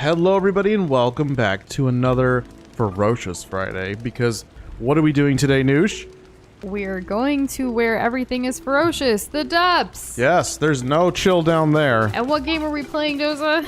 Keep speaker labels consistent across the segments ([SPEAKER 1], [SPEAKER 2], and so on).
[SPEAKER 1] Hello everybody and welcome back to another Ferocious Friday, because what are we doing today, Noosh?
[SPEAKER 2] We're going to where everything is ferocious, the depths.
[SPEAKER 1] Yes, there's no chill down there.
[SPEAKER 2] And what game are we playing, Doza?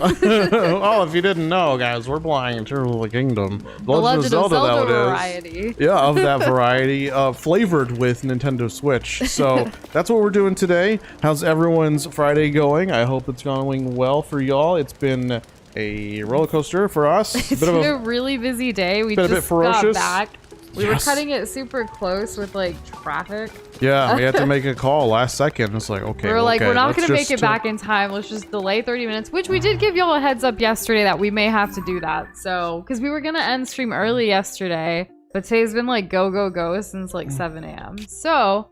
[SPEAKER 1] Oh, if you didn't know, guys, we're playing Tears of the Kingdom.
[SPEAKER 2] The Legend of Zelda variety.
[SPEAKER 1] Yeah, of that variety, flavored with Nintendo Switch. So that's what we're doing today. How's everyone's Friday going? I hope it's going well for y'all. It's been a roller coaster for us.
[SPEAKER 2] It's been a really busy day. We just got back. We were cutting it super close with like traffic.
[SPEAKER 1] Yeah, we had to make a call last second. It's like, okay,
[SPEAKER 2] we were like, we're not going to make it back in time. Let's just delay 30 minutes, which we did give y'all a heads up yesterday that we may have to do that. So, because we were going to end stream early yesterday, but today's been like go since like 7 a.m. So,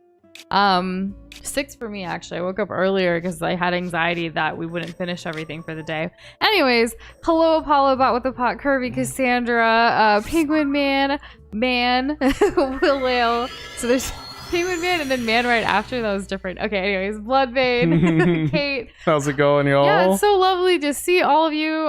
[SPEAKER 2] 6 for me actually. I woke up earlier because I had anxiety that we wouldn't finish everything for the day. Anyways, hello Apollo, Bot with the Pot, Kirby, Cassandra, Penguin Man, Will. So there's Penguin Man and then Man right after. That was different. Okay, anyways, Bloodbane, Kate.
[SPEAKER 1] How's it going, y'all?
[SPEAKER 2] Yeah, it's so lovely to see all of you.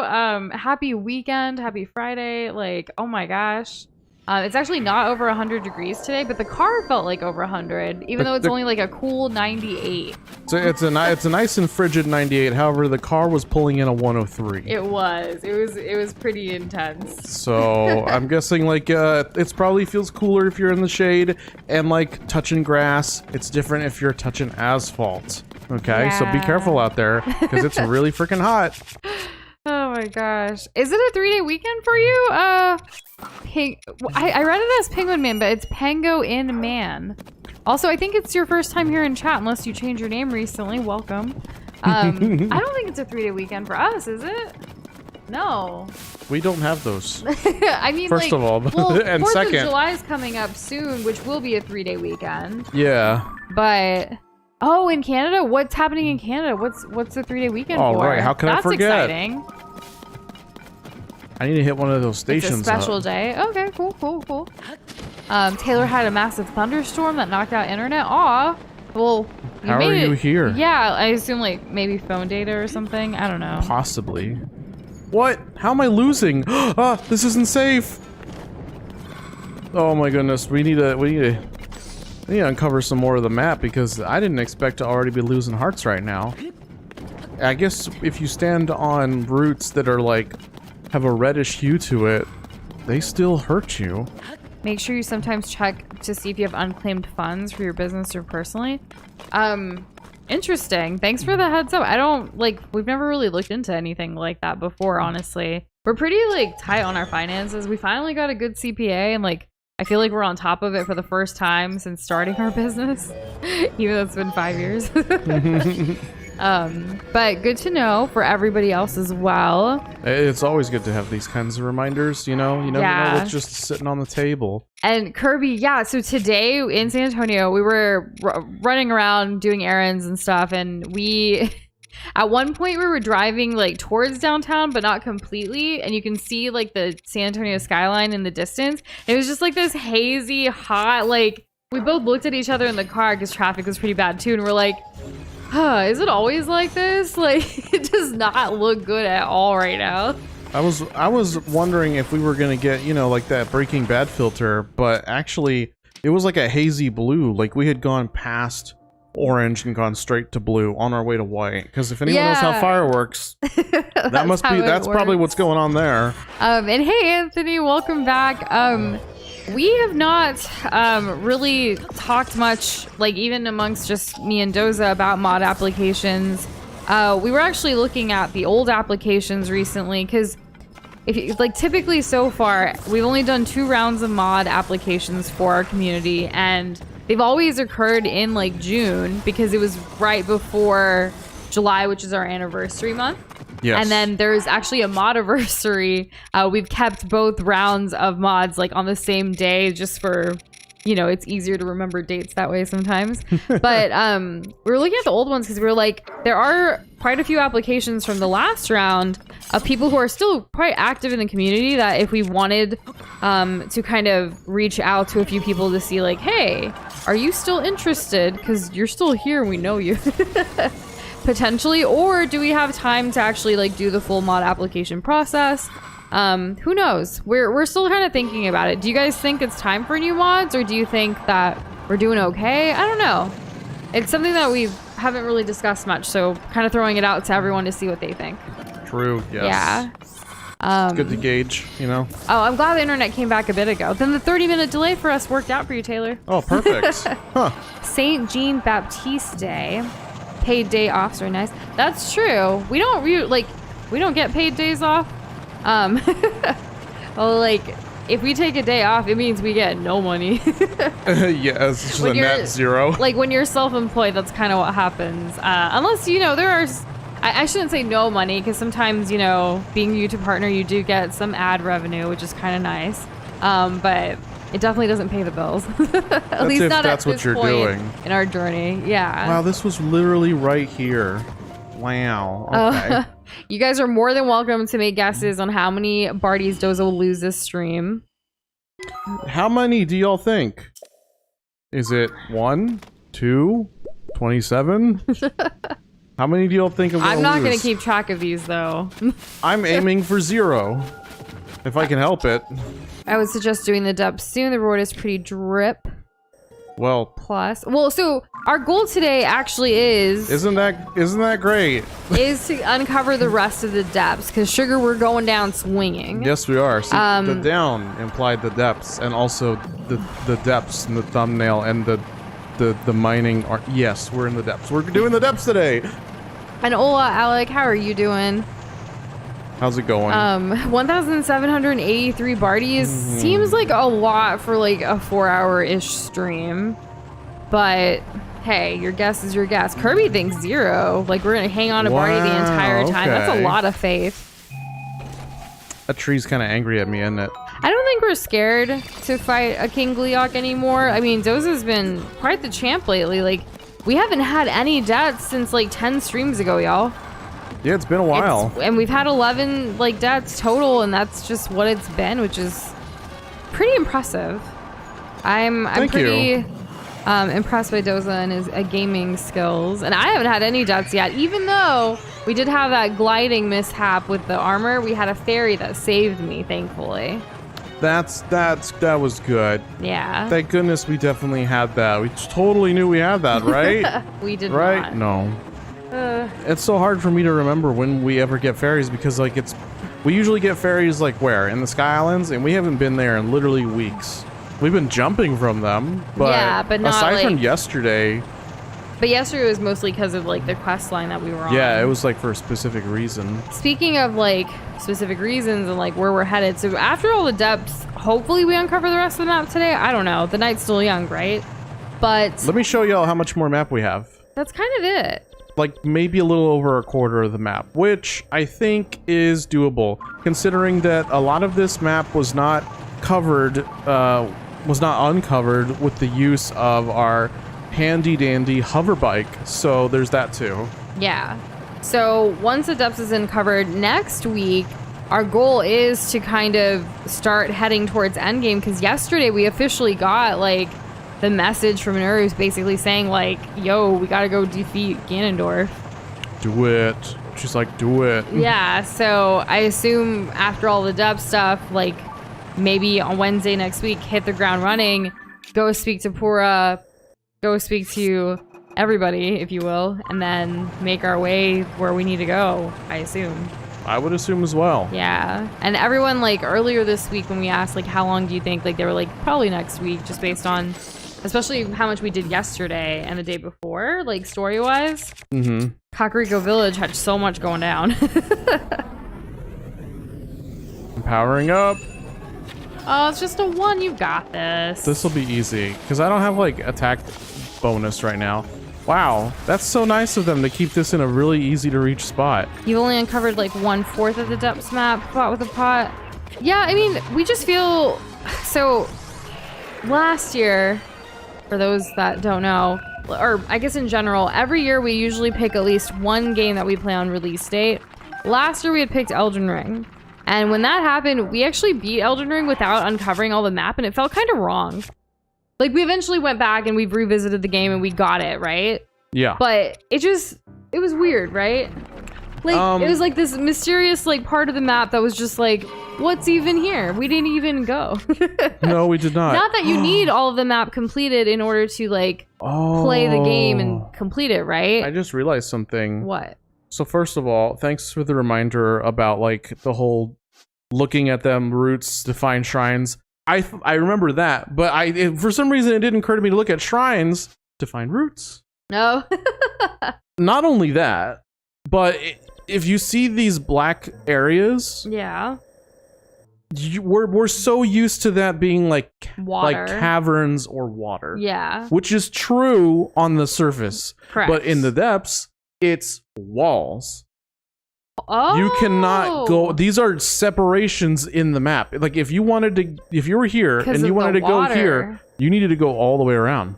[SPEAKER 2] Happy weekend, happy Friday. Like, oh my gosh. It's actually not over 100 degrees today, but the car felt like over 100, even though it's only like a cool 98.
[SPEAKER 1] So it's a nice and frigid 98. However, the car was pulling in a 103.
[SPEAKER 2] It was pretty intense.
[SPEAKER 1] So I'm guessing like it's probably feels cooler if you're in the shade, and like touching grass, it's different if you're touching asphalt. Okay,
[SPEAKER 2] yeah.
[SPEAKER 1] So be careful out there because it's really freaking hot.
[SPEAKER 2] Oh my gosh. Is it a 3-day weekend for you? I read it as Penguin Man, but it's Pengo in Man. Also, I think it's your first time here in chat, unless you changed your name recently. Welcome. I don't think it's a 3-day weekend for us, is it? No.
[SPEAKER 1] We don't have those.
[SPEAKER 2] I mean,
[SPEAKER 1] first of all,
[SPEAKER 2] well,
[SPEAKER 1] and
[SPEAKER 2] 4th
[SPEAKER 1] second,
[SPEAKER 2] of July is coming up soon, which will be a 3-day weekend.
[SPEAKER 1] Yeah.
[SPEAKER 2] But... Oh, in Canada? What's happening in Canada? What's the 3-day weekend for?
[SPEAKER 1] Right, how can I forget?
[SPEAKER 2] That's exciting.
[SPEAKER 1] I need to hit one of those stations.
[SPEAKER 2] It's a special day. Okay, cool. Taylor had a massive thunderstorm that knocked out internet. Aw. Well,
[SPEAKER 1] how are you here?
[SPEAKER 2] Yeah, I assume like maybe phone data or something. I don't know.
[SPEAKER 1] Possibly. What? How am I losing? Ah, this isn't safe. Oh my goodness, we need to uncover some more of the map, because I didn't expect to already be losing hearts right now. I guess if you stand on routes that are like have a reddish hue to it, they still hurt you.
[SPEAKER 2] Make sure you sometimes check to see if you have unclaimed funds for your business or personally. Interesting. Thanks for the heads up. I don't we've never really looked into anything like that before, honestly. We're pretty like tight on our finances. We finally got a good CPA, and like I feel like we're on top of it for the first time since starting our business, even though it's been 5 years. But good to know for everybody else as well.
[SPEAKER 1] It's always good to have these kinds of reminders, you know? You never know what's just sitting on the table.
[SPEAKER 2] And Kirby, yeah, so today in San Antonio, we were running around doing errands and stuff, and at one point we were driving like towards downtown, but not completely, and you can see like the San Antonio skyline in the distance. It was just like this hazy, hot, like we both looked at each other in the car because traffic was pretty bad too, and we're like, is it always like this? Like, it does not look good at all right now.
[SPEAKER 1] I was wondering if we were gonna get, you know, like that Breaking Bad filter, but actually it was like a hazy blue. Like we had gone past orange and gone straight to blue on our way to white. Because if anyone knows how fireworks, that's probably what's going on there.
[SPEAKER 2] And hey Anthony, welcome back. We have not really talked much, like even amongst just me and Doza, about mod applications. We were actually looking at the old applications recently, because if you, like typically so far we've only done 2 rounds of mod applications for our community, and they've always occurred in like June because it was right before July, which is our anniversary month. Yes. And then there's actually a mod-iversary. We've kept both rounds of mods like on the same day just for, you know, it's easier to remember dates that way sometimes. But we were looking at the old ones because we were like, there are quite a few applications from the last round of people who are still quite active in the community that if we wanted to kind of reach out to a few people to see like, hey, are you still interested? Because you're still here, we know you. potentially, or do we have time to actually like do the full mod application process? Who knows? We're still kind of thinking about it. Do you guys think it's time for new mods, or do you think that we're doing okay? I don't know. It's something that we haven't really discussed much, so kind of throwing it out to everyone to see what they think.
[SPEAKER 1] True, yes.
[SPEAKER 2] Yeah.
[SPEAKER 1] It's good to gauge, you know?
[SPEAKER 2] Oh, I'm glad the internet came back a bit ago. Then the 30-minute delay for us worked out for you, Taylor.
[SPEAKER 1] Oh, perfect. Huh.
[SPEAKER 2] Saint Jean Baptiste Day. Paid day off, so nice. That's true. We don't we don't get paid days off. Well, like, if we take a day off, it means we get no money.
[SPEAKER 1] Yeah, it's just a net zero.
[SPEAKER 2] Like, when you're self-employed, that's kind of what happens. Unless, you know, there are... I shouldn't say no money, because sometimes, you know, being a YouTube partner, you do get some ad revenue, which is kind of nice. But it definitely doesn't pay the bills. At least not at this point in our journey. Yeah.
[SPEAKER 1] Wow, this was literally right here. Wow. Okay.
[SPEAKER 2] You guys are more than welcome to make guesses on how many Barties Doza will lose this stream.
[SPEAKER 1] How many do y'all think? Is it 1, 2, 27? How many do y'all think
[SPEAKER 2] I'm not going to keep track of these, though.
[SPEAKER 1] I'm aiming for 0. If I can help it.
[SPEAKER 2] I would suggest doing the depth soon. The reward is pretty drip.
[SPEAKER 1] Well,
[SPEAKER 2] plus. Well, so our goal today actually is...
[SPEAKER 1] Isn't that great?
[SPEAKER 2] Is to uncover the rest of the depths. Because, Sugar, we're going down swinging.
[SPEAKER 1] Yes, we are. See, the down implied the depths. And also the depths in the thumbnail and the mining are... Yes, we're in the depths. We're doing the depths today.
[SPEAKER 2] And Ola, Alec, how are you doing?
[SPEAKER 1] How's it going?
[SPEAKER 2] 1,783 Barties seems like a lot for like a 4-hour-ish stream. But hey, your guess is your guess. Kirby thinks 0. Like, we're gonna hang on to Barty the entire time.
[SPEAKER 1] Okay.
[SPEAKER 2] That's a lot of faith.
[SPEAKER 1] That tree's kind of angry at me, isn't it?
[SPEAKER 2] I don't think we're scared to fight a King Gleeok anymore. I mean, Doza's been quite the champ lately. Like, we haven't had any deaths since like 10 streams ago, y'all.
[SPEAKER 1] Yeah, it's been a while.
[SPEAKER 2] And we've had 11 like deaths total, and that's just what it's been, which is pretty impressive. I'm pretty impressed by Doza and his gaming skills. And I haven't had any deaths yet, even though we did have that gliding mishap with the armor. We had a fairy that saved me, thankfully.
[SPEAKER 1] That was good.
[SPEAKER 2] Yeah.
[SPEAKER 1] Thank goodness we definitely had that. We totally knew we had that, right?
[SPEAKER 2] We did
[SPEAKER 1] right?
[SPEAKER 2] not.
[SPEAKER 1] No. It's so hard for me to remember when we ever get fairies because like we usually get fairies like where? In the Sky Islands, and we haven't been there in literally weeks. We've been jumping from them, but,
[SPEAKER 2] yeah, but not
[SPEAKER 1] aside
[SPEAKER 2] like,
[SPEAKER 1] from yesterday.
[SPEAKER 2] But yesterday was mostly because of like the quest line that we were on.
[SPEAKER 1] Yeah, it was like for a specific reason.
[SPEAKER 2] Speaking of like specific reasons and like where we're headed, so after all the depths, hopefully we uncover the rest of the map today. I don't know. The night's still young, right? But
[SPEAKER 1] let me show y'all how much more map we have.
[SPEAKER 2] That's kind of it.
[SPEAKER 1] Like maybe a little over a quarter of the map, which I think is doable, considering that a lot of this map was not covered, was not uncovered with the use of our handy dandy hover bike. So there's that too.
[SPEAKER 2] Yeah. So once the depths is uncovered next week, our goal is to kind of start heading towards endgame, because yesterday we officially got like the message from Nerves basically saying like, yo, we gotta go defeat Ganondorf.
[SPEAKER 1] Do it. She's like, do it.
[SPEAKER 2] Yeah, so I assume after all the depth stuff, like maybe on Wednesday next week, hit the ground running, go speak to Pura, go speak to everybody, if you will, and then make our way where we need to go, I assume.
[SPEAKER 1] I would assume as well.
[SPEAKER 2] Yeah. And everyone, like, earlier this week when we asked, like, how long do you think, like, they were like, probably next week, just based on, especially how much we did yesterday and the day before, like, story-wise.
[SPEAKER 1] Mm-hmm.
[SPEAKER 2] Kakariko Village had so much going down.
[SPEAKER 1] I'm powering up.
[SPEAKER 2] Oh, it's just a 1. You got this.
[SPEAKER 1] This will be easy, because I don't have, like, attack bonus right now. Wow, that's so nice of them to keep this in a really easy-to-reach spot.
[SPEAKER 2] You've only uncovered, like, 1/4 of the depths map, pot with a pot. Yeah, I mean, we just feel... So, last year, for those that don't know, or I guess in general, every year we usually pick at least one game that we play on release date. Last year we had picked Elden Ring. And when that happened, we actually beat Elden Ring without uncovering all the map, and it felt kind of wrong. Like, we eventually went back and we've revisited the game and we got it, right?
[SPEAKER 1] Yeah.
[SPEAKER 2] But it just... It was weird, right? Like, it was like this mysterious, like, part of the map that was just like, what's even here? We didn't even go.
[SPEAKER 1] No, we did not.
[SPEAKER 2] Not that you need all of the map completed in order to, like, play the game and complete it, right?
[SPEAKER 1] I just realized something.
[SPEAKER 2] What?
[SPEAKER 1] So first of all, thanks for the reminder about, like, the whole looking at them roots to find shrines. I remember that, but for some reason it didn't occur to me to look at shrines to find roots.
[SPEAKER 2] No.
[SPEAKER 1] Not only that, but if you see these black areas,
[SPEAKER 2] Yeah.
[SPEAKER 1] we're so used to that being like
[SPEAKER 2] Water.
[SPEAKER 1] like caverns or water.
[SPEAKER 2] Yeah.
[SPEAKER 1] Which is true on the surface.
[SPEAKER 2] Correct.
[SPEAKER 1] But in the depths, it's walls.
[SPEAKER 2] Oh.
[SPEAKER 1] You cannot go. These are separations in the map. Like if you were here and you wanted to go here, you needed to go all the way around.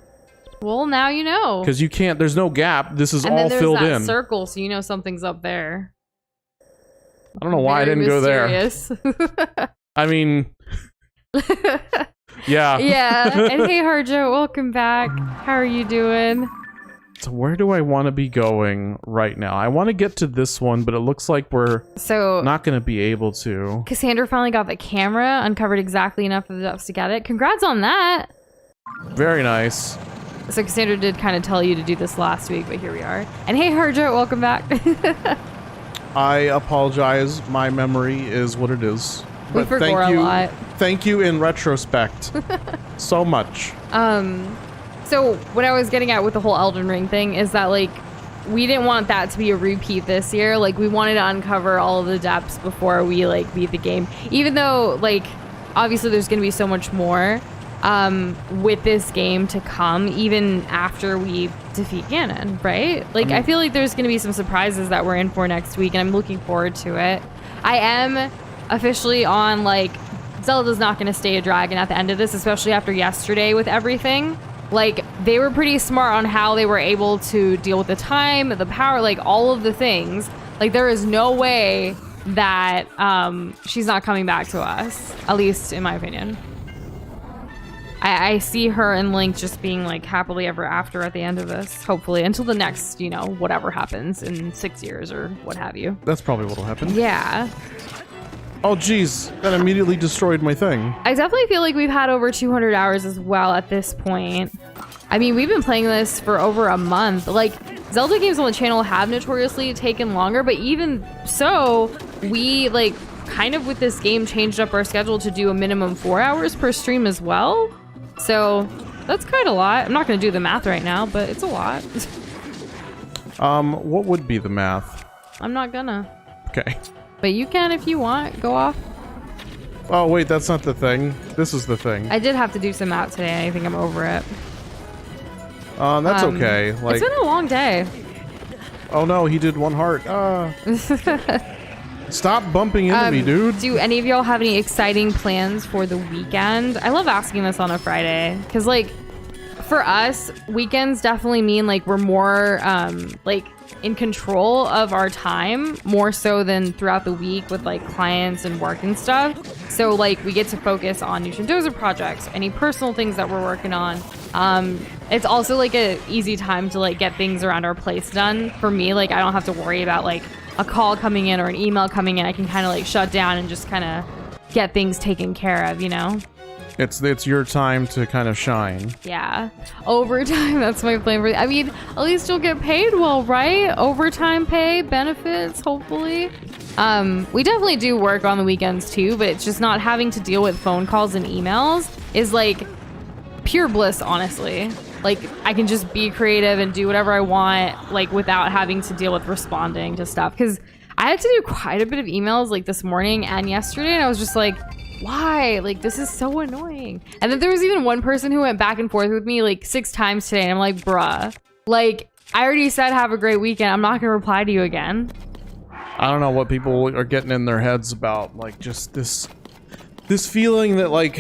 [SPEAKER 2] Well, now you know.
[SPEAKER 1] Because you can't. There's no gap. This is
[SPEAKER 2] and
[SPEAKER 1] all
[SPEAKER 2] then
[SPEAKER 1] filled
[SPEAKER 2] there's that
[SPEAKER 1] in.
[SPEAKER 2] circle, so you know something's up there.
[SPEAKER 1] I don't know why I didn't go there. I mean, yeah.
[SPEAKER 2] Yeah. And hey, Harjo, welcome back. How are you doing?
[SPEAKER 1] So where do I want to be going right now? I want to get to this one, but it looks like we're not going to be able to.
[SPEAKER 2] Cassandra finally got the camera, uncovered exactly enough of the depths to get it. Congrats on that.
[SPEAKER 1] Very nice.
[SPEAKER 2] So Cassandra did kind of tell you to do this last week, but here we are. And hey, Harjo, welcome back.
[SPEAKER 1] I apologize. My memory is what it is.
[SPEAKER 2] We forgot a lot.
[SPEAKER 1] Thank you in retrospect. So much.
[SPEAKER 2] So what I was getting at with the whole Elden Ring thing is that, like, we didn't want that to be a repeat this year. Like, we wanted to uncover all of the depths before we, like, beat the game. Even though, like, obviously there's going to be so much more with this game to come, even after we defeat Ganon, right? Like, I feel like there's going to be some surprises that we're in for next week, and I'm looking forward to it. I am officially on, like, Zelda's not going to stay a dragon at the end of this, especially after yesterday with everything. Like, they were pretty smart on how they were able to deal with the time, the power, like, all of the things. Like, there is no way that she's not coming back to us, at least in my opinion. I see her and Link just being, like, happily ever after at the end of this, hopefully, until the next, you know, whatever happens in 6 years or what have you.
[SPEAKER 1] That's probably what'll happen.
[SPEAKER 2] Yeah.
[SPEAKER 1] Oh, geez. That immediately destroyed my thing.
[SPEAKER 2] I definitely feel like we've had over 200 hours as well at this point. I mean, we've been playing this for over a month. Like, Zelda games on the channel have notoriously taken longer, but even so, we, like, kind of with this game changed up our schedule to do a minimum 4 hours per stream as well. So, that's quite a lot. I'm not going to do the math right now, but it's a lot.
[SPEAKER 1] What would be the math?
[SPEAKER 2] I'm not gonna.
[SPEAKER 1] Okay.
[SPEAKER 2] But you can if you want. Go off.
[SPEAKER 1] Oh, wait, that's not the thing. This is the thing.
[SPEAKER 2] I did have to do some math today. I think I'm over it.
[SPEAKER 1] That's okay. Like,
[SPEAKER 2] it's been a long day.
[SPEAKER 1] Oh no, he did one heart. Stop bumping into me, dude.
[SPEAKER 2] Do any of y'all have any exciting plans for the weekend? I love asking this on a Friday because, like, for us, weekends definitely mean, like, we're more like in control of our time more so than throughout the week with, like, clients and work and stuff. So, like, we get to focus on TLOZ projects, any personal things that we're working on. It's also, like, a easy time to, like, get things around our place done. For me, like, I don't have to worry about, like, a call coming in or an email coming in. I can kind of, like, shut down and just kind of get things taken care of, you know?
[SPEAKER 1] It's your time to kind of shine.
[SPEAKER 2] Yeah. Overtime, that's my plan for I mean, at least you'll get paid well, right? Overtime pay, benefits, hopefully. We definitely do work on the weekends too, but it's just not having to deal with phone calls and emails is, like, pure bliss, honestly. Like, I can just be creative and do whatever I want, like, without having to deal with responding to stuff. Because I had to do quite a bit of emails, like, this morning and yesterday, and I was just like, why? Like, this is so annoying. And then there was even one person who went back and forth with me, like, 6 times today, and I'm like, bruh. Like, I already said have a great weekend. I'm not gonna reply to you again.
[SPEAKER 1] I don't know what people are getting in their heads about, like, just this feeling that, like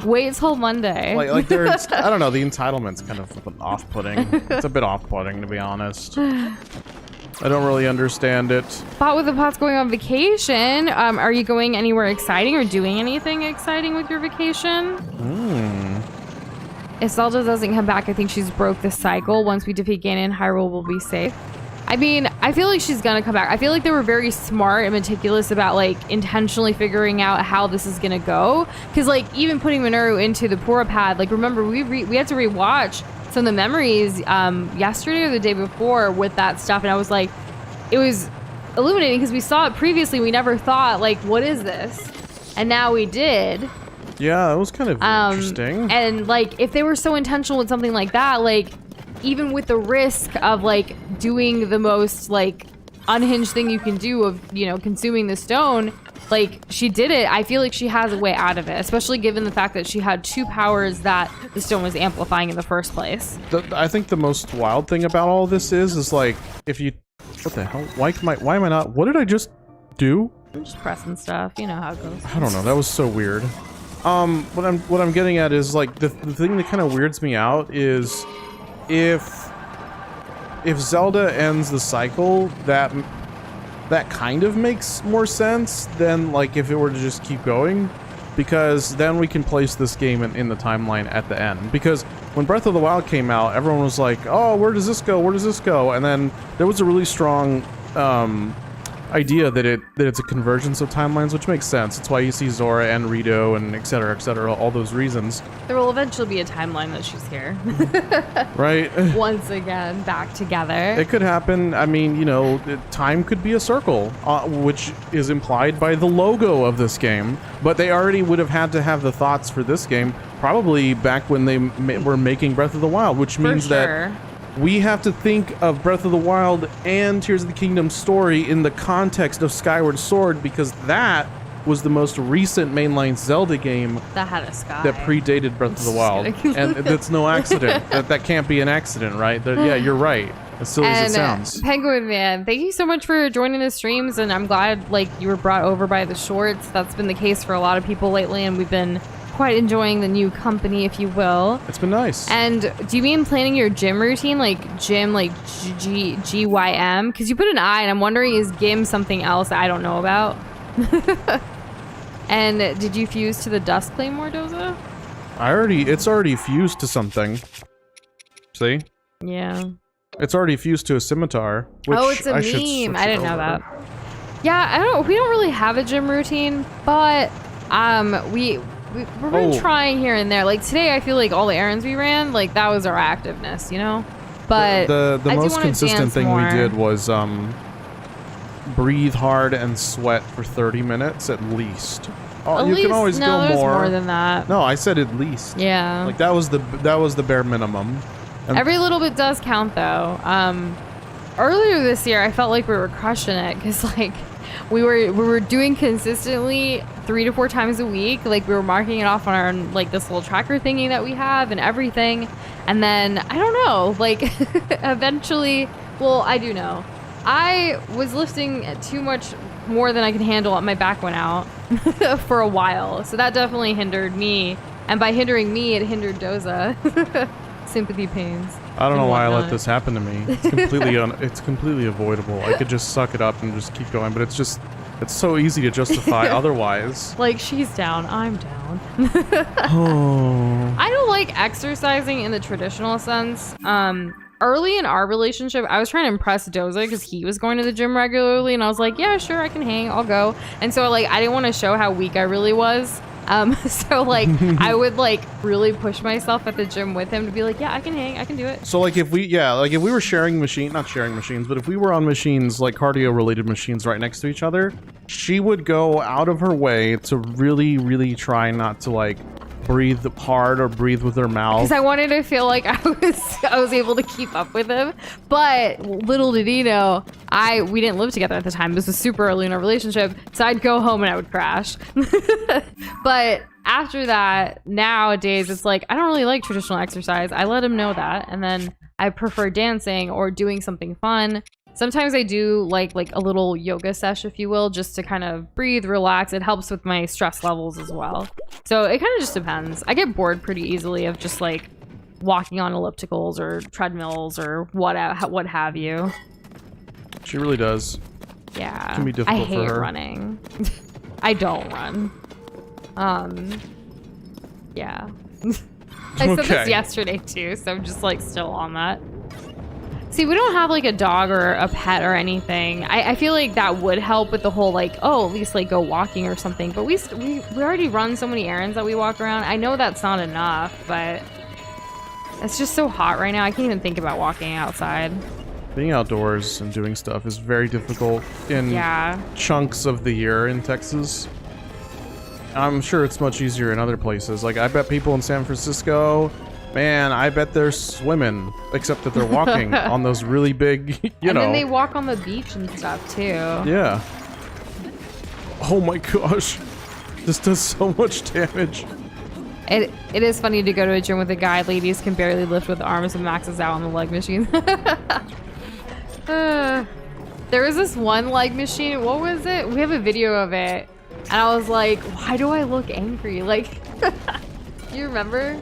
[SPEAKER 2] wait till Monday.
[SPEAKER 1] like there's I don't know, the entitlement's kind of off-putting. It's a bit off-putting, to be honest. I don't really understand it.
[SPEAKER 2] Pot with the Pot's going on vacation. Are you going anywhere exciting or doing anything exciting with your vacation? If Zelda doesn't come back, I think she's broke the cycle. Once we defeat Ganon, Hyrule will be safe. I mean, I feel like she's gonna come back. I feel like they were very smart and meticulous about like intentionally figuring out how this is gonna go. Because like even putting Minoru into the Pura pad, like remember we had to rewatch some of the memories yesterday or the day before with that stuff, and I was like, it was illuminating because we saw it previously. We never thought like, what is this? And now we did.
[SPEAKER 1] Yeah, that was kind of interesting.
[SPEAKER 2] And like, if they were so intentional with something like that, like even with the risk of like doing the most like unhinged thing you can do of, you know, consuming the stone, like she did it. I feel like she has a way out of it, especially given the fact that she had 2 powers that the stone was amplifying in the first place.
[SPEAKER 1] I think the most wild thing about all this is like, if you, what the hell? Why am I not? What did I just do?
[SPEAKER 2] I'm just pressing stuff. You know how it goes.
[SPEAKER 1] I don't know. That was so weird. What I'm getting at is like the thing that kind of weirds me out is if Zelda ends the cycle, that kind of makes more sense than like if it were to just keep going, because then we can place this game in the timeline at the end. Because when Breath of the Wild came out, everyone was like, oh, where does this go? Where does this go? And then there was a really strong idea that it's a convergence of timelines, which makes sense. It's why you see Zora and Rito and et cetera, all those reasons.
[SPEAKER 2] There will eventually be a timeline that she's here.
[SPEAKER 1] Right?
[SPEAKER 2] Once again, back together.
[SPEAKER 1] It could happen. I mean, you know, time could be a circle, which is implied by the logo of this game. But they already would have had to have the thoughts for this game probably back when they were making Breath of the Wild, which means that we have to think of Breath of the Wild and Tears of the Kingdom story in the context of Skyward Sword, because that was the most recent mainline Zelda game
[SPEAKER 2] that had a sky
[SPEAKER 1] that predated Breath of the Wild. And that's no accident. that can't be an accident, right? Yeah, you're right. As silly as it sounds.
[SPEAKER 2] Penguin Man, thank you so much for joining the streams, and I'm glad like you were brought over by the shorts. That's been the case for a lot of people lately, and we've been quite enjoying the new company, if you will.
[SPEAKER 1] It's been nice.
[SPEAKER 2] And do you mean planning your gym routine, like gym, like GYM? Because you put an I, and I'm wondering, is GIM something else that I don't know about? And did you fuse to the Dust Claymore, Doza?
[SPEAKER 1] It's already fused to something. See?
[SPEAKER 2] Yeah.
[SPEAKER 1] It's already fused to a scimitar. Which
[SPEAKER 2] oh, it's a meme. I didn't know that. Yeah, we don't really have a gym routine, but we've been trying here and there. Like today, I feel like all the errands we ran, like that was our activeness, you know. But
[SPEAKER 1] the most consistent thing we did was breathe hard and sweat for 30 minutes at least. Oh, you can always go
[SPEAKER 2] more than that.
[SPEAKER 1] No, I said at least.
[SPEAKER 2] Yeah.
[SPEAKER 1] Like that was the bare minimum. And
[SPEAKER 2] every little bit does count, though. Earlier this year, I felt like we were crushing it because like we were doing consistently 3 to 4 times a week. Like we were marking it off on our like this little tracker thingy that we have and everything. And then I don't know, like eventually, well, I do know. I was lifting too much more than I could handle. My back went out for a while, so that definitely hindered me. And by hindering me, it hindered Doza. Sympathy pains.
[SPEAKER 1] I don't know why I let this happen to me. It's completely it's completely avoidable. I could just suck it up and just keep going, but it's so easy to justify otherwise.
[SPEAKER 2] Like she's down, I'm down.
[SPEAKER 1] Oh.
[SPEAKER 2] I don't like exercising in the traditional sense. Early in our relationship, I was trying to impress Doza because he was going to the gym regularly, and I was like, yeah, sure, I can hang, I'll go. And so like I didn't want to show how weak I really was. So like I would like really push myself at the gym with him to be like, yeah, I can hang, I can do it.
[SPEAKER 1] So like if we were sharing not sharing machines, but if we were on machines, like cardio related machines right next to each other, she would go out of her way to really, really try not to like breathe hard or breathe with her mouth.
[SPEAKER 2] Because I wanted to feel like I was able to keep up with him. But little did he know, we didn't live together at the time. This was super early in our relationship. So I'd go home and I would crash. But after that, nowadays, it's like, I don't really like traditional exercise. I let him know that. And then I prefer dancing or doing something fun. Sometimes I do like a little yoga sesh, if you will, just to kind of breathe, relax. It helps with my stress levels as well. So it kind of just depends. I get bored pretty easily of just like walking on ellipticals or treadmills or what have you.
[SPEAKER 1] She really does.
[SPEAKER 2] Yeah.
[SPEAKER 1] It can be difficult for her.
[SPEAKER 2] I hate running. I don't run. Yeah. I said this yesterday too, so I'm just like still on that. See, we don't have like a dog or a pet or anything. I feel like that would help with the whole like, oh, at least like go walking or something. But we already run so many errands that we walk around. I know that's not enough, but it's just so hot right now. I can't even think about walking outside.
[SPEAKER 1] Being outdoors and doing stuff is very difficult in chunks of the year in Texas. I'm sure it's much easier in other places. Like, I bet people in San Francisco, man, I bet they're swimming, except that they're walking on those really big, you know.
[SPEAKER 2] And then they walk on the beach and stuff, too.
[SPEAKER 1] Yeah. Oh my gosh. This does so much damage.
[SPEAKER 2] It is funny to go to a gym with a guy. Ladies can barely lift with arms and maxes out on the leg machine. There was this one leg machine. What was it? We have a video of it. And I was like, why do I look angry? Like, you remember?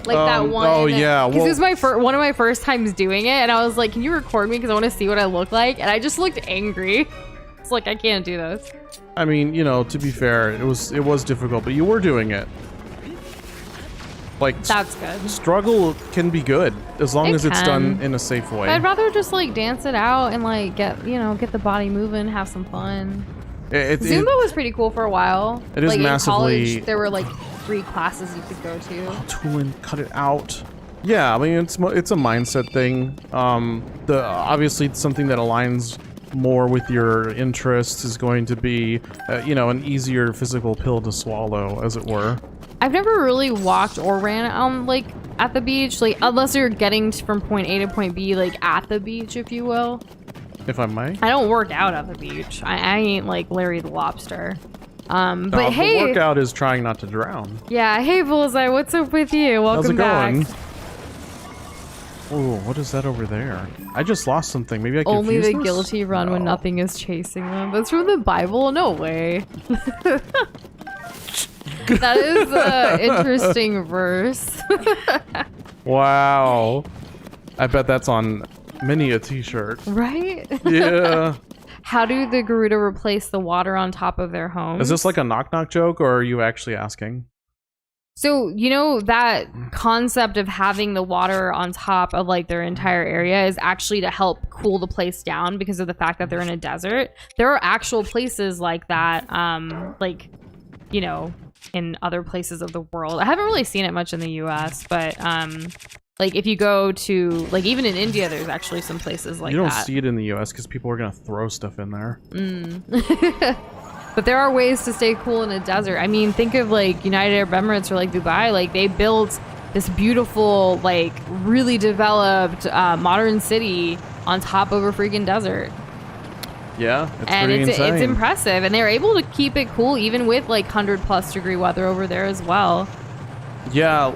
[SPEAKER 2] Like that one.
[SPEAKER 1] Oh, yeah.
[SPEAKER 2] Because this was one of my first times doing it. And I was like, can you record me? Because I want to see what I look like. And I just looked angry. It's like, I can't do this.
[SPEAKER 1] I mean, you know, to be fair, it was difficult, but you were doing it. Like,
[SPEAKER 2] that's good.
[SPEAKER 1] Struggle can be good as long as it's done in a safe way.
[SPEAKER 2] I'd rather just like dance it out and like get the body moving, have some fun. Zumba was pretty cool for a while.
[SPEAKER 1] It is
[SPEAKER 2] like
[SPEAKER 1] massively.
[SPEAKER 2] In college, there were like 3 classes you could go to.
[SPEAKER 1] Oh, Tulin, cut it out. Yeah, I mean it's a mindset thing. Obviously it's something that aligns more with your interests is going to be, you know, an easier physical pill to swallow, as it were.
[SPEAKER 2] I've never really walked or ran like at the beach, like unless you're getting from point A to point B, like at the beach, if you will.
[SPEAKER 1] If I might.
[SPEAKER 2] I don't work out at the beach. I ain't like Larry the Lobster. But hey,
[SPEAKER 1] the workout is trying not to drown.
[SPEAKER 2] Yeah. Hey, Bullseye, what's up with you? Welcome back.
[SPEAKER 1] How's it going? Oh, what is that over there? I just lost something. Maybe I confused
[SPEAKER 2] Only the
[SPEAKER 1] this?
[SPEAKER 2] guilty run when nothing is chasing them. That's from the Bible? No way. That is an interesting verse.
[SPEAKER 1] Wow. I bet that's on many a t-shirt.
[SPEAKER 2] Right?
[SPEAKER 1] Yeah.
[SPEAKER 2] How do the Garuda replace the water on top of their homes?
[SPEAKER 1] Is this like a knock-knock joke, or are you actually asking?
[SPEAKER 2] So, you know, that concept of having the water on top of like their entire area is actually to help cool the place down because of the fact that they're in a desert. There are actual places like that, like, you know, in other places of the world. I haven't really seen it much in the US, but like if you go to, like even in India, there's actually some places like that.
[SPEAKER 1] You don't see it in the US because people are going to throw stuff in there.
[SPEAKER 2] But there are ways to stay cool in a desert. I mean, think of like United Arab Emirates or like Dubai. Like they built this beautiful, like really developed modern city on top of a freaking desert.
[SPEAKER 1] Yeah,
[SPEAKER 2] it's impressive. And they're able to keep it cool even with like 100+ degree weather over there as well.
[SPEAKER 1] Yeah,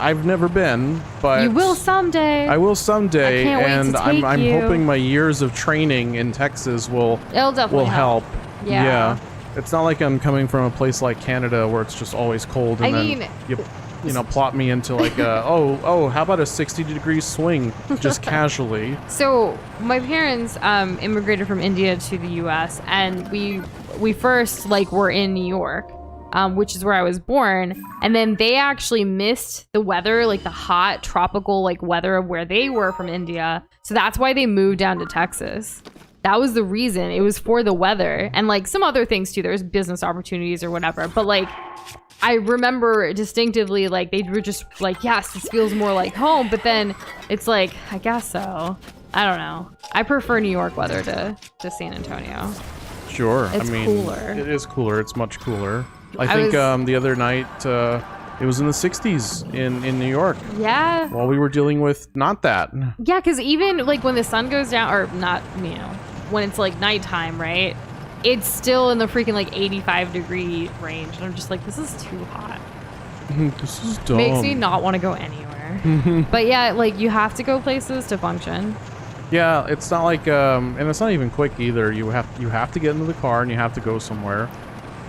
[SPEAKER 1] I've never been, but
[SPEAKER 2] you will someday.
[SPEAKER 1] I will someday,
[SPEAKER 2] I can't wait
[SPEAKER 1] and
[SPEAKER 2] to take
[SPEAKER 1] I'm
[SPEAKER 2] you.
[SPEAKER 1] hoping my years of training in Texas will help.
[SPEAKER 2] Yeah.
[SPEAKER 1] It's not like I'm coming from a place like Canada where it's just always cold, and then you know plot me into like a how about a 60-degree swing just casually.
[SPEAKER 2] So my parents immigrated from India to the U.S. and we first like were in New York. Which is where I was born. And then they actually missed the weather, like the hot tropical like weather of where they were from India. So that's why they moved down to Texas. That was the reason. It was for the weather and like some other things too. There's business opportunities or whatever. But like I remember distinctively like they were just like, yes, this feels more like home. But then it's like, I guess so. I don't know. I prefer New York weather to San Antonio.
[SPEAKER 1] Sure.
[SPEAKER 2] It's cooler.
[SPEAKER 1] It is cooler. It's much cooler. I think the other night it was in the 60s in New York.
[SPEAKER 2] Yeah.
[SPEAKER 1] While we were dealing with not that.
[SPEAKER 2] Yeah, because even like when the sun goes down, or not, you know, when it's like nighttime, right? It's still in the freaking like 85-degree range. And I'm just like, this is too hot.
[SPEAKER 1] This is dumb.
[SPEAKER 2] Makes me not want to go anywhere. But yeah, like you have to go places to function.
[SPEAKER 1] Yeah, it's not like and it's not even quick either. You have to get into the car and you have to go somewhere.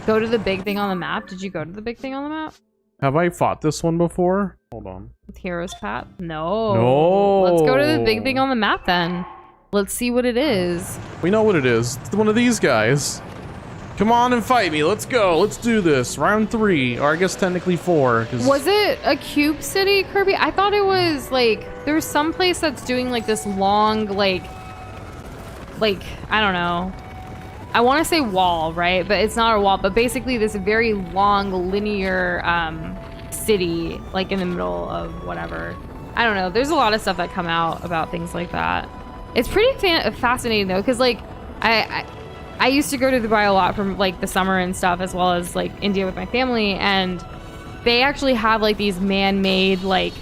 [SPEAKER 2] Go to the big thing on the map. Did you go to the big thing on the map?
[SPEAKER 1] Have I fought this one before? Hold on.
[SPEAKER 2] With Hero's Path? No.
[SPEAKER 1] No.
[SPEAKER 2] Let's go to the big thing on the map then. Let's see what it is.
[SPEAKER 1] We know what it is. It's one of these guys. Come on and fight me. Let's go. Let's do this. Round 3, or I guess technically 4.
[SPEAKER 2] Was it a cube city, Kirby? I thought it was like there's some place that's doing like this long like I don't know. I want to say wall, right? But it's not a wall. But basically, this very long linear city, like in the middle of whatever. I don't know. There's a lot of stuff that come out about things like that. It's pretty fascinating though, because like I used to go to Dubai a lot from like the summer and stuff, as well as like India with my family, and they actually have like these man-made like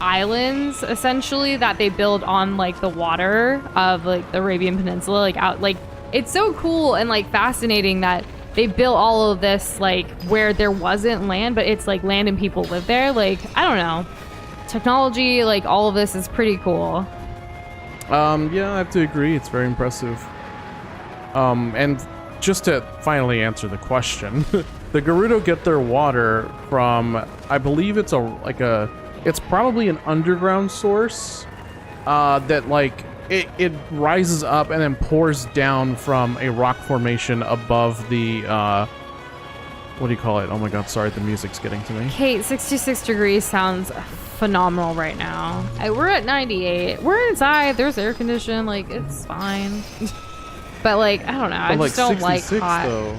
[SPEAKER 2] islands essentially that they build on like the water of like the Arabian Peninsula, like out like it's so cool and like fascinating that they built all of this like where there wasn't land, but it's like land and people live there. Like I don't know, technology, like all of this is pretty cool.
[SPEAKER 1] Yeah, I have to agree. It's very impressive. And just to finally answer the question, the Gerudo get their water from, I believe it's it's probably an underground source, that like, it rises up and then pours down from a rock formation above the, what do you call it? Oh my god, sorry, the music's getting to me.
[SPEAKER 2] Kate, 66 degrees sounds phenomenal right now. We're at 98. We're inside. There's air conditioning. Like, it's fine. But, like, I don't know. I just don't like hot.
[SPEAKER 1] Though.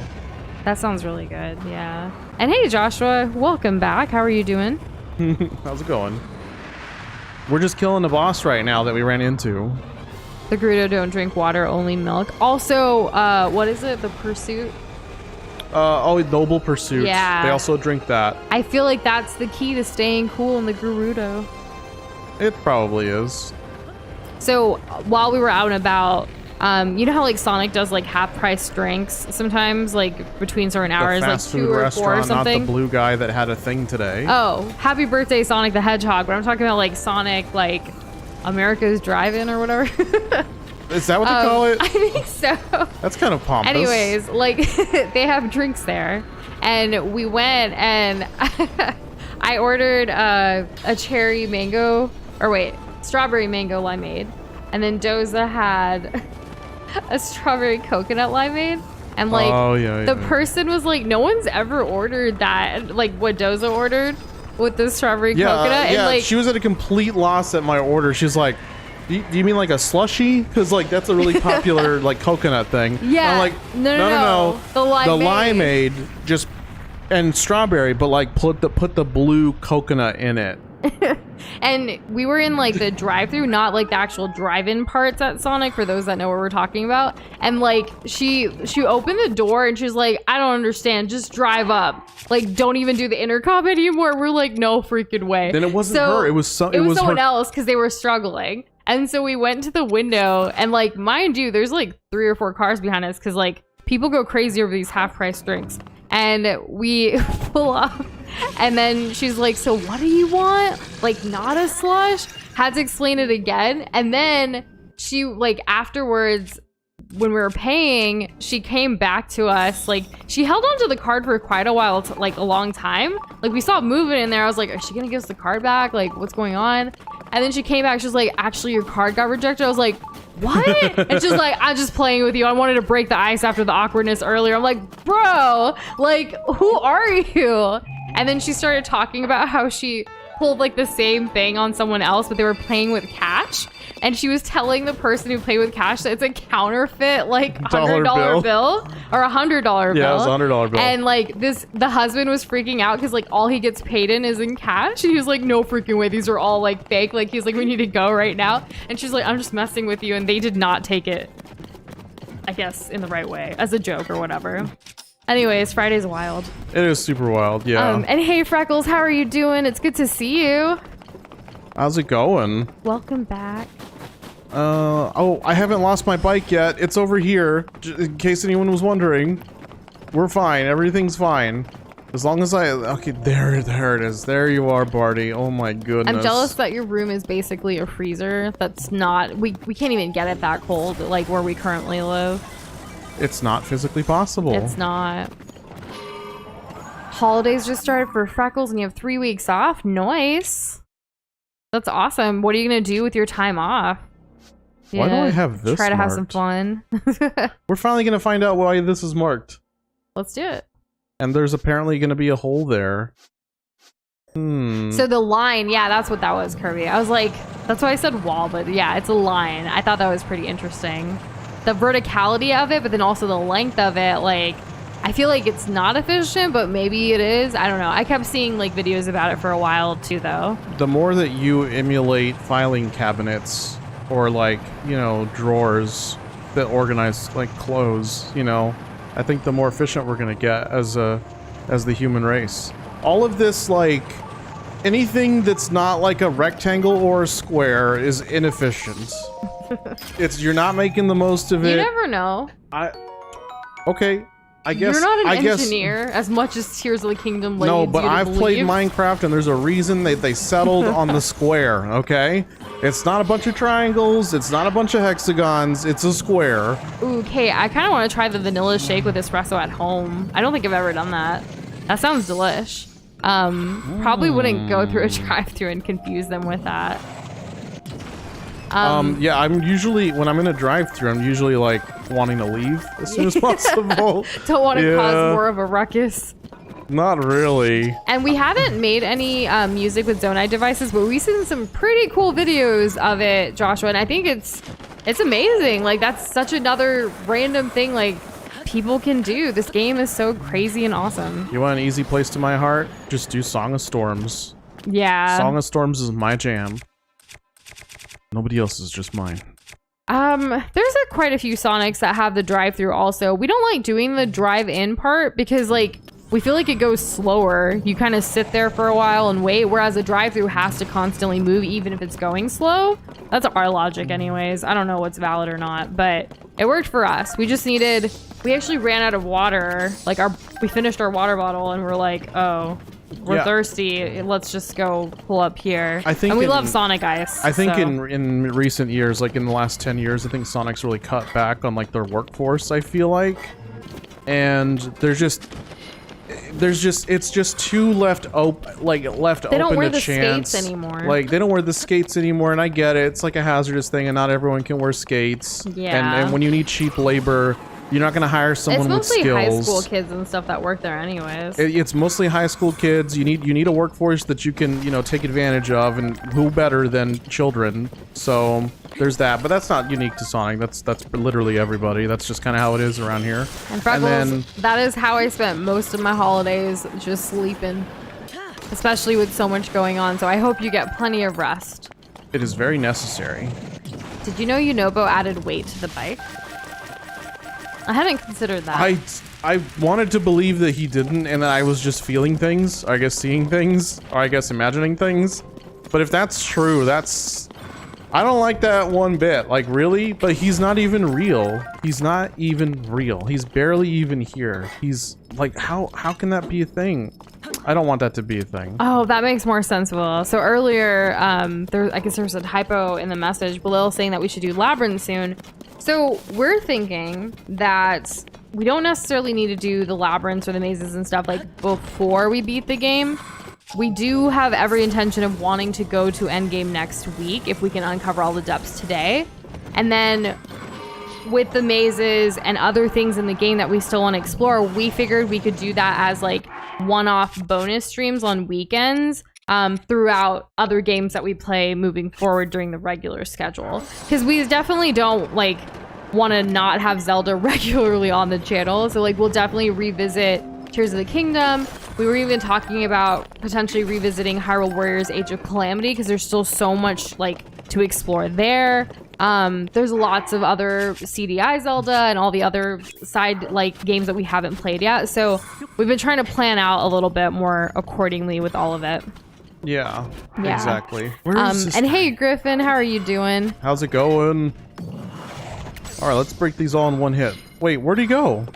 [SPEAKER 2] That sounds really good. Yeah. And hey, Joshua. Welcome back. How are you doing?
[SPEAKER 1] How's it going? We're just killing the boss right now that we ran into.
[SPEAKER 2] The Gerudo don't drink water, only milk. Also, what is it? The Pursuit?
[SPEAKER 1] Noble Pursuit.
[SPEAKER 2] Yeah.
[SPEAKER 1] They also drink that.
[SPEAKER 2] I feel like that's the key to staying cool in the Gerudo.
[SPEAKER 1] It probably is.
[SPEAKER 2] So, while we were out and about, you know how like Sonic does like half-price drinks sometimes, like between certain hours, like 2 or 4 or something?
[SPEAKER 1] Not the blue guy that had a thing today.
[SPEAKER 2] Oh, happy birthday, Sonic the Hedgehog. But I'm talking about like Sonic, like America's Drive-In or whatever.
[SPEAKER 1] Is that what they call it?
[SPEAKER 2] I think so.
[SPEAKER 1] That's kind of pompous.
[SPEAKER 2] Anyways, like they have drinks there, and we went and I ordered a cherry mango, or wait, strawberry mango limeade, and then Doza had a strawberry coconut limeade. And like the person was like, no one's ever ordered that, like what Doza ordered with the strawberry coconut. And like,
[SPEAKER 1] she was at a complete loss at my order. She's like, do you mean like a slushie? Because like that's a really popular like coconut thing.
[SPEAKER 2] Yeah.
[SPEAKER 1] I'm like, no. The limeade just and strawberry, but like put the blue coconut in it.
[SPEAKER 2] And we were in like the drive-through, not like the actual drive-in parts at Sonic, for those that know what we're talking about. And like she opened the door and she's like, I don't understand, just drive up, like don't even do the intercom anymore. We're like, no freaking way.
[SPEAKER 1] Then it wasn't her, it was
[SPEAKER 2] someone else, because they were struggling. And so we went to the window, and like, mind you, there's like 3 or 4 cars behind us, because like people go crazy over these half-price drinks. And we pull up, and then she's like, so what do you want? Like, not a slush? Had to explain it again. And then she, like, afterwards, when we were paying, she came back to us. Like, she held onto the card for quite a while, like a long time. Like, we saw movement in there. I was like, is she gonna give us the card back? Like, what's going on? And then she came back. She was like, actually, your card got rejected. I was like, what? And she's like, I'm just playing with you. I wanted to break the ice after the awkwardness earlier. I'm like, bro, like, who are you? And then she started talking about how she pulled like the same thing on someone else, but they were playing with cash. And she was telling the person who played with cash that it's a counterfeit, like $100 bill or $100 bill.
[SPEAKER 1] Yeah, it was a $100 bill.
[SPEAKER 2] And like the husband was freaking out because like all he gets paid in is in cash. And he was like, no freaking way, these are all like fake. Like he's like, we need to go right now. And she's like, I'm just messing with you. And they did not take it, I guess, in the right way, as a joke or whatever. Anyways, Friday's wild.
[SPEAKER 1] It is super wild, yeah.
[SPEAKER 2] And hey, Freckles, how are you doing? It's good to see you.
[SPEAKER 1] How's it going?
[SPEAKER 2] Welcome back.
[SPEAKER 1] Oh, I haven't lost my bike yet. It's over here, in case anyone was wondering. We're fine. Everything's fine. As long as okay, there it is. There you are, Barty. Oh my goodness.
[SPEAKER 2] I'm jealous that your room is basically a freezer. That's not, we can't even get it that cold, like where we currently live.
[SPEAKER 1] It's not physically possible.
[SPEAKER 2] It's not. Holidays just started for Freckles and you have 3 weeks off. Nice. That's awesome. What are you going to do with your time off?
[SPEAKER 1] Why do I have this
[SPEAKER 2] Try to
[SPEAKER 1] marked?
[SPEAKER 2] have some fun.
[SPEAKER 1] We're finally going to find out why this is marked.
[SPEAKER 2] Let's do it.
[SPEAKER 1] And there's apparently going to be a hole there.
[SPEAKER 2] So the line, yeah, that's what that was, Kirby. I was like, that's why I said wall, but yeah, it's a line. I thought that was pretty interesting. The verticality of it, but then also the length of it, like, I feel like it's not efficient, but maybe it is. I don't know. I kept seeing like videos about it for a while too, though.
[SPEAKER 1] The more that you emulate filing cabinets or like, you know, drawers that organize like clothes, you know, I think the more efficient we're going to get as the human race. All of this, like, anything that's not like a rectangle or a square is inefficient. You're not making the most of it.
[SPEAKER 2] You never know.
[SPEAKER 1] Okay. I guess
[SPEAKER 2] you're not an engineer as much as Tears of the Kingdom leads
[SPEAKER 1] No, but
[SPEAKER 2] you to
[SPEAKER 1] I've played
[SPEAKER 2] believe.
[SPEAKER 1] Minecraft and there's a reason they settled on the square, okay? It's not a bunch of triangles, it's not a bunch of hexagons, it's a square.
[SPEAKER 2] Ooh, okay, I kind of want to try the vanilla shake with espresso at home. I don't think I've ever done that. That sounds delish. Probably wouldn't go through a drive-through and confuse them with that.
[SPEAKER 1] Yeah, I'm usually, when I'm in a drive-through, I'm usually like wanting to leave as soon as possible.
[SPEAKER 2] Don't want to cause more of a ruckus.
[SPEAKER 1] Not really.
[SPEAKER 2] And we haven't made any music with Zonai devices, but we've seen some pretty cool videos of it, Joshua, and I think it's amazing. Like, that's such another random thing, like, people can do. This game is so crazy and awesome.
[SPEAKER 1] You want an easy place to my heart? Just do Song of Storms.
[SPEAKER 2] Yeah.
[SPEAKER 1] Song of Storms is my jam. Nobody else is, just mine.
[SPEAKER 2] There's quite a few Sonics that have the drive-through also. We don't like doing the drive-in part because, like, we feel like it goes slower. You kind of sit there for a while and wait, whereas a drive-through has to constantly move even if it's going slow. That's our logic anyways. I don't know what's valid or not, but it worked for us. We actually ran out of water. Like, we finished our water bottle and we're like, oh, we're thirsty. Let's just go pull up here. And we love Sonic Ice.
[SPEAKER 1] I think in recent years, like in the last 10 years, I think Sonic's really cut back on like their workforce, I feel like. And it's just too left open
[SPEAKER 2] They don't wear the skates anymore.
[SPEAKER 1] Like, they don't wear the skates anymore, and I get it. It's like a hazardous thing, and not everyone can wear skates.
[SPEAKER 2] Yeah.
[SPEAKER 1] And when you need cheap labor, you're not going to hire someone with skills.
[SPEAKER 2] It's mostly high school kids and stuff that work there anyways.
[SPEAKER 1] It's mostly high school kids. You need a workforce that you can, you know, take advantage of, and who better than children? So there's that. But that's not unique to Sonic. That's literally everybody. That's just kind of how it is around here.
[SPEAKER 2] And Freckles, that is how I spent most of my holidays, just sleeping. Especially with so much going on. So I hope you get plenty of rest.
[SPEAKER 1] It is very necessary.
[SPEAKER 2] Did you know Yunobo added weight to the bike? I hadn't considered that.
[SPEAKER 1] I wanted to believe that he didn't, and that I was just feeling things, or I guess seeing things, or I guess imagining things. But if that's true, I don't like that one bit. Like, really? But he's not even real. He's not even real. He's barely even here. He's like, how can that be a thing? I don't want that to be a thing.
[SPEAKER 2] Oh, that makes more sense, Will. So earlier, I guess there was a typo in the message. Balil saying that we should do Labyrinth soon. So we're thinking that we don't necessarily need to do the labyrinths or the mazes and stuff like before we beat the game. We do have every intention of wanting to go to endgame next week if we can uncover all the depths today. And then with the mazes and other things in the game that we still want to explore, we figured we could do that as like one-off bonus streams on weekends throughout other games that we play moving forward during the regular schedule. Because we definitely don't like want to not have Zelda regularly on the channel. So like we'll definitely revisit Tears of the Kingdom. We were even talking about potentially revisiting Hyrule Warriors Age of Calamity because there's still so much like to explore there. There's lots of other CDI Zelda and all the other side like games that we haven't played yet. So we've been trying to plan out a little bit more accordingly with all of it.
[SPEAKER 1] Yeah. Exactly.
[SPEAKER 2] And hey, Griffin, how are you doing?
[SPEAKER 1] How's it going? All right, let's break these all in one hit. Wait, where'd he go?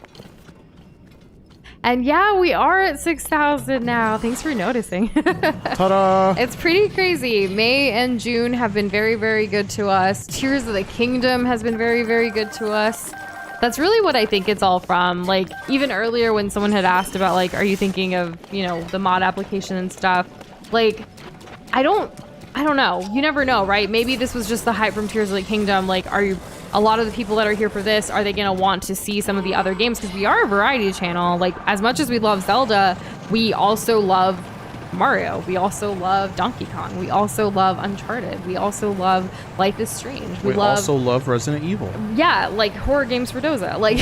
[SPEAKER 2] And yeah, we are at 6,000 now. Thanks for noticing.
[SPEAKER 1] Ta-da!
[SPEAKER 2] It's pretty crazy. May and June have been very, very good to us. Tears of the Kingdom has been very, very good to us. That's really what I think it's all from. Like, even earlier when someone had asked about, like, are you thinking of, you know, the mod application and stuff? Like, I don't know. You never know, right? Maybe this was just the hype from Tears of the Kingdom. Like, are you a lot of the people that are here for this, are they going to want to see some of the other games? Because we are a variety channel. Like, as much as we love Zelda, we also love Mario. We also love Donkey Kong. We also love Uncharted. We also love Life is Strange.
[SPEAKER 1] We also love Resident Evil.
[SPEAKER 2] Yeah, like horror games for Doza. Like,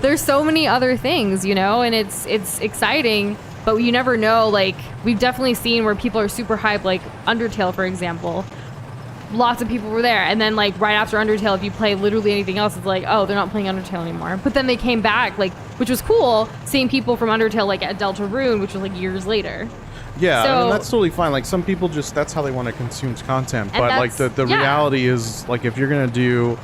[SPEAKER 2] there's so many other things, you know, and it's exciting, but you never know. Like, we've definitely seen where people are super hyped, like Undertale, for example. Lots of people were there, and then like right after Undertale, if you play literally anything else, it's like, oh, they're not playing Undertale anymore. But then they came back, like, which was cool, seeing people from Undertale like at Deltarune, which was like years later.
[SPEAKER 1] Yeah,
[SPEAKER 2] So,
[SPEAKER 1] I mean, that's totally fine. Like, some people just, that's how they want to consume content.
[SPEAKER 2] And
[SPEAKER 1] But like the
[SPEAKER 2] yeah.
[SPEAKER 1] reality is, like, if you're gonna do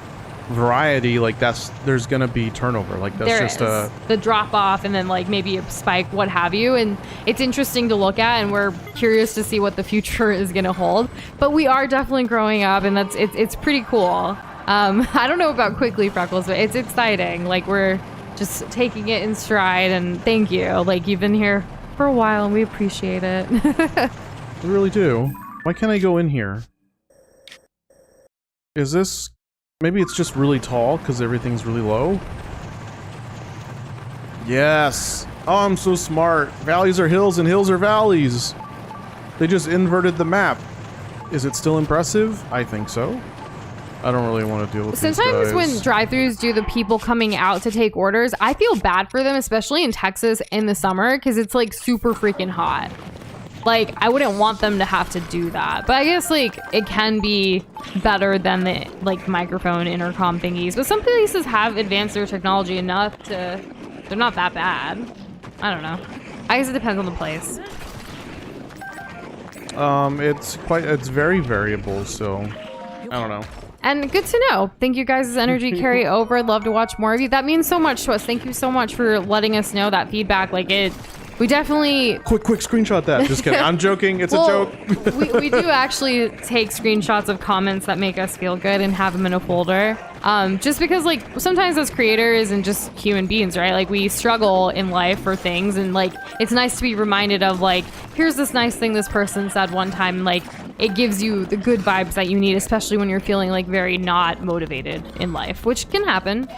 [SPEAKER 1] variety, like, there's gonna be turnover. Like, that's
[SPEAKER 2] there
[SPEAKER 1] just
[SPEAKER 2] is the drop off, and then like maybe a spike, what have you. And it's interesting to look at, and we're curious to see what the future is gonna hold. But we are definitely growing up, and it's pretty cool. I don't know about quickly, Freckles, but it's exciting. Like, we're just taking it in stride, and thank you. Like, you've been here for a while, and we appreciate it.
[SPEAKER 1] We really do. Why can't I go in here? Is this... Maybe it's just really tall because everything's really low? Yes! Oh, I'm so smart. Valleys are hills and hills are valleys. They just inverted the map. Is it still impressive? I think so. I don't really want to deal with
[SPEAKER 2] Sometimes
[SPEAKER 1] these
[SPEAKER 2] when
[SPEAKER 1] guys.
[SPEAKER 2] drive-thrus do the people coming out to take orders, I feel bad for them, especially in Texas in the summer, because it's like super freaking hot. Like, I wouldn't want them to have to do that. But I guess like it can be better than the like microphone intercom thingies. But some places have advanced their technology enough to, they're not that bad. I don't know. I guess it depends on the place.
[SPEAKER 1] It's very variable, so I don't know.
[SPEAKER 2] And good to know. Thank you guys' energy carry over. I'd love to watch more of you. That means so much to us. Thank you so much for letting us know that feedback. Like, we definitely...
[SPEAKER 1] Quick screenshot that. Just kidding. I'm joking. It's a joke.
[SPEAKER 2] we do actually take screenshots of comments that make us feel good and have them in a folder. Just because, like, sometimes as creators and just human beings, right? Like, we struggle in life for things, and, like, it's nice to be reminded of, like, here's this nice thing this person said one time. And, like, it gives you the good vibes that you need, especially when you're feeling, like, very not motivated in life, which can happen.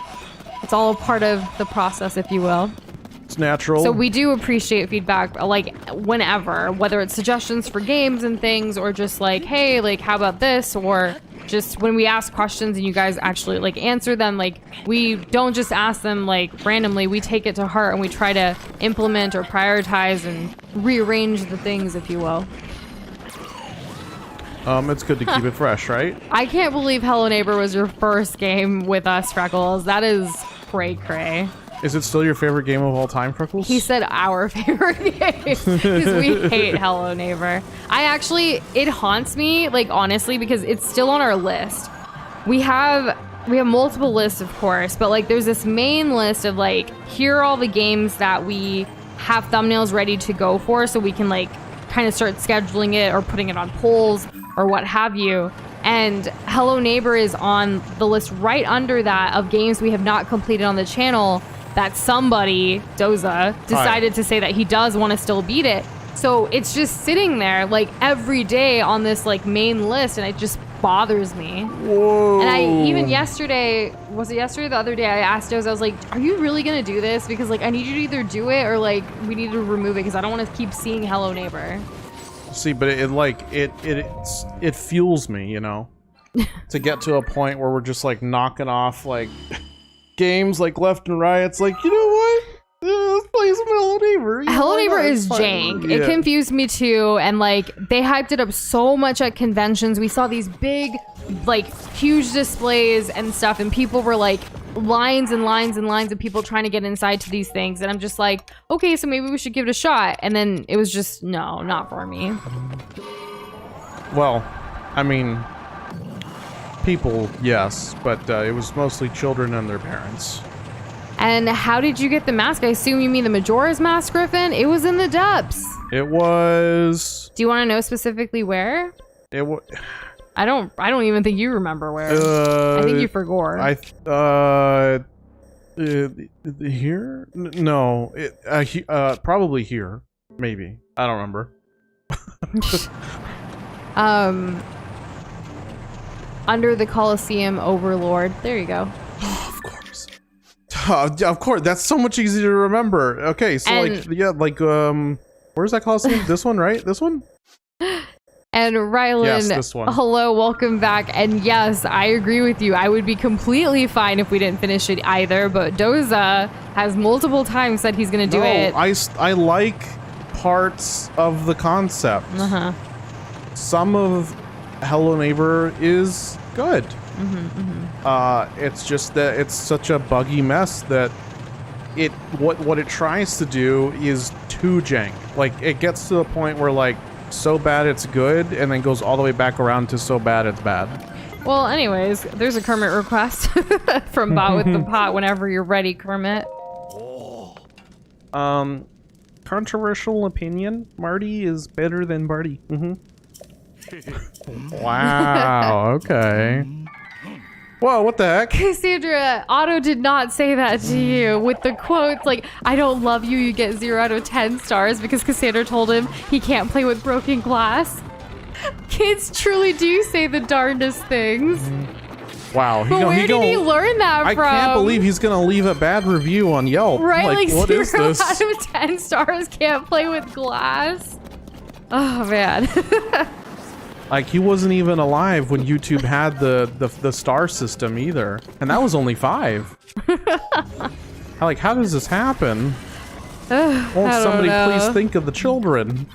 [SPEAKER 2] It's all a part of the process, if you will.
[SPEAKER 1] It's natural.
[SPEAKER 2] So we do appreciate feedback, like, whenever, whether it's suggestions for games and things, or just like, hey, like, how about this? Or just when we ask questions and you guys actually like answer them, like, we don't just ask them like randomly. We take it to heart and we try to implement or prioritize and rearrange the things, if you will.
[SPEAKER 1] It's good to keep it fresh, right?
[SPEAKER 2] I can't believe Hello Neighbor was your first game with us, Freckles. That is cray-cray.
[SPEAKER 1] Is it still your favorite game of all time, Freckles?
[SPEAKER 2] He said our favorite game because we hate Hello Neighbor. It haunts me, like, honestly, because it's still on our list. We have multiple lists, of course, but like there's this main list of like, here are all the games that we have thumbnails ready to go for, so we can like kind of start scheduling it or putting it on polls or what have you. And Hello Neighbor is on the list right under that of games we have not completed on the channel that somebody, Doza, decided to say that he does want to still beat it. So it's just sitting there like every day on this like main list, and it just bothers me.
[SPEAKER 1] Whoa.
[SPEAKER 2] And I even yesterday, was it yesterday or the other day, I asked Doza, I was like, are you really gonna do this? Because like I need you to either do it or like we need to remove it because I don't want to keep seeing Hello Neighbor.
[SPEAKER 1] See, but it fuels me, you know, to get to a point where we're just like knocking off like games like left and right. It's like, you know what? Let's play some Hello Neighbor.
[SPEAKER 2] Hello Neighbor is jank.
[SPEAKER 1] Yeah.
[SPEAKER 2] It confused me too, and like they hyped it up so much at conventions. We saw these big, like huge displays and stuff, and people were like lines and lines and lines of people trying to get inside to these things, and I'm just like, okay, so maybe we should give it a shot. And then it was just no, not for me.
[SPEAKER 1] Well, I mean, people, yes, but it was mostly children and their parents.
[SPEAKER 2] And how did you get the mask? I assume you mean the Majora's Mask, Griffin? It was in the depths.
[SPEAKER 1] It was.
[SPEAKER 2] Do you want to know specifically where?
[SPEAKER 1] It was.
[SPEAKER 2] I don't even think you remember where. I think you forgot.
[SPEAKER 1] Here? No. Probably here. Maybe. I don't remember.
[SPEAKER 2] under the Colosseum Overlord. There you go.
[SPEAKER 1] Of course. Of course. That's so much easier to remember. Okay, so
[SPEAKER 2] And-
[SPEAKER 1] where's that Colosseum? This one, right? This one?
[SPEAKER 2] And Rylan,
[SPEAKER 1] Yes, this one.
[SPEAKER 2] hello, welcome back. And yes, I agree with you. I would be completely fine if we didn't finish it either. But Doza has multiple times said he's going to do it.
[SPEAKER 1] I like parts of the concept.
[SPEAKER 2] Uh-huh.
[SPEAKER 1] Some of Hello Neighbor is good. It's just that it's such a buggy mess that what it tries to do is too jank. Like, it gets to the point where, like, so bad it's good, and then goes all the way back around to so bad it's bad.
[SPEAKER 2] Well, anyways, there's a Kermit request from Bot with the Pot whenever you're ready, Kermit.
[SPEAKER 1] Controversial opinion, Marty is better than Barty. Wow, okay. Whoa, what the heck?
[SPEAKER 2] Cassandra, Otto did not say that to you with the quotes like, I don't love you, you get 0 out of 10 stars because Cassandra told him he can't play with broken glass. Kids truly do say the darndest things.
[SPEAKER 1] Wow.
[SPEAKER 2] But where did he learn that from?
[SPEAKER 1] I can't believe he's gonna leave a bad review on Yelp.
[SPEAKER 2] Right, like
[SPEAKER 1] what
[SPEAKER 2] 0
[SPEAKER 1] is this?
[SPEAKER 2] out of 10 stars can't play with glass. Oh, man.
[SPEAKER 1] Like, he wasn't even alive when YouTube had the star system either. And that was only 5. How does this happen? Won't somebody please think of the children?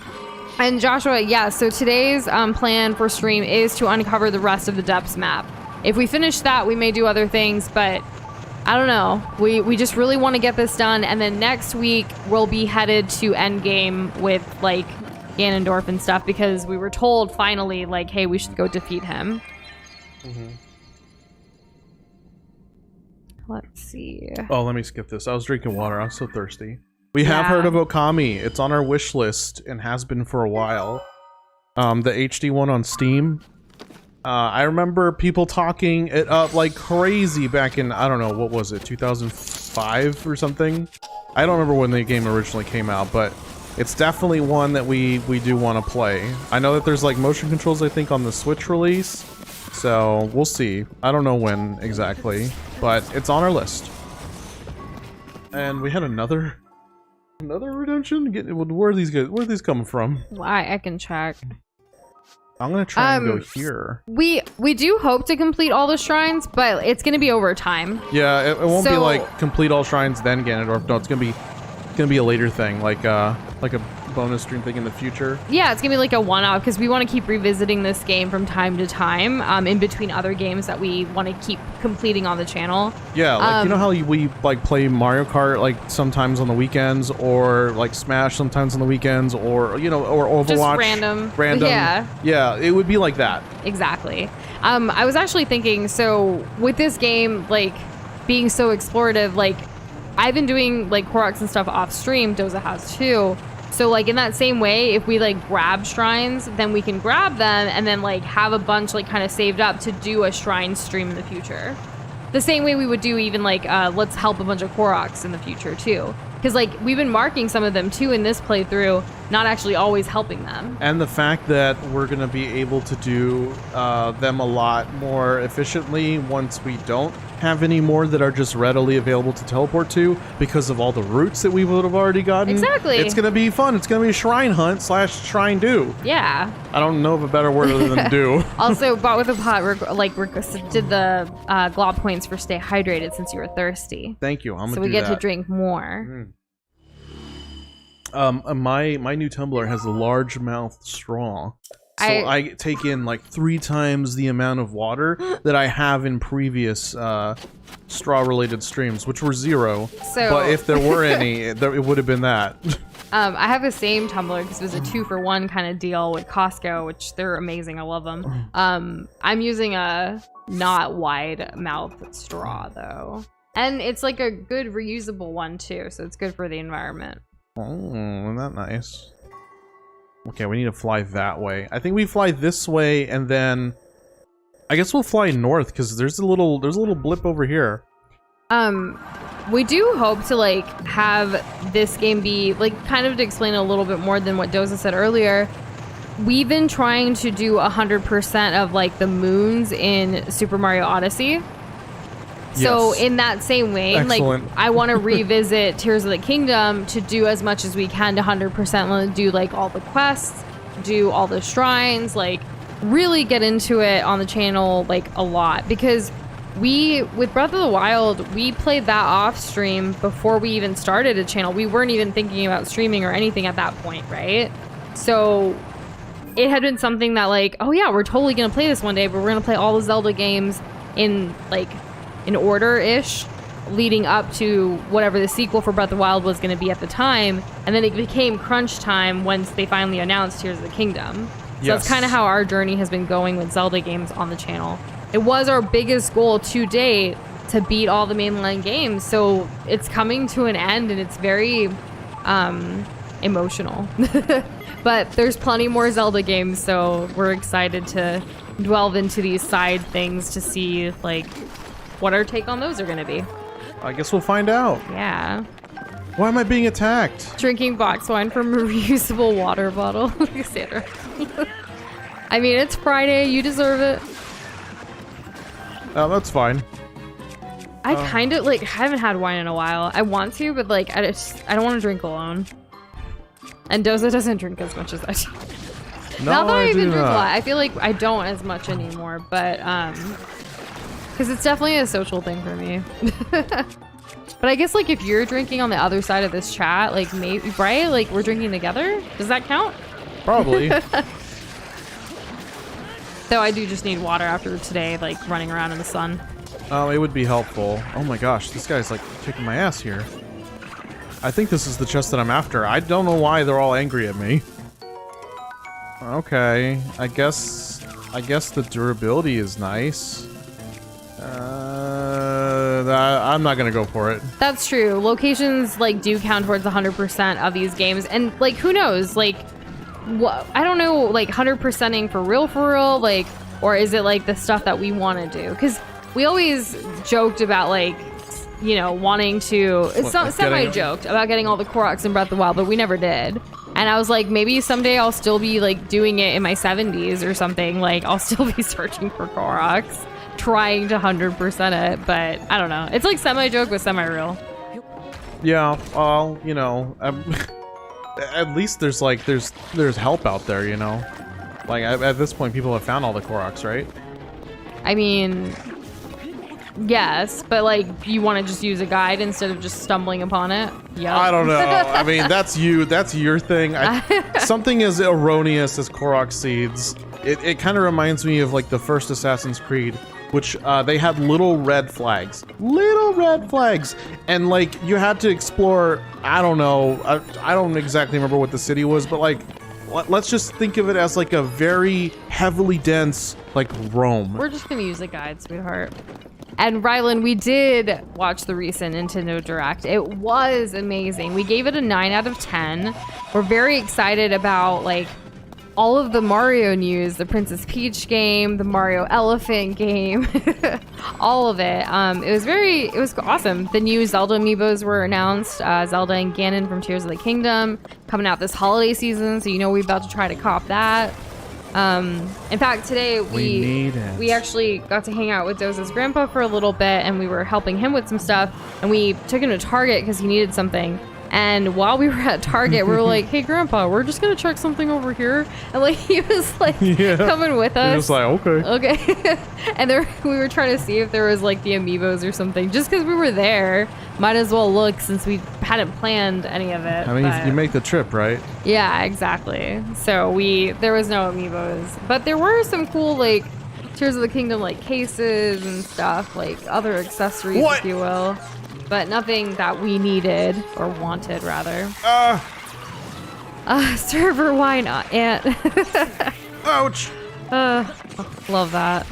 [SPEAKER 2] And Joshua, yeah, so today's plan for stream is to uncover the rest of the depths map. If we finish that, we may do other things, but I don't know. We just really want to get this done, and then next week we'll be headed to Endgame with, like, Ganondorf and stuff, because we were told finally, like, hey, we should go defeat him. Let's see.
[SPEAKER 1] Oh, let me skip this. I was drinking water. I was so thirsty. We have heard of Okami. It's on our wish list and has been for a while. The HD one on Steam. I remember people talking it up like crazy back in, I don't know, what was it, 2005 or something? I don't remember when the game originally came out, but it's definitely one that we do want to play. I know that there's like motion controls, I think, on the Switch release, so we'll see. I don't know when exactly, but it's on our list. And we had another redemption. Where are these guys? Where are these coming from?
[SPEAKER 2] I can check.
[SPEAKER 1] I'm gonna try and go here.
[SPEAKER 2] We do hope to complete all the shrines, but it's gonna be over time.
[SPEAKER 1] Yeah, it won't be like complete all shrines then Ganondorf. No, it's gonna be a later thing, like a bonus stream thing in the future. Yeah,
[SPEAKER 2] it's gonna be like a one-off because we want to keep revisiting this game from time to time, in between other games that we want to keep completing on the channel.
[SPEAKER 1] Yeah, like you know how we like play Mario Kart like sometimes on the weekends, or like Smash sometimes on the weekends, or or Overwatch.
[SPEAKER 2] Just random.
[SPEAKER 1] Yeah, it would be like that.
[SPEAKER 2] Exactly. I was actually thinking, so with this game like being so explorative, like I've been doing like Koroks and stuff off stream. Doza has too. So like in that same way, if we like grab shrines, then we can grab them and then like have a bunch like kind of saved up to do a shrine stream in the future. The same way we would do even like let's help a bunch of Koroks in the future too. Because like we've been marking some of them too in this playthrough, not actually always helping them.
[SPEAKER 1] And the fact that we're going to be able to do them a lot more efficiently once we don't have any more that are just readily available to teleport to because of all the routes that we would have already gotten.
[SPEAKER 2] Exactly.
[SPEAKER 1] It's going to be fun. It's going to be a shrine hunt / shrine do.
[SPEAKER 2] Yeah.
[SPEAKER 1] I don't know of a better word other than do.
[SPEAKER 2] Also, Bot with a Pot did the glob points for stay hydrated since you were thirsty.
[SPEAKER 1] Thank you.
[SPEAKER 2] So we get to drink more.
[SPEAKER 1] My new tumbler has a large mouth straw. So I take in like 3 times the amount of water that I have in previous straw-related streams, which were 0.
[SPEAKER 2] So,
[SPEAKER 1] but if there were any, it would have been that.
[SPEAKER 2] I have the same tumbler because it was a 2-for-1 kind of deal with Costco, which they're amazing. I love them. I'm using a not wide mouth straw though, and it's like a good reusable one too, so it's good for the environment.
[SPEAKER 1] Oh, isn't that nice? Okay, we need to fly that way. I think we fly this way, and then I guess we'll fly north because there's a little blip over here.
[SPEAKER 2] We do hope to like have this game be like kind of to explain a little bit more than what Doza said earlier. we've been trying to do 100% of like the moons in Super Mario Odyssey. So
[SPEAKER 1] Yes.
[SPEAKER 2] in that same vein, like
[SPEAKER 1] Excellent.
[SPEAKER 2] I want to revisit Tears of the Kingdom to do as much as we can to 100%. Want to do like all the quests, do all the shrines, like really get into it on the channel like a lot, because with Breath of the Wild, we played that off stream before we even started a channel. We weren't even thinking about streaming or anything at that point, right? So it had been something that like, oh yeah, we're totally gonna play this one day, but we're gonna play all the Zelda games in order-ish, leading up to whatever the sequel for Breath of the Wild was going to be at the time. And then it became crunch time once they finally announced Tears of the Kingdom. So that's kind of how our journey has been going with Zelda games on the channel. It was our biggest goal to date to beat all the mainline games. So it's coming to an end, and it's very emotional. But there's plenty more Zelda games, so we're excited to delve into these side things to see like what our take on those are going to be.
[SPEAKER 1] I guess we'll find out.
[SPEAKER 2] Yeah.
[SPEAKER 1] Why am I being attacked?
[SPEAKER 2] Drinking box wine from a reusable water bottle. Sandra. I mean, it's Friday. You deserve it.
[SPEAKER 1] Oh, that's fine.
[SPEAKER 2] I kind of like haven't had wine in a while. I want to, but like I don't want to drink alone. And Doza doesn't drink as much as I do.
[SPEAKER 1] No,
[SPEAKER 2] Not that I even
[SPEAKER 1] do
[SPEAKER 2] drink a
[SPEAKER 1] not.
[SPEAKER 2] lot. I feel like I don't as much anymore, but because it's definitely a social thing for me. But I guess like if you're drinking on the other side of this chat, like maybe, right? Like we're drinking together. Does that count?
[SPEAKER 1] Probably.
[SPEAKER 2] Though I do just need water after today, like running around in the sun.
[SPEAKER 1] It would be helpful. Oh my gosh, this guy's like kicking my ass here. I think this is the chest that I'm after. I don't know why they're all angry at me. Okay, I guess the durability is nice. I'm not gonna go for it.
[SPEAKER 2] That's true. Locations like do count towards 100% of these games, and like who knows? Like, what I don't know. Like 100%ing for real, like, or is it like the stuff that we want to do? Because we always joked about like, you know, wanting to. It's not semi-joked about getting all the Koroks in Breath of the Wild, but we never did. And I was like, maybe someday I'll still be like doing it in my 70s or something. Like I'll still be searching for Koroks, trying to 100% it, but I don't know. It's like semi-joke but semi-real.
[SPEAKER 1] Yeah, well, you know, at least there's help out there, you know. Like at this point, people have found all the Koroks, right?
[SPEAKER 2] I mean, yes, but like you want to just use a guide instead of just stumbling upon it. Yeah.
[SPEAKER 1] I don't know. I mean, that's your thing. Something as erroneous as Korok seeds. It kind of reminds me of like the first Assassin's Creed, which they had little red flags, and like you had to explore. I don't know. I don't exactly remember what the city was, but like, let's just think of it as like a very heavily dense like Rome.
[SPEAKER 2] We're just gonna use a guide, sweetheart. And Rylan, we did watch the recent Nintendo Direct. It was amazing. We gave it a 9 out of 10. We're very excited about like all of the Mario news, the Princess Peach game, the Mario Elephant game, all of it. It was awesome. The new Zelda amiibos were announced. Zelda and Ganon from Tears of the Kingdom coming out this holiday season, so you know we're about to try to cop that. In fact, today we actually got to hang out with Doza's grandpa for a little bit, and we were helping him with some stuff, and we took him to Target because he needed something. And while we were at Target, we were like, hey, Grandpa, we're just going to check something over here. And like, he was like coming with us.
[SPEAKER 1] He was like,
[SPEAKER 2] okay. And there, we were trying to see if there was like the amiibos or something. Just because we were there, might as well look since we hadn't planned any of it.
[SPEAKER 1] I mean, you make the trip, right?
[SPEAKER 2] Yeah, exactly. So there was no amiibos. But there were some cool like Tears of the Kingdom like cases and stuff, like other accessories, if you will. But nothing that we needed or wanted, rather. Server, why not, Aunt?
[SPEAKER 1] Ouch!
[SPEAKER 2] Love that.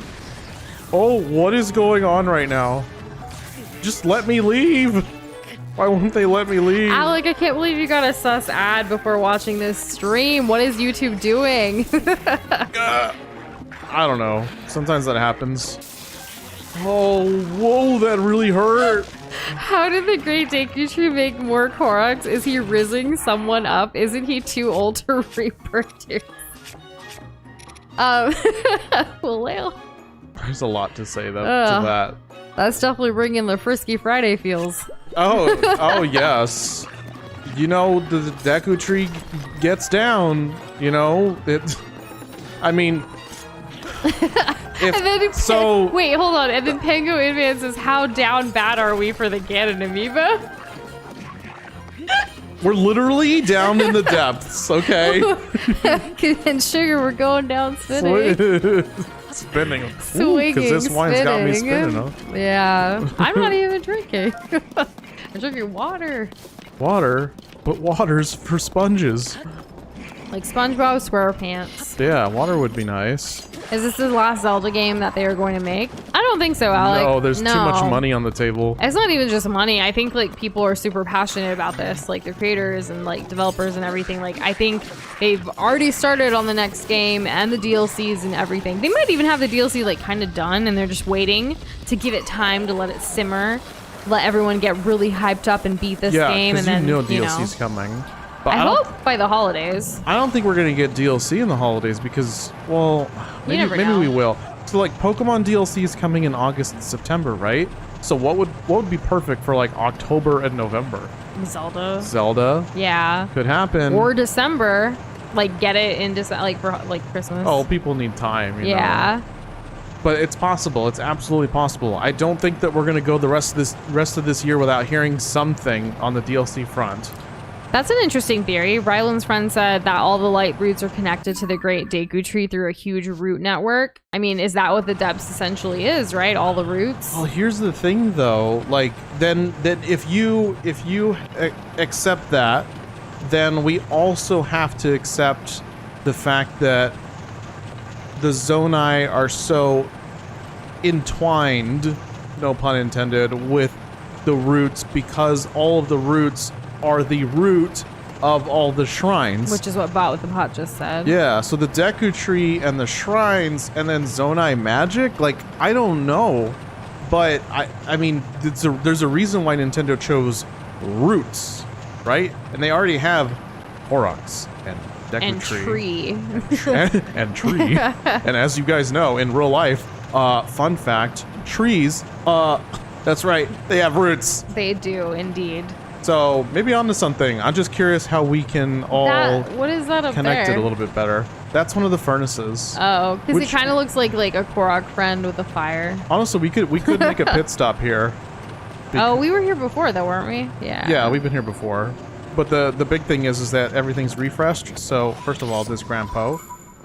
[SPEAKER 1] Oh, what is going on right now? Just let me leave! Why won't they let me leave?
[SPEAKER 2] Alec, I can't believe you got a sus ad before watching this stream. What is YouTube doing?
[SPEAKER 1] I don't know. Sometimes that happens. Oh, whoa, that really hurt.
[SPEAKER 2] How did the Great Deku make more Koroks? Is he rizzing someone up? Isn't he too old to reproduce? Well,
[SPEAKER 1] There's a lot to say though
[SPEAKER 2] Ugh.
[SPEAKER 1] to that.
[SPEAKER 2] that's definitely bringing the Frisky Friday feels.
[SPEAKER 1] Oh yes. You know, the Deku tree gets down, you know, I mean,
[SPEAKER 2] And then
[SPEAKER 1] so
[SPEAKER 2] wait, hold on. And then Pengu advances, how down bad are we for the Ganon amoeba?
[SPEAKER 1] we're literally down in the depths, okay?
[SPEAKER 2] And Sugar, we're going down spinning.
[SPEAKER 1] Spinning.
[SPEAKER 2] Swinging,
[SPEAKER 1] Because this wine's got me spinning, huh?
[SPEAKER 2] Yeah. I'm not even drinking. I'm drinking water.
[SPEAKER 1] Water? But water's for sponges.
[SPEAKER 2] Like SpongeBob SquarePants.
[SPEAKER 1] Yeah, water would be nice.
[SPEAKER 2] Is this the last Zelda game that they are going to make? I don't think so, Alec.
[SPEAKER 1] No, there's too much money on the table.
[SPEAKER 2] It's not even just money. I think like people are super passionate about this, like the creators and like developers and everything. Like I think they've already started on the next game and the DLCs and everything. They might even have the DLC like kind of done and they're just waiting to give it time to let it simmer, let everyone get really hyped up and beat this game, and then
[SPEAKER 1] DLC's coming. But
[SPEAKER 2] I hope by the holidays.
[SPEAKER 1] I don't think we're gonna get DLC in the holidays because, well, maybe we will. So like Pokemon DLC is coming in August and September, right? So what would be perfect for like October and November? Zelda.
[SPEAKER 2] Yeah.
[SPEAKER 1] Could happen.
[SPEAKER 2] Or December. Like get it in December, like for like Christmas.
[SPEAKER 1] Oh, people need time. You
[SPEAKER 2] yeah.
[SPEAKER 1] know? But it's possible. It's absolutely possible. I don't think that we're gonna go the rest of this year without hearing something on the DLC front.
[SPEAKER 2] That's an interesting theory. Ryland's friend said that all the light roots are connected to the Great Deku Tree through a huge root network. I mean, is that what the depths essentially is, right? All the roots?
[SPEAKER 1] Well, here's the thing, though. Like, then if you accept that, then we also have to accept the fact that the Zonai are so entwined, no pun intended, with the roots because all of the roots are the root of all the shrines.
[SPEAKER 2] Which is what Bot with the Pot just said.
[SPEAKER 1] Yeah, so the Deku Tree and the shrines and then Zonai magic, like, I don't know. But, I mean, there's a reason why Nintendo chose roots, right? And they already have Horrocks and Deku
[SPEAKER 2] and
[SPEAKER 1] Tree. And
[SPEAKER 2] tree.
[SPEAKER 1] tree. And as you guys know, in real life, fun fact, trees, that's right, they have roots.
[SPEAKER 2] They do, indeed.
[SPEAKER 1] So maybe onto something. I'm just curious how we can all
[SPEAKER 2] what is that up
[SPEAKER 1] connect
[SPEAKER 2] there?
[SPEAKER 1] it a little bit better. That's one of the furnaces.
[SPEAKER 2] Oh, because it kind of looks like a Korok friend with a fire.
[SPEAKER 1] Honestly, we could make a pit stop here.
[SPEAKER 2] Oh, we were here before though, weren't we? Yeah.
[SPEAKER 1] Yeah, we've been here before. But the big thing is that everything's refreshed. So first of all, this Grandpa.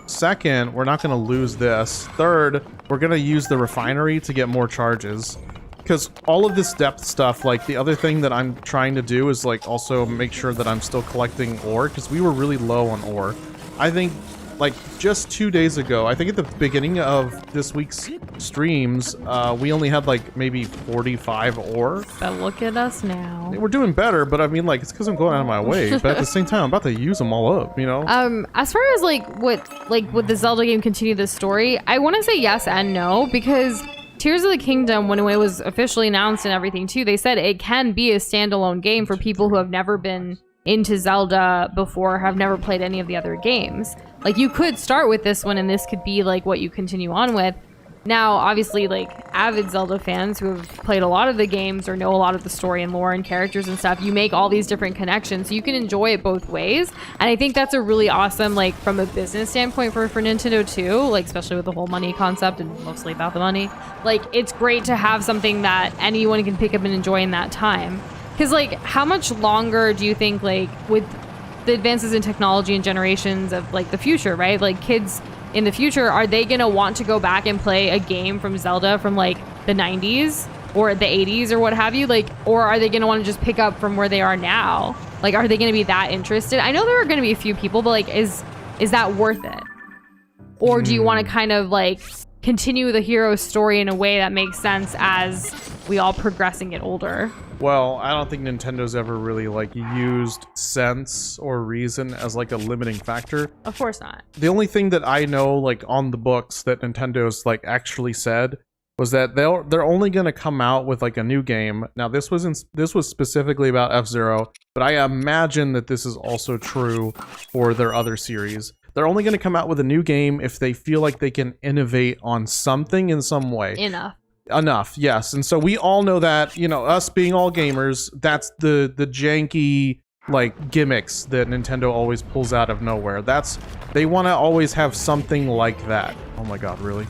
[SPEAKER 1] Second, we're not going to lose this. Third, we're going to use the refinery to get more charges. Because all of this depth stuff, like the other thing that I'm trying to do is like also make sure that I'm still collecting ore because we were really low on ore. I think like just 2 days ago, I think at the beginning of this week's streams, we only had like maybe 45 ore.
[SPEAKER 2] But look at us now.
[SPEAKER 1] We're doing better, but I mean like it's because I'm going out of my way. But at the same time, I'm about to use them all up, you know?
[SPEAKER 2] As far as would the Zelda game continue this story, I want to say yes and no because Tears of the Kingdom, when it was officially announced and everything too, they said it can be a standalone game for people who have never been into Zelda before, have never played any of the other games. Like, you could start with this one and this could be like what you continue on with. Now, obviously, like avid Zelda fans who have played a lot of the games or know a lot of the story and lore and characters and stuff, you make all these different connections. So you can enjoy it both ways. And I think that's a really awesome, like from a business standpoint for Nintendo too, like especially with the whole money concept and mostly about the money. Like, it's great to have something that anyone can pick up and enjoy in that time. Because like, how much longer do you think, like with the advances in technology and generations of like the future, right? Like kids in the future, are they gonna want to go back and play a game from Zelda from like the 90s or the 80s or what have you? Like, or are they gonna want to just pick up from where they are now? Like, are they gonna be that interested? I know there are gonna be a few people, but like, is that worth it? Or do you want to kind of like continue the hero's story in a way that makes sense as we all progress and get older?
[SPEAKER 1] Well, I don't think Nintendo's ever really like used sense or reason as like a limiting factor.
[SPEAKER 2] Of course not.
[SPEAKER 1] The only thing that I know like on the books that Nintendo's like actually said was that they're only going to come out with like a new game. Now this was specifically about F-Zero, but I imagine that this is also true for their other series. They're only going to come out with a new game if they feel like they can innovate on something in some way. Enough, yes. And so we all know that, you know, us being all gamers, that's the janky, like, gimmicks that Nintendo always pulls out of nowhere. They want to always have something like that. Oh my god, really?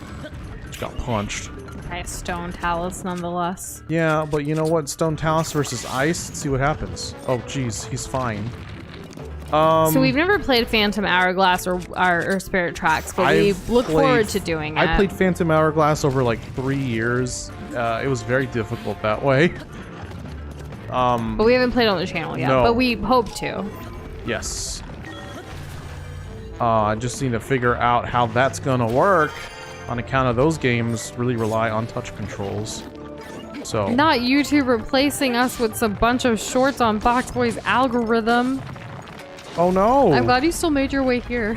[SPEAKER 1] Just got punched.
[SPEAKER 2] Okay, Stone Talus nonetheless.
[SPEAKER 1] Yeah, but you know what? Stone Talus versus Ice? Let's see what happens. Oh, jeez, he's fine.
[SPEAKER 2] So we've never played Phantom Hourglass or Spirit Tracks, but we look forward to doing it.
[SPEAKER 1] I played Phantom Hourglass over like 3 years. It was very difficult that way.
[SPEAKER 2] But we haven't played on the channel yet,
[SPEAKER 1] no.
[SPEAKER 2] But we hope to.
[SPEAKER 1] Yes. I just need to figure out how that's gonna work on account of those games really rely on touch controls. So
[SPEAKER 2] not YouTube replacing us with a bunch of shorts on Box Boy's algorithm.
[SPEAKER 1] Oh no!
[SPEAKER 2] I'm glad you still made your way here.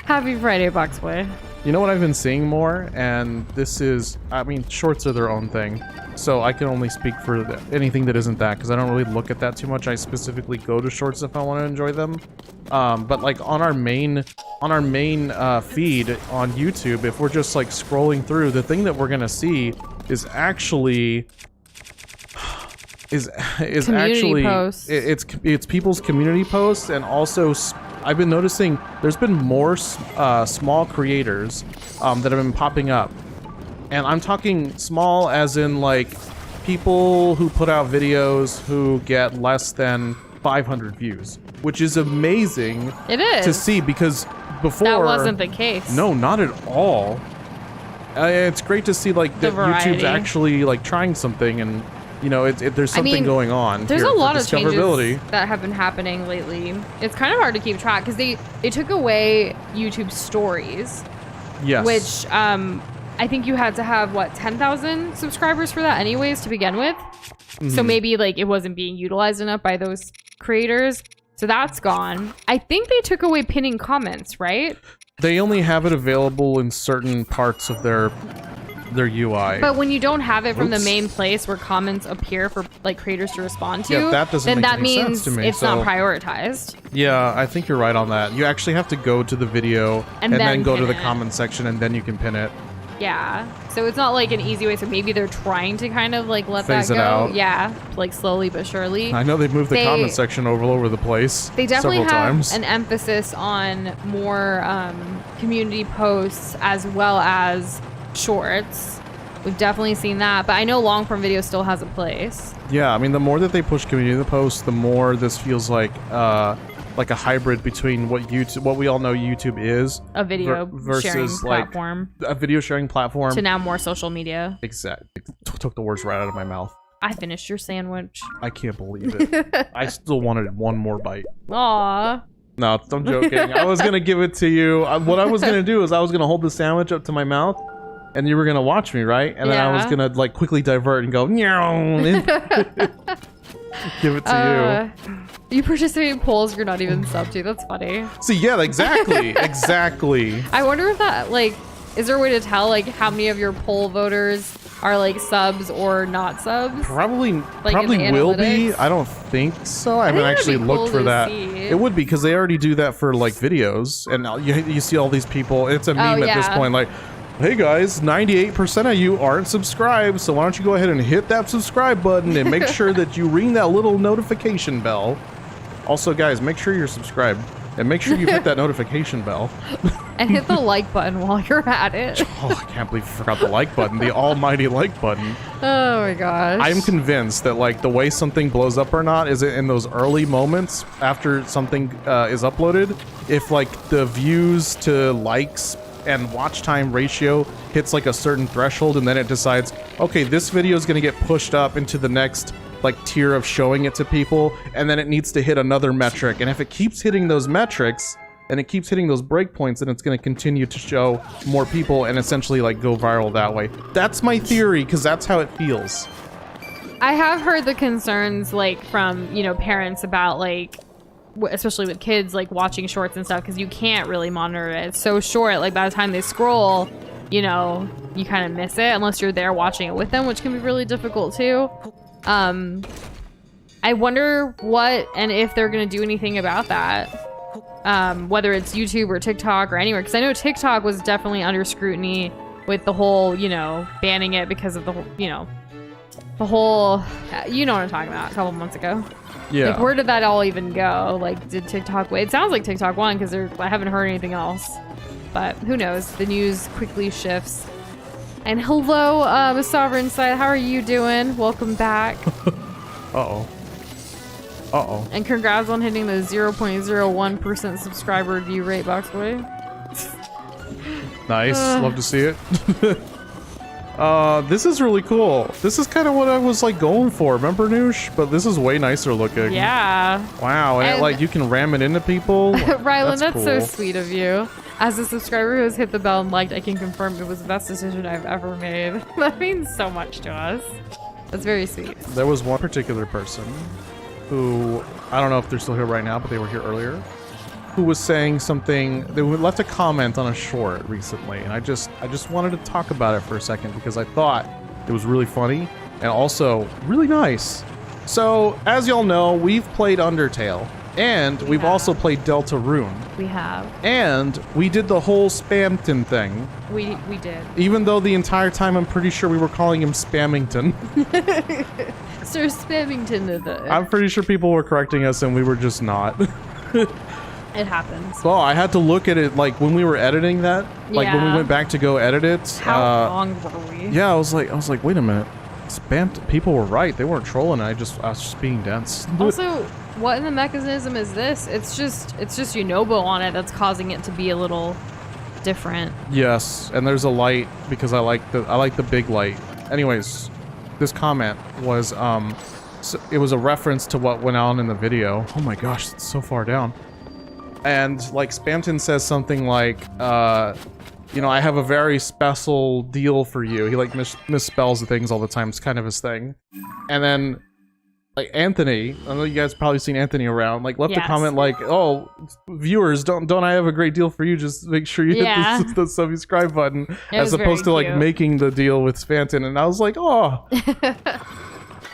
[SPEAKER 2] Happy Friday, Box Boy.
[SPEAKER 1] You know what I've been seeing more? And this is, I mean, shorts are their own thing. So I can only speak for anything that isn't that, because I don't really look at that too much. I specifically go to shorts if I want to enjoy them. But like on our main feed on YouTube, if we're just like scrolling through, the thing that we're gonna see is actually
[SPEAKER 2] community posts.
[SPEAKER 1] It's people's community posts, and also I've been noticing there's been more small creators that have been popping up, and I'm talking small as in like people who put out videos who get less than 500 views, which is amazing.
[SPEAKER 2] It is
[SPEAKER 1] to see, because before
[SPEAKER 2] that wasn't the case.
[SPEAKER 1] No, not at all. It's great to see like that YouTube's actually like trying something, and you know, there's something going on.
[SPEAKER 2] There's a lot of changes that have been happening lately. It's kind of hard to keep track because they took away YouTube Stories.
[SPEAKER 1] Yes.
[SPEAKER 2] Which I think you had to have, what, 10,000 subscribers for that anyways to begin with. Mm-hmm. So maybe like it wasn't being utilized enough by those creators. So that's gone. I think they took away pinning comments, right?
[SPEAKER 1] They only have it available in certain parts of their UI.
[SPEAKER 2] But when you don't have it from the main place where comments appear for like creators to respond to,
[SPEAKER 1] yeah, that doesn't
[SPEAKER 2] then
[SPEAKER 1] make
[SPEAKER 2] that
[SPEAKER 1] any
[SPEAKER 2] means
[SPEAKER 1] sense to me,
[SPEAKER 2] it's not prioritized.
[SPEAKER 1] Yeah, I think you're right on that. You actually have to go to the video and then go to the comment section, and then you can pin it.
[SPEAKER 2] Yeah. So it's not like an easy way. So maybe they're trying to kind of like let
[SPEAKER 1] phase
[SPEAKER 2] that go.
[SPEAKER 1] It out.
[SPEAKER 2] Yeah, like slowly but surely.
[SPEAKER 1] I know they've moved the comment section all over the place.
[SPEAKER 2] They definitely have
[SPEAKER 1] times.
[SPEAKER 2] An emphasis on more community posts as well as shorts. We've definitely seen that, but I know long form video still has a place.
[SPEAKER 1] Yeah, I mean, the more that they push community posts, the more this feels like a hybrid between what we all know YouTube is,
[SPEAKER 2] a video
[SPEAKER 1] versus
[SPEAKER 2] sharing
[SPEAKER 1] like
[SPEAKER 2] platform,
[SPEAKER 1] a video sharing platform,
[SPEAKER 2] to now more social media.
[SPEAKER 1] Exactly. Took the words right out of my mouth.
[SPEAKER 2] I finished your sandwich.
[SPEAKER 1] I can't believe it. I still wanted one more bite.
[SPEAKER 2] Aww.
[SPEAKER 1] No, I'm joking. I was gonna give it to you. What I was gonna do is I was gonna hold the sandwich up to my mouth, and you were gonna watch me, right? And then I was gonna like quickly divert and go, give it to you.
[SPEAKER 2] You participate in polls you're not even sub to. That's funny.
[SPEAKER 1] See, yeah, exactly. Exactly.
[SPEAKER 2] I wonder if that, like, is there a way to tell, like, how many of your poll voters are, like, subs or not subs?
[SPEAKER 1] Probably
[SPEAKER 2] like
[SPEAKER 1] will be. I don't think so. I haven't actually looked for that. It would be, because they already do that for, like, videos. And you see all these people. It's a meme at this point, like, hey guys, 98% of you aren't subscribed, so why don't you go ahead and hit that subscribe button and make sure that you ring that little notification bell. Also, guys, make sure you're subscribed and make sure you hit that notification bell.
[SPEAKER 2] And hit the like button while you're at it.
[SPEAKER 1] Oh, I can't believe you forgot the like button, the almighty like button.
[SPEAKER 2] Oh my gosh.
[SPEAKER 1] I'm convinced that like the way something blows up or not is in those early moments after something is uploaded. If like the views to likes and watch time ratio hits like a certain threshold, and then it decides, okay, this video is going to get pushed up into the next like tier of showing it to people, and then it needs to hit another metric, and if it keeps hitting those metrics and it keeps hitting those breakpoints, then it's going to continue to show more people and essentially like go viral that way. That's my theory, because that's how it feels.
[SPEAKER 2] I have heard the concerns like from, you know, parents about like, especially with kids like watching shorts and stuff, because you can't really monitor it. It's so short, like by the time they scroll, you know, you kind of miss it unless you're there watching it with them, which can be really difficult too. I wonder what and if they're gonna do anything about that. whether it's YouTube or TikTok or anywhere. Because I know TikTok was definitely under scrutiny with the whole, you know, banning it because of the whole, you know, you know what I'm talking about, a couple months ago.
[SPEAKER 1] Yeah.
[SPEAKER 2] Like, where did that all even go? Like, did TikTok wait? It sounds like TikTok won because I haven't heard anything else. But who knows? The news quickly shifts. And hello, Sovereign Side. How are you doing? Welcome back.
[SPEAKER 1] Uh-oh. Uh-oh.
[SPEAKER 2] And congrats on hitting the 0.01% subscriber view rate, Boxboy.
[SPEAKER 1] Nice. Love to see it. This is really cool. This is kind of what I was like going for. Remember, Noosh? But this is way nicer looking.
[SPEAKER 2] Yeah.
[SPEAKER 1] Wow. And like you can ram it into people.
[SPEAKER 2] Rylan, that's
[SPEAKER 1] cool.
[SPEAKER 2] so sweet of you. As a subscriber who has hit the bell and liked, I can confirm it was the best decision I've ever made. That means so much to us. That's very sweet.
[SPEAKER 1] There was one particular person who, I don't know if they're still here right now, but they were here earlier, who was saying something. They left a comment on a short recently, and I just wanted to talk about it for a second because I thought it was really funny and also really nice. So, as y'all know, we've played Undertale, and we've also played Deltarune.
[SPEAKER 2] We have.
[SPEAKER 1] And we did the whole Spamton thing.
[SPEAKER 2] We did.
[SPEAKER 1] Even though the entire time I'm pretty sure we were calling him Spammington.
[SPEAKER 2] Sir Spammington did that.
[SPEAKER 1] I'm pretty sure people were correcting us and we were just not.
[SPEAKER 2] It happens.
[SPEAKER 1] Well, I had to look at it like when we were editing that, like when we went back to go edit it.
[SPEAKER 2] How wrong were we?
[SPEAKER 1] Yeah, I was like, wait a minute. People were right. They weren't trolling. I was just being dense.
[SPEAKER 2] Also, what in the mechanism is this? It's just Yunobo on it that's causing it to be a little different.
[SPEAKER 1] Yes, and there's a light because I like the big light. Anyways, this comment was so it was a reference to what went on in the video. Oh my gosh, it's so far down. And like Spamton says something like, you know, I have a very special deal for you. He like misspells the things all the time. It's kind of his thing. And then like Anthony, I know you guys probably seen Anthony around, like left a comment like, oh, viewers, don't I have a great deal for you? Just make sure you hit the subscribe button, as opposed to like making the deal with Spamton. And I was like, oh.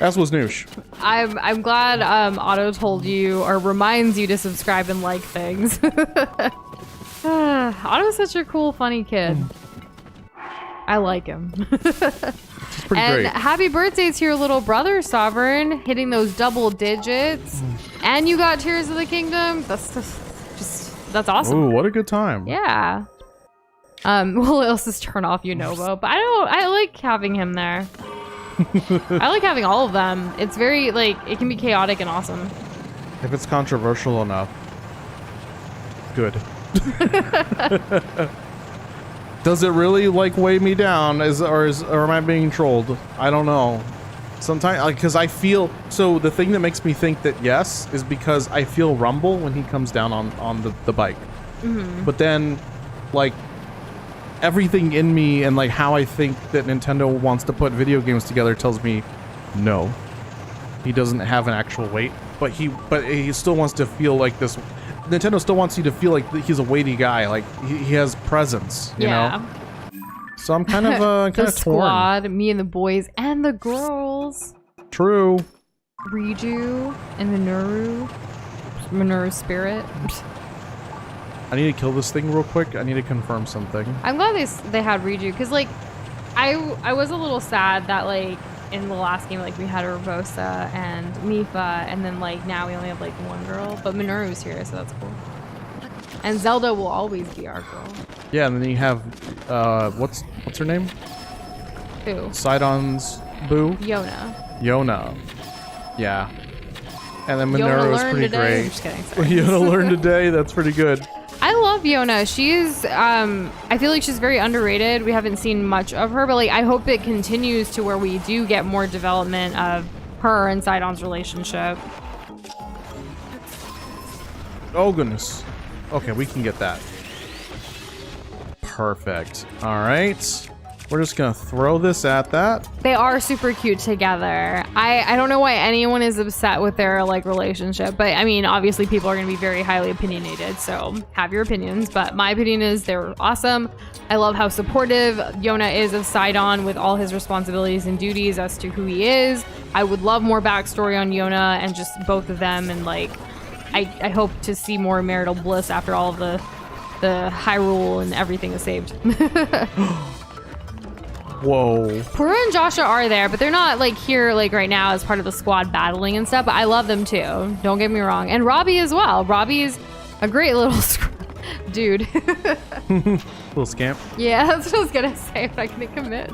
[SPEAKER 1] As was Noosh.
[SPEAKER 2] I'm glad Otto told you or reminds you to subscribe and like things. Otto's such a cool, funny kid. I like him.
[SPEAKER 1] It's pretty
[SPEAKER 2] and
[SPEAKER 1] great.
[SPEAKER 2] Happy birthday to your little brother, Sovereign, hitting those double digits. And you got Tears of the Kingdom. That's awesome.
[SPEAKER 1] Ooh, what a good time.
[SPEAKER 2] Yeah. Well, else is turn off Yunobo, but I like having him there. I like having all of them. It's very, like, it can be chaotic and awesome.
[SPEAKER 1] If it's controversial enough. Good. Does it really, like, weigh me down? Or am I being trolled? I don't know. Sometimes, like, because I feel... So, the thing that makes me think that yes is because I feel rumble when he comes down on the bike. Mm-hmm. But then, like... everything in me and like how I think that Nintendo wants to put video games together tells me no. He doesn't have an actual weight, but he still wants to feel like this. Nintendo still wants you to feel like he's a weighty guy, like he has presence, you know? So I'm kind of torn.
[SPEAKER 2] Squad, me and the boys and the girls.
[SPEAKER 1] True.
[SPEAKER 2] Riju and Minoru's spirit.
[SPEAKER 1] I need to kill this thing real quick. I need to confirm something.
[SPEAKER 2] I'm glad they had Riju, because like I was a little sad that like in the last game like we had Urbosa and Mifa, and then like now we only have like one girl, but Minoru's here, so that's cool. And Zelda will always be our girl.
[SPEAKER 1] Yeah, and then you have what's her name?
[SPEAKER 2] Who?
[SPEAKER 1] Sidon's boo?
[SPEAKER 2] Yona.
[SPEAKER 1] Yeah. And then Minoru is pretty great.
[SPEAKER 2] I'm just kidding. Sorry.
[SPEAKER 1] Yona learned today. That's pretty good.
[SPEAKER 2] I love Yona. She's, I feel like she's very underrated. We haven't seen much of her, but like, I hope it continues to where we do get more development of her and Sidon's relationship.
[SPEAKER 1] Oh, goodness. Okay, we can get that. Perfect. All right. We're just gonna throw this at that.
[SPEAKER 2] They are super cute together. I don't know why anyone is upset with their like relationship, but I mean, obviously people are gonna be very highly opinionated, so have your opinions, but my opinion is they're awesome. I love how supportive Yona is of Sidon with all his responsibilities and duties as to who he is. I would love more backstory on Yona and just both of them, and like I hope to see more marital bliss after all of the Hyrule and everything is saved.
[SPEAKER 1] Whoa.
[SPEAKER 2] Pura and Joshua are there, but they're not like here like right now as part of the squad battling and stuff, but I love them too. Don't get me wrong. And Robbie as well. Robbie's a great little dude.
[SPEAKER 1] Little scamp.
[SPEAKER 2] Yeah, that's what I was gonna say, but I couldn't commit.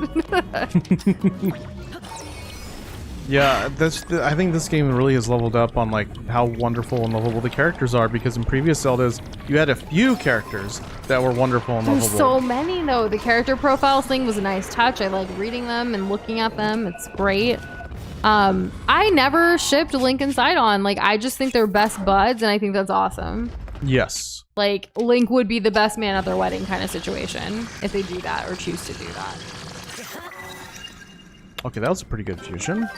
[SPEAKER 1] Yeah, I think this game really has leveled up on like how wonderful and lovable the characters are, because in previous Zeldas you had a few characters that were wonderful and lovable.
[SPEAKER 2] There's so many though. The character profiles thing was a nice touch. I like reading them and looking at them. It's great. I never shipped Link and Sidon. Like I just think they're best buds, and I think that's awesome.
[SPEAKER 1] Yes.
[SPEAKER 2] Like Link would be the best man at their wedding kind of situation if they do that or choose to do that.
[SPEAKER 1] Okay, that was a pretty good fusion.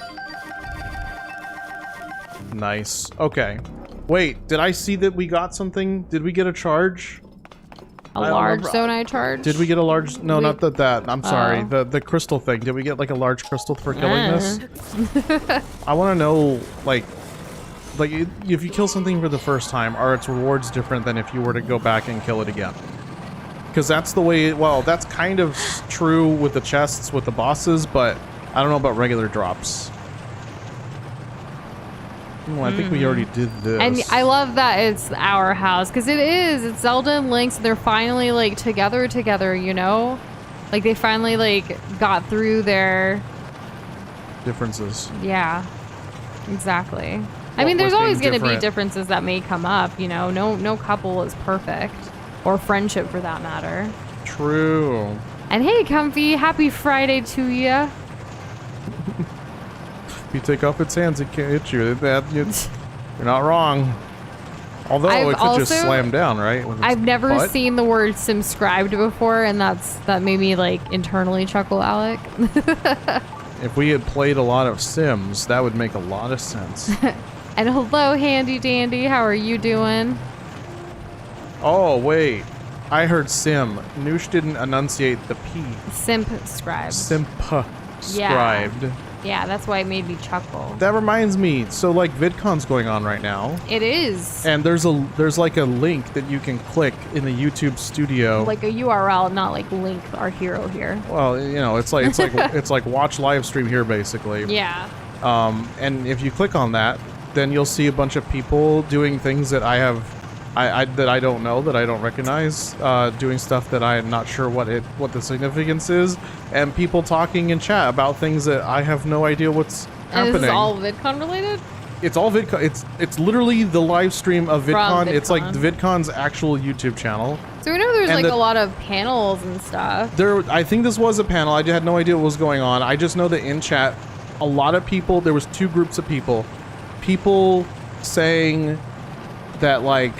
[SPEAKER 1] Nice. Okay. Wait, did I see that we got something? Did we get a charge?
[SPEAKER 2] A large Zonai charge?
[SPEAKER 1] Did we get a large? No, not that. I'm sorry. The crystal thing. Did we get like a large crystal for killing this? I want to know, like if you kill something for the first time, are its rewards different than if you were to go back and kill it again? Because that's the way. Well, that's kind of true with the chests with the bosses, but I don't know about regular drops. Well, I think we already did this.
[SPEAKER 2] And I love that it's our house, because it's Zelda and Link's, and they're finally like together, you know? Like they finally like got through their
[SPEAKER 1] differences.
[SPEAKER 2] Yeah, exactly. I mean, there's always going to be differences that may come up, you know? No couple is perfect, or friendship for that matter.
[SPEAKER 1] True.
[SPEAKER 2] And hey, Comfy, happy Friday to ya.
[SPEAKER 1] If you take off its hands, it can't hit you. You're not wrong. Although it could just slam down, right?
[SPEAKER 2] I've never seen the word subscribed before, and that made me like internally chuckle, Alec.
[SPEAKER 1] If we had played a lot of Sims, that would make a lot of sense.
[SPEAKER 2] And hello, Handy Dandy. How are you doing?
[SPEAKER 1] Oh, wait. I heard Sim. Noosh didn't enunciate the P.
[SPEAKER 2] Simp-scribed.
[SPEAKER 1] Simp-scribed.
[SPEAKER 2] Yeah, that's why it made me chuckle.
[SPEAKER 1] That reminds me. So, like, VidCon's going on right now.
[SPEAKER 2] It is.
[SPEAKER 1] And there's like a link that you can click in the YouTube studio.
[SPEAKER 2] Like a URL, not like Link, our hero here.
[SPEAKER 1] Well, you know, it's like watch live stream here, basically.
[SPEAKER 2] Yeah.
[SPEAKER 1] And if you click on that, then you'll see a bunch of people doing things that I don't know, that I don't recognize, doing stuff that I am not sure what the significance is, and people talking in chat about things that I have no idea what's happening.
[SPEAKER 2] And is this all VidCon related?
[SPEAKER 1] It's all VidCon. It's literally the live stream of VidCon. It's like VidCon's actual YouTube channel.
[SPEAKER 2] So we know there's like a lot of panels and stuff.
[SPEAKER 1] I think this was a panel. I had no idea what was going on. I just know that in chat, a lot of people, there was two groups of people. People saying that like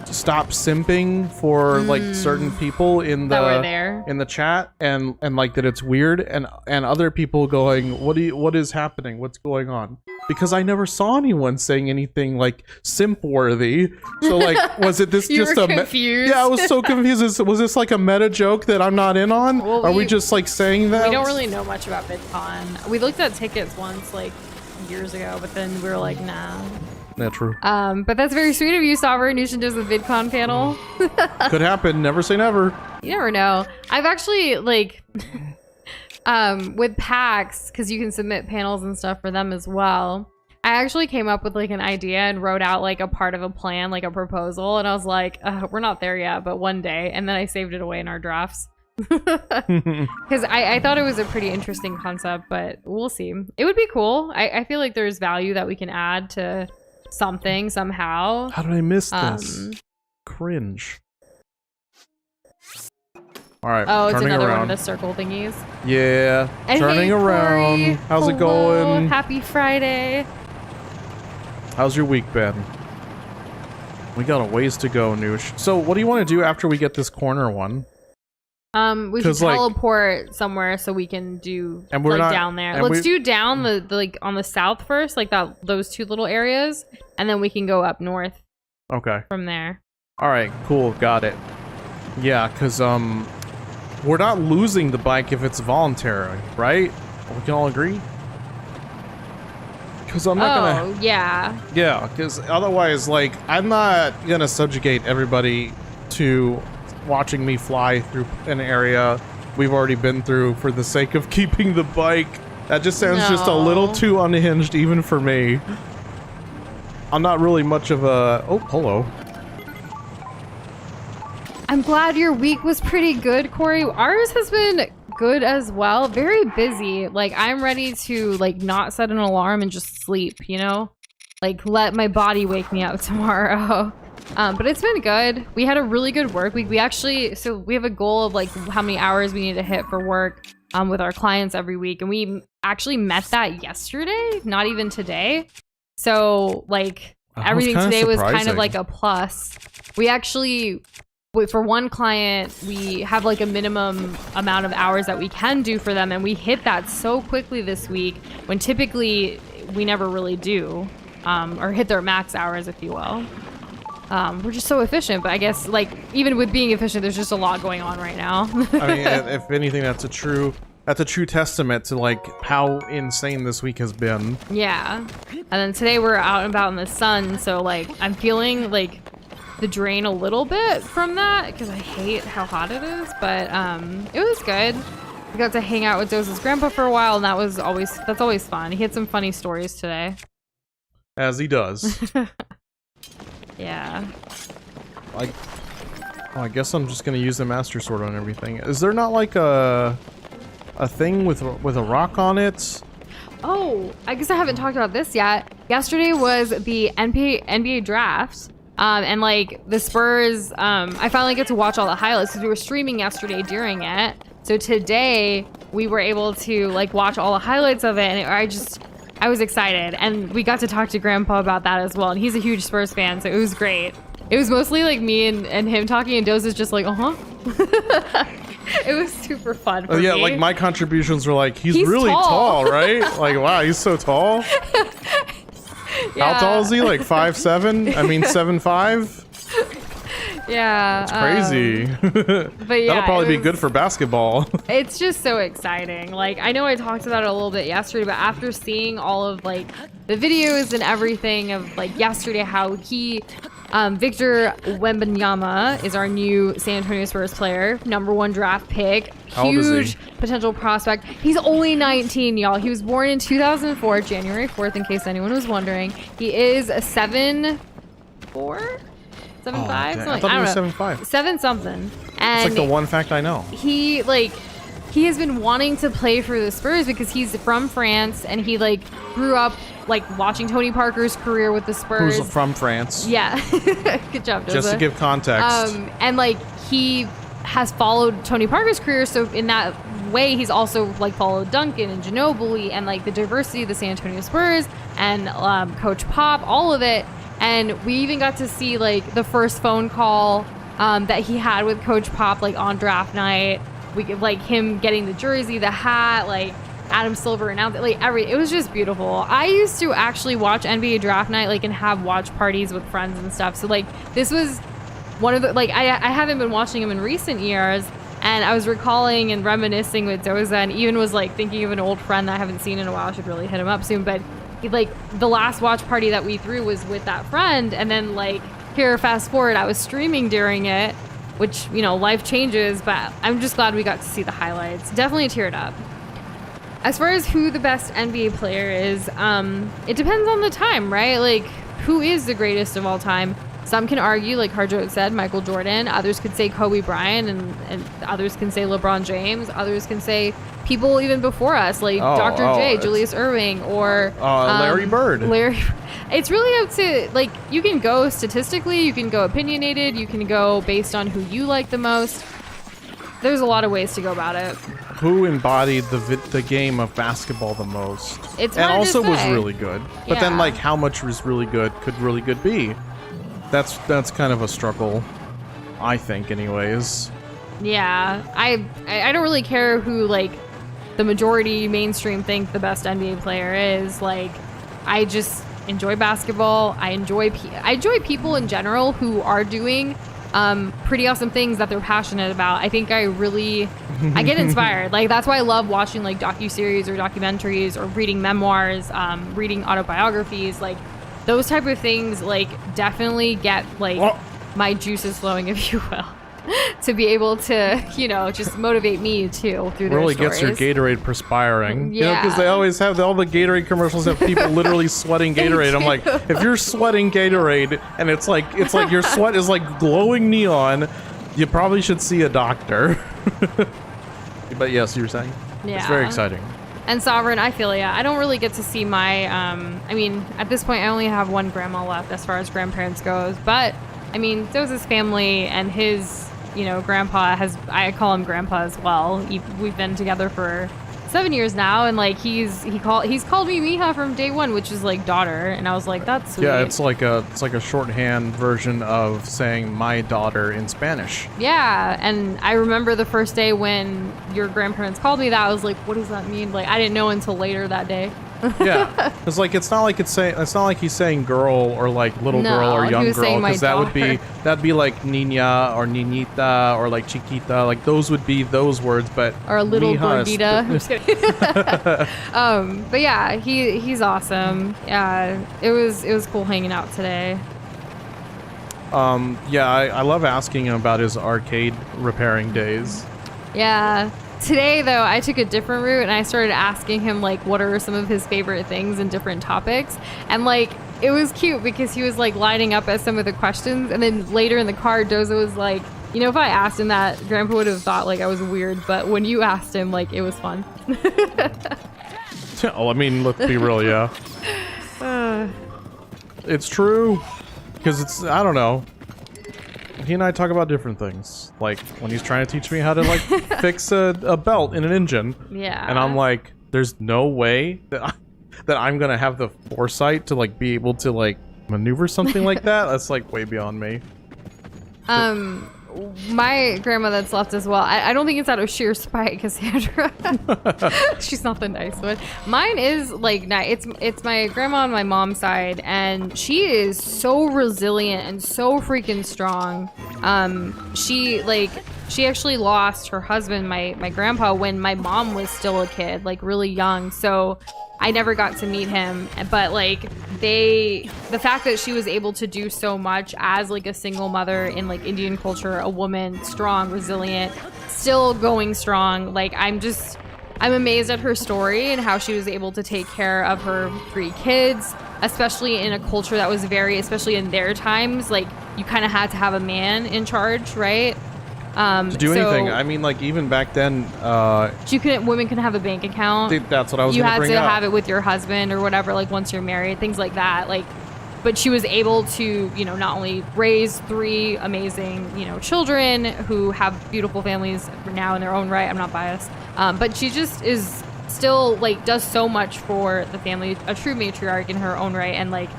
[SPEAKER 1] stop simping for like certain people in the chat, and like that it's weird, and other people going, what is happening, what's going on? Because I never saw anyone saying anything like simp worthy. So like, was it this just a
[SPEAKER 2] confused?
[SPEAKER 1] Yeah, I was so confused. Was this like a meta joke that I'm not in on?
[SPEAKER 2] Well,
[SPEAKER 1] are we just like saying that?
[SPEAKER 2] We don't really know much about VidCon. We looked at tickets once like years ago, but then we were like, nah.
[SPEAKER 1] Yeah, true.
[SPEAKER 2] But that's very sweet of you, Sovereign. You should do the VidCon panel.
[SPEAKER 1] Could happen. Never say never.
[SPEAKER 2] You never know. I've actually like, with PAX, because you can submit panels and stuff for them as well. I actually came up with like an idea and wrote out like a part of a plan, like a proposal, and I was like, we're not there yet, but one day. And then I saved it away in our drafts. Because I thought it was a pretty interesting concept, but we'll see. It would be cool. I feel like there's value that we can add to something somehow.
[SPEAKER 1] How did I miss this? Cringe. All right.
[SPEAKER 2] Oh, it's another
[SPEAKER 1] around.
[SPEAKER 2] one of the circle thingies.
[SPEAKER 1] Yeah.
[SPEAKER 2] And
[SPEAKER 1] turning
[SPEAKER 2] hey,
[SPEAKER 1] around.
[SPEAKER 2] Corey,
[SPEAKER 1] How's it going?
[SPEAKER 2] Happy Friday.
[SPEAKER 1] How's your week been? We got a ways to go, Noosh. So what do you want to do after we get this corner one?
[SPEAKER 2] We should teleport somewhere so we can do down there. Let's do down the like on the south first, like those two little areas, and then we can go up north.
[SPEAKER 1] Okay.
[SPEAKER 2] From there.
[SPEAKER 1] All right, cool, got it. Yeah, because we're not losing the bike if it's voluntary, right? We can all agree. Because I'm not gonna...
[SPEAKER 2] yeah.
[SPEAKER 1] Yeah, because otherwise, like, I'm not gonna subjugate everybody to watching me fly through an area we've already been through for the sake of keeping the bike. That just sounds just a little too unhinged even for me. I'm not really much of a... Oh, hello.
[SPEAKER 2] I'm glad your week was pretty good, Corey. Ours has been good as well. Very busy. Like, I'm ready to, like, not set an alarm and just sleep, you know? Like, let my body wake me up tomorrow. But it's been good. We had a really good work week. We actually... So, we have a goal of, like, how many hours we need to hit for work with our clients every week. And we actually met that yesterday, not even today. So, like, everything today was kind of like a plus. We actually... For one client, we have like a minimum amount of hours that we can do for them, and we hit that so quickly this week when typically we never really do, or hit their max hours, if you will. We're just so efficient, but I guess like even with being efficient, there's just a lot going on right now.
[SPEAKER 1] I mean, if anything, that's a true testament to like how insane this week has been.
[SPEAKER 2] Yeah, and then today we're out and about in the sun, so like I'm feeling like the drain a little bit from that because I hate how hot it is, but it was good. We got to hang out with Doza's grandpa for a while, and that's always fun. He had some funny stories today.
[SPEAKER 1] As he does.
[SPEAKER 2] Yeah.
[SPEAKER 1] I guess I'm just gonna use the Master Sword on everything. Is there not like a thing with a rock on it? Oh,
[SPEAKER 2] I guess I haven't talked about this yet. Yesterday was the NBA draft. And like the Spurs, I finally get to watch all the highlights because we were streaming yesterday during it. So today we were able to like watch all the highlights of it, and I was excited. And we got to talk to Grandpa about that as well. And he's a huge Spurs fan, so it was great. It was mostly like me and him talking, and Doza's just like, It was super fun for me.
[SPEAKER 1] Like my contributions were like, he's really tall, right? Like, wow, he's so tall. Yeah. How tall is he? Like 5'7"? I mean 7'5"?
[SPEAKER 2] Yeah.
[SPEAKER 1] It's crazy.
[SPEAKER 2] But yeah,
[SPEAKER 1] that'll probably be good for basketball.
[SPEAKER 2] It's just so exciting. Like, I know I talked about it a little bit yesterday, but after seeing all of like the videos and everything of like yesterday, how Victor Wembanyama is our new San Antonio Spurs player, #1 draft pick, huge potential prospect. He's only 19, y'all. He was born in 2004, January 4th, in case anyone was wondering. He is a 7'4", 7'5".
[SPEAKER 1] I thought he was 7'5".
[SPEAKER 2] 7 something. And
[SPEAKER 1] it's like the one fact I know.
[SPEAKER 2] He has been wanting to play for the Spurs because he's from France, and he like grew up like watching Tony Parker's career with the Spurs.
[SPEAKER 1] Who's from France?
[SPEAKER 2] Yeah. Good job, Doza.
[SPEAKER 1] Just to give context.
[SPEAKER 2] And like he has followed Tony Parker's career, so in that way he's also like followed Duncan and Ginobili and like the diversity of the San Antonio Spurs and Coach Pop, all of it. And we even got to see like the first phone call that he had with Coach Pop like on draft night. We like him getting the jersey, the hat, like Adam Silver announced it, like it was just beautiful. I used to actually watch NBA draft night like and have watch parties with friends and stuff. So like this was one of the like I haven't been watching him in recent years, and I was recalling and reminiscing with Doza, and even was like thinking of an old friend that I haven't seen in a while. I should really hit him up soon. But like the last watch party that we threw was with that friend, and then like here fast forward, I was streaming during it, which, you know, life changes, but I'm just glad we got to see the highlights. Definitely teared up. As far as who the best NBA player is, it depends on the time, right? Like, who is the greatest of all time? Some can argue, like Harjoat said, Michael Jordan. Others could say Kobe Bryant, and others can say LeBron James. Others can say people even before us, like Dr. J, Julius Erving, or
[SPEAKER 1] Larry Bird.
[SPEAKER 2] It's really up to, like, you can go statistically, you can go opinionated, you can go based on who you like the most. There's a lot of ways to go about it.
[SPEAKER 1] Who embodied the game of basketball the most?
[SPEAKER 2] It's
[SPEAKER 1] and
[SPEAKER 2] hard
[SPEAKER 1] also
[SPEAKER 2] to say.
[SPEAKER 1] was really good. But then, like, how much was really good could really good be? That's kind of a struggle, I think, anyways.
[SPEAKER 2] Yeah, I don't really care who, like, the majority mainstream think the best NBA player is. Like, I just enjoy basketball. I enjoy people in general who are doing pretty awesome things that they're passionate about. I think I really I get inspired. Like, that's why I love watching like docuseries or documentaries or reading memoirs, reading autobiographies. Like, those type of things like definitely get like my juices flowing, if you will. To be able to, you know, just motivate me too through their
[SPEAKER 1] really
[SPEAKER 2] stories.
[SPEAKER 1] gets your Gatorade perspiring.
[SPEAKER 2] Yeah.
[SPEAKER 1] You know, because they always have all the Gatorade commercials have people literally sweating Gatorade. I'm like, if you're sweating Gatorade and it's like your sweat is like glowing neon, you probably should see a doctor. But yes, you were saying.
[SPEAKER 2] Yeah.
[SPEAKER 1] It's very exciting.
[SPEAKER 2] And Sovereign, I feel ya. I don't really get to see my, I mean, at this point I only have one grandma left as far as grandparents goes, but I mean, Doza's family and his, you know, grandpa I call him grandpa as well. We've been together for 7 years now, and like he's called me Mija from day one, which is like daughter, and I was like, that's sweet.
[SPEAKER 1] Yeah, it's like a shorthand version of saying my daughter in Spanish.
[SPEAKER 2] Yeah, and I remember the first day when your grandparents called me that, I was like, what does that mean? Like, I didn't know until later that day.
[SPEAKER 1] Yeah, it's like it's not like he's saying girl or like little girl or young girl, because that'd be like niña or niñita or like chiquita, like those would be those words, but
[SPEAKER 2] or a little
[SPEAKER 1] Mija
[SPEAKER 2] gordita. I'm just kidding. But yeah, he's awesome. Yeah, it was cool hanging out today.
[SPEAKER 1] Yeah, I love asking him about his arcade repairing days.
[SPEAKER 2] Yeah. Today, though, I took a different route and I started asking him, like, what are some of his favorite things and different topics. And, like, it was cute because he was, like, lining up at some of the questions. And then later in the car, Doza was like, you know, if I asked him that, Grandpa would have thought, like, I was weird. But when you asked him, like, it was fun.
[SPEAKER 1] Well, I mean, let's be real, yeah. It's true. Because it's, I don't know. He and I talk about different things. Like, when he's trying to teach me how to, like, fix a belt in an engine.
[SPEAKER 2] Yeah.
[SPEAKER 1] And I'm like, there's no way that I'm gonna have the foresight to, like, be able to, like, maneuver something like that. That's, like, way beyond me.
[SPEAKER 2] My grandma that's left as well. I don't think it's out of sheer spite, Cassandra. She's not the nice one. Mine is like it's my grandma on my mom's side, and she is so resilient and so freaking strong. She actually lost her husband, my grandpa, when my mom was still a kid, like really young. So I never got to meet him, but like the fact that she was able to do so much as like a single mother in like Indian culture, a woman, strong, resilient, still going strong. Like I'm amazed at her story and how she was able to take care of her 3 kids, especially in a culture that was especially in their times, like you kind of had to have a man in charge, right?
[SPEAKER 1] To do anything. I mean, like, even back then,
[SPEAKER 2] women couldn't have a bank account.
[SPEAKER 1] That's what I was
[SPEAKER 2] You
[SPEAKER 1] gonna
[SPEAKER 2] had
[SPEAKER 1] bring
[SPEAKER 2] to
[SPEAKER 1] up.
[SPEAKER 2] have it with your husband or whatever, like once you're married, things like that. Like, but she was able to, you know, not only raise 3 amazing, you know, children who have beautiful families now in their own right. I'm not biased. But she just is still like does so much for the family, a true matriarch in her own right. And like,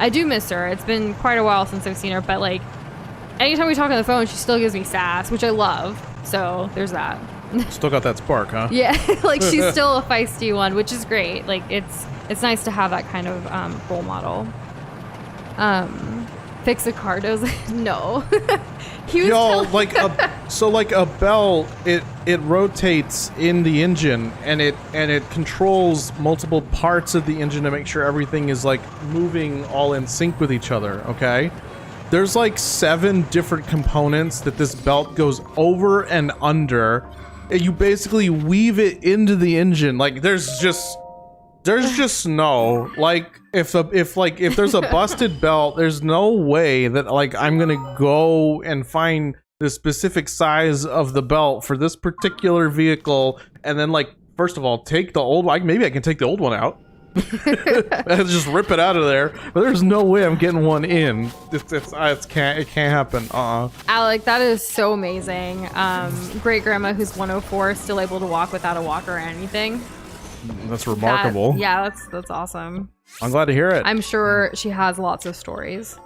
[SPEAKER 2] I do miss her. It's been quite a while since I've seen her, but like, anytime we talk on the phone, she still gives me sass, which I love. So there's that.
[SPEAKER 1] Still got that spark, huh?
[SPEAKER 2] Yeah, like she's still a feisty one, which is great. Like it's nice to have that kind of role model. Fix a car, no. He was
[SPEAKER 1] like a bell, it rotates in the engine and it controls multiple parts of the engine to make sure everything is like moving all in sync with each other, okay? There's like 7 different components that this belt goes over and under. And you basically weave it into the engine. Like there's just no, like if there's a busted belt, there's no way that like I'm gonna go and find the specific size of the belt for this particular vehicle and then like first of all take the old one. Maybe I can take the old one out. Just rip it out of there, but there's no way I'm getting one in. It can't happen.
[SPEAKER 2] Alec, that is so amazing. Great grandma who's 104 still able to walk without a walker or anything.
[SPEAKER 1] That's remarkable.
[SPEAKER 2] That's awesome.
[SPEAKER 1] I'm glad to hear it.
[SPEAKER 2] I'm sure she has lots of stories.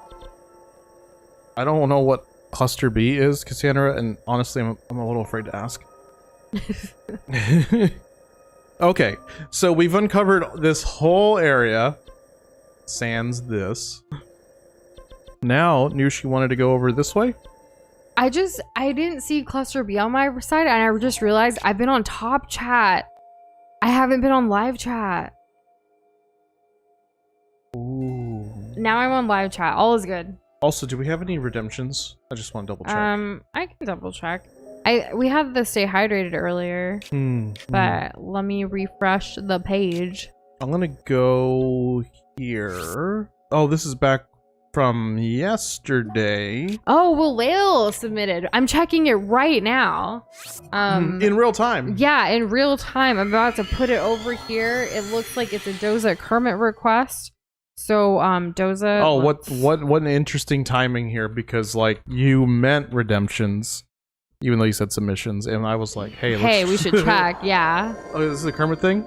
[SPEAKER 1] I don't know what cluster B is, Cassandra, and honestly I'm a little afraid to ask. Okay, so we've uncovered this whole area, sans this. Now, knew she wanted to go over this way?
[SPEAKER 2] I didn't see cluster B on my side, and I just realized I've been on top chat. I haven't been on live chat.
[SPEAKER 1] Ooh.
[SPEAKER 2] Now I'm on live chat. All is good.
[SPEAKER 1] Also, do we have any redemptions? I just want to double check.
[SPEAKER 2] I can double check. We had the stay hydrated earlier, but let me refresh the page.
[SPEAKER 1] I'm gonna go here. Oh, this is back from yesterday.
[SPEAKER 2] Oh, well, Lael submitted. I'm checking it right now.
[SPEAKER 1] In real time.
[SPEAKER 2] Yeah, in real time. I'm about to put it over here. It looks like it's a Doza Kermit request. So, Doza.
[SPEAKER 1] Oh, what an interesting timing here, because like you meant redemptions, even though you said submissions, and I was like, hey,
[SPEAKER 2] we should check. Yeah.
[SPEAKER 1] Oh, this is a Kermit thing?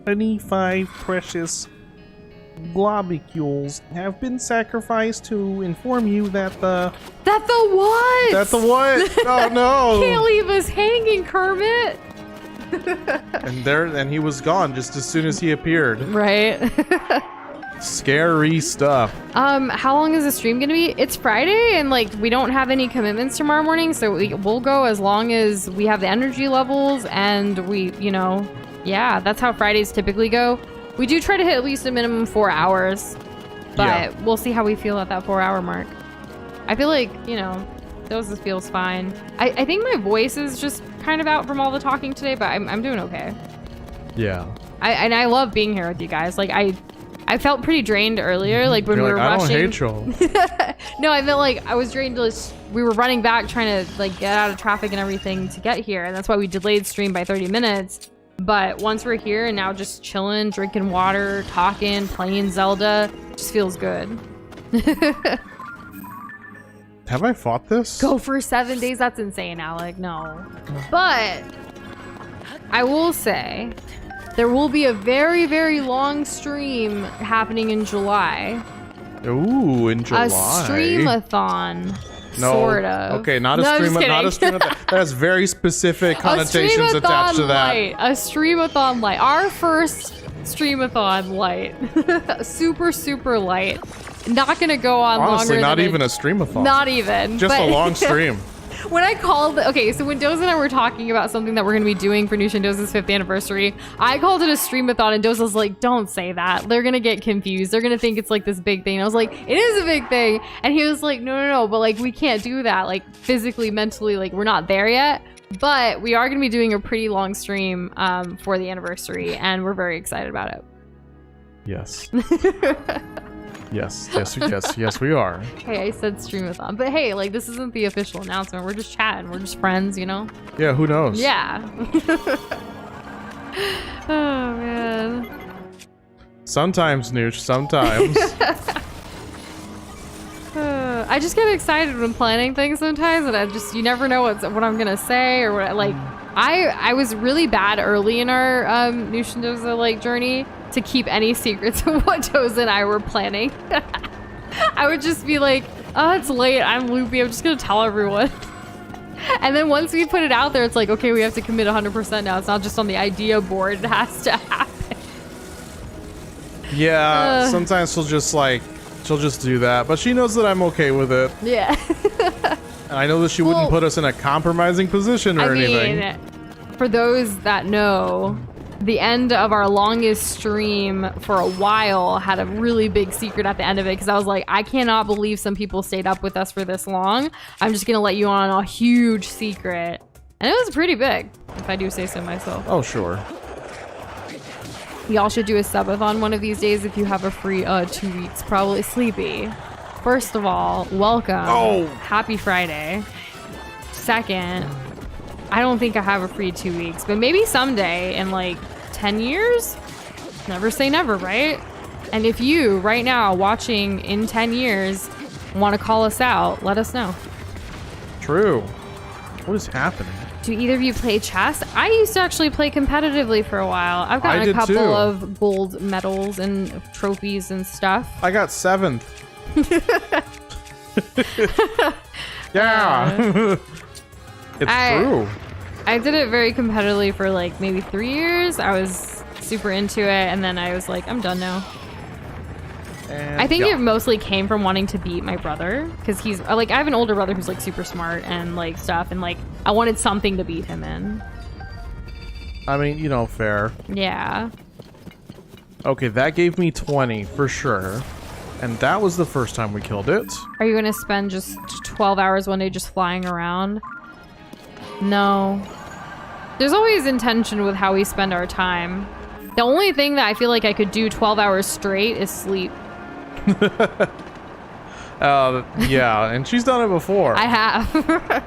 [SPEAKER 1] 25 precious globules have been sacrificed to inform you that the...
[SPEAKER 2] That the what?
[SPEAKER 1] That the what? Oh no!
[SPEAKER 2] Can't leave us hanging, Kermit!
[SPEAKER 1] and he was gone just as soon as he appeared.
[SPEAKER 2] Right.
[SPEAKER 1] Scary stuff.
[SPEAKER 2] How long is the stream gonna be? It's Friday, and like we don't have any commitments tomorrow morning, so we'll go as long as we have the energy levels, and we, you know, yeah, that's how Fridays typically go. We do try to hit at least a minimum 4 hours, but we'll see how we feel at that 4-hour mark. I feel like, you know, those feels fine. I think my voice is just kind of out from all the talking today, but I'm doing okay.
[SPEAKER 1] Yeah.
[SPEAKER 2] I love being here with you guys. Like I felt pretty drained earlier, like when we were rushing.
[SPEAKER 1] I don't hate you.
[SPEAKER 2] No, I felt like I was drained. We were running back trying to like get out of traffic and everything to get here, and that's why we delayed stream by 30 minutes. But once we're here and now just chilling, drinking water, talking, playing Zelda, just feels good.
[SPEAKER 1] Have I fought this?
[SPEAKER 2] Go for 7 days? That's insane, Alec. No. But I will say there will be a very, very long stream happening in July.
[SPEAKER 1] Ooh, in July.
[SPEAKER 2] A streamathon.
[SPEAKER 1] No.
[SPEAKER 2] Sort of.
[SPEAKER 1] Okay, not a stream. That has very specific connotations attached to that.
[SPEAKER 2] A streamathon light. Our first streamathon light. Super, super light. Not gonna go on
[SPEAKER 1] honestly,
[SPEAKER 2] longer
[SPEAKER 1] not
[SPEAKER 2] than
[SPEAKER 1] even a streamathon.
[SPEAKER 2] Not even.
[SPEAKER 1] Just a long stream.
[SPEAKER 2] When I called, okay, so when Doza and I were talking about something that we're going to be doing for Nusha and Doza's 5th anniversary, I called it a streamathon, and Doza's like, don't say that. They're going to get confused. They're going to think it's like this big thing. And I was like, it is a big thing. And he was like, no, but like, we can't do that. Like physically, mentally, like we're not there yet. But we are going to be doing a pretty long stream for the anniversary, and we're very excited about it.
[SPEAKER 1] Yes. Yes, we are.
[SPEAKER 2] Hey, I said streamathon, but hey, like this isn't the official announcement. We're just chatting. We're just friends, you know?
[SPEAKER 1] Yeah, who knows?
[SPEAKER 2] Yeah. Oh, man.
[SPEAKER 1] Sometimes, Nooch, sometimes.
[SPEAKER 2] I just get excited when planning things sometimes, and you never know what I'm gonna say or what. Like, I was really bad early in our Noosh and Doza like journey to keep any secrets of what Doza and I were planning. I would just be like, oh, it's late, I'm loopy, I'm just gonna tell everyone. And then once we put it out there, it's like, okay, we have to commit 100% now. It's not just on the idea board, it has to happen.
[SPEAKER 1] Yeah, sometimes she'll just do that, but she knows that I'm okay with it.
[SPEAKER 2] Yeah.
[SPEAKER 1] And I know that she wouldn't put us in a compromising position or anything.
[SPEAKER 2] I mean, for those that know, the end of our longest stream for a while had a really big secret at the end of it, because I was like, I cannot believe some people stayed up with us for this long. I'm just gonna let you on a huge secret. And it was pretty big, if I do say so myself.
[SPEAKER 1] Oh, sure.
[SPEAKER 2] Y'all should do a subathon one of these days if you have a free 2 weeks. Probably Sleepy. First of all, welcome.
[SPEAKER 1] Oh.
[SPEAKER 2] Happy Friday. Second, I don't think I have a free 2 weeks, but maybe someday in like 10 years? Never say never, right? And if you, right now, watching in 10 years, want to call us out, let us know.
[SPEAKER 1] True. What is happening?
[SPEAKER 2] Do either of you play chess? I used to actually play competitively for a while. I've gotten a couple of gold medals and trophies and stuff.
[SPEAKER 1] I got 7th. Yeah. It's true.
[SPEAKER 2] I did it very competitively for like maybe 3 years. I was super into it, and then I was like, I'm done now.
[SPEAKER 1] And
[SPEAKER 2] I think
[SPEAKER 1] go.
[SPEAKER 2] it mostly came from wanting to beat my brother because he's like, I have an older brother who's like super smart and like stuff, and like I wanted something to beat him in.
[SPEAKER 1] I mean, you know, fair.
[SPEAKER 2] Yeah.
[SPEAKER 1] Okay, that gave me 20 for sure. And that was the first time we killed it.
[SPEAKER 2] Are you gonna spend just 12 hours one day just flying around? No. There's always intention with how we spend our time. The only thing that I feel like I could do 12 hours straight is sleep.
[SPEAKER 1] Yeah, and she's done it before.
[SPEAKER 2] I have.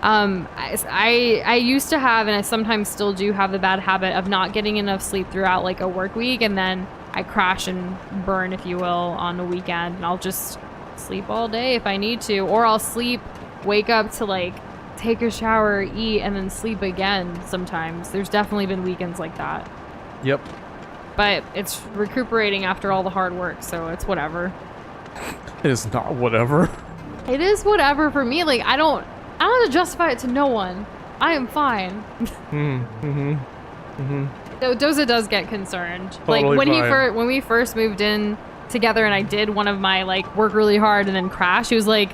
[SPEAKER 2] I used to have, and I sometimes still do have the bad habit of not getting enough sleep throughout like a work week, and then I crash and burn, if you will, on the weekend, and I'll just sleep all day if I need to, or I'll sleep, wake up to like take a shower, eat, and then sleep again sometimes. There's definitely been weekends like that.
[SPEAKER 1] Yep.
[SPEAKER 2] But it's recuperating after all the hard work, so it's whatever.
[SPEAKER 1] It is not whatever.
[SPEAKER 2] It is whatever for me. Like, I don't have to justify it to no one. I am fine. Doza does get concerned.
[SPEAKER 1] Totally
[SPEAKER 2] like
[SPEAKER 1] fine.
[SPEAKER 2] when we first moved in together and I did one of my like work really hard and then crash, he was like,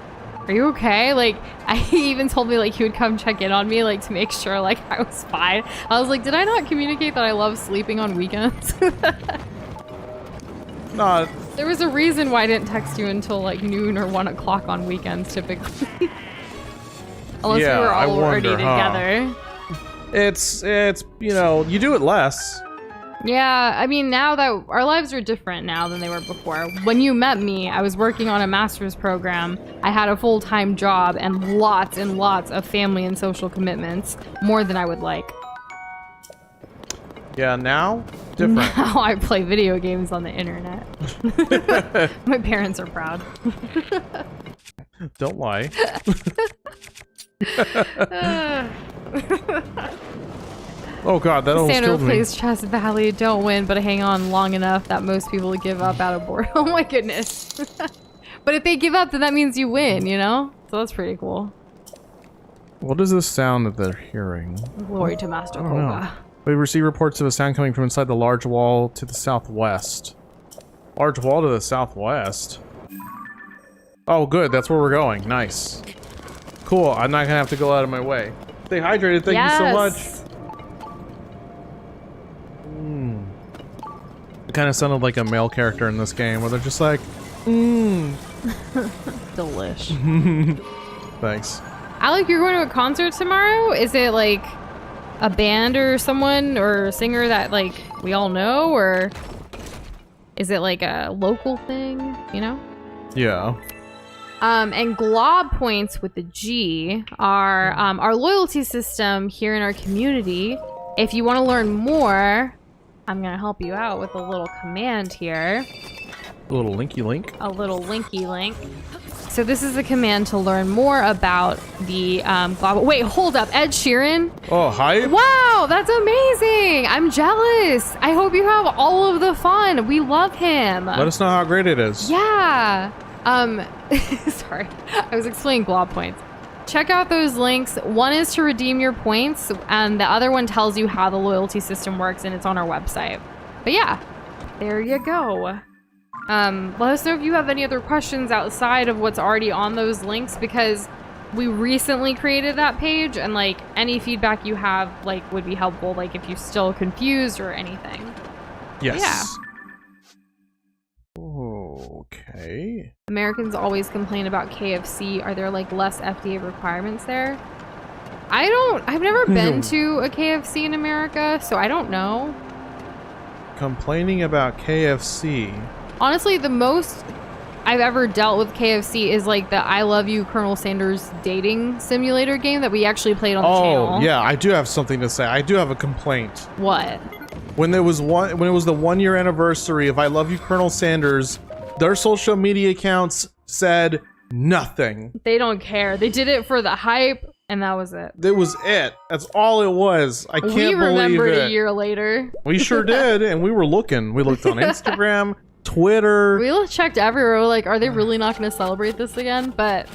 [SPEAKER 2] "Are you okay?" Like, he even told me like he would come check in on me like to make sure like I was fine. I was like, did I not communicate that I love sleeping on weekends?
[SPEAKER 1] Not.
[SPEAKER 2] There was a reason why I didn't text you until like noon or 1 o'clock on weekends typically. Unless
[SPEAKER 1] Yeah,
[SPEAKER 2] we were
[SPEAKER 1] I
[SPEAKER 2] all already
[SPEAKER 1] wonder, huh?
[SPEAKER 2] together.
[SPEAKER 1] It's you know, you do it less.
[SPEAKER 2] Yeah, I mean, now that our lives are different now than they were before. When you met me, I was working on a master's program. I had a full-time job and lots of family and social commitments, more than I would like.
[SPEAKER 1] Yeah, now different.
[SPEAKER 2] Now I play video games on the internet. My parents are proud.
[SPEAKER 1] Don't lie. Oh god, that almost
[SPEAKER 2] Sandro
[SPEAKER 1] killed me.
[SPEAKER 2] plays Chess Valley, don't win, but hang on long enough that most people give up out of boredom. Oh my goodness. But if they give up, then that means you win, you know? So that's pretty cool.
[SPEAKER 1] What is this sound that they're hearing?
[SPEAKER 2] Glory to Master
[SPEAKER 1] I don't know.
[SPEAKER 2] Koga.
[SPEAKER 1] We receive reports of a sound coming from inside the large wall to the southwest. Large wall to the southwest? Oh good, that's where we're going. Nice. Cool, I'm not gonna have to go out of my way. Stay hydrated, thank you so much. It kind of sounded like a male character in this game, where they're just like,
[SPEAKER 2] Delish.
[SPEAKER 1] Thanks.
[SPEAKER 2] Alec, you're going to a concert tomorrow? Is it like a band or someone or a singer that like we all know, or is it like a local thing, you know?
[SPEAKER 1] Yeah.
[SPEAKER 2] And glob points with the G are our loyalty system here in our community. If you want to learn more, I'm gonna help you out with a little command here.
[SPEAKER 1] A little linky link.
[SPEAKER 2] A little linky link. So this is a command to learn more about the glob. Wait, hold up, Ed Sheeran?
[SPEAKER 1] Oh, hi.
[SPEAKER 2] Wow, that's amazing! I'm jealous. I hope you have all of the fun. We love him.
[SPEAKER 1] Let us know how great it is.
[SPEAKER 2] Yeah. Sorry, I was explaining glob points. Check out those links. One is to redeem your points, and the other one tells you how the loyalty system works, and it's on our website. But yeah, there you go. Let us know if you have any other questions outside of what's already on those links, because we recently created that page, and like any feedback you have like would be helpful, like if you're still confused or anything.
[SPEAKER 1] Yes.
[SPEAKER 2] Yeah.
[SPEAKER 1] Okay.
[SPEAKER 2] Americans always complain about KFC. Are there like less FDA requirements there? I've never been to a KFC in America, so I don't know.
[SPEAKER 1] Complaining about KFC.
[SPEAKER 2] Honestly, the most I've ever dealt with KFC is like the I Love You Colonel Sanders dating simulator game that we actually played on the channel.
[SPEAKER 1] Oh, yeah, I do have something to say. I do have a complaint.
[SPEAKER 2] What?
[SPEAKER 1] When it was the 1 year anniversary of I Love You Colonel Sanders, their social media accounts said nothing.
[SPEAKER 2] They don't care. They did it for the hype, and that was it.
[SPEAKER 1] That was it. That's all it was. I can't believe it.
[SPEAKER 2] We remembered a year later.
[SPEAKER 1] We sure did, and we were looking. We looked on Instagram, Twitter.
[SPEAKER 2] We checked everywhere. We're like, are they really not going to celebrate this again? But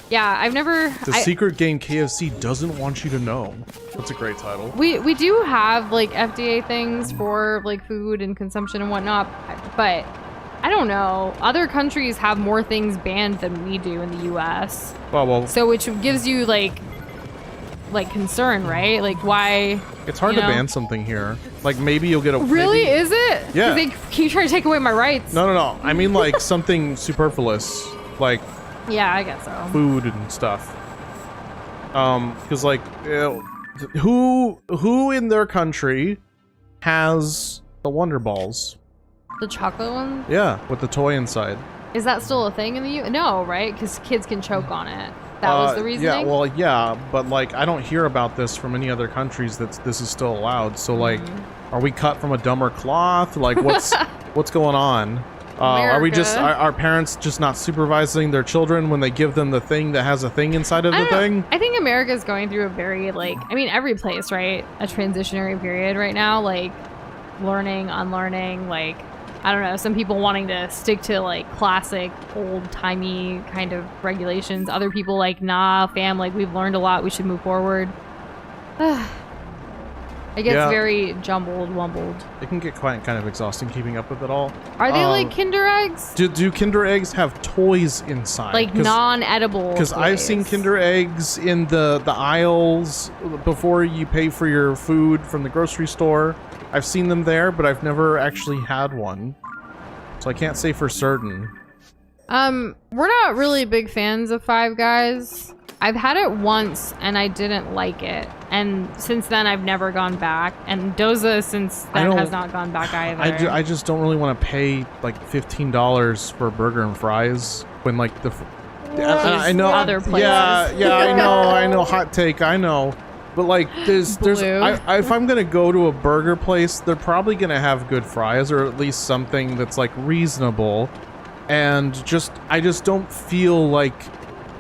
[SPEAKER 2] yeah, I've never...
[SPEAKER 1] The secret game KFC doesn't want you to know. That's a great title.
[SPEAKER 2] We do have like FDA things for like food and consumption and whatnot, but I don't know. Other countries have more things banned than we do in the U.S.
[SPEAKER 1] Well,
[SPEAKER 2] So which gives you like concern, right? Like why?
[SPEAKER 1] it's hard to ban something here. Like maybe you'll get a
[SPEAKER 2] Really?
[SPEAKER 1] maybe,
[SPEAKER 2] Is it? 'Cause
[SPEAKER 1] Yeah.
[SPEAKER 2] they keep trying to take away my rights.
[SPEAKER 1] No. I mean like something superfluous, like
[SPEAKER 2] Yeah, I guess so.
[SPEAKER 1] food and stuff. Because like, who in their country has the Wonder Balls?
[SPEAKER 2] The chocolate one?
[SPEAKER 1] Yeah, with the toy inside.
[SPEAKER 2] Is that still a thing in the U? No, right? Because kids can choke on it. That was the reasoning?
[SPEAKER 1] Yeah, well, yeah, but like I don't hear about this from any other countries that this is still allowed. So like, are we cut from a dumber cloth? Like, what's going on? Are we just our parents just not supervising their children when they give them the thing that has a thing inside of the thing?
[SPEAKER 2] I think America's going through a very every place, right? A transitionary period right now, like learning, unlearning, like I don't know, some people wanting to stick to like classic old-timey kind of regulations. Other people like, nah, fam, like we've learned a lot, we should move forward. It gets very jumbled, wumbled.
[SPEAKER 1] It can get quite kind of exhausting keeping up with it all.
[SPEAKER 2] Are they like Kinder Eggs?
[SPEAKER 1] Do Kinder Eggs have toys inside?
[SPEAKER 2] Like non-edible
[SPEAKER 1] Because I've seen Kinder Eggs in the aisles before you pay for your food from the grocery store. I've seen them there, but I've never actually had one. So I can't say for certain.
[SPEAKER 2] We're not really big fans of Five Guys. I've had it once and I didn't like it. And since then I've never gone back. And Doza since then has not gone back either.
[SPEAKER 1] I just don't really want to pay like $15 for a burger and fries when like I know
[SPEAKER 2] other places.
[SPEAKER 1] Yeah, I know, hot take, I know. But like there's if I'm gonna go to a burger place, they're probably gonna have good fries or at least something that's like reasonable. And I just don't feel like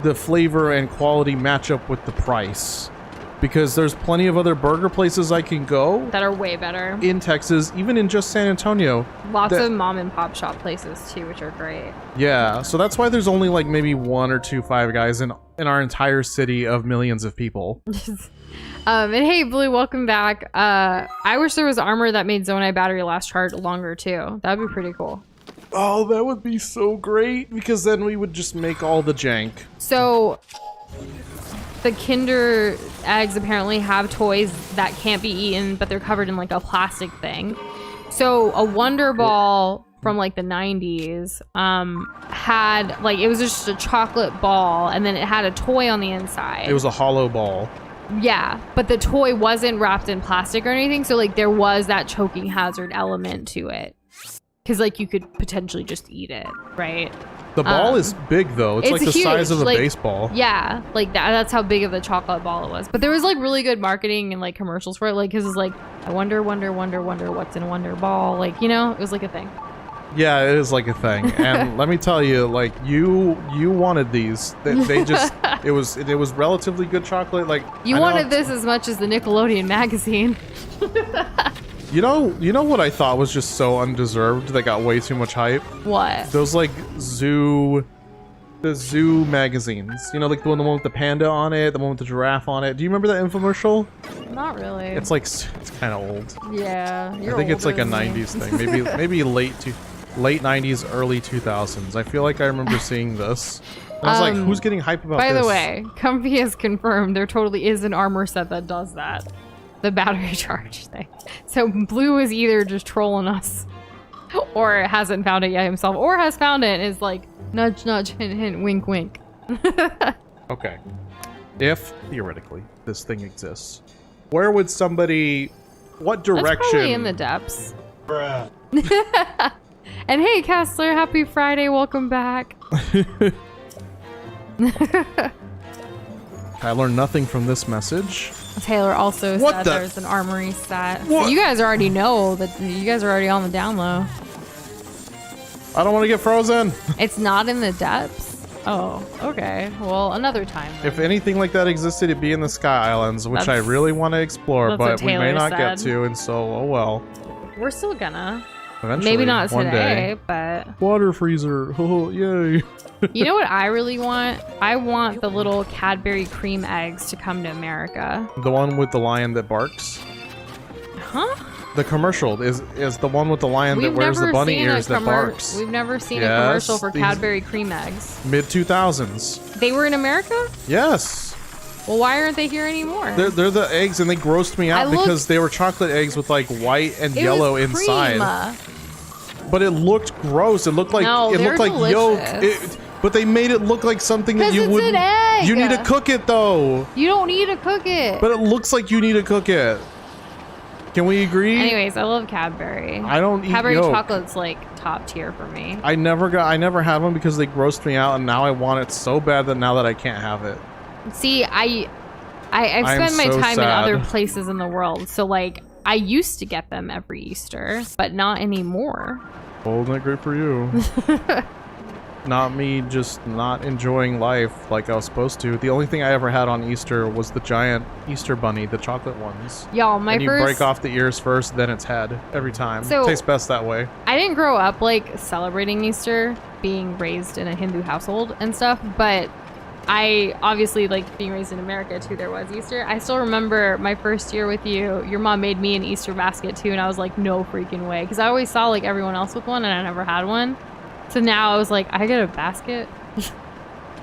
[SPEAKER 1] the flavor and quality match up with the price. Because there's plenty of other burger places I can go
[SPEAKER 2] that are way better
[SPEAKER 1] in Texas, even in just San Antonio.
[SPEAKER 2] Lots of mom and pop shop places too, which are great.
[SPEAKER 1] Yeah, so that's why there's only like maybe one or two Five Guys in our entire city of millions of people.
[SPEAKER 2] And hey, Blue, welcome back. I wish there was armor that made Zonai battery last charge longer too. That'd be pretty cool.
[SPEAKER 1] Oh, that would be so great because then we would just make all the jank.
[SPEAKER 2] So the Kinder Eggs apparently have toys that can't be eaten, but they're covered in like a plastic thing. So a Wonder Ball from like the 90s had like, it was just a chocolate ball and then it had a toy on the inside.
[SPEAKER 1] It was a hollow ball.
[SPEAKER 2] Yeah, but the toy wasn't wrapped in plastic or anything, so like there was that choking hazard element to it. Because like you could potentially just eat it, right?
[SPEAKER 1] The ball is big though. It's like the size of a baseball.
[SPEAKER 2] Yeah, like that's how big of the chocolate ball it was. But there was like really good marketing and like commercials for it. Like, cause it's like, I wonder what's in a Wonder Ball. Like, you know, it was like a thing.
[SPEAKER 1] Yeah, it is like a thing. And let me tell you, like you wanted these. They just it was relatively good chocolate. Like
[SPEAKER 2] you wanted this as much as the Nickelodeon magazine.
[SPEAKER 1] You know what I thought was just so undeserved that got way too much hype?
[SPEAKER 2] What?
[SPEAKER 1] Those like the zoo magazines. You know, like the one with the panda on it, the one with the giraffe on it. Do you remember that infomercial?
[SPEAKER 2] Not really.
[SPEAKER 1] It's like it's kind of old.
[SPEAKER 2] Yeah,
[SPEAKER 1] I think it's like a 90s thing. Maybe late 90s, early 2000s. I feel like I remember seeing this. And I was like, who's getting hype about this?
[SPEAKER 2] By the way, Comfy has confirmed there totally is an armor set that does that. The battery charge thing. So Blue is either just trolling us or hasn't found it yet himself, or has found it and is like, nudge, nudge, hint, hint, wink, wink.
[SPEAKER 1] Okay. If, theoretically, this thing exists, where would somebody... What direction...
[SPEAKER 2] That's probably in the depths.
[SPEAKER 3] Bruh.
[SPEAKER 2] And hey, Kessler, happy Friday, welcome back.
[SPEAKER 1] I learned nothing from this message.
[SPEAKER 2] Taylor also said there's an armory set. So you guys already know that you guys are already on the down low.
[SPEAKER 1] I don't want to get frozen.
[SPEAKER 2] It's not in the depths? Oh, okay. Well, another time then.
[SPEAKER 1] If anything like that existed, it'd be in the Sky Islands, which I really want to explore, but we may not get to, and so, oh well.
[SPEAKER 2] We're still gonna.
[SPEAKER 1] Eventually,
[SPEAKER 2] maybe not
[SPEAKER 1] one
[SPEAKER 2] today,
[SPEAKER 1] day.
[SPEAKER 2] but...
[SPEAKER 1] Water freezer. Oh, yay.
[SPEAKER 2] You know what I really want? I want the little Cadbury cream eggs to come to America.
[SPEAKER 1] The one with the lion that barks?
[SPEAKER 2] Huh?
[SPEAKER 1] The commercial is the one with the lion that wears the bunny ears that barks.
[SPEAKER 2] We've never seen a commercial for Cadbury cream eggs.
[SPEAKER 1] Mid-2000s.
[SPEAKER 2] They were in America?
[SPEAKER 1] Yes.
[SPEAKER 2] Well, why aren't they here anymore?
[SPEAKER 1] They're the eggs, and they grossed me out because they were chocolate eggs with like white and yellow inside. But it looked gross. It looked like yolk. But they made it look like something that you wouldn't.
[SPEAKER 2] An egg.
[SPEAKER 1] You need to cook it though.
[SPEAKER 2] You don't need to cook it.
[SPEAKER 1] But it looks like you need to cook it. Can we agree?
[SPEAKER 2] Anyways, I love Cadbury.
[SPEAKER 1] I don't eat
[SPEAKER 2] Cadbury
[SPEAKER 1] yolk.
[SPEAKER 2] chocolate's like top tier for me.
[SPEAKER 1] I never had one because they grossed me out, and now I want it so bad that now that I can't have it.
[SPEAKER 2] See, I've spent my time in other places in the world, so like I used to get them every Easter, but not anymore.
[SPEAKER 1] Well, isn't that great for you? Not me just not enjoying life like I was supposed to. The only thing I ever had on Easter was the giant Easter bunny, the chocolate ones.
[SPEAKER 2] Y'all, and you
[SPEAKER 1] break off the ears first, then its head every time.
[SPEAKER 2] So,
[SPEAKER 1] it tastes best that way.
[SPEAKER 2] I didn't grow up like celebrating Easter, being raised in a Hindu household and stuff, but I obviously, like, being raised in America too, there was Easter. I still remember my first year with you, your mom made me an Easter basket too, and I was like, no freaking way, because I always saw like everyone else with one and I never had one. So now I was like, I get a basket.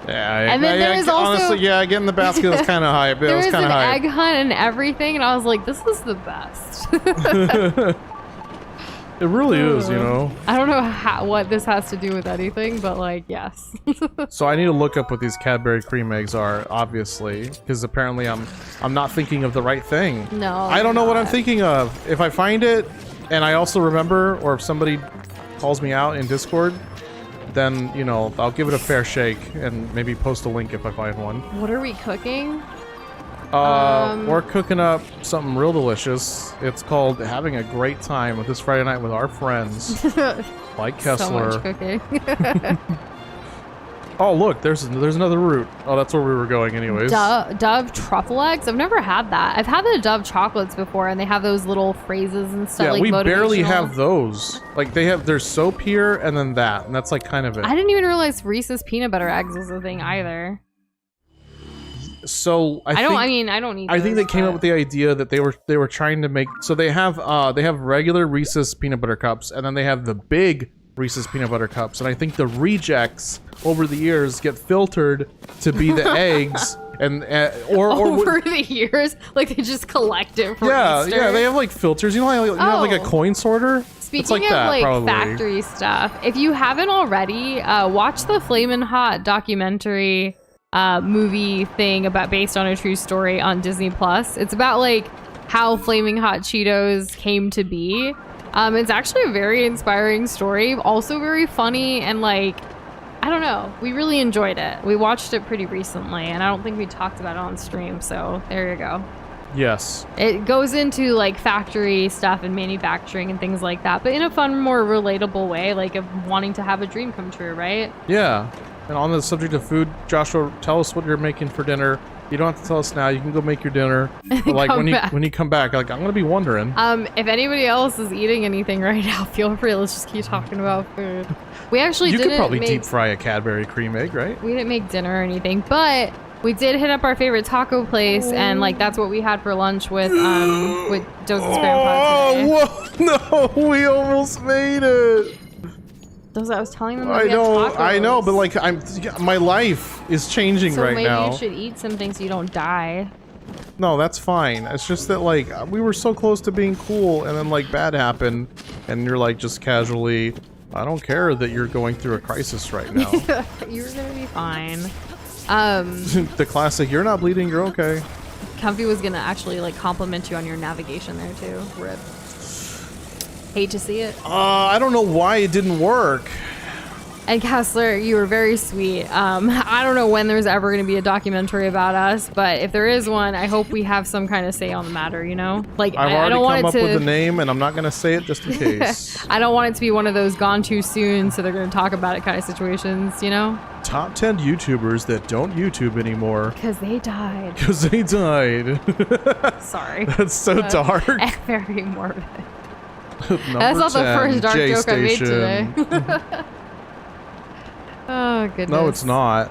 [SPEAKER 1] Yeah,
[SPEAKER 2] and then there's also
[SPEAKER 1] honestly, yeah, getting the basket was kind of hype.
[SPEAKER 2] There was an egg hunt and everything, and I was like, this is the best.
[SPEAKER 1] It really is, you know.
[SPEAKER 2] I don't know what this has to do with anything, but like, yes.
[SPEAKER 1] So I need to look up what these Cadbury cream eggs are, obviously, because apparently I'm not thinking of the right thing.
[SPEAKER 2] No,
[SPEAKER 1] I don't know what I'm thinking of. If I find it, and I also remember, or if somebody calls me out in Discord, then, you know, I'll give it a fair shake and maybe post a link if I find one.
[SPEAKER 2] What are we cooking?
[SPEAKER 1] We're cooking up something real delicious. It's called Having a Great Time with this Friday night with our friends. Like Kessler.
[SPEAKER 2] So much cooking.
[SPEAKER 1] Oh, look, there's another route. Oh, that's where we were going anyways.
[SPEAKER 2] Dove truffle eggs? I've never had that. I've had the Dove chocolates before, and they have those little phrases and stuff.
[SPEAKER 1] Yeah,
[SPEAKER 2] like
[SPEAKER 1] we barely have those. Like, there's soap here, and then that, and that's like kind of it.
[SPEAKER 2] I didn't even realize Reese's peanut butter eggs was a thing either.
[SPEAKER 1] So I
[SPEAKER 2] don't need.
[SPEAKER 1] I think they came up with the idea that they were trying to make. So they have regular Reese's peanut butter cups, and then they have the big Reese's peanut butter cups, and I think the rejects over the years get filtered to be the eggs, and or
[SPEAKER 2] over the years, like they just collect it for Easter.
[SPEAKER 1] Yeah, they have like filters. You know, you have like a coin sorter.
[SPEAKER 2] Speaking
[SPEAKER 1] like
[SPEAKER 2] of
[SPEAKER 1] that,
[SPEAKER 2] like
[SPEAKER 1] probably.
[SPEAKER 2] factory stuff, if you haven't already, watch the Flamin' Hot documentary movie thing based on a true story on Disney Plus. It's about like how Flaming Hot Cheetos came to be. It's actually a very inspiring story, also very funny, and like, I don't know, we really enjoyed it. We watched it pretty recently, and I don't think we talked about it on stream, so there you go.
[SPEAKER 1] Yes. It
[SPEAKER 2] goes into like factory stuff and manufacturing and things like that, but in a fun, more relatable way, like of wanting to have a dream come true, right?
[SPEAKER 1] Yeah. And on the subject of food, Joshua, tell us what you're making for dinner. You don't have to tell us now. You can go make your dinner. But like when you come back, like I'm gonna be wondering.
[SPEAKER 2] If anybody else is eating anything right now, feel free. Let's just keep talking about food. We actually
[SPEAKER 1] you could probably deep fry a Cadbury cream egg, right?
[SPEAKER 2] We didn't make dinner or anything, but we did hit up our favorite taco place, and like that's what we had for lunch with Doza's grandpa today.
[SPEAKER 1] Whoa! No, we almost made it.
[SPEAKER 2] Doza, I was telling them that we had tacos.
[SPEAKER 1] I know, but like my life is changing right now.
[SPEAKER 2] So maybe you should eat something so you don't die.
[SPEAKER 1] No, that's fine. It's just that like we were so close to being cool, and then like bad happened, and you're like just casually, I don't care that you're going through a crisis right now.
[SPEAKER 2] You're gonna be fine.
[SPEAKER 1] The classic, you're not bleeding, you're okay.
[SPEAKER 2] Comfy was gonna actually like compliment you on your navigation there too. Rip. Hate to see it.
[SPEAKER 1] I don't know why it didn't work.
[SPEAKER 2] And Kessler, you were very sweet. I don't know when there's ever going to be a documentary about us, but if there is one, I hope we have some kind of say on the matter, you know? Like,
[SPEAKER 1] I don't want come up with the name, and I'm not going to say it just in case.
[SPEAKER 2] I don't want it to be one of those gone too soon, so they're going to talk about it kind of situations, you know?
[SPEAKER 1] Top 10 YouTubers that don't YouTube anymore.
[SPEAKER 2] Because they died.
[SPEAKER 1] Because they died.
[SPEAKER 2] Sorry.
[SPEAKER 1] That's so dark.
[SPEAKER 2] Very morbid.
[SPEAKER 1] That's
[SPEAKER 2] not the first dark joke
[SPEAKER 1] Station.
[SPEAKER 2] I made today. Oh, goodness.
[SPEAKER 1] No, it's not.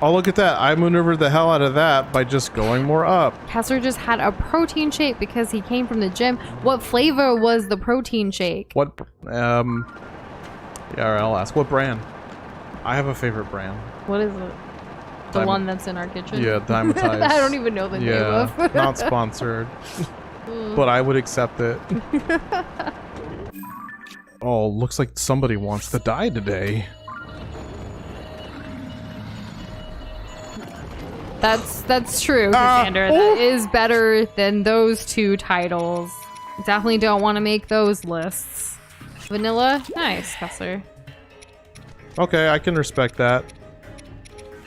[SPEAKER 1] Oh, look at that. I maneuvered the hell out of that by just going more up.
[SPEAKER 2] Kessler just had a protein shake because he came from the gym. What flavor was the protein shake?
[SPEAKER 1] What, yeah, I'll ask. What brand? I have a favorite brand.
[SPEAKER 2] What is it? The one that's in our kitchen?
[SPEAKER 1] Yeah, Diamatize.
[SPEAKER 2] I don't even know the name of.
[SPEAKER 1] Not sponsored. But I would accept it. Oh, looks like somebody wants to die today.
[SPEAKER 2] That's true, Cassandra. That is better than those two titles. Definitely don't want to make those lists. Vanilla? Nice, Kessler.
[SPEAKER 1] Okay, I can respect that.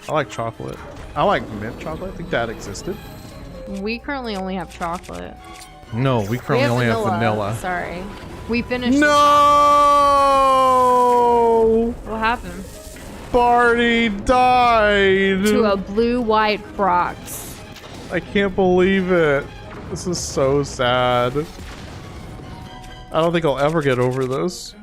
[SPEAKER 1] I like chocolate. I like mint chocolate. I think that existed.
[SPEAKER 2] We currently only have chocolate.
[SPEAKER 1] No, we currently only have vanilla.
[SPEAKER 2] Sorry. We finished.
[SPEAKER 1] No!
[SPEAKER 2] What happened?
[SPEAKER 1] Barty died!
[SPEAKER 2] To a blue-white frox.
[SPEAKER 1] I can't believe it. This is so sad. I don't think I'll ever get over this.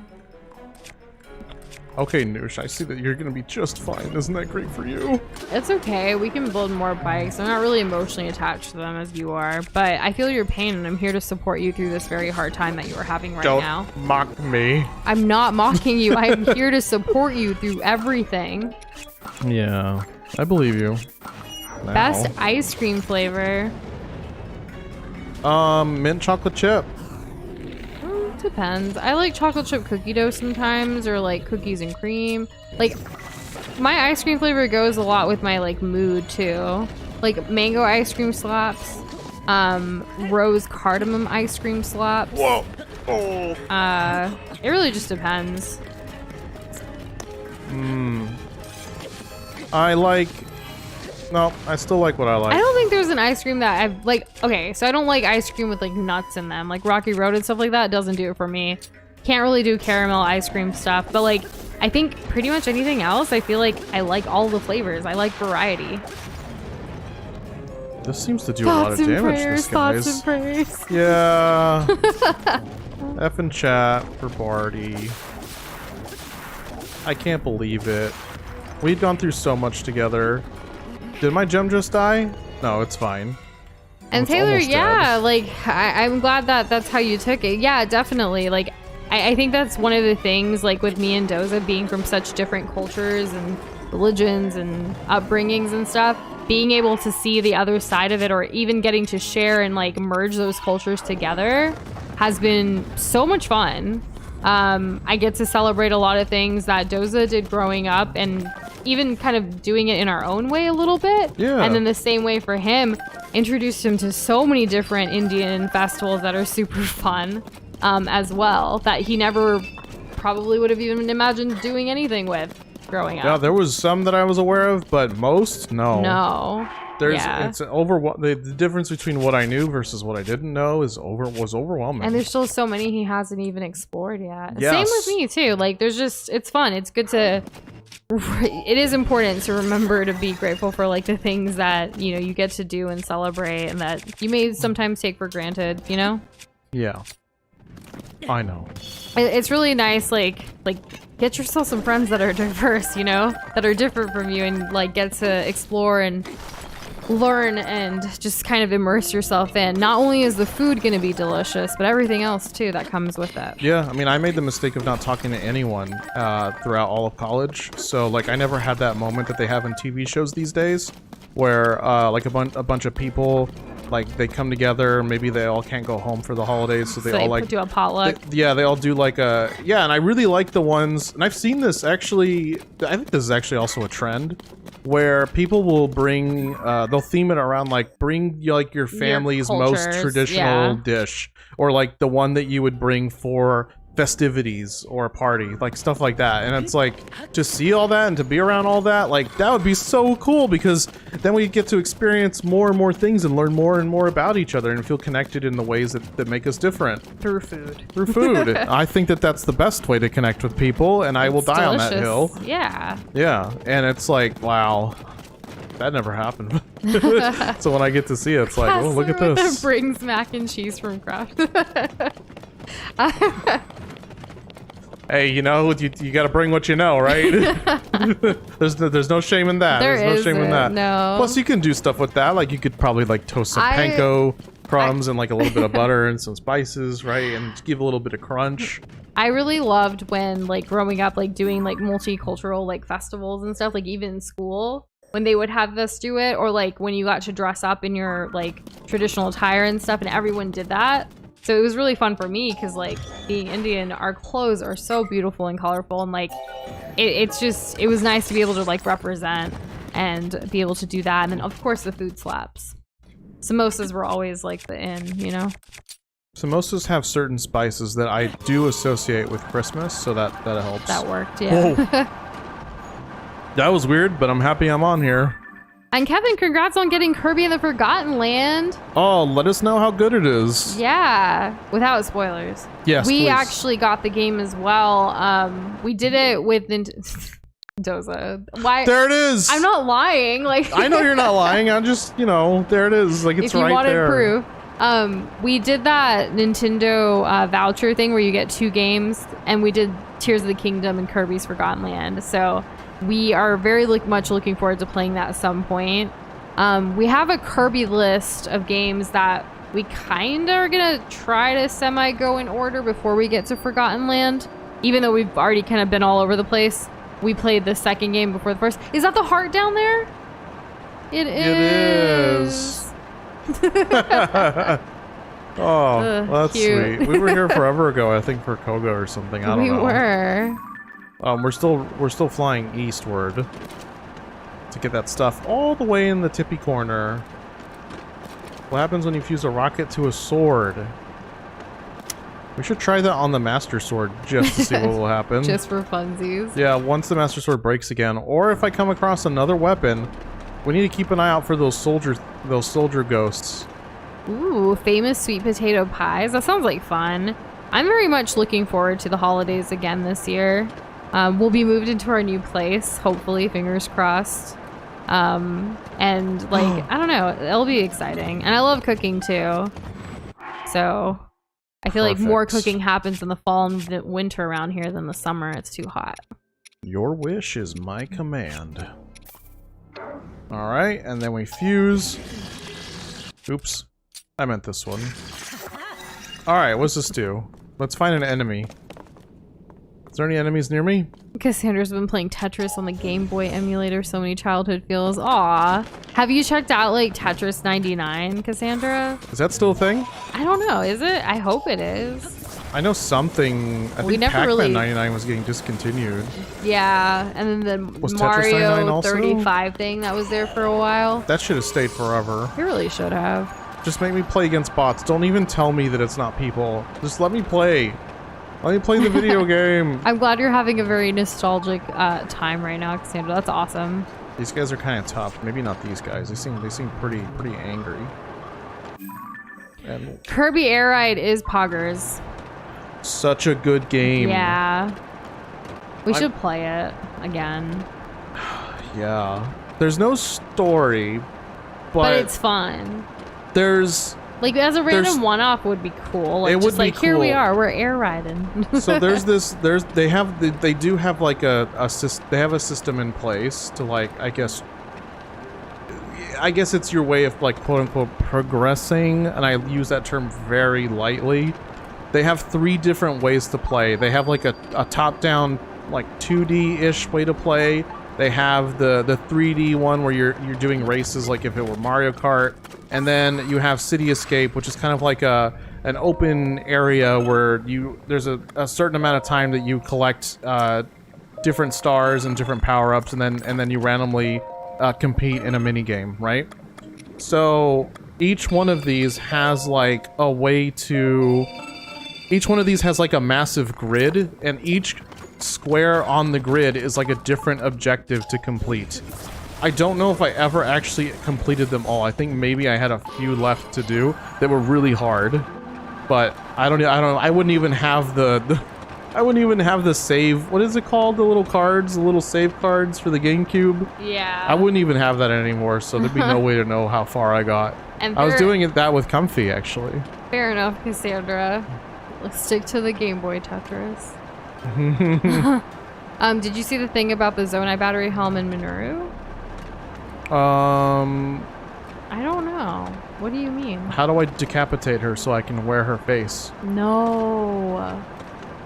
[SPEAKER 1] Okay, Noosh, I see that you're gonna be just fine. Isn't that great for you?
[SPEAKER 2] It's okay. We can build more bikes. I'm not really emotionally attached to them as you are, but I feel your pain and I'm here to support you through this very hard time that you are having right now.
[SPEAKER 1] Don't mock me.
[SPEAKER 2] I'm not mocking you. I'm here to support you through everything.
[SPEAKER 1] Yeah, I believe you. Now.
[SPEAKER 2] Best ice cream flavor?
[SPEAKER 1] Mint chocolate chip.
[SPEAKER 2] Depends. I like chocolate chip cookie dough sometimes, or like cookies and cream. Like, my ice cream flavor goes a lot with my like mood too. Like mango ice cream slaps, rose cardamom ice cream slaps.
[SPEAKER 1] Whoa! Oh.
[SPEAKER 2] It really just depends.
[SPEAKER 1] I like. No, I still like what I like.
[SPEAKER 2] I don't think there's an ice cream that I've like. Okay, so I don't like ice cream with like nuts in them, like Rocky Road and stuff like that. Doesn't do it for me. Can't really do caramel ice cream stuff, but like I think pretty much anything else, I feel like I like all the flavors. I like variety.
[SPEAKER 1] This seems to do a lot of damage, this guys.
[SPEAKER 2] Thoughts and prayers.
[SPEAKER 1] Yeah. F in chat for Barty. I can't believe it. We've gone through so much together. Did my gem just die? No, it's fine.
[SPEAKER 2] And
[SPEAKER 1] it's
[SPEAKER 2] Taylor, yeah,
[SPEAKER 1] dead.
[SPEAKER 2] like I'm glad that that's how you took it. Yeah, definitely. Like I think that's one of the things, like with me and Doza being from such different cultures and religions and upbringings and stuff, being able to see the other side of it, or even getting to share and like merge those cultures together, has been so much fun. I get to celebrate a lot of things that Doza did growing up, and even kind of doing it in our own way a little bit.
[SPEAKER 1] Yeah.
[SPEAKER 2] And then the same way for him, introduced him to so many different Indian festivals that are super fun as well, that he never probably would have even imagined doing anything with growing up.
[SPEAKER 1] Yeah, there was some that I was aware of, but most, no.
[SPEAKER 2] No.
[SPEAKER 1] It's the difference between what I knew versus what I didn't know was overwhelming.
[SPEAKER 2] And there's still so many he hasn't even explored yet.
[SPEAKER 1] Yes.
[SPEAKER 2] Same with me too. Like there's just, it's fun. It's good to, it is important to remember to be grateful for like the things that, you know, you get to do and celebrate, and that you may sometimes take for granted, you know?
[SPEAKER 1] Yeah. I know.
[SPEAKER 2] It's really nice, like get yourself some friends that are diverse, you know, that are different from you, and like get to explore and learn and just kind of immerse yourself in. Not only is the food going to be delicious, but everything else too that comes with it.
[SPEAKER 1] Yeah, I mean, I made the mistake of not talking to anyone throughout all of college. So like I never had that moment that they have in TV shows these days, where like a bunch of people, like they come together, maybe they all can't go home for the holidays, so they all like
[SPEAKER 2] do a potluck.
[SPEAKER 1] they all do like a, yeah. And I really like the ones, and I've seen this actually, I think this is actually also a trend, where people will bring they'll theme it around like bring like your family's most traditional dish, or like the one that you would bring for festivities or a party, like stuff like that. And it's like, to see all that and to be around all that, like that would be so cool, because then we get to experience more and more things and learn more and more about each other and feel connected in the ways that make us different.
[SPEAKER 2] Through food.
[SPEAKER 1] I think that that's the best way to connect with people, and I will die on that hill.
[SPEAKER 2] Yeah.
[SPEAKER 1] Yeah, and it's like, wow, that never happened. So when I get to see it, it's like, oh, look at this.
[SPEAKER 2] Brings mac and cheese from Kraft.
[SPEAKER 1] Hey, you know, you got to bring what you know, right? there's no shame in that. There's no shame in that.
[SPEAKER 2] No.
[SPEAKER 1] Plus, you can do stuff with that. Like, you could probably like toast some panko crumbs and like a little bit of butter and some spices, right? And just give a little bit of crunch.
[SPEAKER 2] I really loved when, like, growing up, like, doing, like, multicultural, like, festivals and stuff, like, even in school, when they would have us do it, or, like, when you got to dress up in your, like, traditional attire and stuff, and everyone did that. So it was really fun for me, because, like, being Indian, our clothes are so beautiful and colorful, and, like, it was nice to be able to, like, represent and be able to do that. And then, of course, the food slaps. Samosas were always, like, the in, you know?
[SPEAKER 1] Samosas have certain spices that I do associate with Christmas, so that helps.
[SPEAKER 2] That worked, yeah.
[SPEAKER 1] That was weird, but I'm happy I'm on here.
[SPEAKER 2] And Kevin, congrats on getting Kirby in the Forgotten Land.
[SPEAKER 1] Oh, let us know how good it is.
[SPEAKER 2] Yeah, without spoilers.
[SPEAKER 1] Yes,
[SPEAKER 2] we
[SPEAKER 1] please.
[SPEAKER 2] actually got the game as well. We did it with Doza. Why?
[SPEAKER 1] There it is.
[SPEAKER 2] I'm not lying. Like
[SPEAKER 1] I know you're not lying. I'm just, you know, there it is. Like it's right there.
[SPEAKER 2] If you wanted proof. We did that Nintendo voucher thing where you get 2 games, and we did Tears of the Kingdom and Kirby's Forgotten Land. So we are very much looking forward to playing that at some point. We have a Kirby list of games that we kind of are going to try to semi-go in order before we get to Forgotten Land. Even though we've already kind of been all over the place. We played the second game before the first. Is that the heart down there? It is.
[SPEAKER 1] Oh, well, that's
[SPEAKER 2] cute.
[SPEAKER 1] sweet. We were here forever ago, I think, for Koga or something. I don't know.
[SPEAKER 2] We were.
[SPEAKER 1] We're still flying eastward to get that stuff all the way in the tippy corner. What happens when you fuse a rocket to a sword? We should try that on the Master Sword just to see what will happen.
[SPEAKER 2] Just for funsies.
[SPEAKER 1] Yeah, once the Master Sword breaks again, or if I come across another weapon, we need to keep an eye out for those soldier ghosts.
[SPEAKER 2] Ooh, famous sweet potato pies. That sounds like fun. I'm very much looking forward to the holidays again this year. We'll be moved into our new place, hopefully, fingers crossed. And like, I don't know, it'll be exciting. And I love cooking too. So I feel like more cooking happens in the fall and winter around here than the summer. It's too hot. Your
[SPEAKER 1] wish is my command. Alright, and then we fuse. Oops. I meant this one. Alright, what's this do? Let's find an enemy. Is there any enemies near me?
[SPEAKER 2] Cassandra's been playing Tetris on the Game Boy emulator, so many childhood feels. Aw. Have you checked out, like, Tetris 99, Cassandra?
[SPEAKER 1] Is that still a thing?
[SPEAKER 2] I don't know. Is it? I hope it is.
[SPEAKER 1] I know something. I think Pac-Man 99 was getting discontinued.
[SPEAKER 2] Yeah, and then the
[SPEAKER 1] was
[SPEAKER 2] Mario 35 thing that was there for a while.
[SPEAKER 1] That should have stayed forever.
[SPEAKER 2] It really should have.
[SPEAKER 1] Just make me play against bots. Don't even tell me that it's not people. Just let me play. Let me play the video game.
[SPEAKER 2] I'm glad you're having a very nostalgic time right now, Cassandra. That's awesome.
[SPEAKER 1] These guys are kind of tough. Maybe not these guys. They seem pretty angry. And
[SPEAKER 2] Kirby Air Ride is poggers.
[SPEAKER 1] Such a good game.
[SPEAKER 2] Yeah. We should play it again.
[SPEAKER 1] Yeah. There's no story, but
[SPEAKER 2] it's fun.
[SPEAKER 1] There's
[SPEAKER 2] like as a random one-off would be cool. Like,
[SPEAKER 1] it would
[SPEAKER 2] just
[SPEAKER 1] be
[SPEAKER 2] like
[SPEAKER 1] cool.
[SPEAKER 2] Here we are, we're air riding.
[SPEAKER 1] So they do have like a system in place to like I guess it's your way of like quote unquote progressing, and I use that term very lightly. They have 3 different ways to play. They have like a top-down like 2D-ish way to play. They have the 3D one where you're doing races like if it were Mario Kart. And then you have City Escape, which is kind of like an open area where there's a certain amount of time that you collect different stars and different power-ups, and then you randomly compete in a mini game, right? So each one of these has like a way to. Each one of these has like a massive grid, and each square on the grid is like a different objective to complete. I don't know if I ever actually completed them all. I think maybe I had a few left to do that were really hard, but I wouldn't even have I wouldn't even have the save. What is it called? The little cards, the little save cards for the GameCube.
[SPEAKER 2] Yeah.
[SPEAKER 1] I wouldn't even have that anymore, so there'd be no way to know how far I got.
[SPEAKER 2] And
[SPEAKER 1] I was doing that with Comfy actually.
[SPEAKER 2] Fair enough, Cassandra. Let's stick to the Game Boy Tetris. Did you see the thing about the Zonai battery helm in Minoru?
[SPEAKER 1] I
[SPEAKER 2] don't know. What do you mean?
[SPEAKER 1] How do I decapitate her so I can wear her face?
[SPEAKER 2] No.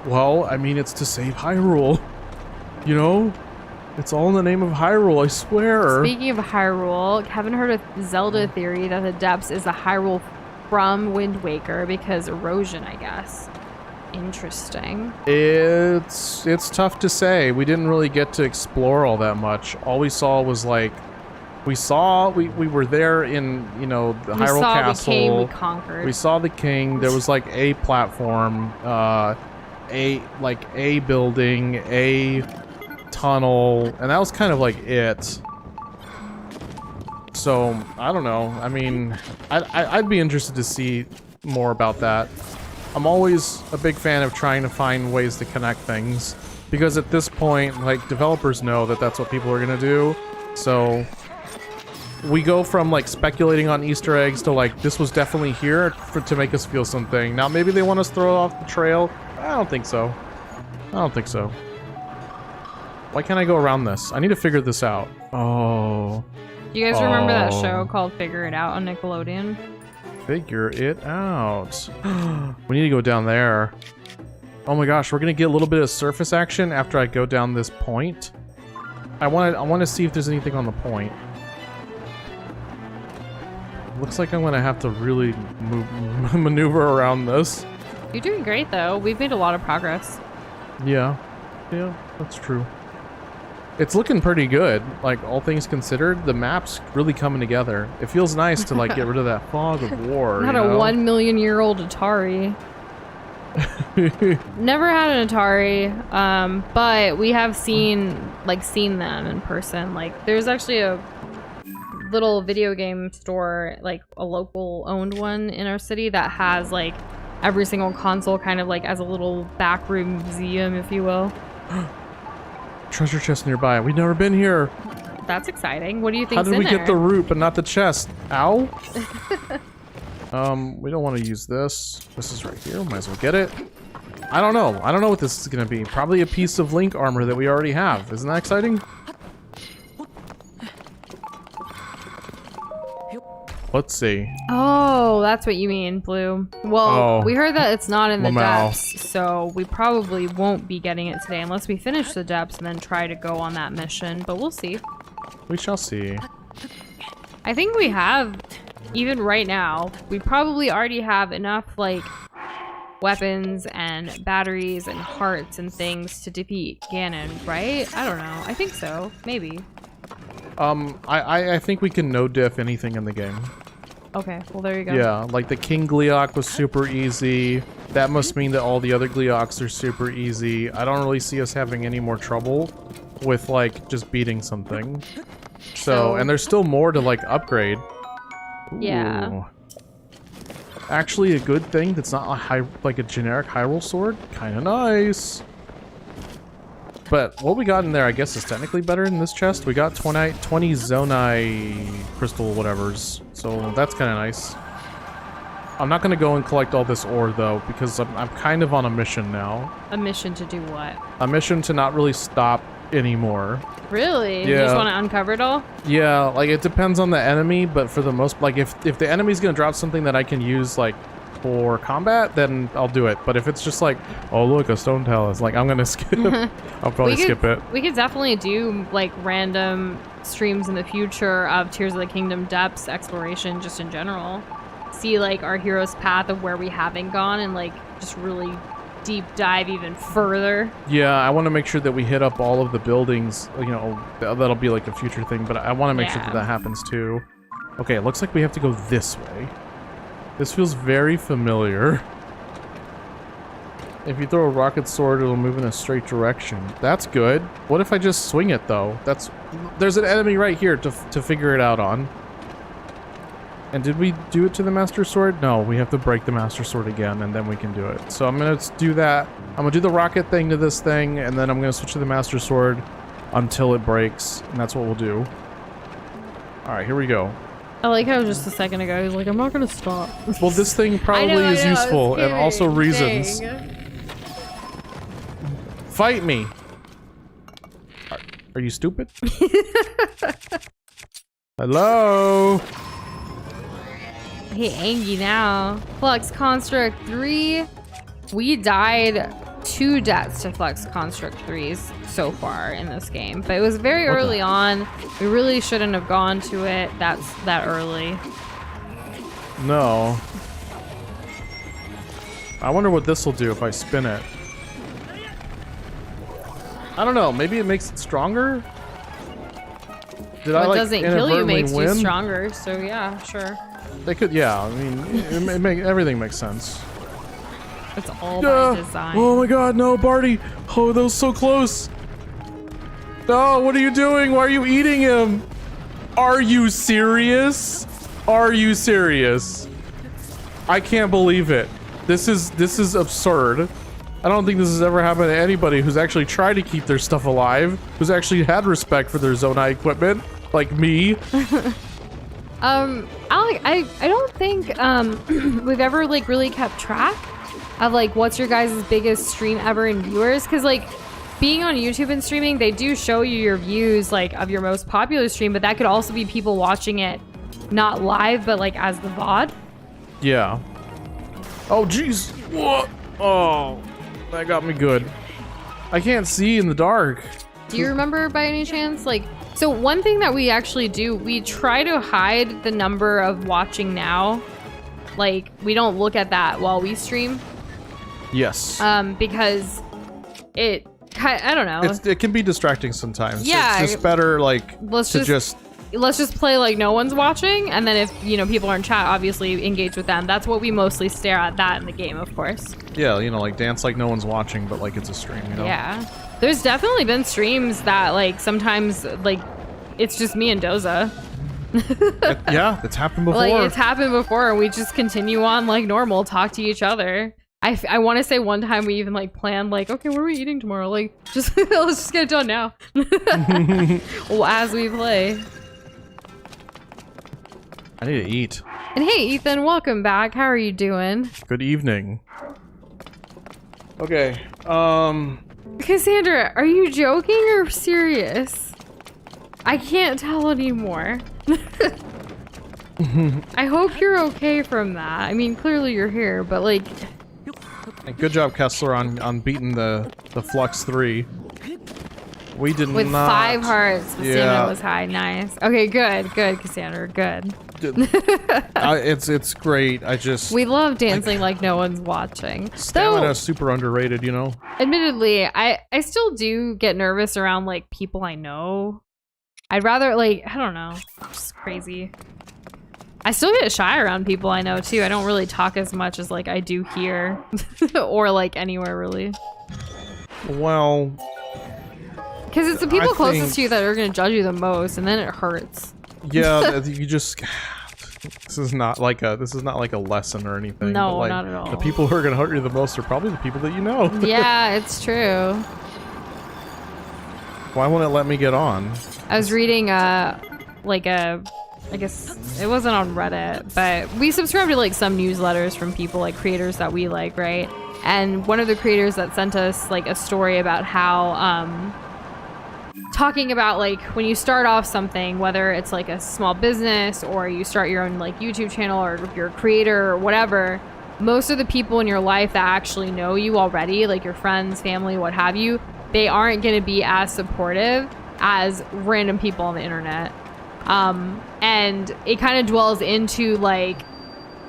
[SPEAKER 1] Well, I mean, it's to save Hyrule. You know? It's all in the name of Hyrule, I swear.
[SPEAKER 2] Speaking of Hyrule, haven't heard of Zelda theory that the depths is the Hyrule from Wind Waker because erosion, I guess. Interesting.
[SPEAKER 1] It's tough to say. We didn't really get to explore all that much. All we saw was like we were there in, you know, the Hyrule Castle.
[SPEAKER 2] We saw the king, we conquered.
[SPEAKER 1] We saw the king. There was like a platform, a building, a tunnel, and that was kind of like it. So I don't know. I mean, I'd be interested to see more about that. I'm always a big fan of trying to find ways to connect things, because at this point, like, developers know that that's what people are gonna do. So we go from like speculating on Easter eggs to like, this was definitely here to make us feel something. Now maybe they want us to throw it off the trail. I don't think so. I don't think so. Why can't I go around this? I need to figure this out. Oh.
[SPEAKER 2] Do you guys remember that show called Figure It Out on Nickelodeon?
[SPEAKER 1] Figure it out. We need to go down there. Oh my gosh, we're gonna get a little bit of surface action after I go down this point. I want to see if there's anything on the point. Looks like I'm gonna have to really maneuver around this.
[SPEAKER 2] You're doing great though. We've made a lot of progress.
[SPEAKER 1] Yeah, that's true. It's looking pretty good. Like, all things considered, the map's really coming together. It feels nice to like get rid of that fog of war.
[SPEAKER 2] Not
[SPEAKER 1] you know?
[SPEAKER 2] a 1 million year old Atari. Never had an Atari, but we have seen them in person. Like, there's actually a little video game store, like a local owned one in our city, that has like every single console kind of like as a little backroom museum, if you will.
[SPEAKER 1] Treasure chest nearby. We've never been here.
[SPEAKER 2] That's exciting. What do you think?
[SPEAKER 1] How did we get the root but not the chest? Ow. We don't want to use this. This is right here. Might as well get it. I don't know. I don't know what this is going to be. Probably a piece of Link armor that we already have. Isn't that exciting? Let's see.
[SPEAKER 2] Oh, that's what you mean, Blue. Well, we heard that it's not in the depths, so we probably won't be getting it today unless we finish the depths and then try to go on that mission, but we'll see.
[SPEAKER 1] We shall see.
[SPEAKER 2] I think we have, even right now, we probably already have enough, like, weapons and batteries and hearts and things to defeat Ganon, right? I don't know. I think so. Maybe.
[SPEAKER 1] I think we can no-diff anything in the game.
[SPEAKER 2] Okay, well there you go.
[SPEAKER 1] Yeah, like the King Gleeok was super easy. That must mean that all the other Gleeoks are super easy. I don't really see us having any more trouble with like just beating something. So, and there's still more to like upgrade.
[SPEAKER 2] Yeah.
[SPEAKER 1] Ooh. Actually, a good thing that's not like a generic Hyrule sword. Kind of nice. But what we got in there, I guess, is technically better than this chest. We got 20 Zonai crystal whatevers, so that's kind of nice. I'm not going to go and collect all this ore, though, because I'm kind of on a mission now.
[SPEAKER 2] A mission to do what?
[SPEAKER 1] A mission to not really stop anymore.
[SPEAKER 2] Really?
[SPEAKER 1] Yeah.
[SPEAKER 2] You just want to uncover it all?
[SPEAKER 1] Yeah, like, it depends on the enemy, but for the most... Like, if the enemy's going to drop something that I can use, like, for combat, then I'll do it. But if it's just like, oh look, a stone talus, like, I'm gonna skip. I'll probably skip it.
[SPEAKER 2] We could definitely do like random streams in the future of Tears of the Kingdom depths exploration, just in general. See like our hero's path of where we haven't gone and like just really deep dive even further. Yeah,
[SPEAKER 1] I want to make sure that we hit up all of the buildings. You know, that'll be like a future thing, but I want to make sure that happens too. Okay, it looks like we have to go this way. This feels very familiar. If you throw a rocket sword, it'll move in a straight direction. That's good. What if I just swing it, though? There's an enemy right here to figure it out on. And did we do it to the Master Sword? No, we have to break the Master Sword again, and then we can do it. So I'm going to do that. I'm going to do the rocket thing to this thing, and then I'm going to switch to the Master Sword until it breaks, and that's what we'll do. Alright, here we go.
[SPEAKER 2] I like how just a second ago he was like, I'm not gonna stop.
[SPEAKER 1] Well, this thing probably is useful and also reasons. fight me. Are you stupid? Hello?
[SPEAKER 2] Hey, Angie now. Flux Construct 3. We died 2 deaths to Flux Construct 3s so far in this game. But it was very early on. We really shouldn't have gone to it that early.
[SPEAKER 1] No. I wonder what this will do if I spin it. I don't know. Maybe it makes it stronger? Did I,
[SPEAKER 2] What
[SPEAKER 1] like,
[SPEAKER 2] doesn't kill you
[SPEAKER 1] inadvertently
[SPEAKER 2] makes
[SPEAKER 1] win?
[SPEAKER 2] you stronger, so yeah, sure.
[SPEAKER 1] They could, yeah. I mean, everything makes sense.
[SPEAKER 2] It's all by design.
[SPEAKER 1] Oh my god, no, Barty! Oh, that was so close! No, what are you doing? Why are you eating him? Are you serious? Are you serious? I can't believe it. This is absurd. I don't think this has ever happened to anybody who's actually tried to keep their stuff alive, who's actually had respect for their Zonai equipment, like me.
[SPEAKER 2] Alec, I don't think we've ever like really kept track of like what's your guys' biggest stream ever in viewers, because like being on YouTube and streaming, they do show you your views like of your most popular stream, but that could also be people watching it not live but like as the VOD.
[SPEAKER 1] Yeah. Oh jeez. What? Oh, that got me good. I can't see in the dark.
[SPEAKER 2] Do you remember by any chance? Like, so one thing that we actually do, we try to hide the number of watching now. Like, we don't look at that while we stream.
[SPEAKER 1] Yes.
[SPEAKER 2] Because I don't know.
[SPEAKER 1] It can be distracting sometimes.
[SPEAKER 2] Yeah.
[SPEAKER 1] It's just better, like,
[SPEAKER 2] Let's just play like no one's watching, and then if, you know, people are in chat, obviously engage with them. That's what we mostly stare at, that in the game, of course.
[SPEAKER 1] Yeah, you know, like dance like no one's watching, but like it's a stream, you know?
[SPEAKER 2] Yeah. There's definitely been streams that like sometimes like it's just me and Doza.
[SPEAKER 1] Yeah, it's happened before.
[SPEAKER 2] Like it's happened before, and we just continue on like normal, talk to each other. I want to say one time we even like planned like, okay, what are we eating tomorrow? Like, just let's just get it done now. Well, as we play.
[SPEAKER 1] I need to eat.
[SPEAKER 2] And hey, Ethan, welcome back. How are you doing?
[SPEAKER 1] Good evening. Okay,
[SPEAKER 2] Cassandra, are you joking or serious? I can't tell anymore. I hope you're okay from that. I mean, clearly you're here, but like...
[SPEAKER 1] good job, Kessler, on beating the Flux 3. We did
[SPEAKER 2] with
[SPEAKER 1] not...
[SPEAKER 2] 5 hearts, the
[SPEAKER 1] Yeah.
[SPEAKER 2] stamina was high. Nice. Okay, good, Cassandra, good.
[SPEAKER 1] It's great. I just...
[SPEAKER 2] We love dancing like no one's watching.
[SPEAKER 1] Stamina
[SPEAKER 2] Though,
[SPEAKER 1] is super underrated, you know?
[SPEAKER 2] admittedly, I still do get nervous around like people I know. I'd rather like, I don't know, just crazy. I still get shy around people I know too. I don't really talk as much as like I do here or like anywhere really.
[SPEAKER 1] Well...
[SPEAKER 2] Because it's the people
[SPEAKER 1] I
[SPEAKER 2] closest
[SPEAKER 1] think-
[SPEAKER 2] to you that are going to judge you the most, and then it hurts.
[SPEAKER 1] Yeah, you just... This is not like a lesson or anything.
[SPEAKER 2] No,
[SPEAKER 1] but like,
[SPEAKER 2] not at all.
[SPEAKER 1] The people who are gonna hurt you the most are probably the people that you know.
[SPEAKER 2] Yeah, it's true.
[SPEAKER 1] Why won't it let me get on?
[SPEAKER 2] I was reading I guess it wasn't on Reddit, but we subscribe to like some newsletters from people like creators that we like, right? And one of the creators that sent us like a story about how talking about like when you start off something, whether it's like a small business or you start your own like YouTube channel or you're a creator or whatever, most of the people in your life that actually know you already, like your friends, family, what have you, they aren't going to be as supportive as random people on the internet. And it kind of dwells into like,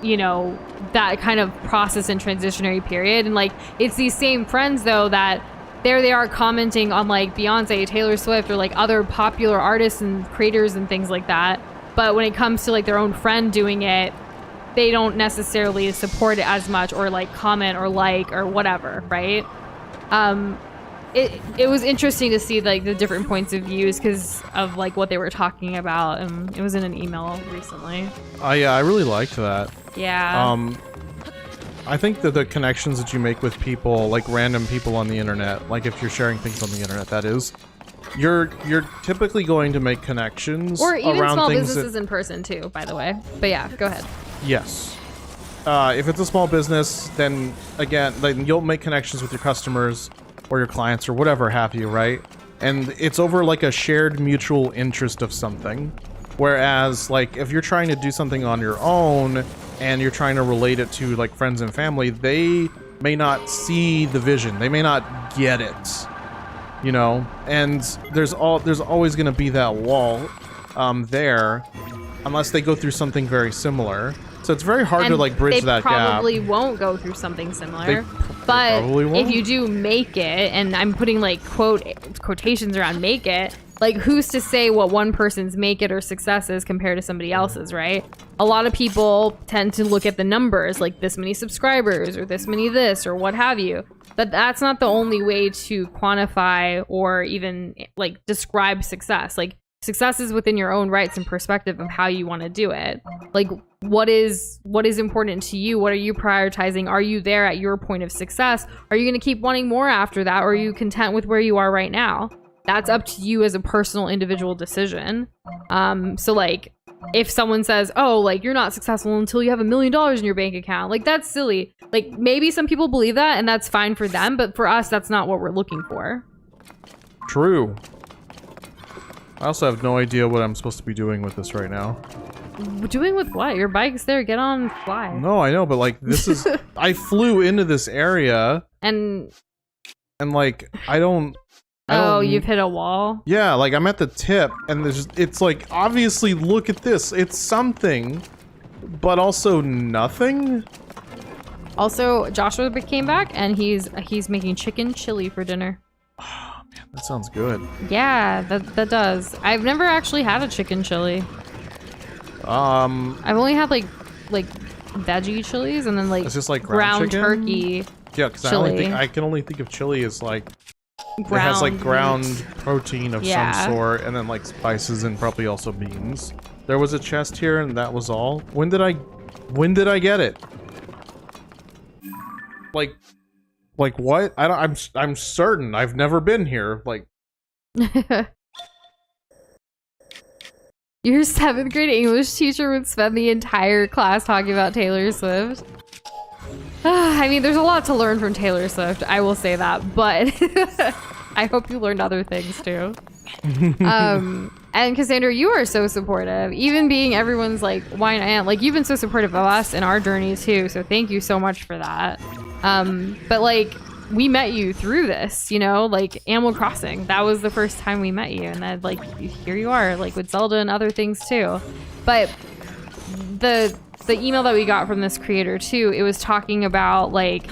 [SPEAKER 2] you know, that kind of process and transitionary period. And like, it's these same friends though that there they are commenting on like Beyonce, Taylor Swift, or like other popular artists and creators and things like that. But when it comes to like their own friend doing it, they don't necessarily support it as much or like comment or like or whatever, right? It was interesting to see like the different points of views because of like what they were talking about, and it was in an email recently.
[SPEAKER 1] Yeah, I really liked that.
[SPEAKER 2] Yeah.
[SPEAKER 1] I think that the connections that you make with people, like random people on the internet, like if you're sharing things on the internet, that is, you're typically going to make connections
[SPEAKER 2] or even
[SPEAKER 1] around
[SPEAKER 2] small
[SPEAKER 1] things
[SPEAKER 2] businesses
[SPEAKER 1] that,
[SPEAKER 2] in person too, by the way. But yeah, go ahead.
[SPEAKER 1] yes. If it's a small business, then again, like you'll make connections with your customers or your clients or whatever have you, right? And it's over like a shared mutual interest of something. Whereas, like, if you're trying to do something on your own and you're trying to relate it to like friends and family, they may not see the vision. They may not get it, you know? And there's always going to be that wall there unless they go through something very similar. So it's very hard to like bridge that gap.
[SPEAKER 2] They probably won't go through something similar. But if you do make it, and I'm putting like quotations around make it, like who's to say what one person's make it or success is compared to somebody else's, right? A lot of people tend to look at the numbers, like this many subscribers or this many this or what have you. But that's not the only way to quantify or even like describe success. Like success is within your own rights and perspective of how you want to do it. Like what is important to you? What are you prioritizing? Are you there at your point of success? Are you going to keep wanting more after that? Or are you content with where you are right now? That's up to you as a personal individual decision. So like if someone says, oh, like you're not successful until you have $1 million in your bank account, like that's silly. Like maybe some people believe that and that's fine for them, but for us, that's not what we're looking for. True.
[SPEAKER 1] I also have no idea what I'm supposed to be doing with this right now.
[SPEAKER 2] Doing with what? Your bike's there. Get on and fly.
[SPEAKER 1] No, I know, but like this is... I flew into this area.
[SPEAKER 2] And
[SPEAKER 1] like, I don't...
[SPEAKER 2] you've hit a wall?
[SPEAKER 1] Yeah, like I'm at the tip and it's like, obviously, look at this. It's something, but also nothing.
[SPEAKER 2] Also, Joshua came back and he's making chicken chili for dinner.
[SPEAKER 1] Oh, man, that sounds good.
[SPEAKER 2] Yeah, that does. I've never actually had a chicken chili. I've only had like veggie chilies and then like
[SPEAKER 1] it's just like
[SPEAKER 2] ground turkey.
[SPEAKER 1] Yeah, because I can only think of chili as like it has like ground protein of some sort, and then like spices and probably also beans. There was a chest here, and that was all. When did I get it? Like what? I'm certain I've never been here. Like.
[SPEAKER 2] Your 7th grade English teacher would spend the entire class talking about Taylor Swift. I mean, there's a lot to learn from Taylor Swift, I will say that, but I hope you learned other things too. And Cassandra, you are so supportive, even being everyone's like wine aunt. Like you've been so supportive of us in our journey too, so thank you so much for that. But like we met you through this, you know, like Animal Crossing. That was the first time we met you, and then like here you are, like with Zelda and other things too. But the email that we got from this creator too, it was talking about like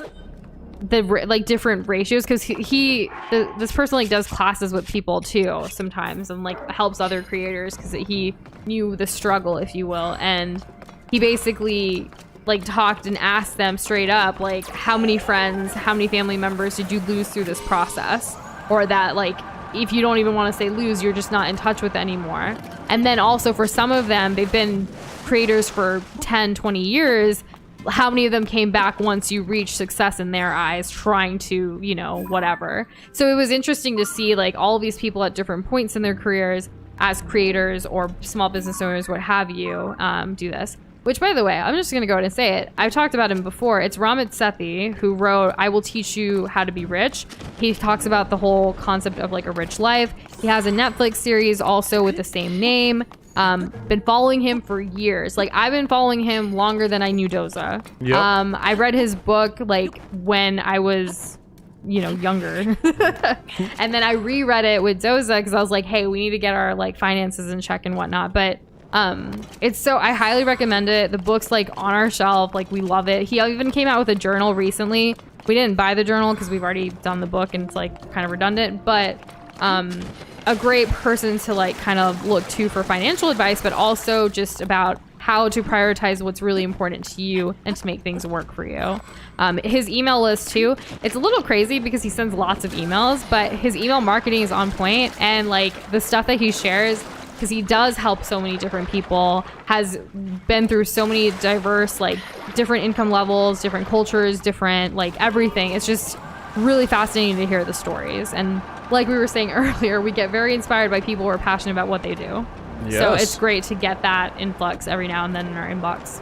[SPEAKER 2] the like different ratios, because this person like does classes with people too sometimes and like helps other creators because he knew the struggle, if you will, and he basically like talked and asked them straight up like how many friends, how many family members did you lose through this process, or that like if you don't even want to say lose, you're just not in touch with anymore. And then also for some of them, they've been creators for 10-20 years. How many of them came back once you reached success in their eyes, trying to, you know, whatever. So it was interesting to see like all these people at different points in their careers as creators or small business owners, what have you, do this. Which, by the way, I'm just going to go ahead and say it. I've talked about him before. It's Ramit Sethi, who wrote I Will Teach You How to Be Rich. He talks about the whole concept of like a rich life. He has a Netflix series also with the same name. Been following him for years. Like, I've been following him longer than I knew Doza. Yep. I read his book like when I was, you know, younger. And then I reread it with Doza because I was like, hey, we need to get our like finances in check and whatnot. But it's so, I highly recommend it. The book's like on our shelf, like we love it. He even came out with a journal recently. We didn't buy the journal because we've already done the book and it's like kind of redundant, but a great person to like kind of look to for financial advice, but also just about how to prioritize what's really important to you and to make things work for you. His email list too, it's a little crazy because he sends lots of emails, but his email marketing is on point, and like the stuff that he shares, because he does help so many different people, has been through so many diverse, like different income levels, different cultures, different like everything. It's just really fascinating to hear the stories. And like we were saying earlier, we get very inspired by people who are passionate about what they do. Yes. So it's great to get that influx every now and then in our inbox.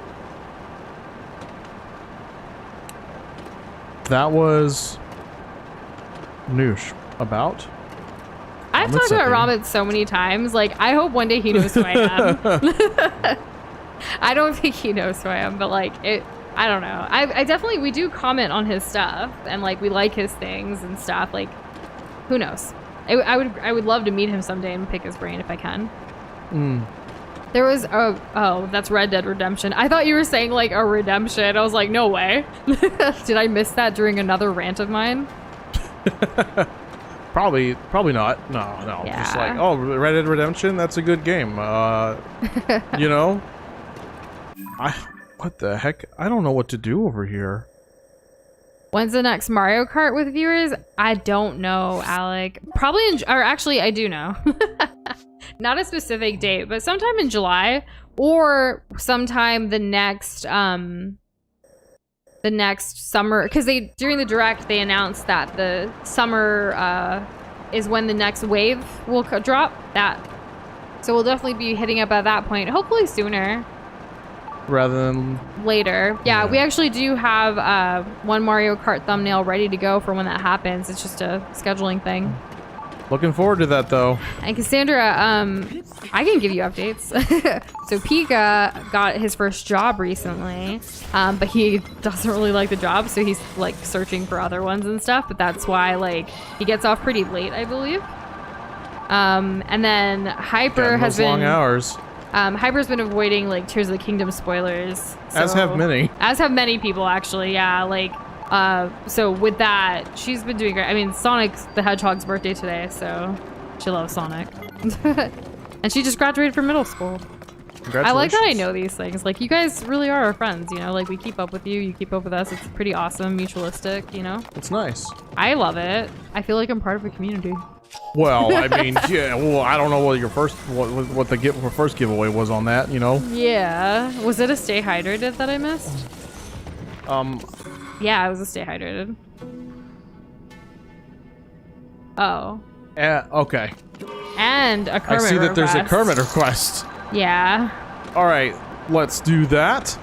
[SPEAKER 1] Noosh. About?
[SPEAKER 2] I've talked about Ramit so many times. Like, I hope one day he knows who I am. I don't think he knows who I am, but like, I don't know. I definitely, we do comment on his stuff and like, we like his things and stuff. Like, who knows? I would love to meet him someday and pick his brain if I can. There was, oh, that's Red Dead Redemption. I thought you were saying like a redemption. I was like, no way. Did I miss that during another rant of mine?
[SPEAKER 1] Probably not. No.
[SPEAKER 2] Yeah.
[SPEAKER 1] Just like, oh, Red Dead Redemption, that's a good game. You know? What the heck? I don't know what to do over here.
[SPEAKER 2] When's the next Mario Kart with viewers? I don't know, Alec. Probably or actually I do know. Not a specific date, but sometime in July or sometime the next summer, because during the direct they announced that the summer is when the next wave will drop. So we'll definitely be hitting up at that point, hopefully sooner
[SPEAKER 1] rather than
[SPEAKER 2] later. Yeah, we actually do have one Mario Kart thumbnail ready to go for when that happens. It's just a scheduling thing.
[SPEAKER 1] Looking forward to that though.
[SPEAKER 2] And Cassandra, I can give you updates. So Pika got his first job recently, but he doesn't really like the job, so he's like searching for other ones and stuff. But that's why like he gets off pretty late, I believe. And then Hyper has been
[SPEAKER 1] long hours.
[SPEAKER 2] Hyper's been avoiding like Tears of the Kingdom spoilers. So,
[SPEAKER 1] as have many.
[SPEAKER 2] As have many people actually. Yeah, like. So with that, she's been doing great. I mean, Sonic's the Hedgehog's birthday today, so she loves Sonic. And she just graduated from middle school. I like that I know these things. Like, you guys really are our friends, you know? Like, we keep up with you, you keep up with us. It's pretty awesome, mutualistic, you know?
[SPEAKER 1] It's nice.
[SPEAKER 2] I love it. I feel like I'm part of a community.
[SPEAKER 1] Well, I mean, yeah, well, I don't know what your first giveaway was on that, you know?
[SPEAKER 2] Yeah. Was it a stay hydrated that I missed? Yeah, it was a stay hydrated. Oh.
[SPEAKER 1] Okay.
[SPEAKER 2] And a Kermit
[SPEAKER 1] I see that
[SPEAKER 2] request.
[SPEAKER 1] there's a Kermit request.
[SPEAKER 2] Yeah.
[SPEAKER 1] All right, let's do that.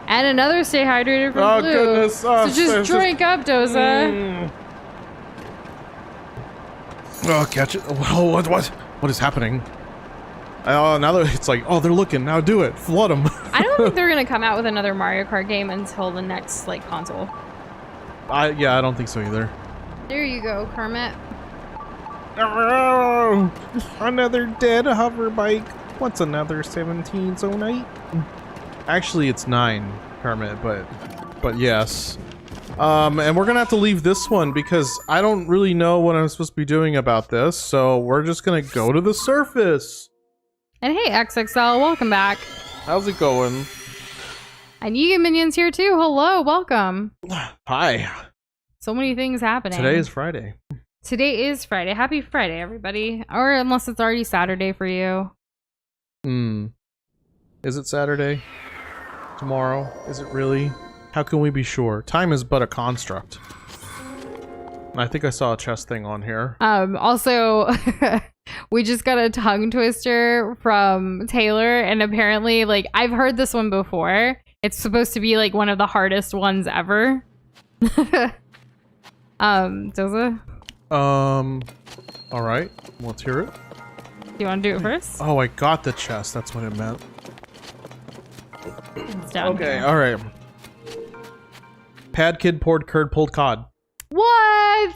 [SPEAKER 2] And another stay hydrated from
[SPEAKER 1] Oh,
[SPEAKER 2] Blue.
[SPEAKER 1] goodness.
[SPEAKER 2] So just drink up, Doza.
[SPEAKER 1] Oh, catch it. Oh, what is happening? Oh, now that it's like, oh, they're looking. Now do it. Flood them.
[SPEAKER 2] I don't think they're going to come out with another Mario Kart game until the next, like, console.
[SPEAKER 1] Yeah, I don't think so either.
[SPEAKER 2] There you go, Kermit.
[SPEAKER 1] Oh, another dead hover bike. What's another 1708? Actually, it's 9, Kermit, but yes. And we're gonna have to leave this one because I don't really know what I'm supposed to be doing about this, so we're just gonna go to the surface.
[SPEAKER 2] And hey, XXL, welcome back.
[SPEAKER 1] How's it going?
[SPEAKER 2] And Yiga Minion's here too. Hello, welcome.
[SPEAKER 1] Hi.
[SPEAKER 2] So many things happening.
[SPEAKER 1] Today is Friday.
[SPEAKER 2] Today is Friday. Happy Friday, everybody. Or unless it's already Saturday for you.
[SPEAKER 1] Is it Saturday? Tomorrow? Is it really? How can we be sure? Time is but a construct. I think I saw a chest thing on here.
[SPEAKER 2] Also, we just got a tongue twister from Taylor, and apparently, like, I've heard this one before. It's supposed to be, like, one of the hardest ones ever. Doza?
[SPEAKER 1] Alright. Let's hear it.
[SPEAKER 2] Do you want to do it first?
[SPEAKER 1] Oh, I got the chest. That's what it meant.
[SPEAKER 2] It's down here.
[SPEAKER 1] Alright. Pad kid poured curd pulled cod.
[SPEAKER 2] What?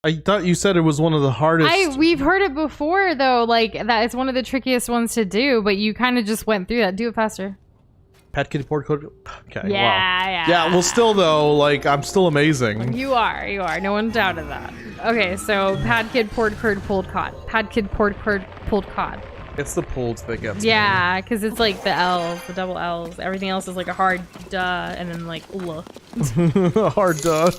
[SPEAKER 1] I thought you said it was one of the hardest.
[SPEAKER 2] We've heard it before though, like that it's one of the trickiest ones to do, but you kind of just went through that. Do it faster.
[SPEAKER 1] Pad kid poured curd. Okay.
[SPEAKER 2] Yeah,
[SPEAKER 1] wow. Yeah. Well, still though, like I'm still amazing.
[SPEAKER 2] You are. No one doubted that. Okay, so pad kid poured curd pulled cod. Pad kid poured curd pulled cod.
[SPEAKER 1] It's the pulled that gets
[SPEAKER 2] Yeah, because it's like the L's, the double L's. Everything else is like a hard duh, and then like ugh.
[SPEAKER 1] Hard duh.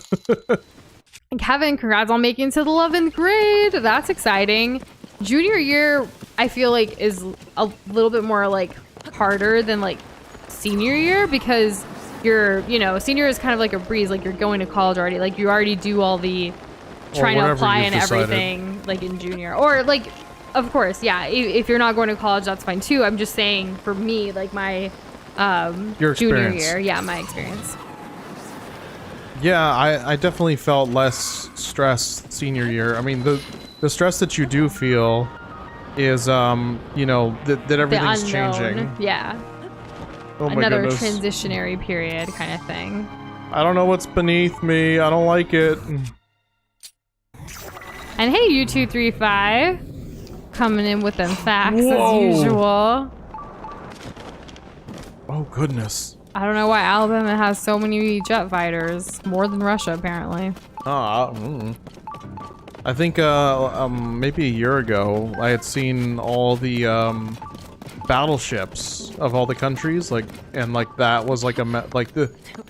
[SPEAKER 2] Kevin, congrats on making it to the 11th grade. That's exciting. Junior year, I feel like is a little bit more like harder than like senior year because senior is kind of like a breeze. Like you're going to college already. Like you already do all the trying to apply and everything like in junior or like. Of course, yeah. If you're not going to college, that's fine too. I'm just saying, for me, like my junior year, yeah, my experience.
[SPEAKER 1] Yeah, I definitely felt less stress senior year. I mean, the stress that you do feel is, you know, that everything's
[SPEAKER 2] the unknown.
[SPEAKER 1] changing.
[SPEAKER 2] Yeah.
[SPEAKER 1] Oh my
[SPEAKER 2] Another
[SPEAKER 1] goodness.
[SPEAKER 2] transitionary period kind of thing.
[SPEAKER 1] I don't know what's beneath me. I don't like it.
[SPEAKER 2] And hey, U235, coming in with them facts
[SPEAKER 1] Whoa.
[SPEAKER 2] as usual.
[SPEAKER 1] Oh goodness.
[SPEAKER 2] I don't know why Alabama has so many jet fighters, more than Russia apparently.
[SPEAKER 1] I think maybe a year ago I had seen all the battleships of all the countries, like, and like that was like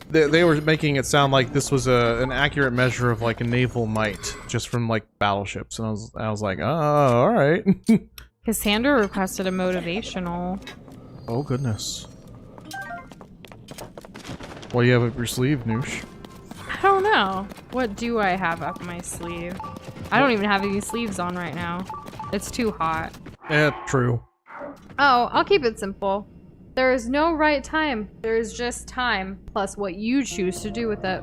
[SPEAKER 1] they were making it sound like this was an accurate measure of like a naval might just from like battleships, and I was like, oh, all right.
[SPEAKER 2] Cassandra requested a motivational.
[SPEAKER 1] Oh goodness. What do you have up your sleeve, Noosh?
[SPEAKER 2] I don't know. What do I have up my sleeve? I don't even have any sleeves on right now. It's too hot.
[SPEAKER 1] True.
[SPEAKER 2] Oh, I'll keep it simple. There is no right time. There is just time plus what you choose to do with it.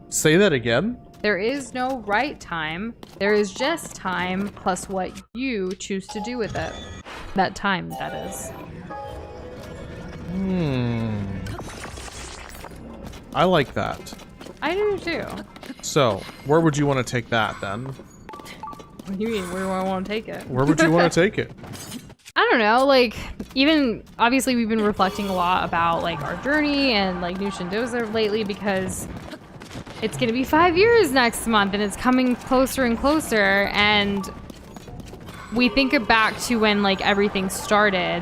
[SPEAKER 1] Say that again?
[SPEAKER 2] There is no right time. There is just time plus what you choose to do with it. That time, that is.
[SPEAKER 1] I like that.
[SPEAKER 2] I do too.
[SPEAKER 1] So, where would you want to take that then?
[SPEAKER 2] What do you mean, where do I want to take it?
[SPEAKER 1] Where would you want to take it?
[SPEAKER 2] I don't know, like, even, obviously we've been reflecting a lot about, like, our journey and, like, Noosh and Dozer lately because it's gonna be 5 years next month and it's coming closer and closer, and we think back to when, like, everything started,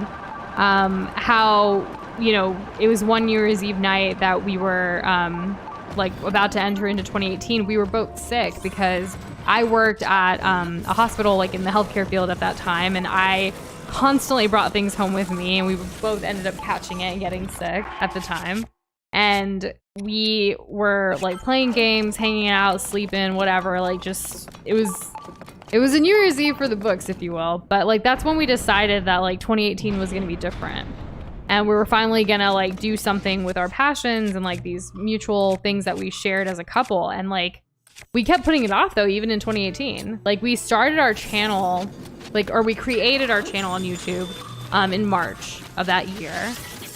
[SPEAKER 2] how, you know, it was one New Year's Eve night that we were, like, about to enter into 2018. We were both sick because I worked at a hospital, like, in the healthcare field at that time, and I constantly brought things home with me, and we both ended up catching it and getting sick at the time. And we were, like, playing games, hanging out, sleeping, whatever, like, just, it was a New Year's Eve for the books, if you will. But, like, that's when we decided that, like, 2018 was gonna be different. And we were finally gonna, like, do something with our passions and, like, these mutual things that we shared as a couple. And, like, we kept putting it off, though, even in 2018. Like, we started our channel, like, or we created our channel on YouTube in March of that year.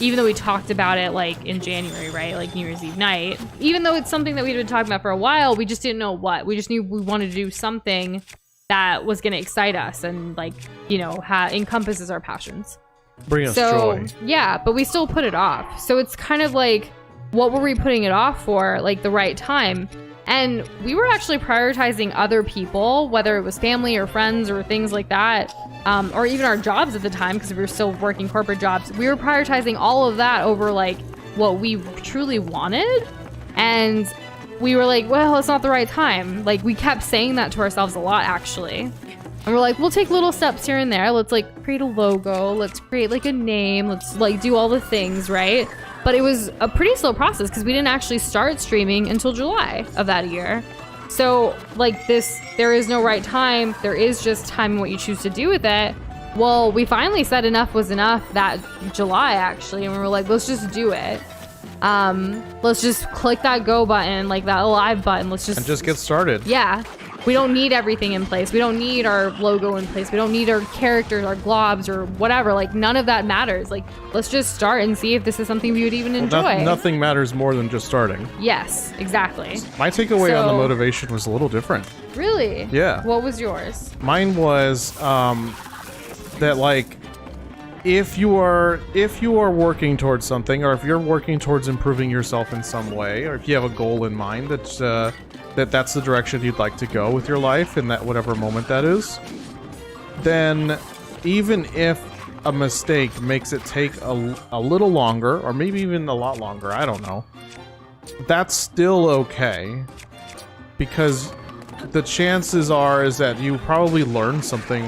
[SPEAKER 2] Even though we talked about it, like, in January, right? Like, New Year's Eve night. Even though it's something that we'd been talking about for a while, we just didn't know what. We just knew we wanted to do something that was gonna excite us and, like, you know, encompasses our passions.
[SPEAKER 1] Bring us joy.
[SPEAKER 2] Yeah, but we still put it off. So it's kind of like, what were we putting it off for? Like, the right time. And we were actually prioritizing other people, whether it was family or friends or things like that, or even our jobs at the time, because we were still working corporate jobs. We were prioritizing all of that over, like, what we truly wanted. And we were like, well, it's not the right time. Like, we kept saying that to ourselves a lot, actually. And we're like, we'll take little steps here and there. Let's, like, create a logo. Let's create, like, a name. Let's, like, do all the things, right? But it was a pretty slow process because we didn't actually start streaming until July of that year. So, like, there is no right time. There is just time and what you choose to do with it. Well, we finally said enough was enough that July, actually. And we were like, let's just do it. Let's just click that go button, like that live button. Let's just
[SPEAKER 1] get started.
[SPEAKER 2] Yeah. We don't need everything in place. We don't need our logo in place. We don't need our characters, our globs, or whatever. Like, none of that matters. Like, let's just start and see if this is something we would even enjoy.
[SPEAKER 1] Nothing matters more than just starting.
[SPEAKER 2] Yes, exactly.
[SPEAKER 1] My takeaway on the motivation was a little different.
[SPEAKER 2] Really?
[SPEAKER 1] Yeah.
[SPEAKER 2] What was yours?
[SPEAKER 1] Mine was that, like, if you are working towards something, or if you're working towards improving yourself in some way, or if you have a goal in mind that's the direction you'd like to go with your life in that whatever moment that is, then even if a mistake makes it take a little longer, or maybe even a lot longer, I don't know, that's still okay, because the chances is that you probably learn something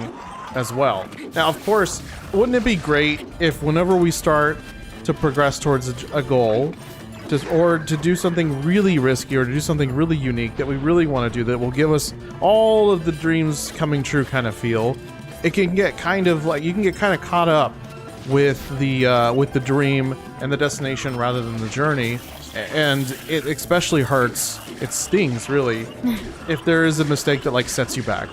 [SPEAKER 1] as well. Now, of course, wouldn't it be great if whenever we start to progress towards a goal, or to do something really risky, or to do something really unique that we really want to do, that will give us all of the dreams coming true kind of feel, it can get kind of like, you can get kind of caught up with the dream and the destination rather than the journey, And it especially hurts, it stings really, if there is a mistake that like sets you back.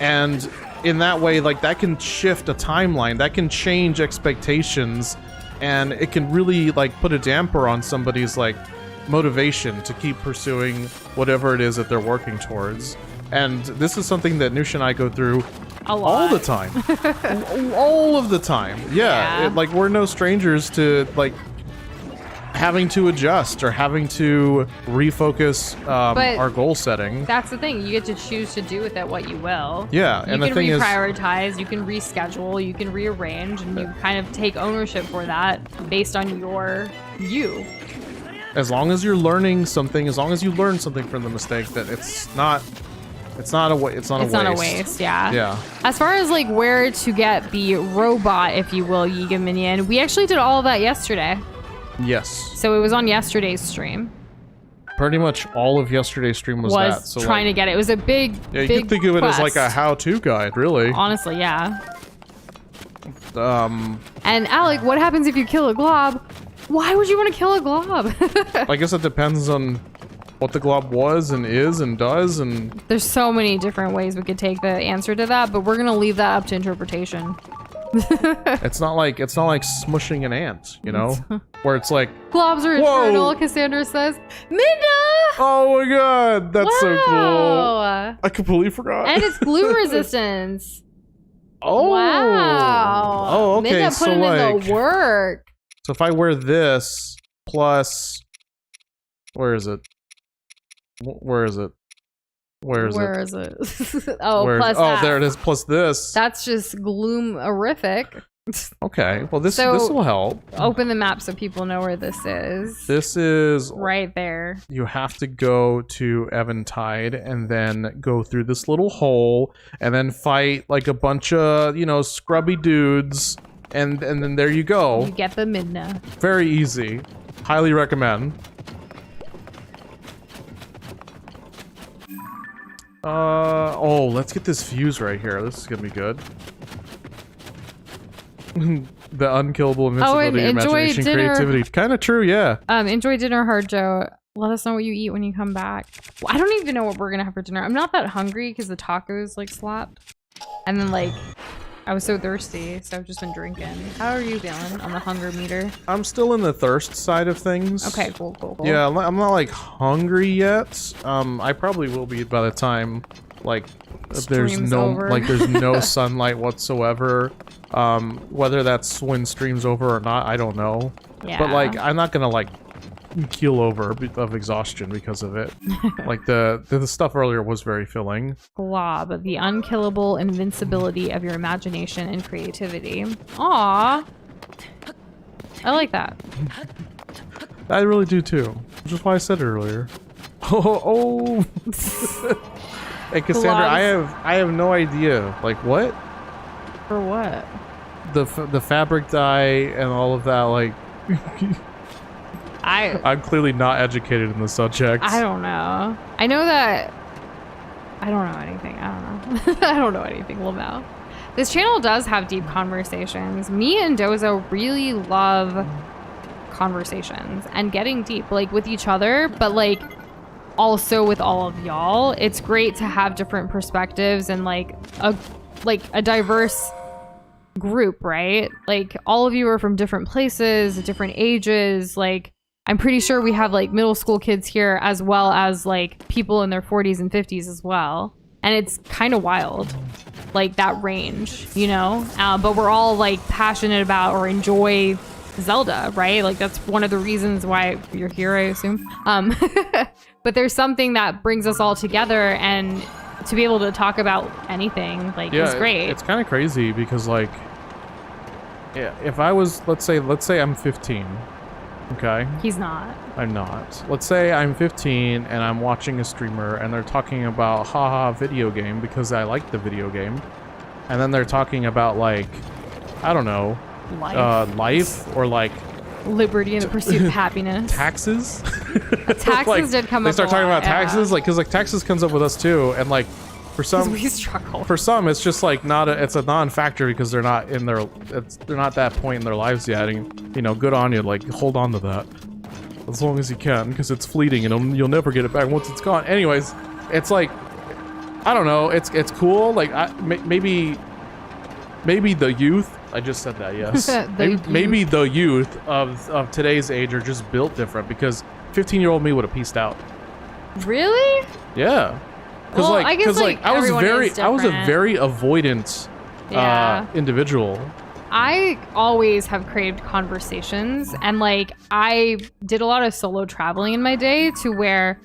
[SPEAKER 1] And in that way, like that can shift a timeline, that can change expectations, and it can really like put a damper on somebody's like motivation to keep pursuing whatever it is that they're working towards. And this is something that Nush and I go through all the time. All of the time. Yeah. Like we're no strangers to like having to adjust or having to refocus our goal setting.
[SPEAKER 2] That's the thing. You get to choose to do with it what you will.
[SPEAKER 1] Yeah, and the thing is,
[SPEAKER 2] you can reprioritize, you can reschedule, you can rearrange, and you kind of take ownership for that based on you.
[SPEAKER 1] As long as you're learning something, as long as you learn something from the mistake, that it's not a waste.
[SPEAKER 2] It's not a waste, yeah.
[SPEAKER 1] Yeah.
[SPEAKER 2] As far as like where to get the robot, if you will, Yiga Minion, we actually did all of that yesterday.
[SPEAKER 1] Yes.
[SPEAKER 2] So it was on yesterday's stream.
[SPEAKER 1] Pretty much all of yesterday's stream was that. So
[SPEAKER 2] trying to get it. It was a big,
[SPEAKER 1] you can think of it as like a how-to guide, really.
[SPEAKER 2] Honestly, yeah. And Alec, what happens if you kill a glob? Why would you want to kill a glob?
[SPEAKER 1] I guess it depends on what the glob was and is and does, and
[SPEAKER 2] there's so many different ways we could take the answer to that, but we're gonna leave that up to interpretation.
[SPEAKER 1] It's not like smushing an ant, you know, where it's like
[SPEAKER 2] globs are eternal. Cassandra says, Minna.
[SPEAKER 1] Oh my god, that's so cool. I completely forgot.
[SPEAKER 2] And it's glue resistance.
[SPEAKER 1] Oh
[SPEAKER 2] wow.
[SPEAKER 1] Oh, okay.
[SPEAKER 2] Minna
[SPEAKER 1] So
[SPEAKER 2] put in
[SPEAKER 1] like
[SPEAKER 2] the work.
[SPEAKER 1] So if I wear this plus, where is it? Where is it?
[SPEAKER 2] Oh, plus that.
[SPEAKER 1] There it is. Plus this.
[SPEAKER 2] That's just gloom-erific.
[SPEAKER 1] Okay. Well, this will help.
[SPEAKER 2] Open the map so people know where this is.
[SPEAKER 1] This is
[SPEAKER 2] right there.
[SPEAKER 1] You have to go to Eventide and then go through this little hole and then fight like a bunch of, you know, scrubby dudes, and then there you go.
[SPEAKER 2] You get the Midna.
[SPEAKER 1] Very easy. Highly recommend. Oh, let's get this fuse right here. This is gonna be good. The unkillable invincibility, imagination, creativity. Kind of true, yeah.
[SPEAKER 2] Enjoy dinner, Hardjo. Let us know what you eat when you come back. Well, I don't even know what we're gonna have for dinner. I'm not that hungry because the tacos like slapped. And then like, I was so thirsty, so I've just been drinking. How are you feeling on the hunger meter?
[SPEAKER 1] I'm still in the thirst side of things.
[SPEAKER 2] Okay, cool.
[SPEAKER 1] Yeah, I'm not like hungry yet. I probably will be by the time like there's no sunlight whatsoever. Whether that's when stream's over or not, I don't know.
[SPEAKER 2] Yeah.
[SPEAKER 1] But like, I'm not gonna like keel over of exhaustion because of it. Like the stuff earlier was very filling.
[SPEAKER 2] Glob, the unkillable invincibility of your imagination and creativity. Aww. I like that.
[SPEAKER 1] I really do too. Which is why I said it earlier. Oh. Hey Cassandra, I have no idea. Like what?
[SPEAKER 2] For what?
[SPEAKER 1] The fabric dye and all of that, like I'm clearly not educated in the subject.
[SPEAKER 2] I don't know. I know that I don't know anything. I don't know. I don't know anything, Lamau. This channel does have deep conversations. Me and Doza really love conversations and getting deep, like with each other, but like also with all of y'all. It's great to have different perspectives and like a diverse group, right? Like all of you are from different places, different ages. Like I'm pretty sure we have like middle school kids here as well as like people in their 40s and 50s as well. And it's kind of wild, like that range, you know? But we're all like passionate about or enjoy Zelda, right? Like that's one of the reasons why you're here, I assume. But there's something that brings us all together, and to be able to talk about anything like is great.
[SPEAKER 1] It's kind of crazy because like, yeah, if I was, let's say I'm 15. Okay.
[SPEAKER 2] He's not.
[SPEAKER 1] I'm not. Let's say I'm 15 and I'm watching a streamer and they're talking about haha video game because I like the video game. And then they're talking about like, I don't know, life or like
[SPEAKER 2] liberty and the pursuit of happiness.
[SPEAKER 1] Taxes?
[SPEAKER 2] Taxes
[SPEAKER 1] like,
[SPEAKER 2] did come up.
[SPEAKER 1] They start talking about taxes, like, cause like taxes comes up with us too. And like, for some,
[SPEAKER 2] we struggle.
[SPEAKER 1] For some, it's just like it's a non-factor because they're not they're not that point in their lives yet. And, you know, good on you. Like, hold on to that. as long as you can, because it's fleeting and you'll never get it back once it's gone. Anyways, it's like, I don't know, it's cool. Like, maybe the youth, I just said that, yes. maybe the youth of today's age are just built different, because 15-year-old me would have pieced out.
[SPEAKER 2] Really?
[SPEAKER 1] Yeah. Because
[SPEAKER 2] Well, I guess, like,
[SPEAKER 1] I was a
[SPEAKER 2] different.
[SPEAKER 1] very avoidant individual.
[SPEAKER 2] I always have craved conversations, and like I did a lot of solo traveling in my day to where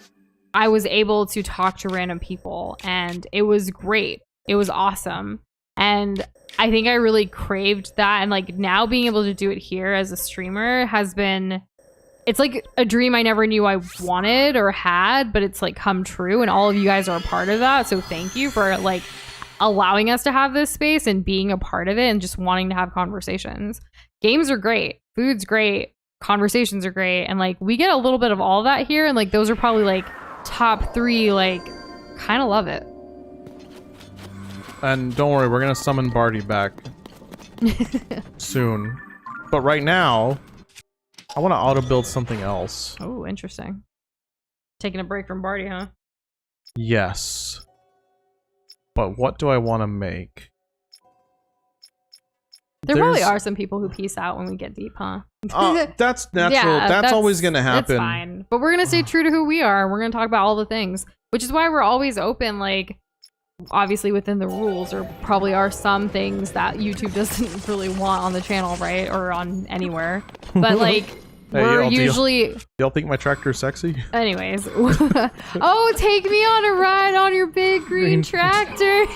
[SPEAKER 2] I was able to talk to random people, and it was great. It was awesome. And I think I really craved that, and like now being able to do it here as a streamer has been, it's like a dream I never knew I wanted or had, but it's like come true, and all of you guys are a part of that. So thank you for like allowing us to have this space and being a part of it and just wanting to have conversations. Games are great, food's great, conversations are great, and like we get a little bit of all that here, and like those are probably like top 3. Like, kind of love it.
[SPEAKER 1] And don't worry, we're gonna summon Barty back soon. But right now, I want to auto build something else.
[SPEAKER 2] Oh, interesting. Taking a break from Barty, huh?
[SPEAKER 1] Yes. But what do I want to make?
[SPEAKER 2] There probably are some people who peace out when we get deep, huh?
[SPEAKER 1] That's natural.
[SPEAKER 2] Yeah,
[SPEAKER 1] that's always gonna happen.
[SPEAKER 2] That's fine. But we're gonna stay true to who we are. We're gonna talk about all the things, which is why we're always open. Like, obviously within the rules, there probably are some things that YouTube doesn't really want on the channel, right, or on anywhere. But like,
[SPEAKER 1] Hey,
[SPEAKER 2] we're usually.
[SPEAKER 1] Y'all think my tractor is sexy?
[SPEAKER 2] Anyways, oh, take me on a ride on your big green tractor.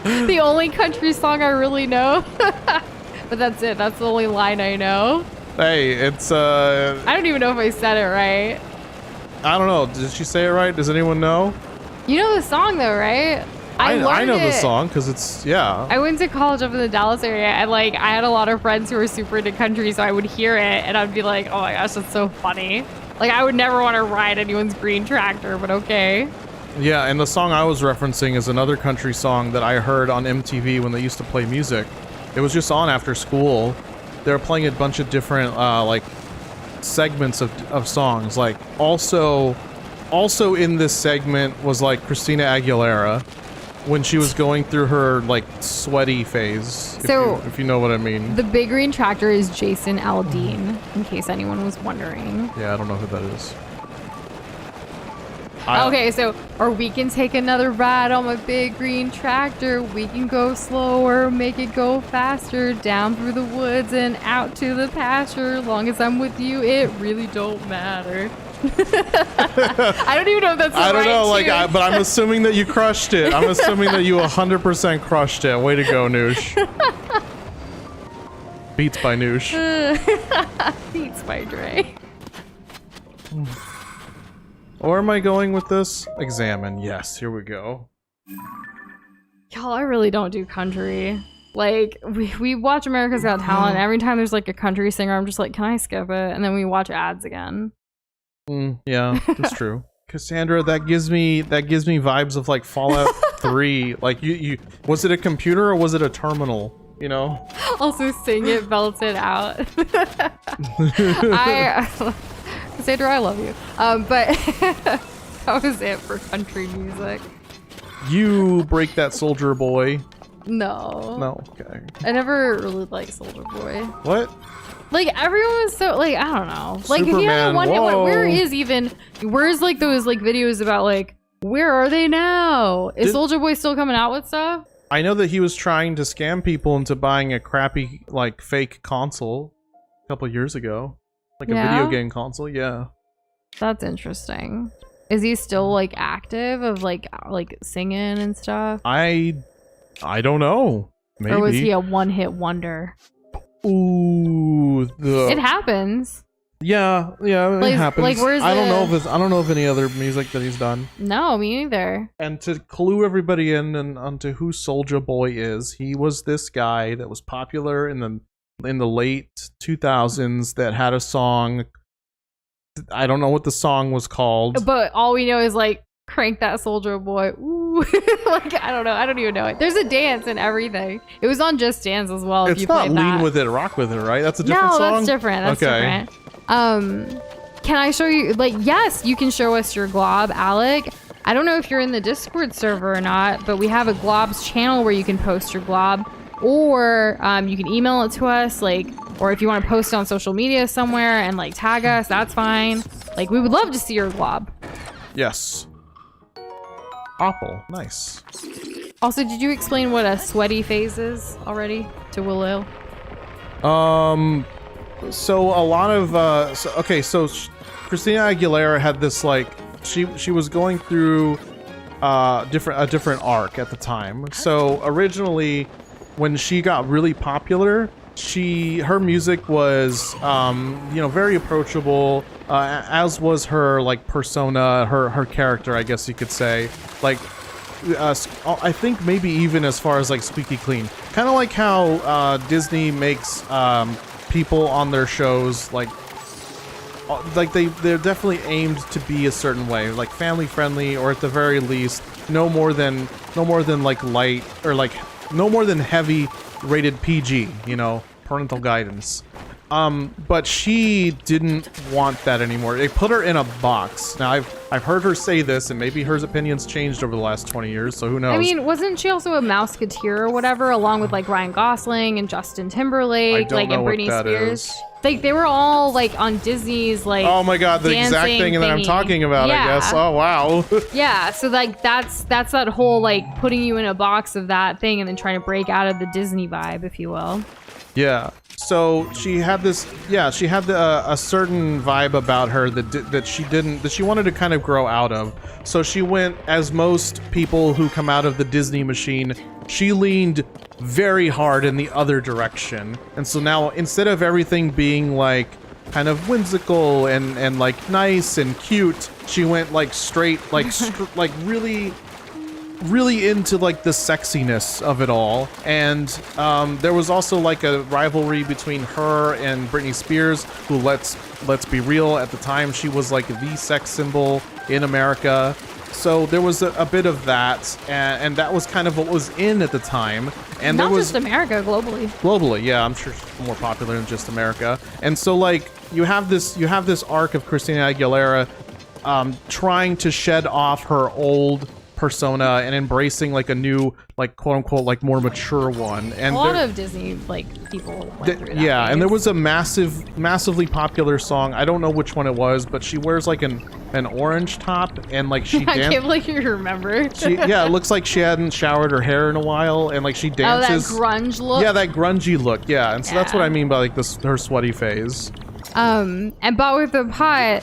[SPEAKER 2] The only country song I really know. But that's it. That's the only line I know.
[SPEAKER 1] Hey, it's
[SPEAKER 2] I don't even know if I said it right.
[SPEAKER 1] I don't know. Did she say it right? Does anyone know?
[SPEAKER 2] You know the song though, right?
[SPEAKER 1] I know the song because it's, yeah.
[SPEAKER 2] I went to college up in the Dallas area, and like I had a lot of friends who were super into country, so I would hear it and I'd be like, oh my gosh, that's so funny. Like, I would never want to ride anyone's green tractor, but okay.
[SPEAKER 1] Yeah, and the song I was referencing is another country song that I heard on MTV when they used to play music. It was just on after school. They were playing a bunch of different like segments of songs. Like also in this segment was like Christina Aguilera when she was going through her like sweaty phase. If you know what I mean.
[SPEAKER 2] The big green tractor is Jason Aldean, in case anyone was wondering.
[SPEAKER 1] Yeah, I don't know who that is.
[SPEAKER 2] Okay, so, or we can take another ride on my big green tractor. We can go slower, make it go faster, down through the woods and out to the pasture. Long as I'm with you, it really don't matter. I don't even know if that's the
[SPEAKER 1] I don't
[SPEAKER 2] right
[SPEAKER 1] know, like,
[SPEAKER 2] tune.
[SPEAKER 1] but I'm assuming that you crushed it. I'm assuming that you 100% crushed it. Way to go, Noosh. Beats by Noosh.
[SPEAKER 2] Beats by Dre.
[SPEAKER 1] Where am I going with this? Examine. Yes, here we go.
[SPEAKER 2] Y'all, I really don't do country. Like, we watch America's Got Talent. Every time there's like a country singer, I'm just like, can I skip it? And then we watch ads again.
[SPEAKER 1] Yeah, that's true. Cassandra, that gives me vibes of like Fallout 3. Like you was it a computer or was it a terminal? You know?
[SPEAKER 2] Also sing it, belt it out. Cassandra, I love you. But that was it for country music.
[SPEAKER 1] You break that soldier boy.
[SPEAKER 2] No.
[SPEAKER 1] No, okay.
[SPEAKER 2] I never really liked Soldier Boy.
[SPEAKER 1] What?
[SPEAKER 2] Like, everyone was so, like, I don't know. Like, if you
[SPEAKER 1] Superman,
[SPEAKER 2] ever wonder,
[SPEAKER 1] whoa.
[SPEAKER 2] where's, like, those, like, videos about, like, where are they now? Is Soldier Boy still coming out with stuff?
[SPEAKER 1] I know that he was trying to scam people into buying a crappy, like, fake console a couple years ago. Like a video game console, yeah.
[SPEAKER 2] That's interesting. Is he still, like, active of, like singing and stuff?
[SPEAKER 1] I don't know. Maybe.
[SPEAKER 2] Or was he a one-hit wonder?
[SPEAKER 1] Ooh,
[SPEAKER 2] It happens.
[SPEAKER 1] Yeah,
[SPEAKER 2] Like,
[SPEAKER 1] it happens.
[SPEAKER 2] like, where's
[SPEAKER 1] I don't know of any other music that he's done.
[SPEAKER 2] No, me neither.
[SPEAKER 1] And to clue everybody in and onto who Soulja Boy is, he was this guy that was popular in the late 2000s that had a song. I don't know what the song was called.
[SPEAKER 2] But all we know is like, crank that Soldier Boy. Ooh. Like, I don't know. I don't even know it. There's a dance and everything. It was on Just Dance as well.
[SPEAKER 1] It's not Lean With It, Rock With It, right? That's a different song?
[SPEAKER 2] No, that's different. That's different. Can I show you? Like, yes, you can show us your glob, Alec. I don't know if you're in the Discord server or not, but we have a globs channel where you can post your glob, or you can email it to us, like, or if you want to post it on social media somewhere and like tag us, that's fine. Like, we would love to see your glob.
[SPEAKER 1] Yes. Apple. Nice.
[SPEAKER 2] Also, did you explain what a sweaty phase is already to Willow?
[SPEAKER 1] So a lot of Christina Aguilera had this like she was going through a different arc at the time. So originally, when she got really popular, her music was very approachable, as was her like persona, her character, I guess you could say. Like I think maybe even as far as like squeaky clean, kind of like how Disney makes people on their shows like they're definitely aimed to be a certain way, like family friendly, or at the very least no more than like light, or like no more than heavy rated PG, parental guidance. But she didn't want that anymore. They put her in a box. Now I've heard her say this, and maybe her opinions changed over the last 20 years, so who knows?
[SPEAKER 2] I mean, wasn't she also a Mouseketeer or whatever, along with like Ryan Gosling and Justin Timberlake, like, and Britney Spears? Like, they were all like on Disney's like,
[SPEAKER 1] oh my god, the exact thing that I'm talking about, yeah. I guess. Oh wow.
[SPEAKER 2] Yeah, so like that's that whole like putting you in a box of that thing and then trying to break out of the Disney vibe, if you will.
[SPEAKER 1] Yeah. So she had this, she had a certain vibe about her that she wanted to kind of grow out of. So she went, as most people who come out of the Disney machine, she leaned very hard in the other direction. And so now, instead of everything being like kind of whimsical and like nice and cute, she went like straight, like like really into like the sexiness of it all. And there was also like a rivalry between her and Britney Spears, who let's be real, at the time she was like the sex symbol in America. So there was a bit of that, and that was kind of what was in at the time. And
[SPEAKER 2] not
[SPEAKER 1] there was
[SPEAKER 2] just America, globally, yeah, I'm sure she's more popular than just America. And so like you have this arc of Christina Aguilera trying to shed off her old persona and embracing like a new, like, quote unquote, like more mature one. And a lot of Disney like people went through that phase.
[SPEAKER 1] And there was a massively popular song, I don't know which one it was, but she wears like an orange top, and like she
[SPEAKER 2] I can't believe you remember.
[SPEAKER 1] It looks like she hadn't showered her hair in a while, and like she dances.
[SPEAKER 2] Oh, that grunge look.
[SPEAKER 1] Yeah, that grungy look. Yeah, and so that's what I mean by like her sweaty phase.
[SPEAKER 2] And Bought with the Pot,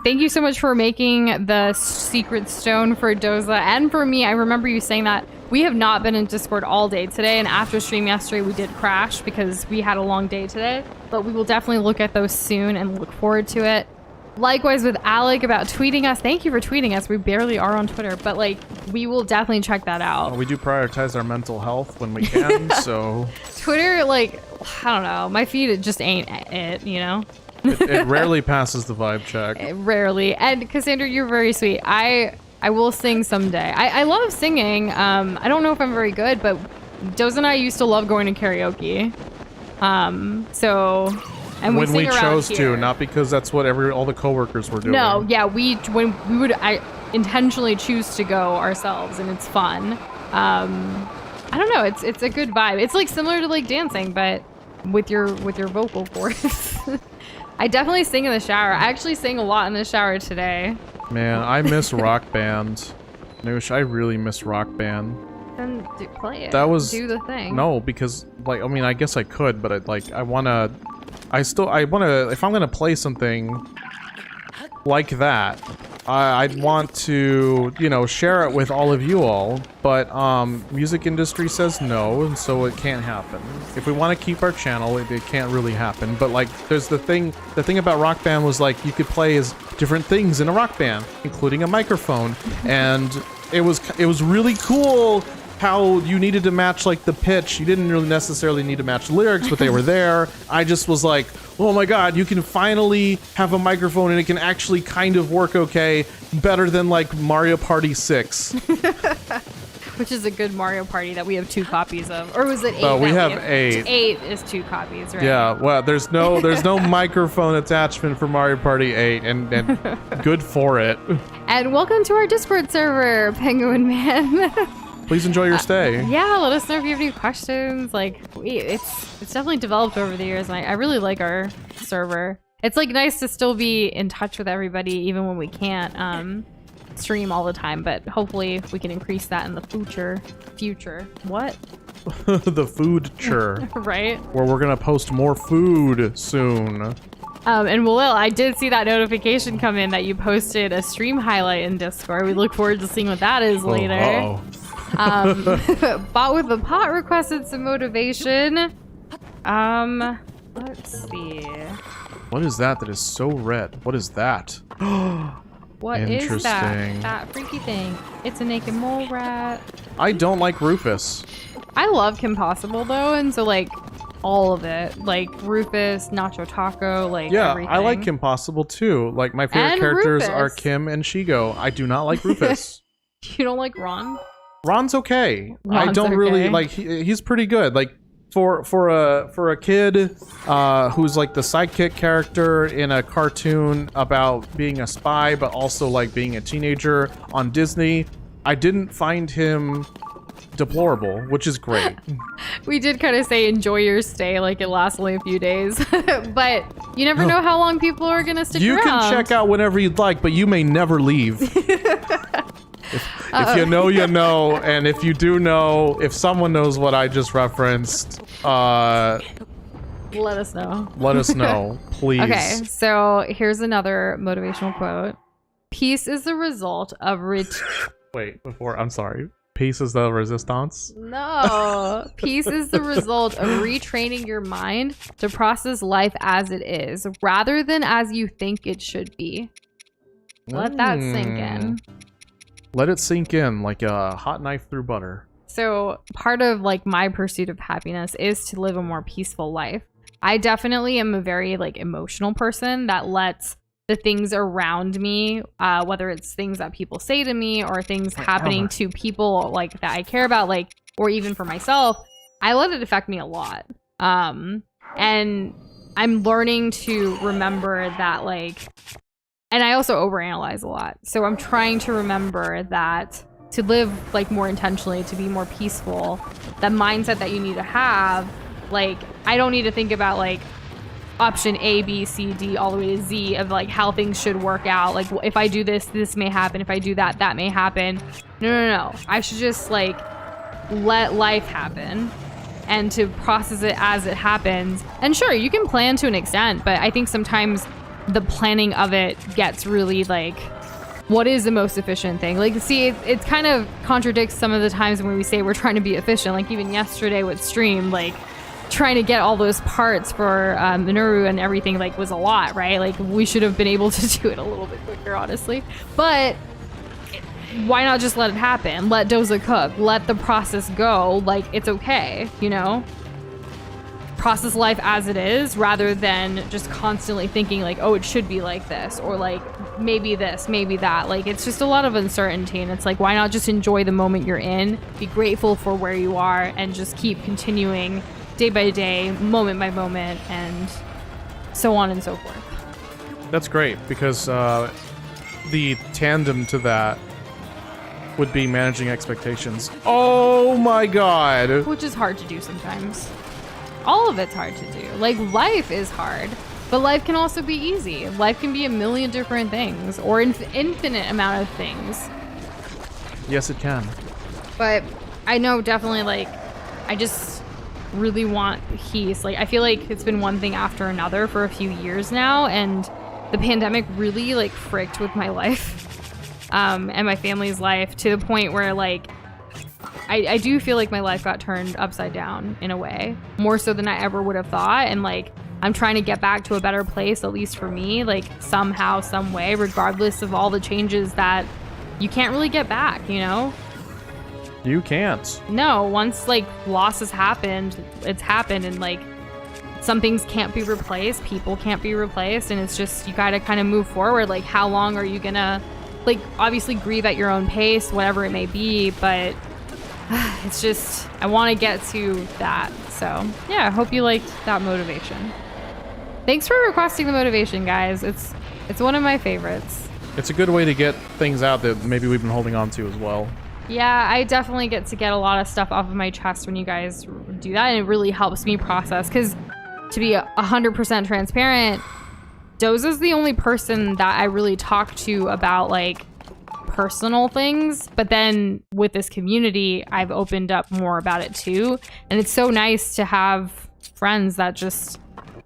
[SPEAKER 2] thank you so much for making the secret stone for Doza and for me. I remember you saying that. We have not been in Discord all day today, and after stream yesterday we did crash because we had a long day today, but we will definitely look at those soon and look forward to it. Likewise with Alec about tweeting us. Thank you for tweeting us. We barely are on Twitter, but like we will definitely check that out.
[SPEAKER 1] Well, we do prioritize our mental health when we can. So
[SPEAKER 2] Twitter, like, I don't know, my feed, it just ain't it,
[SPEAKER 1] it rarely passes the vibe check.
[SPEAKER 2] Rarely. And Cassandra, you're very sweet. I will sing someday. I love singing. I don't know if I'm very good, but Doze and I used to love going to karaoke. And
[SPEAKER 1] when we chose
[SPEAKER 2] here.
[SPEAKER 1] to, not because that's what all the coworkers were doing.
[SPEAKER 2] No, yeah, I intentionally choose to go ourselves, and it's fun. I don't know, it's a good vibe. It's like similar to like dancing, but with your vocal cords. I definitely sing in the shower. I actually sang a lot in the shower today.
[SPEAKER 1] Man, I miss Rock Band. I really miss Rock Band.
[SPEAKER 2] Then play it. Do the thing.
[SPEAKER 1] No, because like, I mean, I guess I could, but if I'm gonna play something like that, I'd want to, share it with all of you all, but music industry says no, and so it can't happen. If we want to keep our channel, it can't really happen. But like, there's the thing about Rock Band was like, you could play as different things in a rock band, including a microphone, and it was really cool how you needed to match like the pitch. You didn't really necessarily need to match the lyrics, but they were there. I just was like, oh my god, you can finally have a microphone and it can actually kind of work okay, better than like Mario Party 6.
[SPEAKER 2] Which is a good Mario Party that we have 2 copies of. Or was it 8?
[SPEAKER 1] Oh, we have 8.
[SPEAKER 2] 8 is 2 copies, right?
[SPEAKER 1] Yeah, well, there's no microphone attachment for Mario Party 8, and good for it.
[SPEAKER 2] And welcome to our Discord server, Penguin Man.
[SPEAKER 1] Please enjoy your stay.
[SPEAKER 2] Yeah, let us know if you have any questions. Like, it's definitely developed over the years, and I really like our server. It's like nice to still be in touch with everybody, even when we can't stream all the time. But hopefully, we can increase that in the future. What?
[SPEAKER 1] The food chur.
[SPEAKER 2] Right?
[SPEAKER 1] Where we're gonna post more food soon.
[SPEAKER 2] And Will, I did see that notification come in that you posted a stream highlight in Discord. We look forward to seeing what that is later. Bot with the pot requested some motivation. Let's see.
[SPEAKER 1] What is that is so red? What is that?
[SPEAKER 2] What is that? That freaky thing. It's a naked mole rat.
[SPEAKER 1] I don't like Rufus.
[SPEAKER 2] I love Kim Possible though, and so like all of it, like Rufus, Nacho Taco, like everything.
[SPEAKER 1] I like Kim Possible too. Like my favorite characters are Kim and Shigo. I do not like Rufus.
[SPEAKER 2] You don't like Ron?
[SPEAKER 1] Ron's okay.
[SPEAKER 2] Ron's
[SPEAKER 1] I don't really
[SPEAKER 2] okay.
[SPEAKER 1] like. He's pretty good. Like for a kid who's like the sidekick character in a cartoon about being a spy, but also like being a teenager on Disney. I didn't find him deplorable, which is great.
[SPEAKER 2] We did kind of say enjoy your stay, like it lasts only a few days, but you never know how long people are gonna stick around.
[SPEAKER 1] You can check out whenever you'd like, but you may never leave. If you know, you know, and if you do know, if someone knows what I just referenced,
[SPEAKER 2] let us know.
[SPEAKER 1] Let us know, please.
[SPEAKER 2] Okay, so here's another motivational quote. Peace is the result of
[SPEAKER 1] I'm sorry. Peace is the resistance?
[SPEAKER 2] No. Peace is the result of retraining your mind to process life as it is, rather than as you think it should be. Let that sink in.
[SPEAKER 1] Let it sink in like a hot knife through butter.
[SPEAKER 2] So part of like my pursuit of happiness is to live a more peaceful life. I definitely am a very like emotional person that lets the things around me, whether it's things that people say to me or things happening to people like that I care about, like, or even for myself, I let it affect me a lot. And I'm learning to remember that, like, and I also overanalyze a lot. So I'm trying to remember that to live like more intentionally, to be more peaceful, that mindset that you need to have, like, I don't need to think about like option A, B, C, D, all the way to Z of like how things should work out. Like if I do this, this may happen. If I do that, that may happen. No. I should just like let life happen and to process it as it happens. And sure, you can plan to an extent, but I think sometimes the planning of it gets really like, what is the most efficient thing? Like, see, it kind of contradicts some of the times when we say we're trying to be efficient. Like even yesterday with stream, like trying to get all those parts for Minoru and everything like was a lot, right? Like we should have been able to do it a little bit quicker, honestly. But why not just let it happen? Let Doza cook. Let the process go. Like it's okay, you know? Process life as it is rather than just constantly thinking like, oh, it should be like this or like maybe this, maybe that. Like it's just a lot of uncertainty, and it's like, why not just enjoy the moment you're in, be grateful for where you are, and just keep continuing day by day, moment by moment, and so on and so forth.
[SPEAKER 1] That's great, because the tandem to that would be managing expectations. Oh my god!
[SPEAKER 2] Which is hard to do sometimes. All of it's hard to do. Like, life is hard, but life can also be easy. Life can be a million different things, or infinite amount of things.
[SPEAKER 1] Yes, it can.
[SPEAKER 2] But I know definitely, like, I just really want peace. Like, I feel like it's been one thing after another for a few years now, and the pandemic really, like, fricked with my life and my family's life to the point where, like, I do feel like my life got turned upside down in a way, more so than I ever would have thought. And like, I'm trying to get back to a better place, at least for me, like somehow, some way, regardless of all the changes that you can't really get back, you know?
[SPEAKER 1] You can't.
[SPEAKER 2] No, once like loss has happened, it's happened, and like some things can't be replaced, people can't be replaced, and it's just, you gotta kind of move forward. Like, how long are you gonna, like, obviously grieve at your own pace, whatever it may be, but it's just, I want to get to that. So yeah, I hope you liked that motivation. Thanks for requesting the motivation, guys. It's one of my favorites.
[SPEAKER 1] It's a good way to get things out that maybe we've been holding on to as well.
[SPEAKER 2] Yeah, I definitely get to get a lot of stuff off of my chest when you guys do that, and it really helps me process, because to be 100% transparent, Doza's the only person that I really talk to about like personal things, but then with this community, I've opened up more about it too, and it's so nice to have friends that just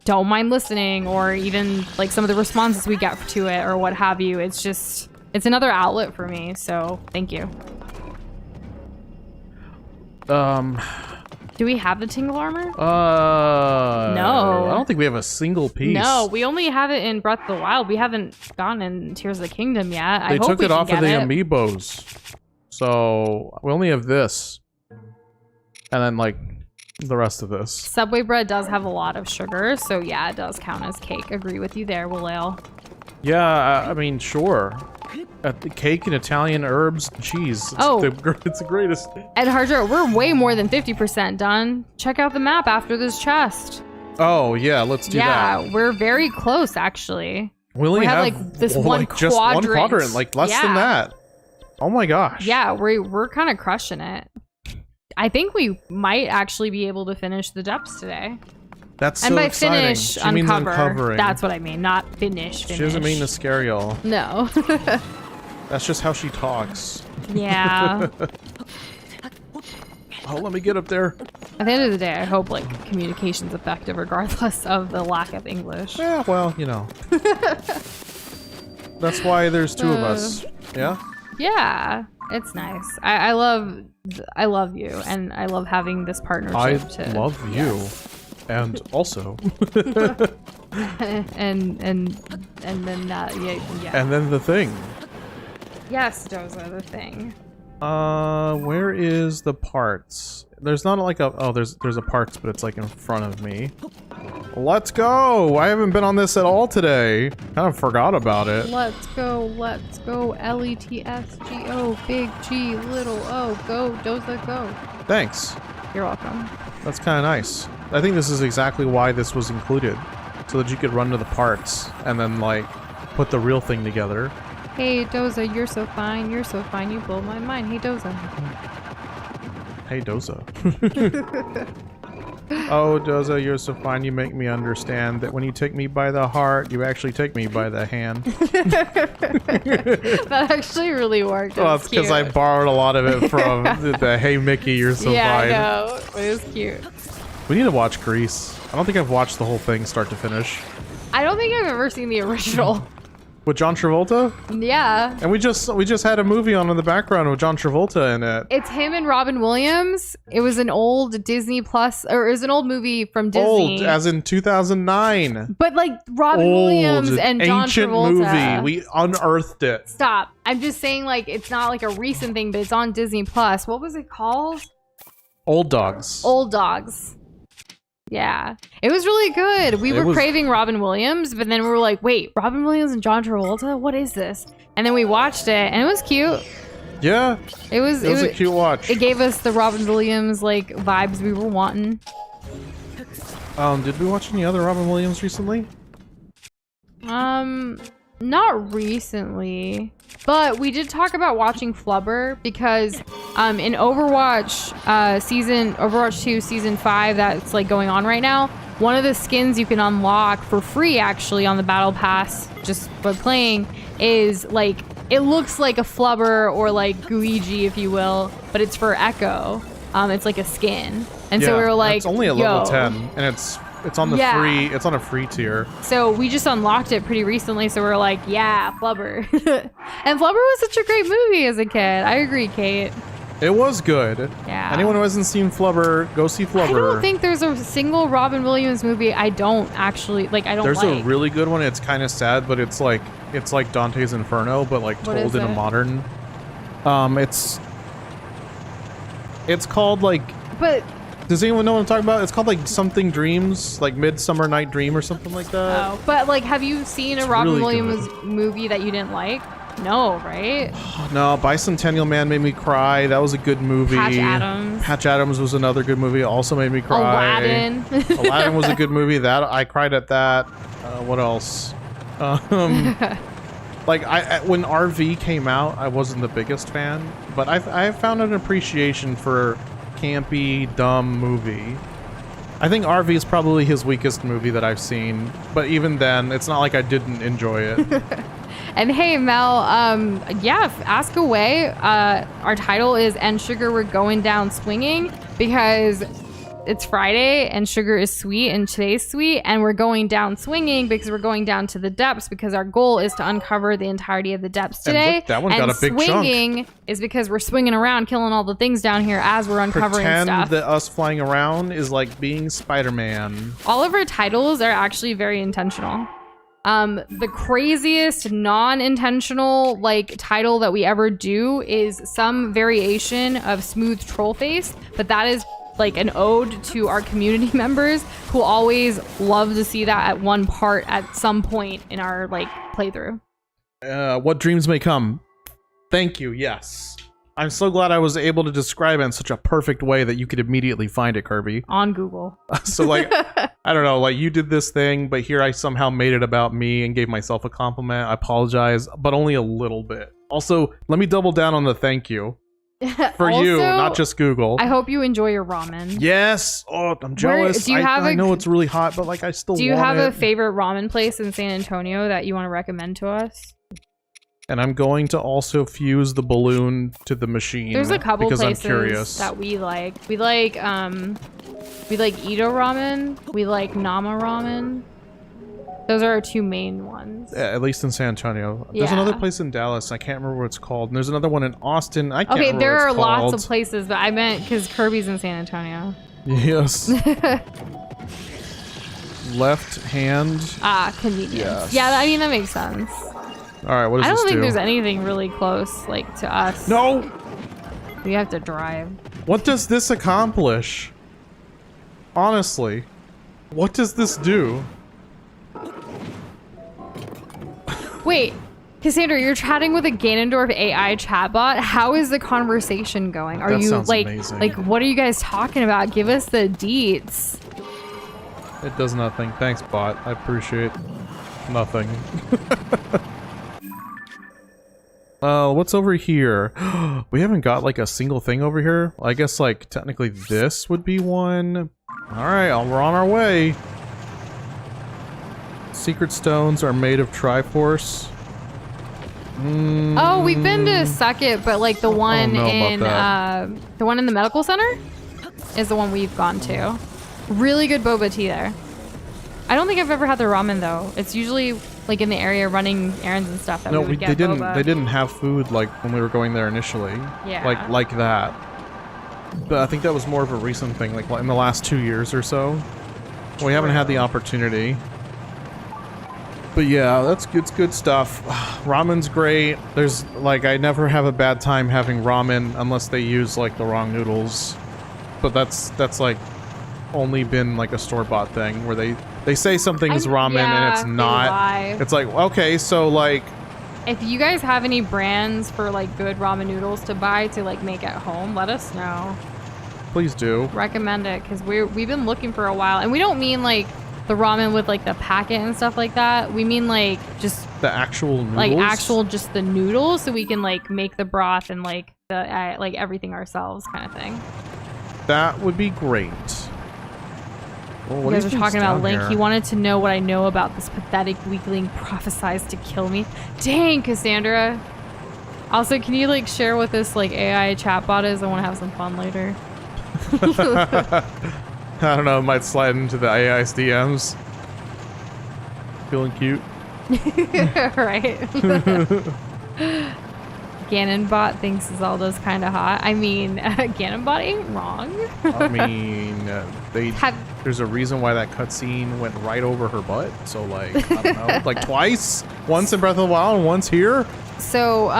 [SPEAKER 2] don't mind listening, or even like some of the responses we get to it or what have you. It's just, it's another outlet for me, so thank you. Do we have the tingle armor? No.
[SPEAKER 1] I don't think we have a single piece.
[SPEAKER 2] No, we only have it in Breath of the Wild. We haven't gone in Tears of the Kingdom yet.
[SPEAKER 1] They took it off of the amiibos. So we only have this. And then like the rest of this.
[SPEAKER 2] Subway bread does have a lot of sugar, so yeah, it does count as cake. Agree with you there, Willale.
[SPEAKER 1] Yeah, I mean, sure. The cake and Italian herbs, cheese. It's the greatest.
[SPEAKER 2] Ed Harjo, we're way more than 50% done. Check out the map after this chest.
[SPEAKER 1] Oh, yeah, let's do that.
[SPEAKER 2] Yeah, we're very close, actually.
[SPEAKER 1] We only have
[SPEAKER 2] like this one quadrant.
[SPEAKER 1] Just one quadrant, like less than that. Oh my gosh.
[SPEAKER 2] Yeah, we're kind of crushing it. I think we might actually be able to finish the depths today.
[SPEAKER 1] That's so exciting.
[SPEAKER 2] And by finish,
[SPEAKER 1] she means uncovering.
[SPEAKER 2] That's what I mean, not finish.
[SPEAKER 1] She doesn't mean to scare y'all.
[SPEAKER 2] No.
[SPEAKER 1] That's just how she talks.
[SPEAKER 2] Yeah.
[SPEAKER 1] Oh, let me get up there.
[SPEAKER 2] At the end of the day, I hope like communication's effective regardless of the lack of English.
[SPEAKER 1] Yeah, well, you know. That's why there's two of us. Yeah?
[SPEAKER 2] Yeah. It's nice. I love you, and I love having this partnership.
[SPEAKER 1] I love you. Yes. And also.
[SPEAKER 2] and then yeah.
[SPEAKER 1] And then the thing.
[SPEAKER 2] Yes, Doza, the thing.
[SPEAKER 1] Where is the parts? There's not like a, oh, there's a parts, but it's like in front of me. Let's go! I haven't been on this at all today. Kind of forgot about it.
[SPEAKER 2] Let's go, LETSGO, big G, little O, go, Doza, go.
[SPEAKER 1] Thanks.
[SPEAKER 2] You're welcome.
[SPEAKER 1] That's kind of nice. I think this is exactly why this was included. So that you could run to the parts and then like put the real thing together.
[SPEAKER 2] Hey Doza, you're so fine, you blow my mind. Hey Doza.
[SPEAKER 1] Hey Doza. Oh Doza, you're so fine, you make me understand that when you take me by the heart, you actually take me by the hand.
[SPEAKER 2] That actually really worked.
[SPEAKER 1] Well, that's because I borrowed a lot of it from the Hey Mickey, you're so fine.
[SPEAKER 2] Yeah, I know. It was cute.
[SPEAKER 1] We need to watch Grease. I don't think I've watched the whole thing start to finish.
[SPEAKER 2] I don't think I've ever seen the original.
[SPEAKER 1] With John Travolta?
[SPEAKER 2] Yeah.
[SPEAKER 1] And we just had a movie on in the background with John Travolta in it.
[SPEAKER 2] It's him and Robin Williams. It was an old Disney Plus, or it was an old movie from Disney.
[SPEAKER 1] Old, as in 2009.
[SPEAKER 2] But like Robin Williams and John Travolta.
[SPEAKER 1] Ancient movie. We unearthed it.
[SPEAKER 2] Stop. I'm just saying like it's not like a recent thing, but it's on Disney Plus. What was it called?
[SPEAKER 1] Old Dogs.
[SPEAKER 2] Old Dogs. Yeah, it was really good. We were craving Robin Williams, but then we were like, wait, Robin Williams and John Travolta? What is this? And then we watched it, and it was cute.
[SPEAKER 1] Yeah.
[SPEAKER 2] It was
[SPEAKER 1] a cute watch.
[SPEAKER 2] It gave us the Robin Williams, like, vibes we were wanting.
[SPEAKER 1] Did we watch any other Robin Williams recently?
[SPEAKER 2] Not recently. But we did talk about watching Flubber because in Overwatch 2 season 5 that's like going on right now, one of the skins you can unlock for free actually on the battle pass just by playing is like, it looks like a Flubber or like Guiji if you will, but it's for Echo. It's like a skin. And so we were like,
[SPEAKER 1] it's only a level 10 and it's on the free, it's on a free tier.
[SPEAKER 2] So we just unlocked it pretty recently, so we're like, yeah, Flubber. And Flubber was such a great movie as a kid. I agree, Kate.
[SPEAKER 1] It was good.
[SPEAKER 2] Yeah.
[SPEAKER 1] Anyone who hasn't seen Flubber, go see Flubber.
[SPEAKER 2] I don't think there's a single Robin Williams movie I don't actually, like, I don't
[SPEAKER 1] There's
[SPEAKER 2] like.
[SPEAKER 1] a really good one, it's kind of sad, but it's like Dante's Inferno, but like told in a modern. It's called like...
[SPEAKER 2] But...
[SPEAKER 1] Does anyone know what I'm talking about? It's called like something Dreams, like Midsummer Night Dream or something like that.
[SPEAKER 2] Oh, but like, have you seen a Robin Williams movie that you didn't like? No, right?
[SPEAKER 1] No, Bicentennial Man made me cry. That was a good movie.
[SPEAKER 2] Patch Adams.
[SPEAKER 1] Patch Adams was another good movie. Also made me cry.
[SPEAKER 2] Aladdin.
[SPEAKER 1] Aladdin was a good movie. That I cried at that. What else? Like when RV came out, I wasn't the biggest fan, but I found an appreciation for campy, dumb movie. I think RV is probably his weakest movie that I've seen, but even then, it's not like I didn't enjoy it.
[SPEAKER 2] And hey, Mel, yeah, ask away. Our title is "And Sugar We're Going Down Swinging" because it's Friday and sugar is sweet and today's sweet, and we're going down swinging because we're going down to the depths because our goal is to uncover the entirety of the depths today.
[SPEAKER 1] And look, that one got a big
[SPEAKER 2] swinging
[SPEAKER 1] chunk.
[SPEAKER 2] Is because we're swinging around, killing all the things down here as we're uncovering
[SPEAKER 1] Pretend
[SPEAKER 2] stuff.
[SPEAKER 1] that us flying around is like being Spider-Man.
[SPEAKER 2] All of our titles are actually very intentional. The craziest non-intentional like title that we ever do is some variation of Smooth Troll Face, but that is like an ode to our community members who always love to see that at one part at some point in our like playthrough.
[SPEAKER 1] What dreams may come. Thank you. Yes. I'm so glad I was able to describe it in such a perfect way that you could immediately find it, Kirby.
[SPEAKER 2] On Google.
[SPEAKER 1] So like, I don't know, like you did this thing, but here I somehow made it about me and gave myself a compliment. I apologize, but only a little bit. Also, let me double down on the thank you. For
[SPEAKER 2] Also,
[SPEAKER 1] you, not just Google.
[SPEAKER 2] I hope you enjoy your ramen.
[SPEAKER 1] Yes. Oh, I'm jealous.
[SPEAKER 2] Do you have
[SPEAKER 1] I know it's really hot, but like I still want it.
[SPEAKER 2] Do you have a favorite ramen place in San Antonio that you want to recommend to us?
[SPEAKER 1] And I'm going to also fuse the balloon to the machine.
[SPEAKER 2] There's a couple
[SPEAKER 1] because
[SPEAKER 2] places
[SPEAKER 1] I'm curious.
[SPEAKER 2] that we like. We like Ito ramen. We like Nama ramen. Those are our two main ones.
[SPEAKER 1] Yeah, at least in San Antonio. There's
[SPEAKER 2] Yeah.
[SPEAKER 1] another place in Dallas. I can't remember what it's called. And there's another one in Austin. I can't
[SPEAKER 2] Okay,
[SPEAKER 1] remember
[SPEAKER 2] there
[SPEAKER 1] what
[SPEAKER 2] are
[SPEAKER 1] it's
[SPEAKER 2] lots
[SPEAKER 1] called.
[SPEAKER 2] of places, but I meant because Kirby's in San Antonio.
[SPEAKER 1] Yes. Left hand.
[SPEAKER 2] Convenience.
[SPEAKER 1] Yes.
[SPEAKER 2] Yeah, I mean, that makes sense.
[SPEAKER 1] All right, what does
[SPEAKER 2] I
[SPEAKER 1] this
[SPEAKER 2] don't think
[SPEAKER 1] do?
[SPEAKER 2] there's anything really close, like, to us.
[SPEAKER 1] No!
[SPEAKER 2] We have to drive.
[SPEAKER 1] What does this accomplish? Honestly. What does this do?
[SPEAKER 2] Wait, Cassandra, you're chatting with a Ganondorf AI chatbot. How is the conversation going? Are
[SPEAKER 1] That
[SPEAKER 2] you
[SPEAKER 1] sounds
[SPEAKER 2] like,
[SPEAKER 1] amazing.
[SPEAKER 2] like, what are you guys talking about? Give us the deets.
[SPEAKER 1] It does nothing. Thanks, bot. I appreciate nothing. What's over here? We haven't got like a single thing over here. I guess like technically this would be one. All right, we're on our way. Secret stones are made of Triforce.
[SPEAKER 2] Oh, we've been to Suckit, but like the one in the one in the medical center is the one we've gone to. Really good boba tea there. I don't think I've ever had the ramen though. It's usually like in the area running errands and stuff that we would get
[SPEAKER 1] they didn't.
[SPEAKER 2] boba.
[SPEAKER 1] They didn't have food like when we were going there initially.
[SPEAKER 2] Yeah.
[SPEAKER 1] Like that. But I think that was more of a recent thing, like in the last 2 years or so. We haven't had the opportunity. But yeah, that's good. It's good stuff. Ramen's great. There's like I never have a bad time having ramen unless they use like the wrong noodles. But that's like only been like a store-bought thing where they say something is ramen and it's not. It's like, okay, so like
[SPEAKER 2] if you guys have any brands for like good ramen noodles to buy to like make at home, let us know.
[SPEAKER 1] Please do.
[SPEAKER 2] Recommend it because we've been looking for a while, and we don't mean like the ramen with like the packet and stuff like that. We mean like just
[SPEAKER 1] the actual noodles?
[SPEAKER 2] like actual just the noodles, so we can like make the broth and like the like everything ourselves kind of thing.
[SPEAKER 1] That would be great. Well,
[SPEAKER 2] You guys are talking about Link. He wanted to know what I know about this pathetic weakling prophesized to kill me. Dang, Cassandra. Also, can you like share what this like AI chatbot is? I want to have some fun later.
[SPEAKER 1] I don't know, it might slide into the AI's DMs. Feeling cute.
[SPEAKER 2] Right. Ganonbot thinks Zelda's kind of hot. I mean, Ganonbot ain't wrong.
[SPEAKER 1] I mean, there's a reason why that cutscene went right over her butt. So, like, I don't know, like twice? Once in Breath of the Wild and once here?
[SPEAKER 2] So,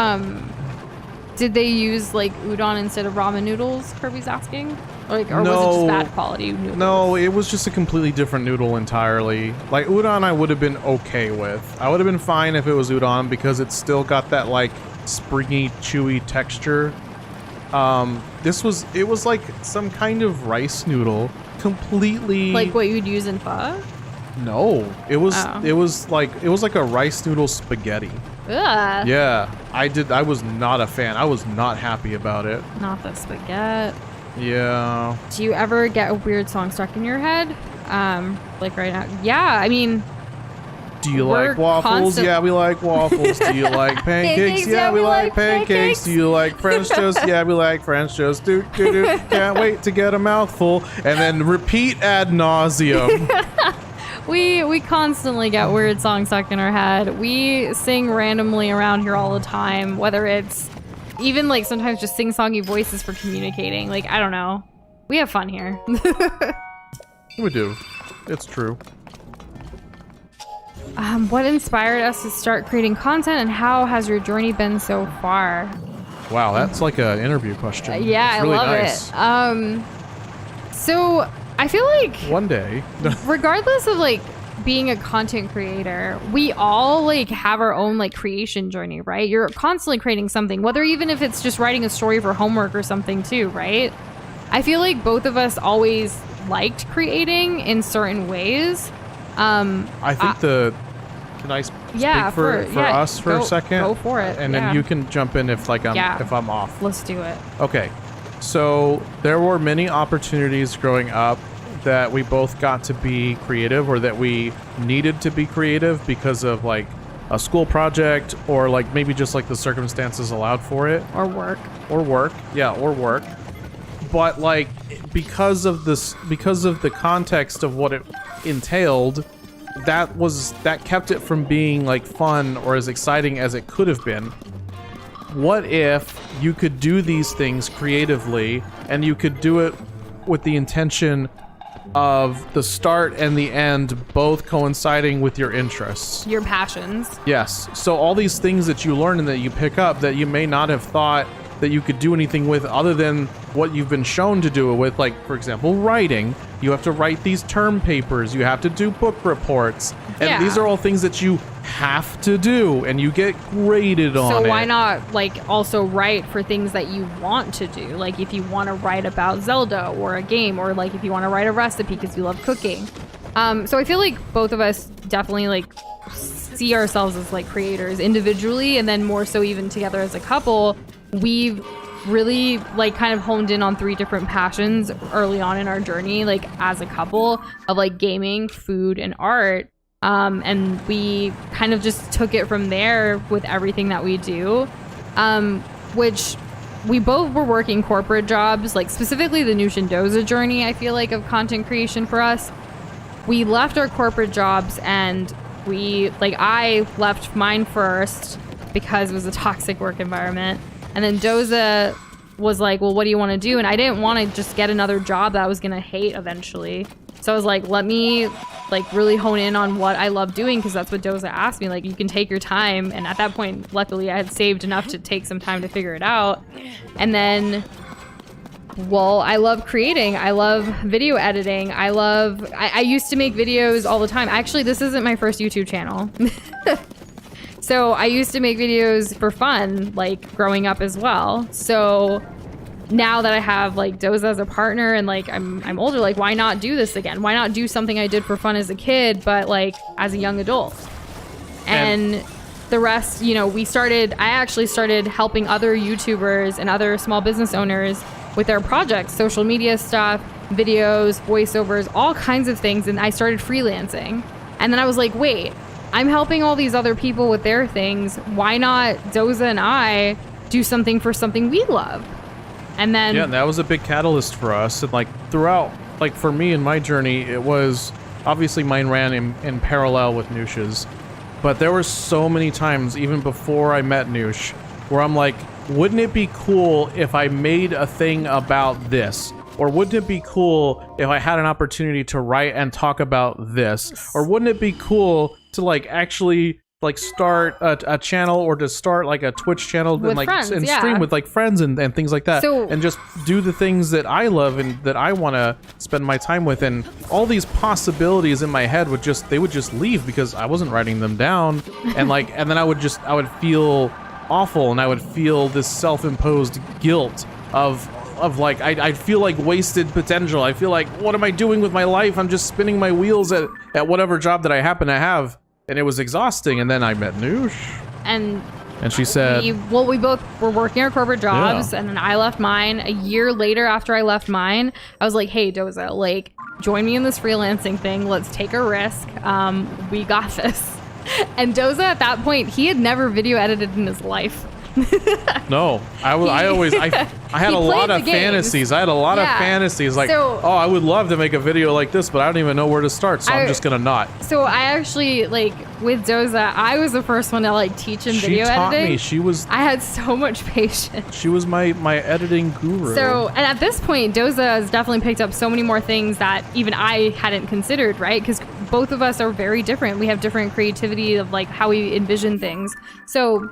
[SPEAKER 2] did they use like udon instead of ramen noodles? Kirby's asking. Like, or was it just bad quality noodles?
[SPEAKER 1] No, it was just a completely different noodle entirely. Like, udon I would have been okay with. I would have been fine if it was udon because it's still got that, like, springy, chewy texture. It was like some kind of rice noodle, completely...
[SPEAKER 2] Like what you'd use in pho?
[SPEAKER 1] No, it was like a rice noodle spaghetti.
[SPEAKER 2] Ugh.
[SPEAKER 1] Yeah, I was not a fan. I was not happy about it.
[SPEAKER 2] Not the spaghetti.
[SPEAKER 1] Yeah.
[SPEAKER 2] Do you ever get a weird song stuck in your head? Like right now? Yeah, I mean...
[SPEAKER 1] Do you like waffles? Yeah, we like waffles. Do you like pancakes? Yeah, we like pancakes. Do you like French toast? Yeah, we like French toast. Can't wait to get a mouthful. And then repeat ad nauseum.
[SPEAKER 2] We constantly get weird songs stuck in our head. We sing randomly around here all the time, whether it's even like sometimes just sing-songy voices for communicating. Like, I don't know. We have fun here.
[SPEAKER 1] We do. It's true.
[SPEAKER 2] What inspired us to start creating content, and how has your journey been so far?
[SPEAKER 1] Wow, that's like an interview question.
[SPEAKER 2] Yeah,
[SPEAKER 1] really
[SPEAKER 2] I love
[SPEAKER 1] nice.
[SPEAKER 2] it. So I feel like
[SPEAKER 1] one day,
[SPEAKER 2] regardless of like being a content creator, we all like have our own like creation journey, right? You're constantly creating something, whether even if it's just writing a story for homework or something too, right? I feel like both of us always liked creating in certain ways.
[SPEAKER 1] I think can I speak for us for a second?
[SPEAKER 2] Go for it.
[SPEAKER 1] And then you can jump in if I'm off.
[SPEAKER 2] Let's do it.
[SPEAKER 1] Okay. So there were many opportunities growing up that we both got to be creative, or that we needed to be creative because of like a school project, or like maybe just like the circumstances allowed for it.
[SPEAKER 2] Or work.
[SPEAKER 1] Yeah, or work. But like because of the context of what it entailed, that kept it from being like fun or as exciting as it could have been. What if you could do these things creatively, and you could do it with the intention of the start and the end both coinciding with your interests?
[SPEAKER 2] Your passions.
[SPEAKER 1] Yes. So all these things that you learn and that you pick up that you may not have thought that you could do anything with other than what you've been shown to do it with, like, for example, writing. You have to write these term papers, you have to do book reports, and these are all things that you have to do, and you get graded on it.
[SPEAKER 2] So why not, like, also write for things that you want to do? Like, if you want to write about Zelda or a game, or, like, if you want to write a recipe because you love cooking. So I feel like both of us definitely, like, see ourselves as, like, creators individually, and then more so even together as a couple. We've really like kind of honed in on 3 different passions early on in our journey, like as a couple, of like gaming, food, and art. And we kind of just took it from there with everything that we do, which we both were working corporate jobs, like specifically the Noosh and Doza journey, I feel like, of content creation for us. We left our corporate jobs, and I left mine first because it was a toxic work environment. And then Doza was like, well, what do you want to do? And I didn't want to just get another job that I was going to hate eventually. So I was like, let me like really hone in on what I love doing, because that's what Doza asked me. Like, you can take your time. And at that point, luckily, I had saved enough to take some time to figure it out. And then, well, I love creating. I love video editing. I used to make videos all the time. Actually, this isn't my first YouTube channel. So I used to make videos for fun, like growing up as well. So now that I have like Doza as a partner, and like I'm older, like why not do this again? Why not do something I did for fun as a kid, but like as a young adult? And the rest, you know, I actually started helping other YouTubers and other small business owners with their projects, social media stuff, videos, voiceovers, all kinds of things. And I started freelancing. And then I was like, wait, I'm helping all these other people with their things. Why not Doza and I do something for something we love? And then...
[SPEAKER 1] Yeah, that was a big catalyst for us. And like throughout, like for me in my journey, it was obviously mine ran in parallel with Noosh's. But there were so many times, even before I met Noosh, where I'm like, wouldn't it be cool if I made a thing about this? Or wouldn't it be cool if I had an opportunity to write and talk about this? Or wouldn't it be cool to like actually like start a channel or to start like a Twitch channel
[SPEAKER 2] With
[SPEAKER 1] and like
[SPEAKER 2] friends,
[SPEAKER 1] and
[SPEAKER 2] yeah.
[SPEAKER 1] stream with like friends and things like that,
[SPEAKER 2] So-
[SPEAKER 1] and just do the things that I love and that I want to spend my time with, and all these possibilities in my head would just leave because I wasn't writing them down, and then I would feel awful, and I would feel this self-imposed guilt of like I'd feel like wasted potential. I feel like, what am I doing with my life? I'm just spinning my wheels at whatever job that I happen to have. And it was exhausting. And then I met Noosh.
[SPEAKER 2] And
[SPEAKER 1] she said...
[SPEAKER 2] we both were working our corporate jobs, and then I left mine. A year later after I left mine, I was like, hey, Doza, like, join me in this freelancing thing. Let's take a risk. We got this. And Doza, at that point, he had never video edited in his life.
[SPEAKER 1] No, I had a lot of fantasies. I had a lot of fantasies. Like, I would love to make a video like this, but I don't even know where to start, so I'm just gonna not.
[SPEAKER 2] So I actually, like, with Doza, I was the first one to like teach him video editing.
[SPEAKER 1] She taught me. I
[SPEAKER 2] had so much patience.
[SPEAKER 1] She was my editing guru.
[SPEAKER 2] So, and at this point, Doza has definitely picked up so many more things that even I hadn't considered, right? Because both of us are very different. We have different creativity of like how we envision things. So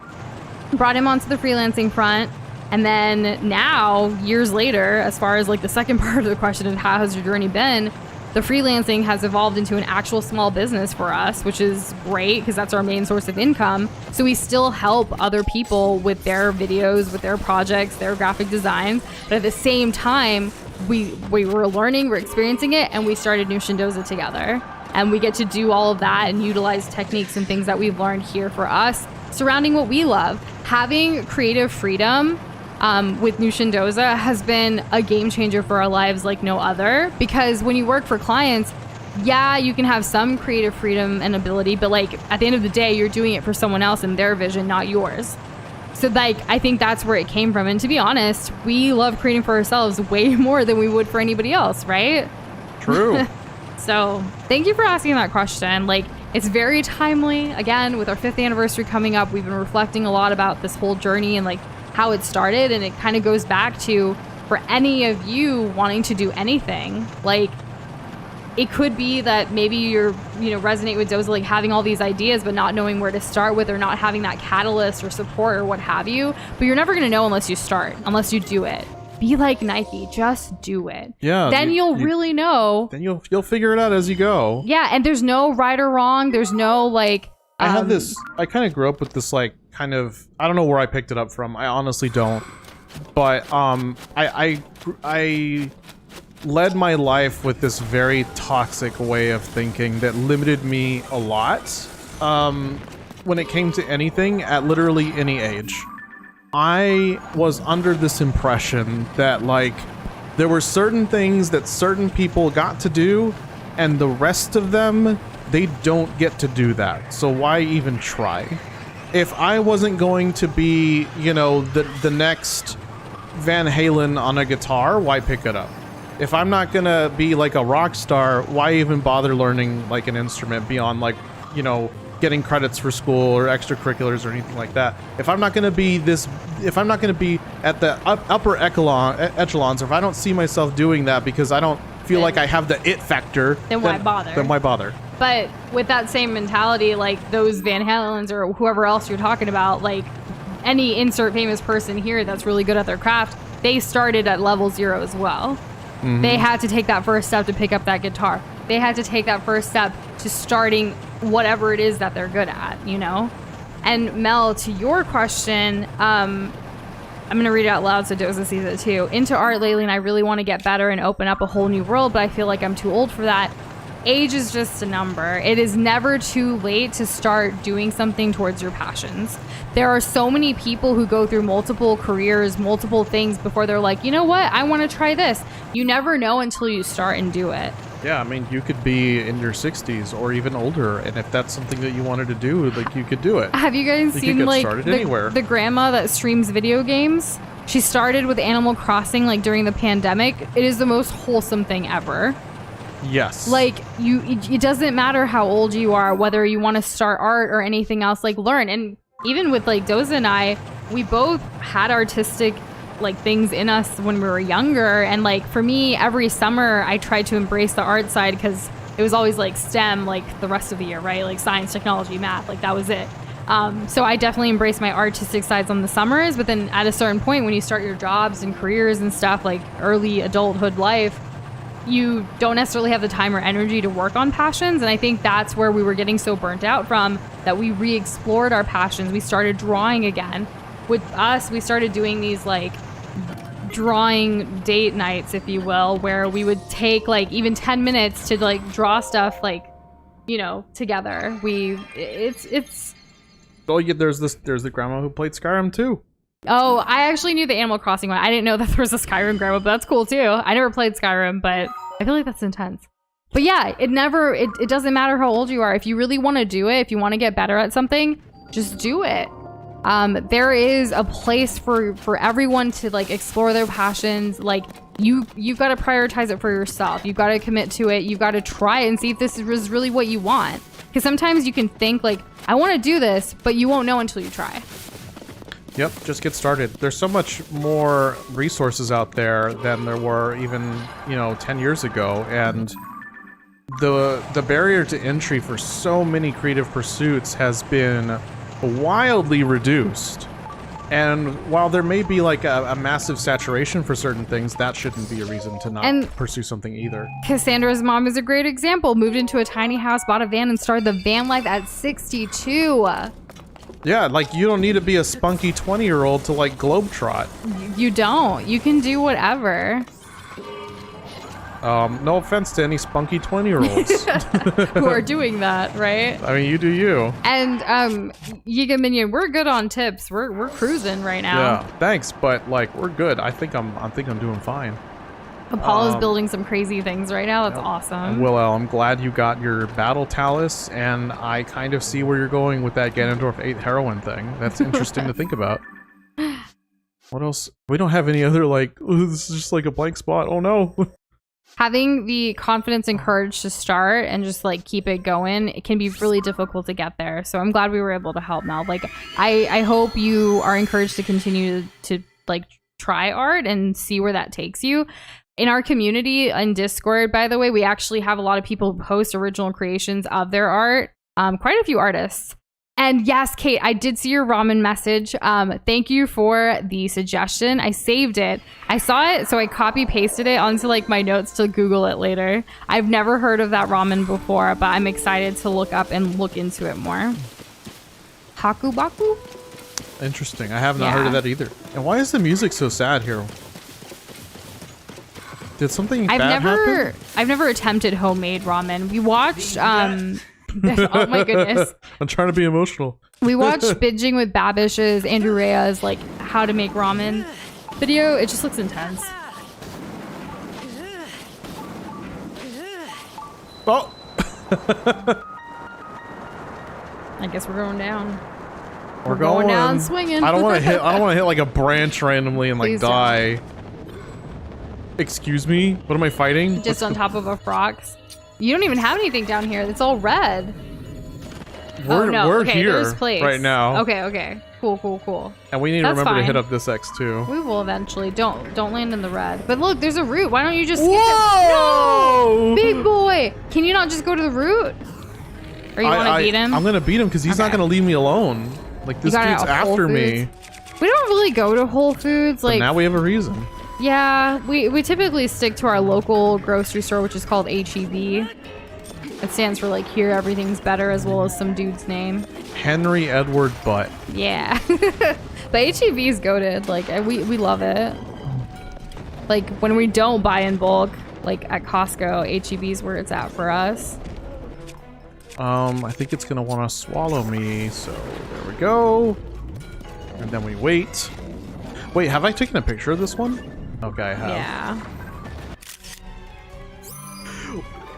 [SPEAKER 2] brought him onto the freelancing front, and then now, years later, as far as like the second part of the question of how has your journey been, the freelancing has evolved into an actual small business for us, which is great because that's our main source of income. So we still help other people with their videos, with their projects, their graphic designs, but at the same time, we were learning, we're experiencing it, and we started Noosh and Doza together. And we get to do all of that and utilize techniques and things that we've learned here for us surrounding what we love. Having creative freedom with Noosh and Doza has been a game changer for our lives like no other, because when you work for clients, yeah, you can have some creative freedom and ability, but like at the end of the day, you're doing it for someone else and their vision, not yours. So like, I think that's where it came from. And to be honest, we love creating for ourselves way more than we would for anybody else, right?
[SPEAKER 1] True.
[SPEAKER 2] So thank you for asking that question. Like, it's very timely. Again, with our 5th anniversary coming up, we've been reflecting a lot about this whole journey and like how it started. And it kind of goes back to, for any of you wanting to do anything, like it could be that maybe you're, resonate with Doza, like having all these ideas, but not knowing where to start with, or not having that catalyst or support or what have you. But you're never going to know unless you start, unless you do it. Be like Nike, just do it.
[SPEAKER 1] Yeah.
[SPEAKER 2] Then you'll really know.
[SPEAKER 1] Then you'll figure it out as you go.
[SPEAKER 2] Yeah, and there's no right or wrong. There's no like.
[SPEAKER 1] I have this. I kind of grew up with this like kind of. I don't know where I picked it up from. I honestly don't. But I led my life with this very toxic way of thinking that limited me a lot. When it came to anything at literally any age. I was under this impression that like there were certain things that certain people got to do, and the rest of them, they don't get to do that. So why even try? If I wasn't going to be, the next Van Halen on a guitar, why pick it up? If I'm not gonna be like a rock star, why even bother learning like an instrument beyond like, getting credits for school or extracurriculars or anything like that? If I'm not going to be at the upper echelons, or if I don't see myself doing that because I don't feel like I have the it factor,
[SPEAKER 2] then why bother?
[SPEAKER 1] Then why bother?
[SPEAKER 2] But with that same mentality, like those Van Halens or whoever else you're talking about, like any insert famous person here that's really good at their craft, they started at level 0 as well. Mm-hmm. They had to take that first step to pick up that guitar. They had to take that first step to starting whatever it is that they're good at, And Mel, to your question, I'm going to read it out loud so Doza sees it too. Into art lately, and I really want to get better and open up a whole new world, but I feel like I'm too old for that. Age is just a number. It is never too late to start doing something towards your passions. There are so many people who go through multiple careers, multiple things before they're like, you know what? I want to try this. You never know until you start and do it.
[SPEAKER 1] Yeah, I mean, you could be in your 60s or even older, and if that's something that you wanted to do, like, you could do it.
[SPEAKER 2] Have you guys seen, like, the grandma that streams video games? She started with Animal Crossing, like, during the pandemic. It is the most wholesome thing ever.
[SPEAKER 1] Yes.
[SPEAKER 2] Like, it doesn't matter how old you are, whether you want to start art or anything else, like, learn. And even with, like, Doza and I, we both had artistic like things in us when we were younger, and like for me, every summer I tried to embrace the art side because it was always like STEM like the rest of the year, right? Like science, technology, math, like that was it. So I definitely embraced my artistic sides on the summers, but then at a certain point when you start your jobs and careers and stuff, like early adulthood life, you don't necessarily have the time or energy to work on passions. And I think that's where we were getting so burnt out from, that we re-explored our passions. We started drawing again. With us, we started doing these like drawing date nights, if you will, where we would take like even 10 minutes to like draw stuff like, you know, together. It's
[SPEAKER 1] Oh, yeah, there's the grandma who played Skyrim too.
[SPEAKER 2] Oh, I actually knew the Animal Crossing one. I didn't know that there was a Skyrim grandma, but that's cool too. I never played Skyrim, but I feel like that's intense. But yeah, it doesn't matter how old you are. If you really want to do it, if you want to get better at something, just do it. There is a place for everyone to like explore their passions. Like you've got to prioritize it for yourself. You've got to commit to it. You've got to try it and see if this is really what you want. Because sometimes you can think like, I want to do this, but you won't know until you try.
[SPEAKER 1] Yep, just get started. There's so much more resources out there than there were even, 10 years ago, and the barrier to entry for so many creative pursuits has been wildly reduced. And while there may be like a massive saturation for certain things, that shouldn't be a reason to not pursue something either.
[SPEAKER 2] Cassandra's mom is a great example. Moved into a tiny house, bought a van, and started the van life at 62.
[SPEAKER 1] Yeah, like you don't need to be a spunky 20-year-old to like globetrot.
[SPEAKER 2] You don't. You can do whatever.
[SPEAKER 1] No offense to any spunky 20-year-olds
[SPEAKER 2] who are doing that, right?
[SPEAKER 1] I mean, you do you.
[SPEAKER 2] And Yiga Minion, we're good on tips. We're cruising right now.
[SPEAKER 1] Yeah, thanks, but like we're good. I think I'm doing fine.
[SPEAKER 2] Apollo's building some crazy things right now. That's awesome.
[SPEAKER 1] And Willow, I'm glad you got your battle talus, and I kind of see where you're going with that Ganondorf 8 heroine thing. That's interesting to think about. What else? We don't have any other like, this is just like a blank spot. Oh no.
[SPEAKER 2] Having the confidence and courage to start and just like keep it going, it can be really difficult to get there. So I'm glad we were able to help, Mel. Like I hope you are encouraged to continue to like try art and see where that takes you. In our community on Discord, by the way, we actually have a lot of people who post original creations of their art. Quite a few artists. And yes, Kate, I did see your ramen message. Thank you for the suggestion. I saved it. I saw it, so I copy pasted it onto like my notes to Google it later. I've never heard of that ramen before, but I'm excited to look up and look into it more. Hakubaku?
[SPEAKER 1] Interesting. I have not heard of that either. And why is the music so sad here? Did something bad happen?
[SPEAKER 2] I've never attempted homemade ramen. We watched oh my goodness.
[SPEAKER 1] I'm trying to be emotional.
[SPEAKER 2] We watched Binging with Babish's Andrew Rhea's like how to make ramen video. It just looks intense.
[SPEAKER 1] Oh.
[SPEAKER 2] I guess we're going down.
[SPEAKER 1] We're going
[SPEAKER 2] down swinging.
[SPEAKER 1] I don't want to hit. I don't want to hit like a branch randomly and like
[SPEAKER 2] Please
[SPEAKER 1] die. Excuse me. What am I fighting?
[SPEAKER 2] Just on top of a frox. You don't even have anything down here. It's all red.
[SPEAKER 1] We're here right now.
[SPEAKER 2] Okay. Cool.
[SPEAKER 1] And we need to remember to hit up this X too.
[SPEAKER 2] We will eventually. Don't land in the red. But look, there's a root. Why don't you just
[SPEAKER 1] Whoa!
[SPEAKER 2] No! Big boy. Can you not just go to the root? Or you want to beat him?
[SPEAKER 1] I'm gonna beat him because he's not gonna leave me alone. Like this dude's after me.
[SPEAKER 2] We don't really go to Whole Foods. Like
[SPEAKER 1] but now we have a reason.
[SPEAKER 2] Yeah, we typically stick to our local grocery store, which is called HEB. It stands for like here everything's better, as well as some dude's name.
[SPEAKER 1] Henry Edward Butt.
[SPEAKER 2] Yeah. But HEB is goated. Like we love it. Like when we don't buy in bulk, like at Costco, HEB is where it's at for us.
[SPEAKER 1] I think it's gonna want to swallow me, so there we go. And then we wait. Wait, have I taken a picture of this one? Okay, I have.
[SPEAKER 2] Yeah.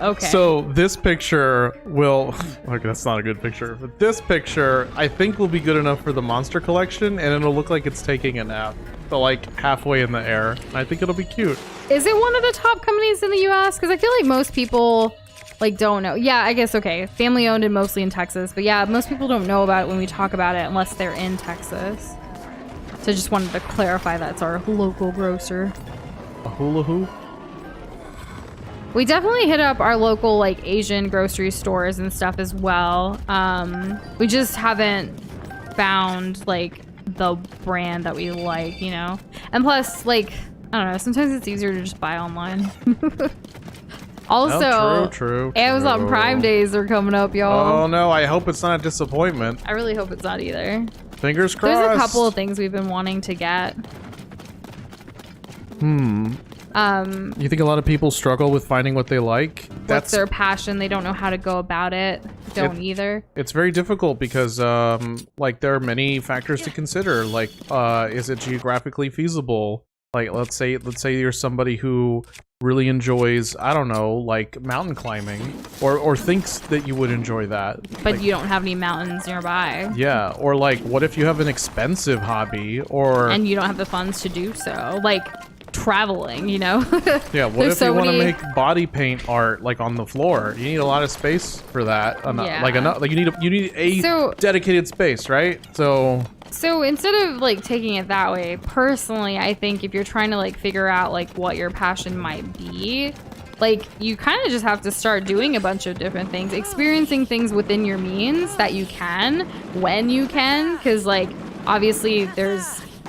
[SPEAKER 2] Okay.
[SPEAKER 1] So this picture will... Okay, that's not a good picture. But this picture, I think, will be good enough for the monster collection, and it'll look like it's taking a nap. So, like, halfway in the air. I think it'll be cute.
[SPEAKER 2] Is it one of the top companies in the U.S.? Because I feel like most people, like, don't know. Yeah, I guess, okay. Family owned and mostly in Texas. But yeah, most people don't know about it when we talk about it unless they're in Texas. So just wanted to clarify that's our local grocer.
[SPEAKER 1] A hula hoop?
[SPEAKER 2] We definitely hit up our local like Asian grocery stores and stuff as well. We just haven't found like the brand that we like, you know? And plus, like, I don't know, sometimes it's easier to just buy online. Also,
[SPEAKER 1] oh, true.
[SPEAKER 2] Amazon Prime days are coming up, y'all.
[SPEAKER 1] Oh no, I hope it's not a disappointment.
[SPEAKER 2] I really hope it's not either.
[SPEAKER 1] Fingers crossed.
[SPEAKER 2] There's a couple of things we've been wanting to get.
[SPEAKER 1] You think a lot of people struggle with finding what they like?
[SPEAKER 2] That's their passion. They don't know how to go about it. Don't either.
[SPEAKER 1] It's very difficult because, like, there are many factors to consider. Like, is it geographically feasible? Like, let's say you're somebody who really enjoys, I don't know, like mountain climbing, or thinks that you would enjoy that.
[SPEAKER 2] But
[SPEAKER 1] like,
[SPEAKER 2] you don't have any mountains nearby.
[SPEAKER 1] Yeah, or like, what if you have an expensive hobby, or
[SPEAKER 2] and you don't have the funds to do so, like traveling, you know?
[SPEAKER 1] Yeah, what if you want to make body paint art like on the floor? You need a lot of space for that.
[SPEAKER 2] Yeah.
[SPEAKER 1] Like enough, like you need a dedicated space, right? So
[SPEAKER 2] instead of like taking it that way, personally, I think if you're trying to like figure out like what your passion might be, like you kind of just have to start doing a bunch of different things, experiencing things within your means that you can, when you can, because like obviously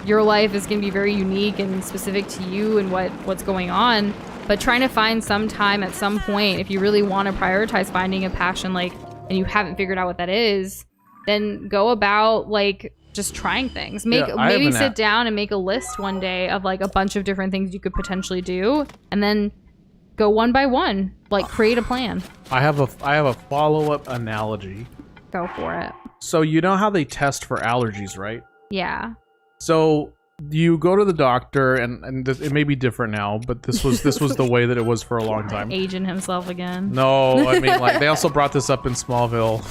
[SPEAKER 2] your life is going to be very unique and specific to you and what's going on, but trying to find some time at some point, if you really want to prioritize finding a passion, like, and you haven't figured out what that is, then go about like just trying things. Maybe sit down and make a list one day of like a bunch of different things you could potentially do, and then go one by one, like create a plan.
[SPEAKER 1] I have a follow-up analogy.
[SPEAKER 2] Go for it.
[SPEAKER 1] So you know how they test for allergies, right?
[SPEAKER 2] Yeah.
[SPEAKER 1] So you go to the doctor, and it may be different now, but this was the way that it was for a long time.
[SPEAKER 2] Aging himself again.
[SPEAKER 1] No, I mean, like, they also brought this up in Smallville.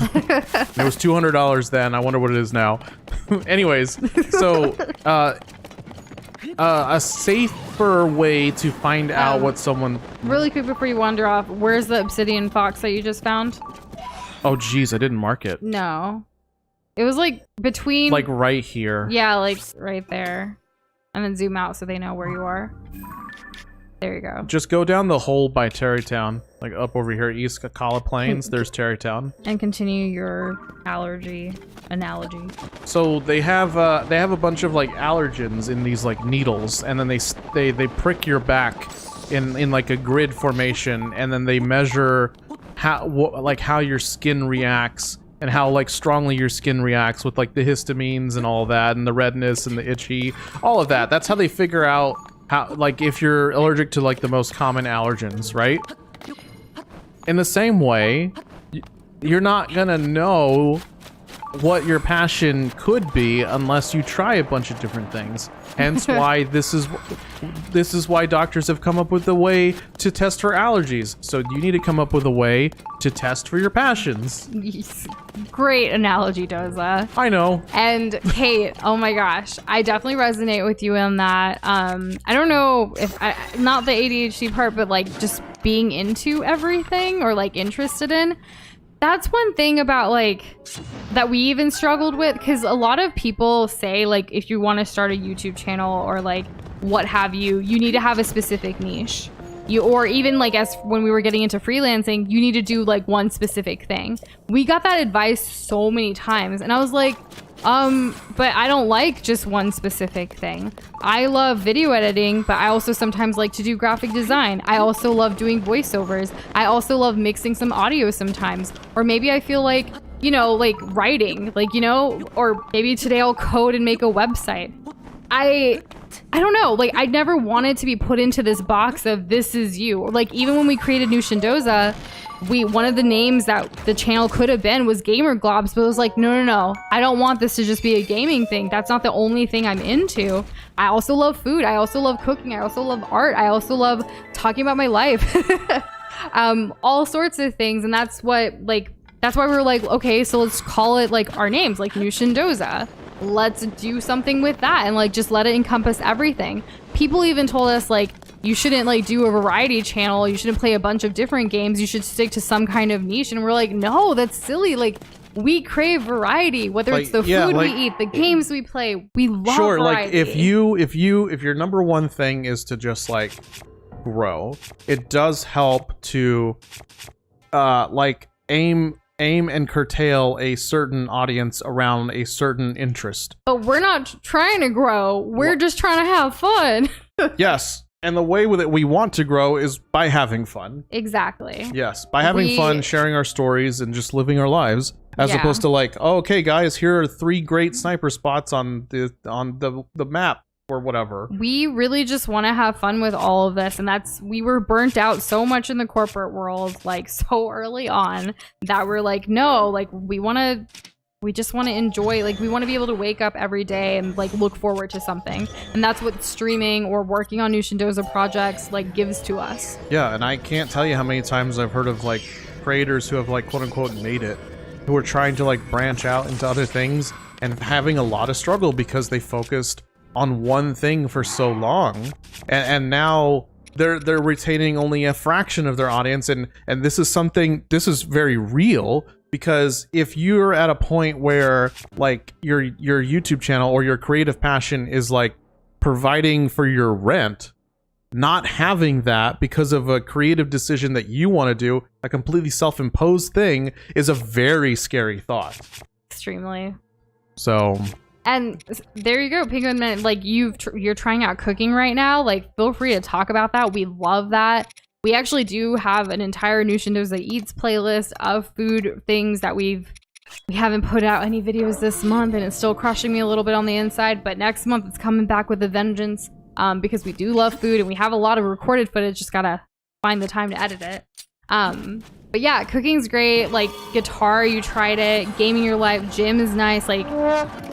[SPEAKER 1] It was $200 then. I wonder what it is now. Anyways, so a safer way to find out what someone...
[SPEAKER 2] Really quick before you wander off, where's the obsidian fox that you just found?
[SPEAKER 1] Oh, geez, I didn't mark it.
[SPEAKER 2] No. It was like between...
[SPEAKER 1] Like right here.
[SPEAKER 2] Yeah, like right there. And then zoom out so they know where you are. There you go.
[SPEAKER 1] Just go down the hole by Terrytown. Like up over here, East Kakala Plains, there's Terrytown. And
[SPEAKER 2] continue your analogy.
[SPEAKER 1] So they have a bunch of like allergens in these like needles, and then they prick your back in like a grid formation, and then they measure how your skin reacts, and how like strongly your skin reacts with like the histamines and all that, and the redness and the itchy, all of that. That's how they figure out how, like, if you're allergic to like the most common allergens, right? In the same way, you're not gonna know what your passion could be unless you try a bunch of different things. Hence why this is why doctors have come up with a way to test for allergies. So you need to come up with a way to test for your passions.
[SPEAKER 2] Great analogy, Doza.
[SPEAKER 1] I know.
[SPEAKER 2] And Kate, oh my gosh, I definitely resonate with you on that. I don't know if not the ADHD part, but like just being into everything or like interested in. That's one thing about like that we even struggled with, because a lot of people say like if you want to start a YouTube channel or like what have you, you need to have a specific niche. Or even like as when we were getting into freelancing, you need to do like one specific thing. We got that advice so many times, and I was like, but I don't like just one specific thing. I love video editing, but I also sometimes like to do graphic design. I also love doing voiceovers. I also love mixing some audio sometimes. Or maybe I feel like, you know, like writing, like, you know, or maybe today I'll code and make a website. I don't know, like I never wanted to be put into this box of this is you. Or like even when we created New Shindoza, one of the names that the channel could have been was Gamer Globs, but it was like, no, I don't want this to just be a gaming thing. That's not the only thing I'm into. I also love food. I also love cooking. I also love art. I also love talking about my life. All sorts of things. And that's why we were like, okay, so let's call it like our names, like New Shindoza. Let's do something with that and like just let it encompass everything. People even told us like you shouldn't like do a variety channel, you shouldn't play a bunch of different games, you should stick to some kind of niche. And we're like, no, that's silly. Like we crave variety, whether it's the food we eat, the games we play, we love variety.
[SPEAKER 1] Like if your number one thing is to just like grow. It does help to like aim and curtail a certain audience around a certain interest.
[SPEAKER 2] But we're not trying to grow. We're just trying to have fun.
[SPEAKER 1] Yes. And the way that we want to grow is by having fun.
[SPEAKER 2] Exactly.
[SPEAKER 1] Yes, by having fun, sharing our stories, and just living our lives, as opposed to like, oh, okay, guys, here are 3 great sniper spots on the map or whatever.
[SPEAKER 2] We really just want to have fun with all of this, and we were burnt out so much in the corporate world, like so early on, that we're like, no, like we just want to enjoy, like we want to be able to wake up every day and like look forward to something, and that's what streaming or working on new Shindoza projects like gives to us.
[SPEAKER 1] Yeah, and I can't tell you how many times I've heard of like creators who have like quote unquote made it, who are trying to like branch out into other things and having a lot of struggle because they focused on one thing for so long, and now they're retaining only a fraction of their audience, and this is very real. Because if you're at a point where like your YouTube channel or your creative passion is like providing for your rent, not having that because of a creative decision that you want to do, a completely self-imposed thing, is a very scary thought.
[SPEAKER 2] Extremely.
[SPEAKER 1] So.
[SPEAKER 2] And there you go, Penguin Man. Like you're trying out cooking right now. Like feel free to talk about that. We love that. We actually do have an entire New Shindoza Eats playlist of food things that we haven't put out any videos this month, and it's still crushing me a little bit on the inside, but next month it's coming back with a vengeance, because we do love food and we have a lot of recorded footage, just gotta find the time to edit it. But yeah, cooking's great. Like guitar, you tried it. Gaming your life, gym is nice. Like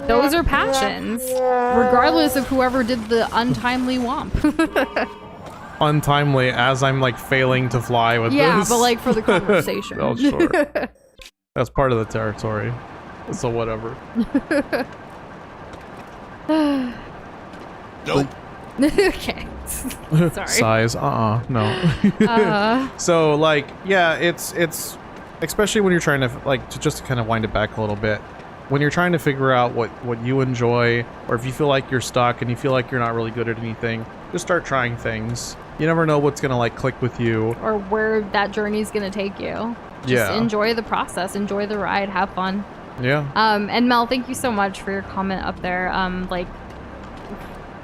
[SPEAKER 2] those are passions, regardless of whoever did the untimely womp.
[SPEAKER 1] Untimely as I'm like failing to fly with this.
[SPEAKER 2] Yeah, but like for the conversation.
[SPEAKER 1] Oh, sure. That's part of the territory. So whatever.
[SPEAKER 3] Nope.
[SPEAKER 2] Okay. Sorry.
[SPEAKER 1] Size. No. So like, yeah, it's especially when you're trying to like just kind of wind it back a little bit. When you're trying to figure out what you enjoy, or if you feel like you're stuck and you feel like you're not really good at anything, just start trying things. You never know what's gonna like click with you,
[SPEAKER 2] or where that journey's gonna take you. Just enjoy the process, enjoy the ride, have fun.
[SPEAKER 1] Yeah.
[SPEAKER 2] And Mel, thank you so much for your comment up there. Like,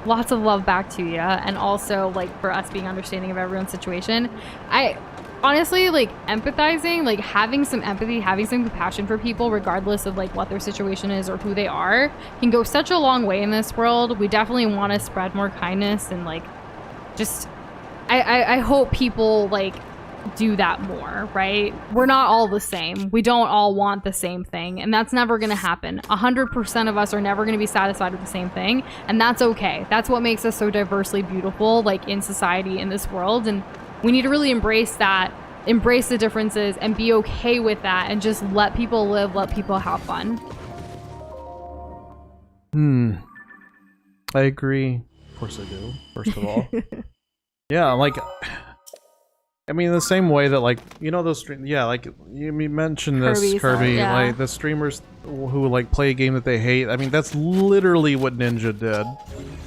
[SPEAKER 2] lots of love back to you, and also like for us being understanding of everyone's situation. I honestly like empathizing, like having some empathy, having some compassion for people, regardless of like what their situation is or who they are, can go such a long way in this world. We definitely want to spread more kindness, and like just I hope people like do that more, right? We're not all the same. We don't all want the same thing, and that's never going to happen. 100% of us are never going to be satisfied with the same thing, and that's okay. That's what makes us so diversely beautiful, like in society, in this world, and we need to really embrace that, embrace the differences, and be okay with that, and just let people live, let people have fun.
[SPEAKER 1] I agree. Of course I do, first of all. Yeah, like, I mean, the same way that, like, you know, those like, you mentioned this, Kirby,
[SPEAKER 2] yeah.
[SPEAKER 1] like, the streamers who, like, play a game that they hate. I mean, that's literally what Ninja did.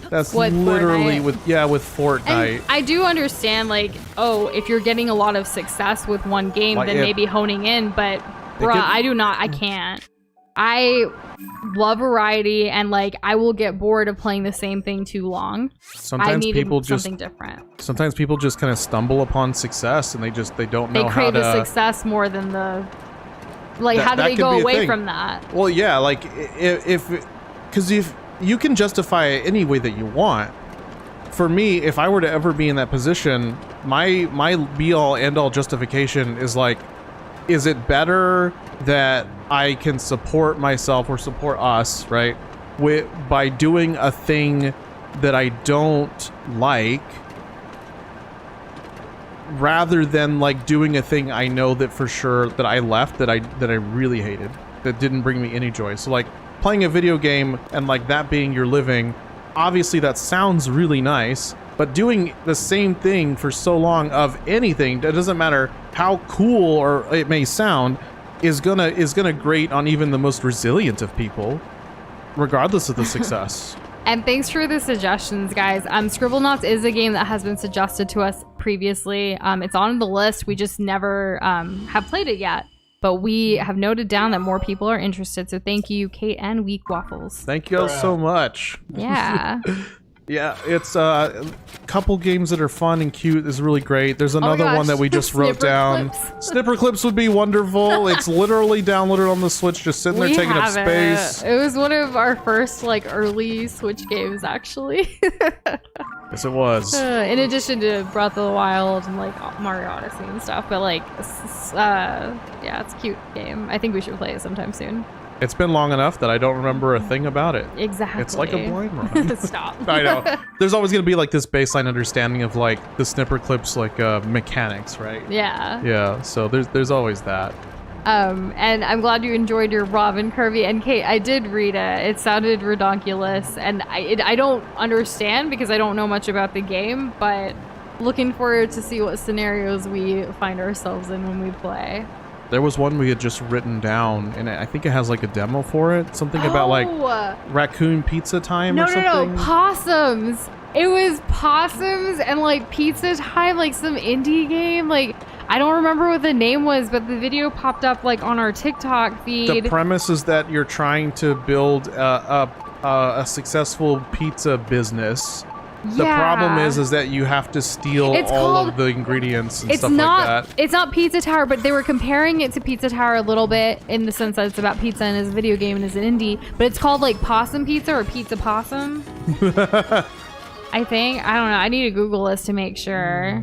[SPEAKER 1] That's literally with Fortnite.
[SPEAKER 2] And I do understand, like, oh, if you're getting a lot of success with one game, then maybe honing in, but, bruh, I can't. I love variety, and like I will get bored of playing the same thing too long.
[SPEAKER 1] Sometimes people just
[SPEAKER 2] something different.
[SPEAKER 1] Sometimes people just kind of stumble upon success, and they don't know how to.
[SPEAKER 2] They crave the success more than the like. How do they go away from that?
[SPEAKER 1] Well, yeah, like because if you can justify it any way that you want. For me, if I were to ever be in that position, my be all end all justification is like, is it better that I can support myself or support us, right, by doing a thing that I don't like, rather than like doing a thing I know that for sure that I left that I really hated, that didn't bring me any joy. So like playing a video game and like that being your living, obviously that sounds really nice, but doing the same thing for so long of anything, it doesn't matter how cool or it may sound, is gonna grate on even the most resilient of people, regardless of the success.
[SPEAKER 2] And thanks for the suggestions, guys. Scribblenauts is a game that has been suggested to us previously. It's on the list. We just never have played it yet. But we have noted down that more people are interested. So thank you, Kate and Weak Waffles.
[SPEAKER 1] Thank you all so much.
[SPEAKER 2] Yeah.
[SPEAKER 1] Yeah, it's a couple games that are fun and cute is really great. There's another one that we just wrote down. Snipper Clips would be wonderful. It's literally downloaded on the Switch, just sitting there taking up space.
[SPEAKER 2] It was one of our first like early Switch games, actually.
[SPEAKER 1] Yes, it was.
[SPEAKER 2] In addition to Breath of the Wild and like Mario Odyssey and stuff, but like, yeah, it's a cute game. I think we should play it sometime soon.
[SPEAKER 1] It's been long enough that I don't remember a thing about it.
[SPEAKER 2] Exactly.
[SPEAKER 1] It's like a blind run.
[SPEAKER 2] Stop.
[SPEAKER 1] I know. There's always going to be like this baseline understanding of like the Snipper Clips like mechanics, right?
[SPEAKER 2] Yeah.
[SPEAKER 1] Yeah, so there's always that.
[SPEAKER 2] And I'm glad you enjoyed your Robin Kirby. And Kate, I did read it. It sounded redonkulous, and I don't understand because I don't know much about the game, but looking forward to see what scenarios we find ourselves in when we play.
[SPEAKER 1] There was one we had just written down, and I think it has like a demo for it. Something about like raccoon pizza time or something.
[SPEAKER 2] No, possums. It was possums and like pizza time, like some indie game. Like, I don't remember what the name was, but the video popped up like on our TikTok feed.
[SPEAKER 1] The premise is that you're trying to build a successful pizza business. The problem is that you have to steal all of the ingredients and stuff like that.
[SPEAKER 2] It's not Pizza Tower, but they were comparing it to Pizza Tower a little bit in the sense that it's about pizza and is a video game and is an indie. But it's called like Possum Pizza or Pizza Possum. I think. I don't know. I need to Google this to make sure.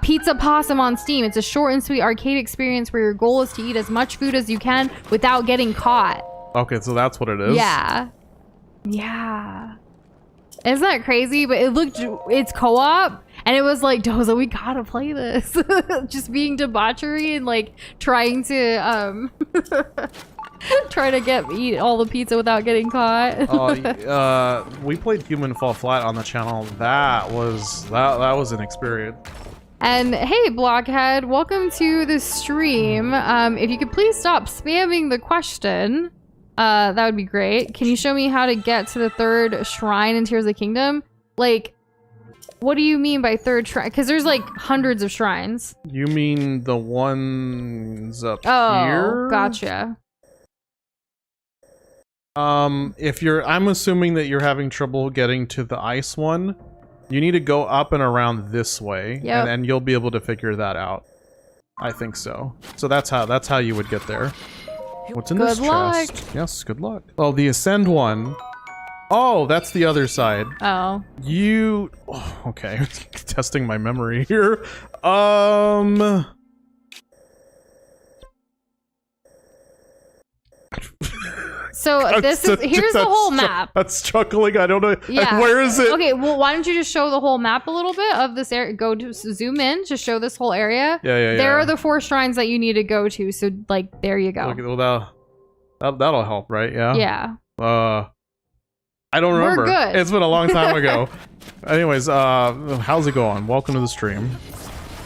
[SPEAKER 2] Pizza Possum on Steam. It's a short and sweet arcade experience where your goal is to eat as much food as you can without getting caught.
[SPEAKER 1] Okay, so that's what it is?
[SPEAKER 2] Yeah. Yeah. Isn't that crazy? But it's co-op, and it was like, Doza, we gotta play this. Just being debauchery and like trying to try to eat all the pizza without getting caught.
[SPEAKER 1] We played Human Fall Flat on the channel. That was an experience.
[SPEAKER 2] And hey, Blockhead, welcome to the stream. If you could please stop spamming the question. That would be great. Can you show me how to get to the third shrine in Tears of the Kingdom? Like, what do you mean by third shrine? Because there's like hundreds of shrines.
[SPEAKER 1] You mean the ones up here?
[SPEAKER 2] Oh, gotcha.
[SPEAKER 1] I'm assuming that you're having trouble getting to the ice one. You need to go up and around this way, and you'll be able to figure that out. I think so. So that's how you would get there. What's in this chest? Yes, good luck. Oh, the Ascend one. Oh, that's the other side.
[SPEAKER 2] Oh.
[SPEAKER 1] Okay. Testing my memory here.
[SPEAKER 2] So here's the whole map.
[SPEAKER 1] That's chuckling. I don't know.
[SPEAKER 2] Yeah.
[SPEAKER 1] Where is it?
[SPEAKER 2] Okay, well, why don't you just show the whole map a little bit of this area? Zoom in, just show this whole area.
[SPEAKER 1] Yeah.
[SPEAKER 2] There are the 4 shrines that you need to go to. So, like, there you go.
[SPEAKER 1] Okay, well, that'll help, right? Yeah.
[SPEAKER 2] Yeah.
[SPEAKER 1] I don't remember.
[SPEAKER 2] We're good.
[SPEAKER 1] It's been a long time ago. Anyways, how's it going? Welcome to the stream.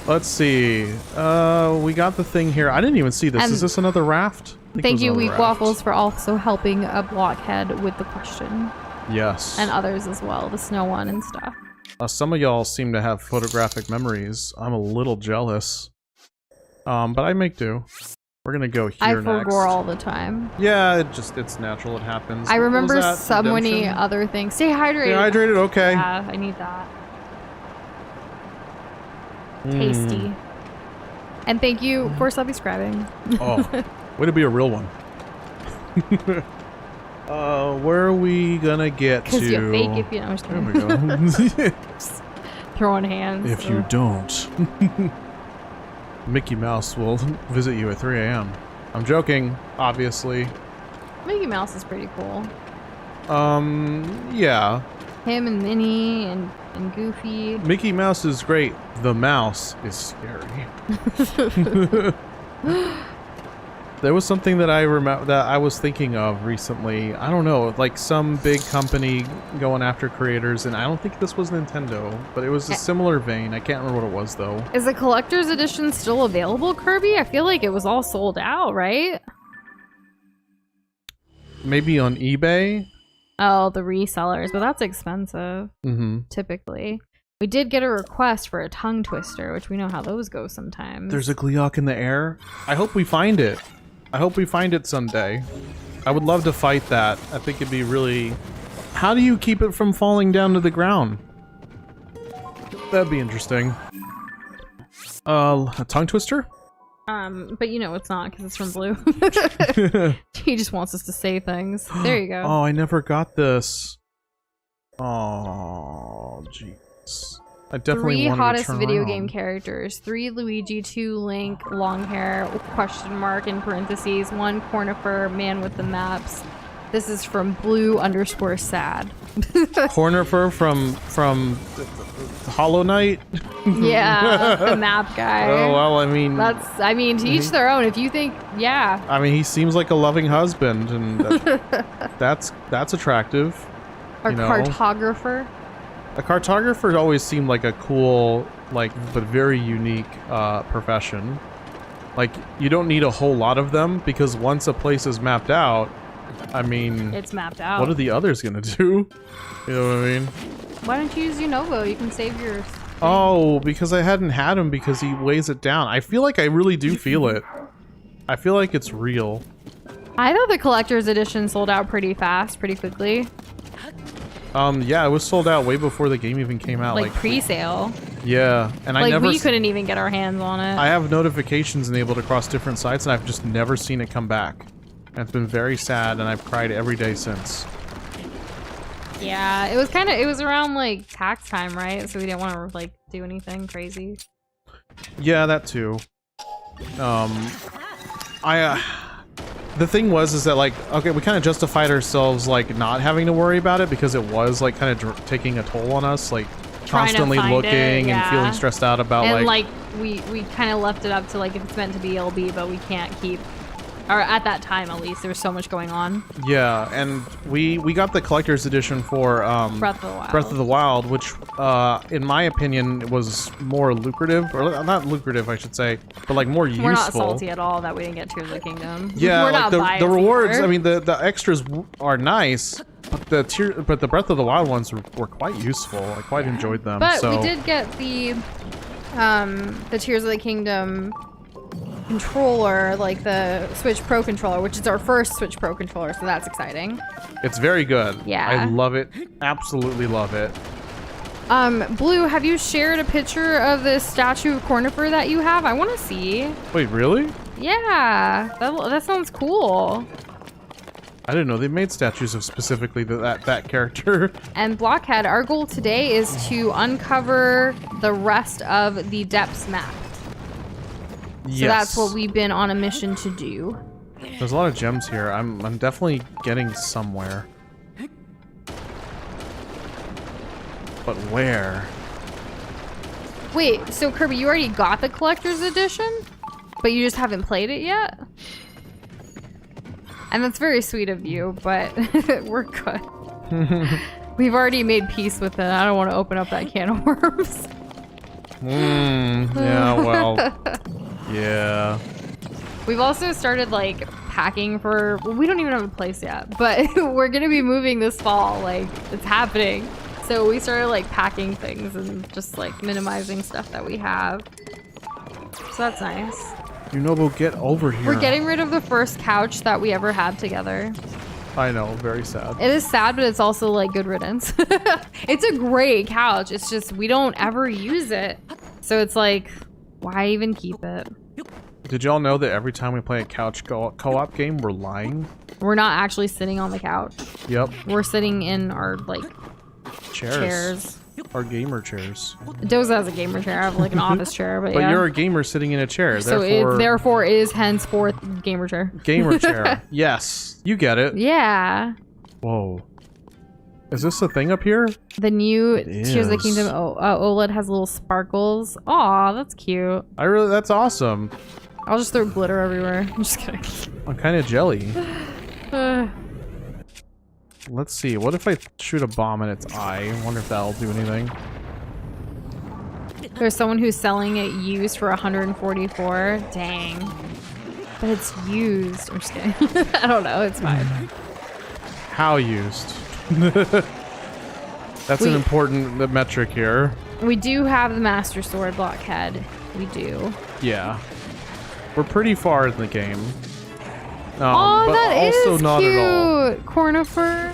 [SPEAKER 1] Let's see. We got the thing here. I didn't even see this. Is this another raft?
[SPEAKER 2] Thank you, Weak Waffles, for also helping a Blockhead with the question.
[SPEAKER 1] Yes.
[SPEAKER 2] And others as well, the snow one and stuff.
[SPEAKER 1] Some of y'all seem to have photographic memories. I'm a little jealous. But I make do. We're gonna go here next.
[SPEAKER 2] I forgot all the time.
[SPEAKER 1] Yeah, it's natural. It happens.
[SPEAKER 2] I remember so many other things. Stay hydrated.
[SPEAKER 1] Stay hydrated, okay.
[SPEAKER 2] Yeah, I need that. Tasty. And thank you for subscribing.
[SPEAKER 1] Oh. Way to be a real one. Where are we gonna get to?
[SPEAKER 2] Because you fake if you don't.
[SPEAKER 1] There we go.
[SPEAKER 2] Throwing hands.
[SPEAKER 1] If you don't, Mickey Mouse will visit you at 3 a.m. I'm joking, obviously.
[SPEAKER 2] Mickey Mouse is pretty cool.
[SPEAKER 1] Yeah.
[SPEAKER 2] Him and Minnie and Goofy.
[SPEAKER 1] Mickey Mouse is great. The mouse is scary. There was something that I remember that I was thinking of recently. I don't know, like some big company going after creators, and I don't think this was Nintendo, but it was a similar vein. I can't remember what it was though.
[SPEAKER 2] Is the collector's edition still available, Kirby? I feel like it was all sold out, right?
[SPEAKER 1] Maybe on eBay?
[SPEAKER 2] Oh, the resellers, but that's expensive. Typically. We did get a request for a tongue twister, which we know how those go sometimes.
[SPEAKER 1] There's a Gleeok in the air. I hope we find it. I hope we find it someday. I would love to fight that. I think it'd be really... How do you keep it from falling down to the ground? That'd be interesting. A tongue twister?
[SPEAKER 2] But you know it's not because it's from Blue. He just wants us to say things. There you go.
[SPEAKER 1] Oh, I never got this. Oh, jeez. I definitely
[SPEAKER 2] Three
[SPEAKER 1] wanted
[SPEAKER 2] hottest
[SPEAKER 1] to turn
[SPEAKER 2] video
[SPEAKER 1] around.
[SPEAKER 2] game characters. 3 Luigi, 2 Link, long hair, question mark in parentheses, 1 Cornifer, man with the maps. This is from Blue_sad.
[SPEAKER 1] Cornifer from Hollow Knight?
[SPEAKER 2] Yeah, the map guy.
[SPEAKER 1] Oh, well, I mean...
[SPEAKER 2] I mean, to each their own. If you think, yeah.
[SPEAKER 1] I mean, he seems like a loving husband, and that's attractive.
[SPEAKER 2] Or
[SPEAKER 1] you know?
[SPEAKER 2] cartographer.
[SPEAKER 1] A cartographer always seemed like a cool, but very unique profession. Like, you don't need a whole lot of them, because once a place is mapped out, I mean...
[SPEAKER 2] It's mapped out.
[SPEAKER 1] What are the others gonna do? You know what I mean?
[SPEAKER 2] Why don't you use Unovo? You can save yours.
[SPEAKER 1] Oh, because I hadn't had him because he weighs it down. I feel like I really do feel it. I feel like it's real.
[SPEAKER 2] I thought the collector's edition sold out pretty fast, pretty quickly.
[SPEAKER 1] Yeah, it was sold out way before the game even came out.
[SPEAKER 2] Like pre-sale.
[SPEAKER 1] Yeah, and I never...
[SPEAKER 2] we couldn't even get our hands on it.
[SPEAKER 1] I have notifications enabled across different sites, and I've just never seen it come back. And it's been very sad, and I've cried every day since.
[SPEAKER 2] Yeah, it was around like tax time, right? So we didn't want to like do anything crazy.
[SPEAKER 1] Yeah, that too. The thing was that like, okay, we kind of justified ourselves like not having to worry about it because it was like kind of taking a toll on us, like constantly looking and feeling stressed out about
[SPEAKER 2] and like we kind of left it up to like if it's meant to be, it'll be, but we can't keep. Or at that time, at least, there was so much going on.
[SPEAKER 1] Yeah, and we got the collector's edition for
[SPEAKER 2] Breath of the Wild.
[SPEAKER 1] Breath of the Wild, which, in my opinion, was more lucrative, or not lucrative, I should say, but like more useful.
[SPEAKER 2] We're not salty at all that we didn't get Tears of the Kingdom.
[SPEAKER 1] Yeah,
[SPEAKER 2] we're
[SPEAKER 1] like
[SPEAKER 2] not
[SPEAKER 1] the rewards.
[SPEAKER 2] either.
[SPEAKER 1] I mean, the extras are nice, but the Breath of the Wild ones were quite useful. I quite enjoyed them.
[SPEAKER 2] But
[SPEAKER 1] so.
[SPEAKER 2] we did get the Tears of the Kingdom controller, like the Switch Pro controller, which is our first Switch Pro controller, so that's exciting.
[SPEAKER 1] It's very good.
[SPEAKER 2] Yeah.
[SPEAKER 1] I love it. Absolutely love it.
[SPEAKER 2] Blue, have you shared a picture of this statue of Cornifer that you have? I want to see.
[SPEAKER 1] Wait, really?
[SPEAKER 2] Yeah, that sounds cool.
[SPEAKER 1] I didn't know they made statues of specifically that character.
[SPEAKER 2] And Blockhead, our goal today is to uncover the rest of the Depths map.
[SPEAKER 1] Yes.
[SPEAKER 2] So that's what we've been on a mission to do.
[SPEAKER 1] There's a lot of gems here. I'm definitely getting somewhere. But where?
[SPEAKER 2] Wait, so Kirby, you already got the collector's edition? But you just haven't played it yet? And that's very sweet of you, but we're good. We've already made peace with it. I don't want to open up that can of worms.
[SPEAKER 1] Yeah, well... Yeah.
[SPEAKER 2] We've also started like packing for, well, we don't even have a place yet, but we're gonna be moving this fall, like it's happening. So we started like packing things and just like minimizing stuff that we have. So that's nice.
[SPEAKER 1] Unobo, get over here.
[SPEAKER 2] We're getting rid of the first couch that we ever had together.
[SPEAKER 1] I know, very sad.
[SPEAKER 2] It is sad, but it's also like good riddance. It's a great couch. It's just we don't ever use it. So it's like, why even keep it?
[SPEAKER 1] Did y'all know that every time we play a couch co-op game, we're lying?
[SPEAKER 2] We're not actually sitting on the couch.
[SPEAKER 1] Yep.
[SPEAKER 2] We're sitting in our like
[SPEAKER 1] Chairs. Our gamer chairs.
[SPEAKER 2] Doza has a gamer chair. I have like an office chair, but yeah.
[SPEAKER 1] You're a gamer sitting in a chair.
[SPEAKER 2] So it therefore is henceforth gamer chair.
[SPEAKER 1] Gamer chair. Yes. You get it.
[SPEAKER 2] Yeah.
[SPEAKER 1] Whoa. Is this a thing up here?
[SPEAKER 2] The new
[SPEAKER 1] It
[SPEAKER 2] Tears of the
[SPEAKER 1] is.
[SPEAKER 2] Kingdom OLED has little sparkles. Aw, that's cute.
[SPEAKER 1] That's awesome.
[SPEAKER 2] I'll just throw glitter everywhere. I'm just kidding.
[SPEAKER 1] I'm kind of jelly. Let's see. What if I shoot a bomb in its eye? I wonder if that'll do anything.
[SPEAKER 2] There's someone who's selling it used for 144. Dang. But it's used. I'm just kidding. I don't know. It's fine.
[SPEAKER 1] How used? That's an important metric here.
[SPEAKER 2] We do have the Master Sword blockhead. We do.
[SPEAKER 1] Yeah. We're pretty far in the game.
[SPEAKER 2] Oh,
[SPEAKER 1] but
[SPEAKER 2] that
[SPEAKER 1] also
[SPEAKER 2] is
[SPEAKER 1] not
[SPEAKER 2] cute.
[SPEAKER 1] at all.
[SPEAKER 2] Cornifer.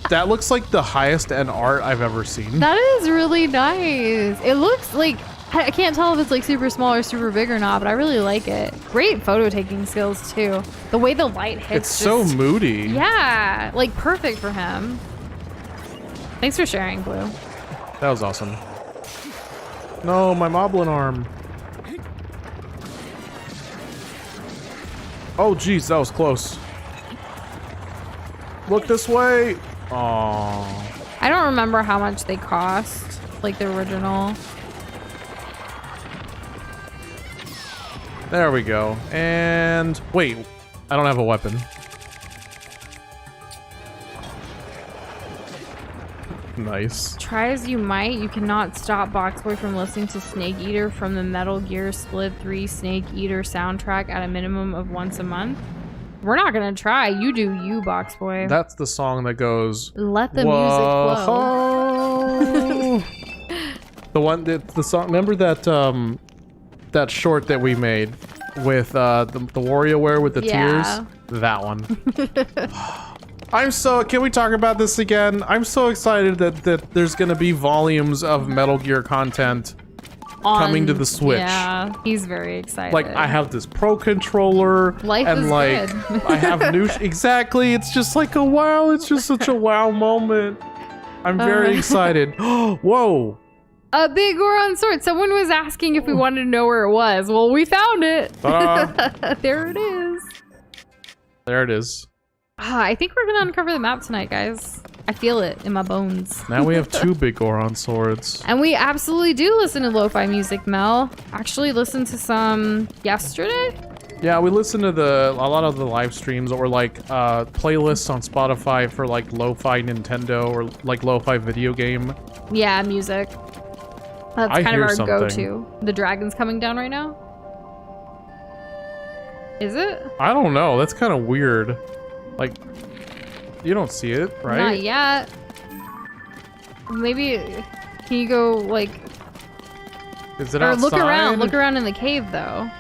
[SPEAKER 1] That looks like the highest end art I've ever seen.
[SPEAKER 2] That is really nice. It looks like, I can't tell if it's like super small or super big or not, but I really like it. Great photo taking skills too. The way the light hits.
[SPEAKER 1] It's so moody.
[SPEAKER 2] Yeah, like perfect for him. Thanks for sharing, Blue.
[SPEAKER 1] That was awesome. No, my Moblin arm. Oh, geez, that was close. Look this way. Aww.
[SPEAKER 2] I don't remember how much they cost, like the original.
[SPEAKER 1] There we go. And wait, I don't have a weapon. Nice.
[SPEAKER 2] Try as you might, you cannot stop Boxboy from listening to Snake Eater from the Metal Gear Solid 3 Snake Eater soundtrack at a minimum of once a month. We're not gonna try. You do you, Boxboy.
[SPEAKER 1] That's the song that goes.
[SPEAKER 2] Let the music flow.
[SPEAKER 1] The one that the song. Remember that that short that we made with the WarioWare with the tears. That one. I'm so. Can we talk about this again? I'm so excited that there's gonna be volumes of Metal Gear content coming to the Switch.
[SPEAKER 2] Yeah, he's very excited.
[SPEAKER 1] Like I have this Pro controller,
[SPEAKER 2] Life
[SPEAKER 1] and
[SPEAKER 2] is
[SPEAKER 1] like
[SPEAKER 2] good.
[SPEAKER 1] I have new. Exactly, it's just like a wow. It's just such a wow moment. I'm very excited. Whoa!
[SPEAKER 2] A big Goron sword. Someone was asking if we wanted to know where it was. Well, we found it. There it is.
[SPEAKER 1] There it is.
[SPEAKER 2] I think we're gonna uncover the map tonight, guys. I feel it in my bones.
[SPEAKER 1] Now we have 2 big Goron swords.
[SPEAKER 2] And we absolutely do listen to lo-fi music, Mel. Actually listened to some yesterday.
[SPEAKER 1] Yeah, we listen to a lot of the live streams or like playlists on Spotify for like lo-fi Nintendo or like lo-fi video game.
[SPEAKER 2] Yeah, music. That's
[SPEAKER 1] I
[SPEAKER 2] kind of
[SPEAKER 1] hear
[SPEAKER 2] our
[SPEAKER 1] something.
[SPEAKER 2] go-to. The dragon's coming down right now. Is it?
[SPEAKER 1] I don't know. That's kind of weird. Like, you don't see it, right?
[SPEAKER 2] Not yet. Maybe, can you go like,
[SPEAKER 1] Is it
[SPEAKER 2] or
[SPEAKER 1] outside?
[SPEAKER 2] look around in the cave though.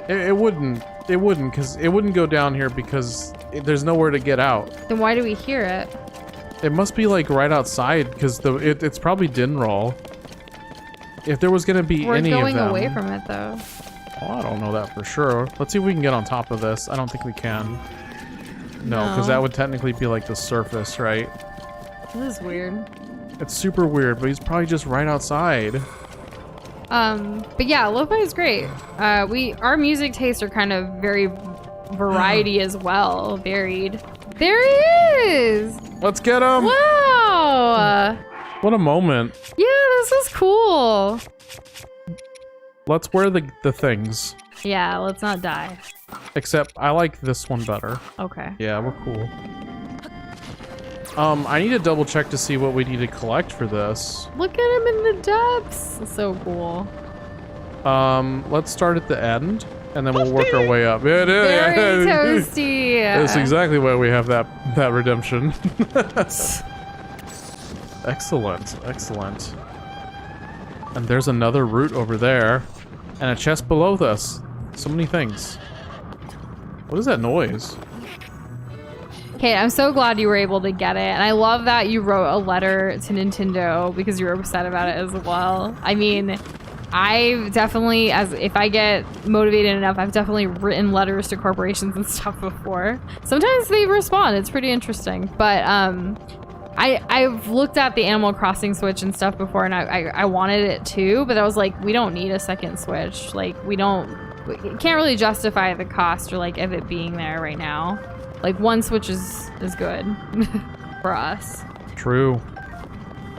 [SPEAKER 1] It wouldn't, because it wouldn't go down here because there's nowhere to get out.
[SPEAKER 2] Then why do we hear it?
[SPEAKER 1] It must be like right outside because it's probably Dinroll. If there was gonna be
[SPEAKER 2] We're
[SPEAKER 1] any of them.
[SPEAKER 2] going away from it though.
[SPEAKER 1] Oh, I don't know that for sure. Let's see if we can get on top of this. I don't think we can. No, because that would technically be like the surface, right?
[SPEAKER 2] This is weird.
[SPEAKER 1] It's super weird, but he's probably just right outside.
[SPEAKER 2] But yeah, lo-fi is great. Our music tastes are kind of very variety as well, varied. There he is!
[SPEAKER 1] Let's get him!
[SPEAKER 2] Wow!
[SPEAKER 1] What a moment.
[SPEAKER 2] Yeah, this is cool.
[SPEAKER 1] Let's wear the things.
[SPEAKER 2] Yeah, let's not die.
[SPEAKER 1] Except I like this one better.
[SPEAKER 2] Okay.
[SPEAKER 1] Yeah, we're cool. I need to double check to see what we need to collect for this.
[SPEAKER 2] Look at him in the depths. So cool.
[SPEAKER 1] Let's start at the end, and then we'll work our way up. It is.
[SPEAKER 2] Very toasty.
[SPEAKER 1] That's exactly why we have that redemption. Excellent, excellent. And there's another route over there, and a chest below us. So many things. What is that noise?
[SPEAKER 2] Okay, I'm so glad you were able to get it, and I love that you wrote a letter to Nintendo because you were upset about it as well. I mean, I've definitely, if I get motivated enough, I've definitely written letters to corporations and stuff before. Sometimes they respond. It's pretty interesting, but I've looked at the Animal Crossing Switch and stuff before, and I wanted it too, but I was like, we don't need a second Switch. Like, we can't really justify the cost or like of it being there right now. Like, one Switch is good for us.
[SPEAKER 1] True.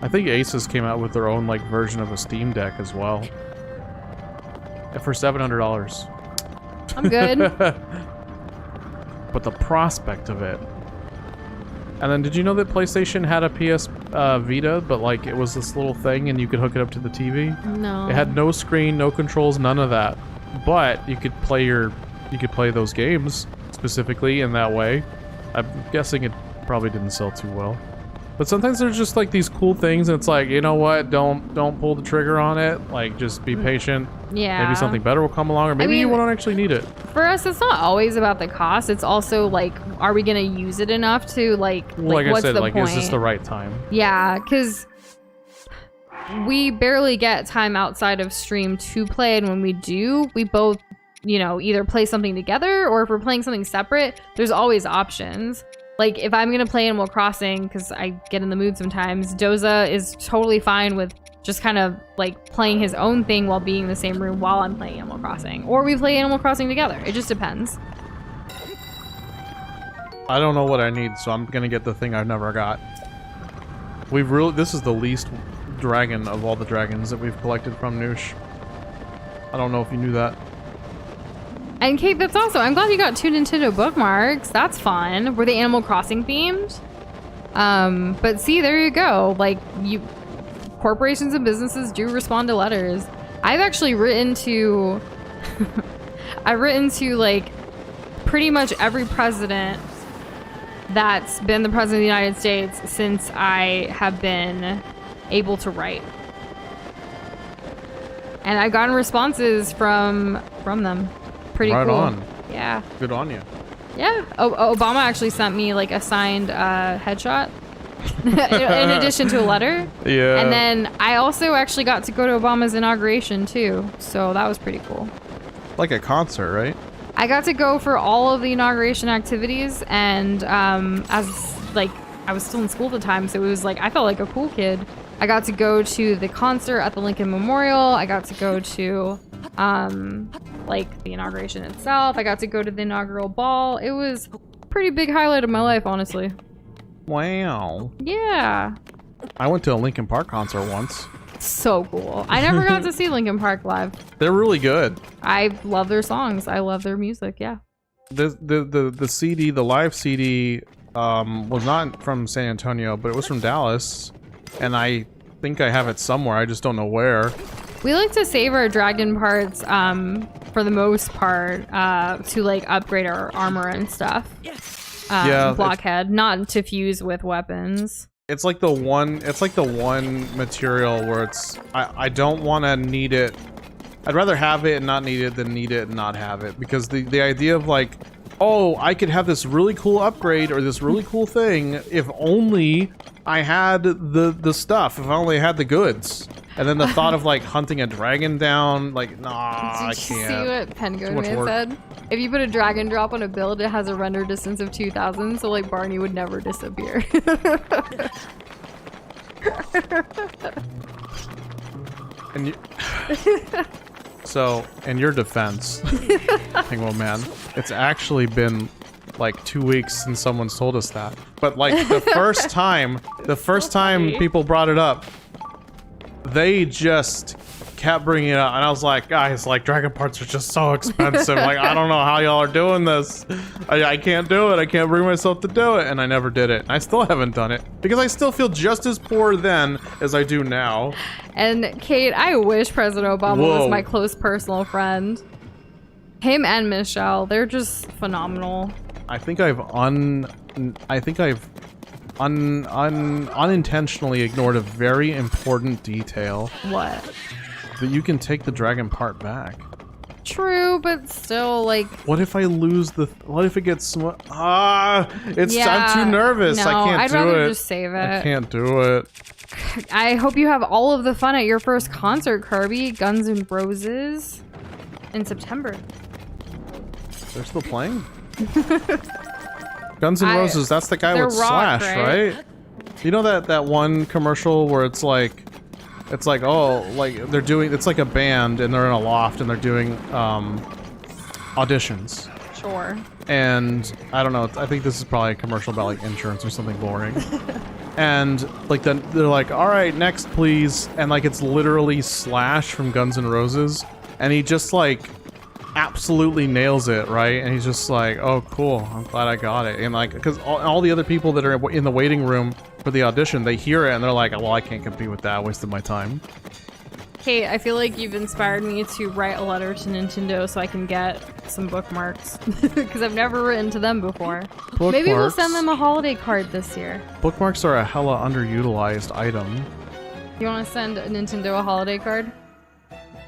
[SPEAKER 1] I think Asus came out with their own like version of a Steam Deck as well. And for $700.
[SPEAKER 2] I'm good.
[SPEAKER 1] But the prospect of it. And then did you know that PlayStation had a PS Vita, but like it was this little thing and you could hook it up to the TV?
[SPEAKER 2] No.
[SPEAKER 1] It had no screen, no controls, none of that. But you could play those games specifically in that way. I'm guessing probably didn't sell too well. But sometimes there's just like these cool things, and it's like, you know what? Don't pull the trigger on it. Like, just be patient.
[SPEAKER 2] Yeah.
[SPEAKER 1] Maybe something better will come along, or maybe you won't actually need it.
[SPEAKER 2] For us, it's not always about the cost. It's also like, are we gonna use it enough to like
[SPEAKER 1] Like I
[SPEAKER 2] what's
[SPEAKER 1] said,
[SPEAKER 2] the
[SPEAKER 1] like,
[SPEAKER 2] point?
[SPEAKER 1] is this the right time?
[SPEAKER 2] Yeah, because we barely get time outside of stream to play, and when we do, we both, you know, either play something together, or if we're playing something separate, there's always options. Like, if I'm gonna play Animal Crossing, because I get in the mood sometimes, Doza is totally fine with just kind of like playing his own thing while being in the same room while I'm playing Animal Crossing. Or we play Animal Crossing together. It just depends.
[SPEAKER 1] I don't know what I need, so I'm gonna get the thing I've never got. This is the least dragon of all the dragons that we've collected from Noosh. I don't know if you knew that.
[SPEAKER 2] And Kate, that's awesome. I'm glad you got 2 Nintendo bookmarks. That's fun. Were they Animal Crossing themed? But see, there you go. Like, corporations and businesses do respond to letters. I've actually written to like pretty much every president that's been the president of the United States since I have been able to write. And I've gotten responses from them. Pretty
[SPEAKER 1] right
[SPEAKER 2] cool.
[SPEAKER 1] on.
[SPEAKER 2] Yeah.
[SPEAKER 1] Good on you.
[SPEAKER 2] Yeah. Obama actually sent me like a signed headshot in addition to a letter.
[SPEAKER 1] Yeah.
[SPEAKER 2] And then I also actually got to go to Obama's inauguration too. So that was pretty cool.
[SPEAKER 1] Like a concert, right?
[SPEAKER 2] I got to go for all of the inauguration activities, and as like I was still in school at the time, so it was like I felt like a cool kid. I got to go to the concert at the Lincoln Memorial. I got to go to like the inauguration itself. I got to go to the inaugural ball. It was a pretty big highlight of my life, honestly.
[SPEAKER 1] Wow.
[SPEAKER 2] Yeah.
[SPEAKER 1] I went to a Linkin Park concert once.
[SPEAKER 2] So cool. I never got to see Linkin Park live.
[SPEAKER 1] They're really good.
[SPEAKER 2] I love their songs. I love their music. Yeah.
[SPEAKER 1] The CD, the live CD, was not from San Antonio, but it was from Dallas, and I think I have it somewhere. I just don't know where.
[SPEAKER 2] We like to save our dragon parts, for the most part, to like upgrade our armor and stuff.
[SPEAKER 1] Yeah,
[SPEAKER 2] blockhead, not to fuse with weapons.
[SPEAKER 1] It's like the one material where it's I don't want to need it. I'd rather have it and not need it than need it and not have it, because the idea of like, oh, I could have this really cool upgrade or this really cool thing if only I had the stuff, if I only had the goods. And then the thought of like hunting a dragon down, like, nah, I can't.
[SPEAKER 2] Did you see what Penguin
[SPEAKER 1] much
[SPEAKER 2] Man
[SPEAKER 1] work.
[SPEAKER 2] said? If you put a drag and drop on a build, it has a render distance of 2,000, so like Barney would never disappear.
[SPEAKER 1] And you, so, in your defense, Penguin Man, it's actually been like 2 weeks since someone's told us that. But like the first time people brought it up, they just kept bringing it up, and I was like, guys, like dragon parts are just so expensive. Like, I don't know how y'all are doing this. I can't do it. I can't bring myself to do it, and I never did it. I still haven't done it because I still feel just as poor then as I do now.
[SPEAKER 2] And Kate, I wish President Obama was my close personal friend. Him and Michelle, they're just phenomenal.
[SPEAKER 1] I think I've unintentionally ignored a very important detail.
[SPEAKER 2] What?
[SPEAKER 1] That you can take the dragon part back.
[SPEAKER 2] True, but still, like...
[SPEAKER 1] What if I lose the... What if it gets... I'm
[SPEAKER 2] Yeah,
[SPEAKER 1] too nervous.
[SPEAKER 2] No,
[SPEAKER 1] I can't
[SPEAKER 2] I'd
[SPEAKER 1] do it.
[SPEAKER 2] rather just save it.
[SPEAKER 1] I can't do it.
[SPEAKER 2] I hope you have all of the fun at your first concert, Kirby. Guns N' Roses in September.
[SPEAKER 1] They're still playing? Guns N' Roses, that's the guy with
[SPEAKER 2] rock,
[SPEAKER 1] Slash, right? You know that one commercial where it's like, oh, like they're doing, it's like a band and they're in a loft and they're doing auditions.
[SPEAKER 2] Sure.
[SPEAKER 1] And I don't know, I think this is probably a commercial about like insurance or something boring. And like then they're like, all right, next please. And like it's literally Slash from Guns N' Roses. And he just like absolutely nails it, right? And he's just like, oh cool, I'm glad I got it. And like, because all the other people that are in the waiting room for the audition, they hear it and they're like, well, I can't compete with that, I wasted my time.
[SPEAKER 2] Kate, I feel like you've inspired me to write a letter to Nintendo so I can get some bookmarks. Because I've never written to them before.
[SPEAKER 1] Bookmarks.
[SPEAKER 2] Maybe we'll send them a holiday card this year.
[SPEAKER 1] Bookmarks are a hella underutilized item.
[SPEAKER 2] You want to send Nintendo a holiday card?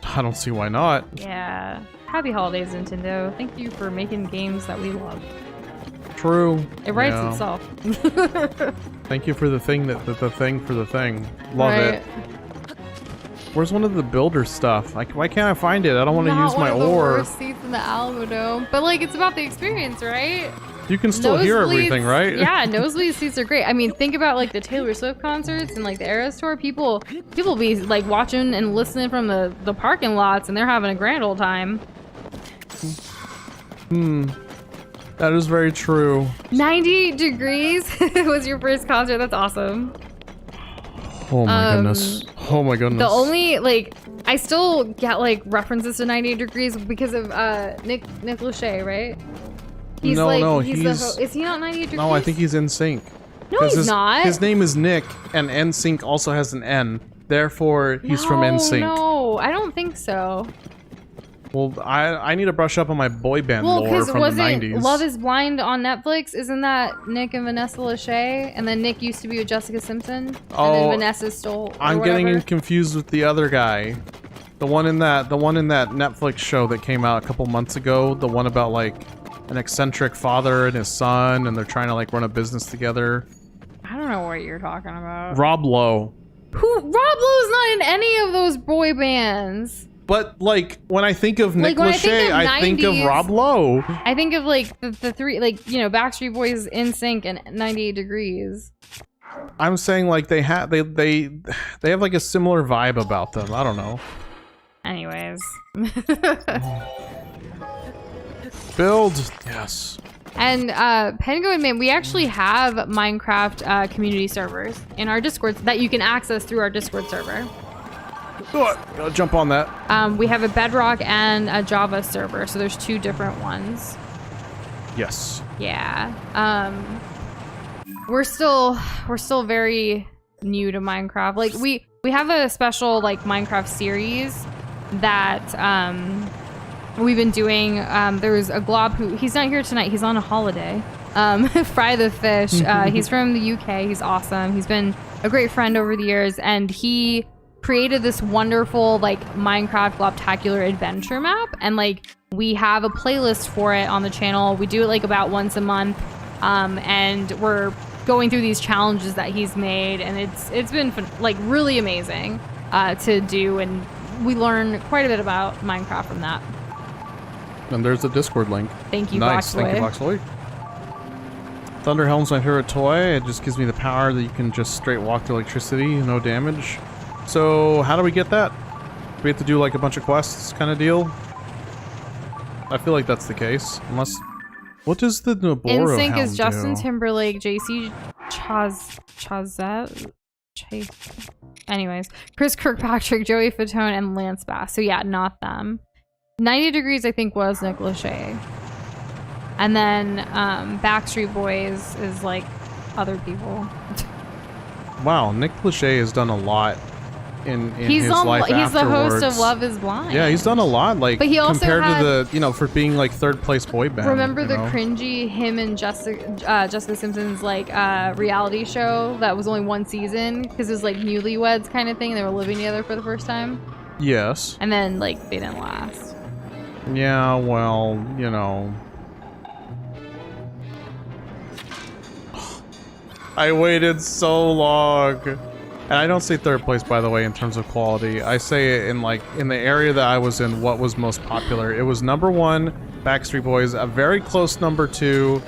[SPEAKER 1] I don't see why not.
[SPEAKER 2] Yeah. Happy holidays, Nintendo. Thank you for making games that we love.
[SPEAKER 1] True.
[SPEAKER 2] It writes
[SPEAKER 1] Yeah.
[SPEAKER 2] itself.
[SPEAKER 1] Thank you for the thing the thing for the thing. Love
[SPEAKER 2] Right.
[SPEAKER 1] it. Where's one of the builder stuff? Like, why can't I find it? I don't want to use my
[SPEAKER 2] Not one of the
[SPEAKER 1] ore.
[SPEAKER 2] worst seats in the Alamo, but like it's about the experience, right?
[SPEAKER 1] You can still hear
[SPEAKER 2] Nosebleeds-
[SPEAKER 1] everything, right?
[SPEAKER 2] Yeah, nosebleed seats are great. I mean, think about like the Taylor Swift concerts and like the Eras tour. People be like watching and listening from the parking lots, and they're having a grand old time.
[SPEAKER 1] That is very true.
[SPEAKER 2] 90 degrees was your first concert. That's awesome.
[SPEAKER 1] Oh my goodness. Oh my goodness.
[SPEAKER 2] The only like I still get like references to 90 degrees because of Nick Lachey, right? He's
[SPEAKER 1] No,
[SPEAKER 2] like
[SPEAKER 1] no,
[SPEAKER 2] he's
[SPEAKER 1] he's-
[SPEAKER 2] is he not 90 degrees?
[SPEAKER 1] No, I think he's in sync.
[SPEAKER 2] No, he's not.
[SPEAKER 1] His name is Nick, and NSYNC also has an N. Therefore, he's from NSYNC.
[SPEAKER 2] No, I don't think so.
[SPEAKER 1] Well, I need to brush up on my boy band
[SPEAKER 2] Well,
[SPEAKER 1] lore
[SPEAKER 2] because
[SPEAKER 1] from
[SPEAKER 2] was
[SPEAKER 1] the
[SPEAKER 2] it
[SPEAKER 1] 90s.
[SPEAKER 2] Love is Blind on Netflix? Isn't that Nick and Vanessa Lachey? And then Nick used to be with Jessica Simpson, and
[SPEAKER 1] Oh,
[SPEAKER 2] then Vanessa stole. Or
[SPEAKER 1] I'm
[SPEAKER 2] whatever.
[SPEAKER 1] getting confused with the other guy. The one in that Netflix show that came out a couple months ago. The one about like an eccentric father and his son, and they're trying to like run a business together.
[SPEAKER 2] I don't know what you're talking about.
[SPEAKER 1] Rob Lowe.
[SPEAKER 2] Rob Lowe's not in any of those boy bands.
[SPEAKER 1] But like when I think of Nick
[SPEAKER 2] Like, when I think
[SPEAKER 1] Lachey,
[SPEAKER 2] of
[SPEAKER 1] I think of
[SPEAKER 2] 90s
[SPEAKER 1] Rob Lowe.
[SPEAKER 2] I think of like the three, like, you know, Backstreet Boys, NSYNC, and 98 Degrees.
[SPEAKER 1] I'm saying like they have like a similar vibe about them. I don't know.
[SPEAKER 2] Anyways.
[SPEAKER 1] Build. Yes.
[SPEAKER 2] And Penguin Man, we actually have Minecraft community servers in our Discord that you can access through our Discord server.
[SPEAKER 1] Gotta jump on that.
[SPEAKER 2] We have a Bedrock and a Java server, so there's two different ones.
[SPEAKER 1] Yes.
[SPEAKER 2] Yeah. We're still very new to Minecraft. Like we have a special like Minecraft series that we've been doing. There's a Glob who he's not here tonight. He's on a holiday. Fry the Fish. He's from the UK. He's awesome. He's been a great friend over the years, and he created this wonderful like Minecraft Globtacular adventure map, and like we have a playlist for it on the channel. We do it like about once a month, and we're going through these challenges that he's made, and it's been like really amazing to do, and we learn quite a bit about Minecraft from that.
[SPEAKER 1] And there's the Discord link.
[SPEAKER 2] Thank you,
[SPEAKER 1] Nice.
[SPEAKER 2] Boxboy.
[SPEAKER 1] Thank you, Boxboy. Thunderhelm's my favorite toy. It just gives me the power that you can just straight walk through electricity, no damage. So how do we get that? Do we have to do like a bunch of quests kind of deal? I feel like that's the case. Unless... What does the Noboro
[SPEAKER 2] NSYNC
[SPEAKER 1] Hound
[SPEAKER 2] is Justin
[SPEAKER 1] do?
[SPEAKER 2] Timberlake, JC Chazette. Anyways, Chris Kirkpatrick, Joey Fatone, and Lance Bass. So yeah, not them. 90 Degrees, I think, was Nick Lachey. And then Backstreet Boys is like other people.
[SPEAKER 1] Wow, Nick Lachey has done a lot in
[SPEAKER 2] He's
[SPEAKER 1] his life
[SPEAKER 2] He's the host of
[SPEAKER 1] afterwards.
[SPEAKER 2] Love is Blind.
[SPEAKER 1] Yeah, he's done a lot, like,
[SPEAKER 2] But he also
[SPEAKER 1] compared
[SPEAKER 2] had-
[SPEAKER 1] to the, you know, for being, like, third-place boy band.
[SPEAKER 2] Remember
[SPEAKER 1] you
[SPEAKER 2] the
[SPEAKER 1] know?
[SPEAKER 2] cringy him and Jessica Simpson's like reality show that was only one season because it was like newlyweds kind of thing. They were living together for the first time,
[SPEAKER 1] Yes.
[SPEAKER 2] and then like they didn't last.
[SPEAKER 1] Yeah, well, you know. I waited so long. And I don't say third place, by the way, in terms of quality. I say it in, like, in the area that I was in, what was most popular. It was number 1, Backstreet Boys, a very close number 2,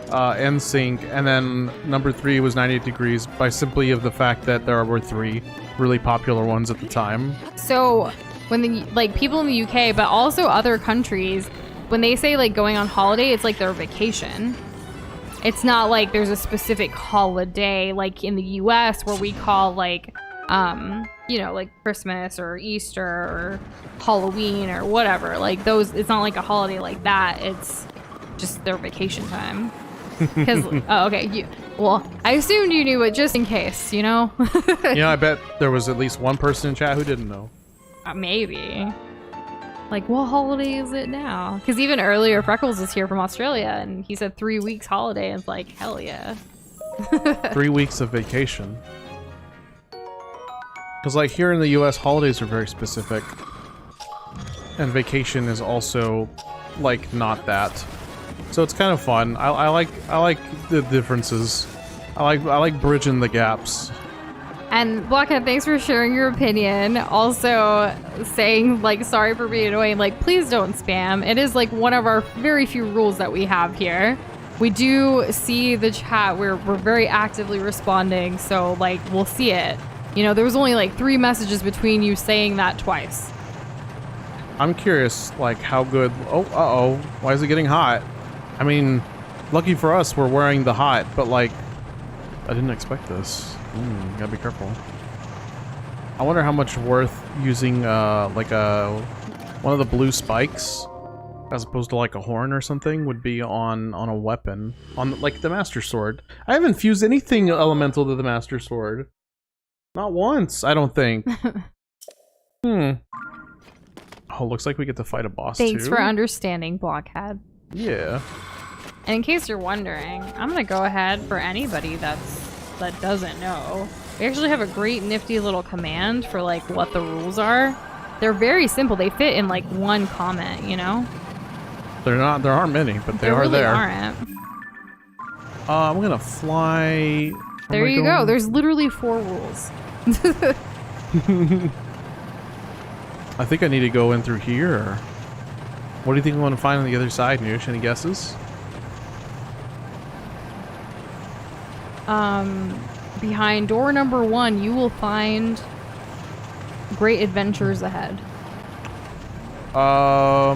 [SPEAKER 1] NSYNC, and then number 3 was 98 Degrees, by simply of the fact that there were 3 really popular ones at the time.
[SPEAKER 2] So when the like people in the UK, but also other countries, when they say like going on holiday, it's like their vacation. It's not like there's a specific holiday like in the US where we call like, you know, like Christmas or Easter or Halloween or whatever. Like those, it's not like a holiday like that. It's just their vacation time. Because, oh, okay. Well, I assumed you knew it just in case, you know?
[SPEAKER 1] Yeah, I bet there was at least one person in chat who didn't know.
[SPEAKER 2] Maybe. Like, what holiday is it now? Because even earlier, Freckles is here from Australia, and he said 3 weeks holiday, and it's like, hell yeah.
[SPEAKER 1] 3 weeks of vacation. Because like here in the US, holidays are very specific. And vacation is also like not that. So it's kind of fun. I like the differences. I like bridging the gaps.
[SPEAKER 2] And Blockhead, thanks for sharing your opinion. Also saying, like, sorry for being annoying. Like, please don't spam. It is, like, one of our very few rules that we have here. We do see the chat. We're very actively responding. So, like, we'll see it. You know, there was only, like, 3 messages between you saying that twice.
[SPEAKER 1] I'm curious, like, how good... Oh, uh-oh. Why is it getting hot? I mean, lucky for us, we're wearing the hot, but, like, I didn't expect this. Gotta be careful. I wonder how much worth using like one of the blue spikes as opposed to like a horn or something would be on a weapon, on like the Master Sword. I haven't fused anything elemental to the Master Sword, not once. I don't think. Oh, looks like we get to fight a boss too.
[SPEAKER 2] Thanks for understanding, Blockhead.
[SPEAKER 1] Yeah.
[SPEAKER 2] And in case you're wondering, I'm gonna go ahead for anybody that doesn't know. We actually have a great nifty little command for like what the rules are. They're very simple. They fit in like one comment, you know?
[SPEAKER 1] There aren't many, but they
[SPEAKER 2] there
[SPEAKER 1] are
[SPEAKER 2] really
[SPEAKER 1] there.
[SPEAKER 2] Aren't.
[SPEAKER 1] I'm gonna fly.
[SPEAKER 2] There you go. There's literally 4 rules.
[SPEAKER 1] I think I need to go in through here. What do you think I want to find on the other side, Noosh? Any guesses?
[SPEAKER 2] Behind door number 1, you will find great adventures ahead.
[SPEAKER 1] I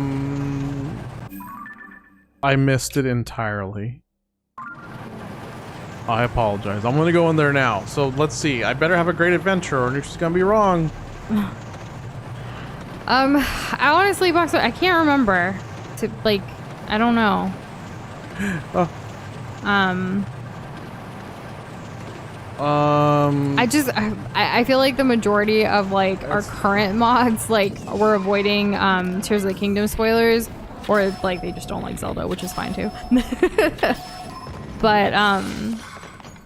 [SPEAKER 1] missed it entirely. I apologize. I'm gonna go in there now. So let's see. I better have a great adventure or Noosh is gonna be wrong.
[SPEAKER 2] I honestly, Boxer, I can't remember. I don't know. I feel like the majority of like our current mods, like we're avoiding Tears of the Kingdom spoilers, or like they just don't like Zelda, which is fine too. But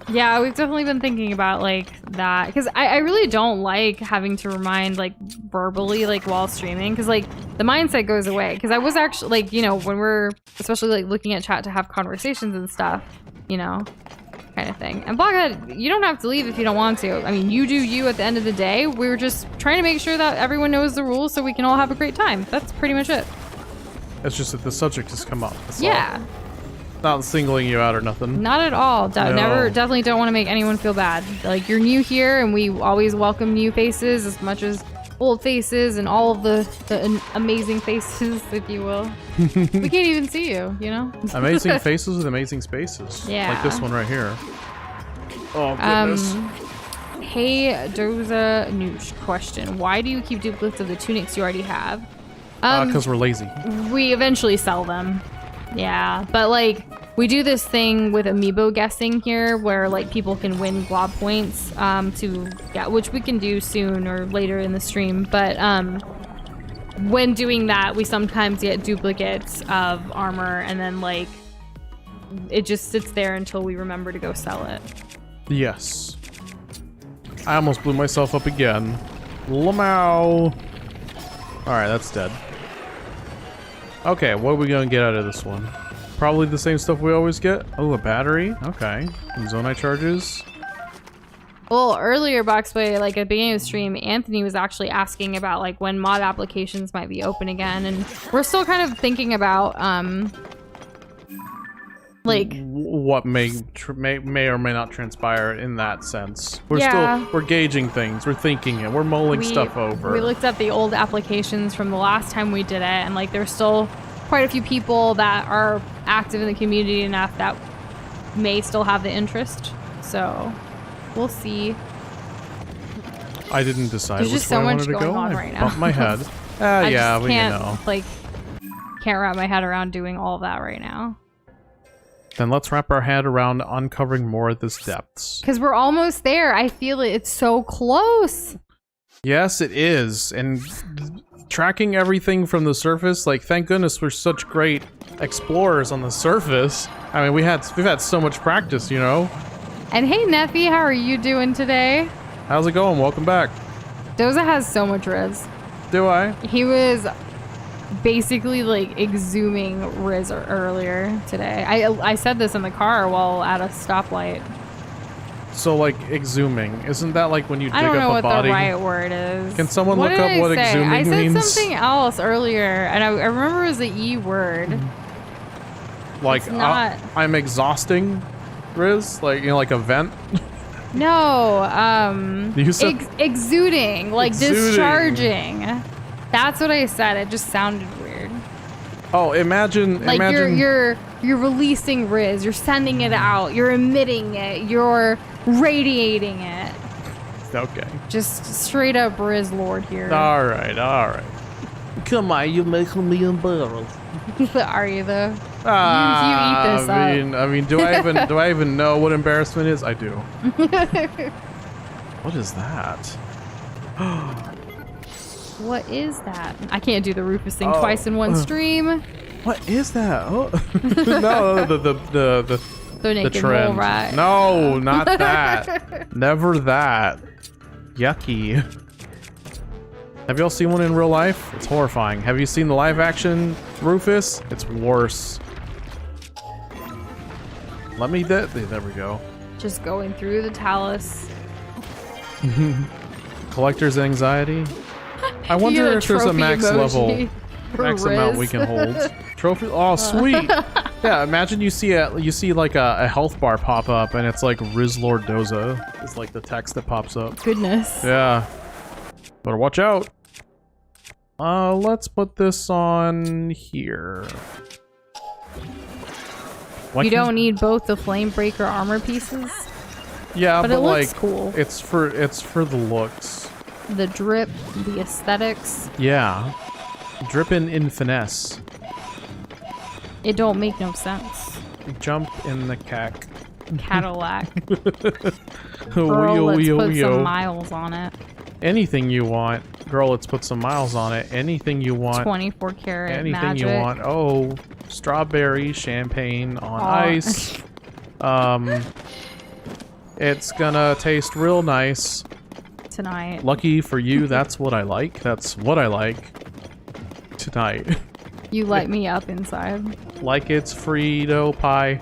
[SPEAKER 2] yeah, we've definitely been thinking about like that because I really don't like having to remind like verbally like while streaming because like the mindset goes away because I was actually like, you know, when we're especially like looking at chat to have conversations and stuff, you know, kind of thing. And Blockhead, you don't have to leave if you don't want to. I mean, you do you at the end of the day. We're just trying to make sure that everyone knows the rules so we can all have a great time. That's pretty much it.
[SPEAKER 1] It's just that the subject has come up. That's
[SPEAKER 2] yeah.
[SPEAKER 1] all. Not singling you out or nothing.
[SPEAKER 2] Not at all.
[SPEAKER 1] No.
[SPEAKER 2] Definitely don't want to make anyone feel bad. Like, you're new here, and we always welcome new faces as much as old faces and all of the amazing faces, if you will. We can't even see you, you know?
[SPEAKER 1] Amazing faces with amazing spaces.
[SPEAKER 2] Yeah.
[SPEAKER 1] Like this one right here. Oh, goodness.
[SPEAKER 2] Hey, Doza Noosh, question. Why do you keep duplicates of the tunics you already have?
[SPEAKER 1] Because we're lazy.
[SPEAKER 2] We eventually sell them. Yeah, but like we do this thing with amiibo guessing here where like people can win glob points which we can do soon or later in the stream, but when doing that we sometimes get duplicates of armor and then like it just sits there until we remember to go sell it.
[SPEAKER 1] Yes. I almost blew myself up again. Lamau. Alright, that's dead. Okay, what are we gonna get out of this one? Probably the same stuff we always get. Oh, a battery. Okay. Some zonite charges.
[SPEAKER 2] Well, earlier, Boxboy, like at the beginning of the stream, Anthony was actually asking about like when mod applications might be open again, and we're still kind of thinking about like
[SPEAKER 1] what may or may not transpire in that sense. We're gauging things. We're thinking it. We're mulling stuff over.
[SPEAKER 2] We looked at the old applications from the last time we did it, and like there's still quite a few people that are active in the community enough that may still have the interest. So we'll see.
[SPEAKER 1] I didn't decide
[SPEAKER 2] There's
[SPEAKER 1] which
[SPEAKER 2] just so
[SPEAKER 1] way I
[SPEAKER 2] much
[SPEAKER 1] wanted to
[SPEAKER 2] going
[SPEAKER 1] go.
[SPEAKER 2] on
[SPEAKER 1] I
[SPEAKER 2] right now.
[SPEAKER 1] bumped my head.
[SPEAKER 2] I
[SPEAKER 1] yeah,
[SPEAKER 2] just
[SPEAKER 1] well,
[SPEAKER 2] can't,
[SPEAKER 1] you know.
[SPEAKER 2] like, can't wrap my head around doing all of that right now.
[SPEAKER 1] Then let's wrap our head around uncovering more of this depths.
[SPEAKER 2] Because we're almost there. I feel it. It's so close.
[SPEAKER 1] Yes, it is. And tracking everything from the surface, like, thank goodness we're such great explorers on the surface. I mean, we've had so much practice, you know?
[SPEAKER 2] And hey, Neffy, how are you doing today?
[SPEAKER 1] How's it going? Welcome back.
[SPEAKER 2] Doza has so much Riz.
[SPEAKER 1] Do I?
[SPEAKER 2] He was basically like exhuming Riz earlier today. I said this in the car while at a stoplight.
[SPEAKER 1] So, like, exhuming. Isn't that like when you dig
[SPEAKER 2] I don't know
[SPEAKER 1] up a
[SPEAKER 2] what
[SPEAKER 1] body?
[SPEAKER 2] the right word is.
[SPEAKER 1] Can someone look up what exhuming
[SPEAKER 2] means? I
[SPEAKER 1] means?
[SPEAKER 2] said something else earlier, and I remember it was the E word.
[SPEAKER 1] Like,
[SPEAKER 2] not...
[SPEAKER 1] I'm exhausting Riz? Like, you know, like a vent?
[SPEAKER 2] No,
[SPEAKER 1] You said
[SPEAKER 2] exuding, like
[SPEAKER 1] exuding.
[SPEAKER 2] discharging. That's what I said. It just sounded weird.
[SPEAKER 1] Oh, imagine
[SPEAKER 2] Like you're releasing Riz, you're sending it out, you're emitting it, you're radiating it.
[SPEAKER 1] Okay.
[SPEAKER 2] Just straight up Riz Lord here.
[SPEAKER 1] All right. Come on, you make $1 million.
[SPEAKER 2] Are you though? You eat this
[SPEAKER 1] I mean, do I even know what embarrassment is? I do. What is that?
[SPEAKER 2] What is that? I can't do the Rufus thing twice in one stream.
[SPEAKER 1] What is that? Oh. No, the
[SPEAKER 2] naked
[SPEAKER 1] trend.
[SPEAKER 2] mole rat.
[SPEAKER 1] No, not that. Never that. Yucky. Have y'all seen one in real life? It's horrifying. Have you seen the live action Rufus? It's worse. Let me there we go.
[SPEAKER 2] Just going through the TLOZ.
[SPEAKER 1] Collector's anxiety. I wonder if there's a max level, max amount we can hold. Trophy. Oh, sweet. Yeah, imagine you see like a health bar pop up, and it's like Riz Lord Doza. It's like the text that pops up.
[SPEAKER 2] Goodness.
[SPEAKER 1] Yeah. Better watch out. Let's put this on here.
[SPEAKER 2] You don't need both the flame breaker armor pieces.
[SPEAKER 1] Yeah, but
[SPEAKER 2] it looks
[SPEAKER 1] like
[SPEAKER 2] cool.
[SPEAKER 1] It's for the looks.
[SPEAKER 2] The drip, the aesthetics.
[SPEAKER 1] Yeah. Drippin' in finesse.
[SPEAKER 2] It don't make no sense.
[SPEAKER 1] Jump in the cack.
[SPEAKER 2] Cadillac. Girl, let's put some miles on it.
[SPEAKER 1] Anything you want. Girl, let's put some miles on it. Anything you want.
[SPEAKER 2] 24 karat
[SPEAKER 1] Anything
[SPEAKER 2] magic.
[SPEAKER 1] you want. Oh, strawberry champagne on ice. It's gonna taste real nice.
[SPEAKER 2] Tonight.
[SPEAKER 1] Lucky for you, that's what I like. That's what I like. Tonight.
[SPEAKER 2] You light me up inside.
[SPEAKER 1] Like it's Frito pie.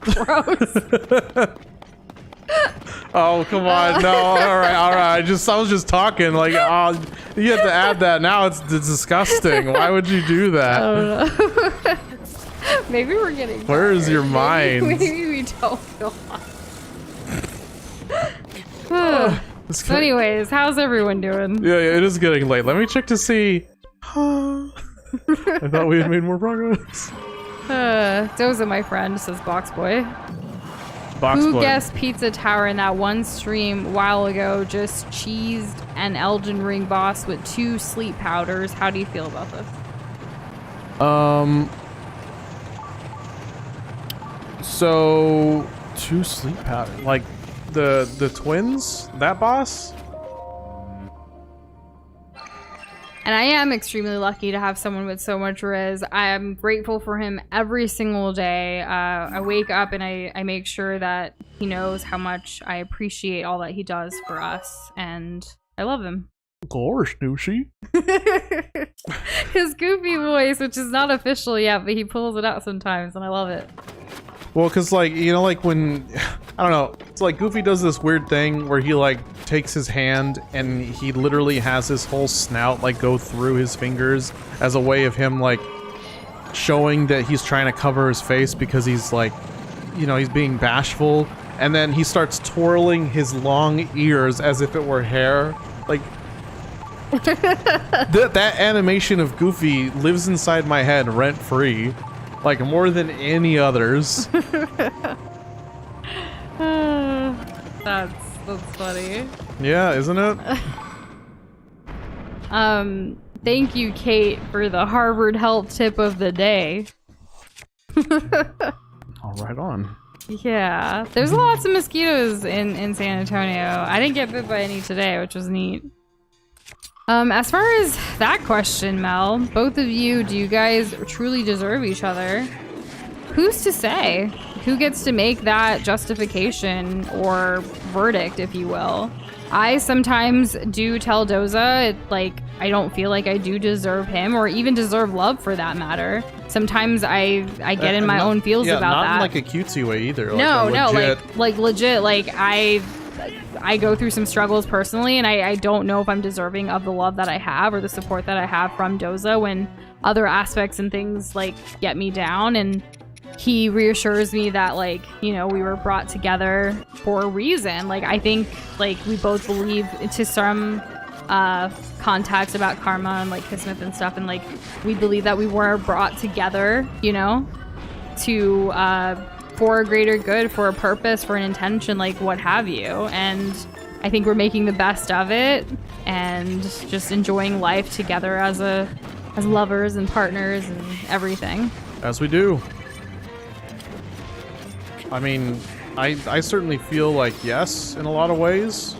[SPEAKER 2] Gross.
[SPEAKER 1] Oh, come on. No, all right. I was just talking. Like, oh, you have to add that. Now it's disgusting. Why would you do that?
[SPEAKER 2] I don't know. Maybe we're getting
[SPEAKER 1] Where is your mind?
[SPEAKER 2] Maybe we don't know. So anyways, how's everyone doing?
[SPEAKER 1] Yeah, it is getting late. Let me check to see. I thought we had made more progress.
[SPEAKER 2] Doza, my friend, says Box Boy.
[SPEAKER 1] Box
[SPEAKER 2] Who
[SPEAKER 1] Boy.
[SPEAKER 2] guessed Pizza Tower in that one stream a while ago just cheesed an Elden Ring boss with 2 sleep powders? How do you feel about this?
[SPEAKER 1] So 2 sleep powders, like the twins, that boss.
[SPEAKER 2] And I am extremely lucky to have someone with so much Riz. I am grateful for him every single day. I wake up and I make sure that he knows how much I appreciate all that he does for us, and I love him.
[SPEAKER 1] Gosh, douchey.
[SPEAKER 2] His goofy voice, which is not official yet, but he pulls it out sometimes, and I love it.
[SPEAKER 1] Well, cause like, you know, like when, I don't know, it's like Goofy does this weird thing where he like takes his hand and he literally has his whole snout like go through his fingers as a way of him like showing that he's trying to cover his face because he's like, you know, he's being bashful, and then he starts twirling his long ears as if it were hair. Like, that animation of Goofy lives inside my head rent-free. Like, more than any others.
[SPEAKER 2] That's funny.
[SPEAKER 1] Yeah, isn't it?
[SPEAKER 2] Thank you, Kate, for the Harvard Health tip of the day.
[SPEAKER 1] All right on.
[SPEAKER 2] Yeah, there's lots of mosquitoes in San Antonio. I didn't get bit by any today, which was neat. As far as that question, Mel, both of you, do you guys truly deserve each other? Who's to say? Who gets to make that justification or verdict, if you will? I sometimes do tell Doza, like, I don't feel like I do deserve him or even deserve love for that matter. Sometimes I get in my own feels about
[SPEAKER 1] not
[SPEAKER 2] that.
[SPEAKER 1] In like a cutesy way either.
[SPEAKER 2] No,
[SPEAKER 1] legit...
[SPEAKER 2] like legit. Like I go through some struggles personally, and I don't know if I'm deserving of the love that I have or the support that I have from Doza when other aspects and things like get me down. And he reassures me that, like, you know, we were brought together for a reason. Like, I think, like, we both believe to some context about karma and, like, kismet and stuff. And, like, we believe that we were brought together, you know, to, for a greater good, for a purpose, for an intention, like, what have you. And I think we're making the best of it and just enjoying life together as lovers and partners and everything.
[SPEAKER 1] As we do. I mean, I certainly feel like yes in a lot of ways,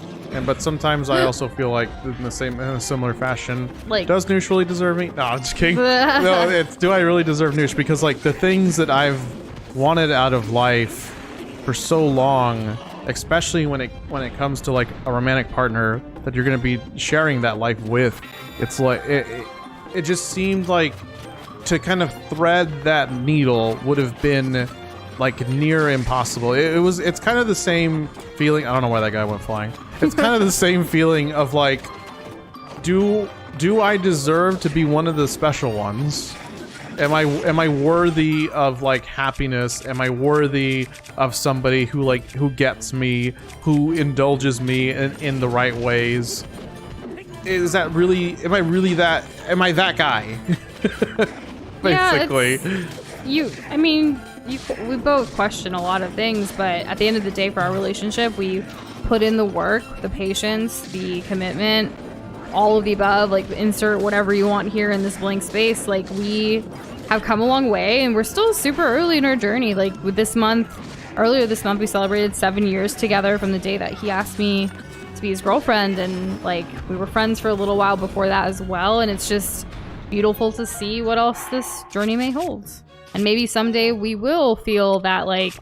[SPEAKER 1] but sometimes I also feel like in a similar fashion. Like, does Noosh really deserve me? No, I'm just kidding. No, do I really deserve Noosh? Because like the things that I've wanted out of life for so long, especially when it comes to like a romantic partner that you're going to be sharing that life with, it's like it just seemed like to kind of thread that needle would have been like near impossible. It's kind of the same feeling. I don't know why that guy went flying. It's kind of the same feeling of like, do I deserve to be one of the special ones? Am I worthy of like happiness? Am I worthy of somebody who gets me, who indulges me in the right ways? Is that really? Am I that guy? Basically.
[SPEAKER 2] We both question a lot of things, but at the end of the day, for our relationship, we put in the work, the patience, the commitment, all of the above. Like, insert whatever you want here in this blank space. Like, we have come a long way, and we're still super early in our journey. Like, earlier this month, we celebrated 7 years together from the day that he asked me to be his girlfriend, and like, we were friends for a little while before that as well. And it's just beautiful to see what else this journey may hold. And maybe someday we will feel that, like,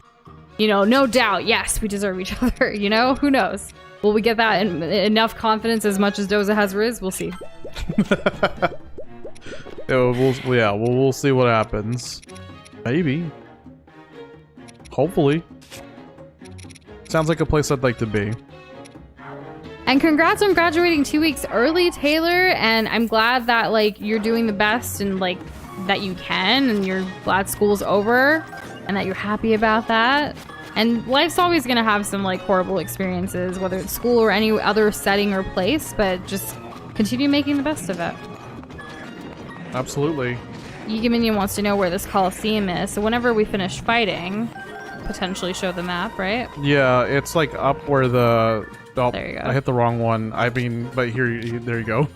[SPEAKER 2] you know, no doubt, yes, we deserve each other, you know? Who knows? Will we get that enough confidence as much as Doza has Riz? We'll see.
[SPEAKER 1] We'll see what happens. Maybe. Hopefully. Sounds like a place I'd like to be.
[SPEAKER 2] And congrats on graduating 2 weeks early, Taylor. And I'm glad that, like, you're doing the best and, like, that you can, and you're glad school's over and that you're happy about that. And life's always going to have some like horrible experiences, whether it's school or any other setting or place, but just continue making the best of it.
[SPEAKER 1] Absolutely.
[SPEAKER 2] Yigiminion wants to know where this Coliseum is, so whenever we finish fighting, potentially show the map, right?
[SPEAKER 1] Yeah, it's like up where the... Oh,
[SPEAKER 2] there you go.
[SPEAKER 1] I hit the wrong one. I mean, but there you go.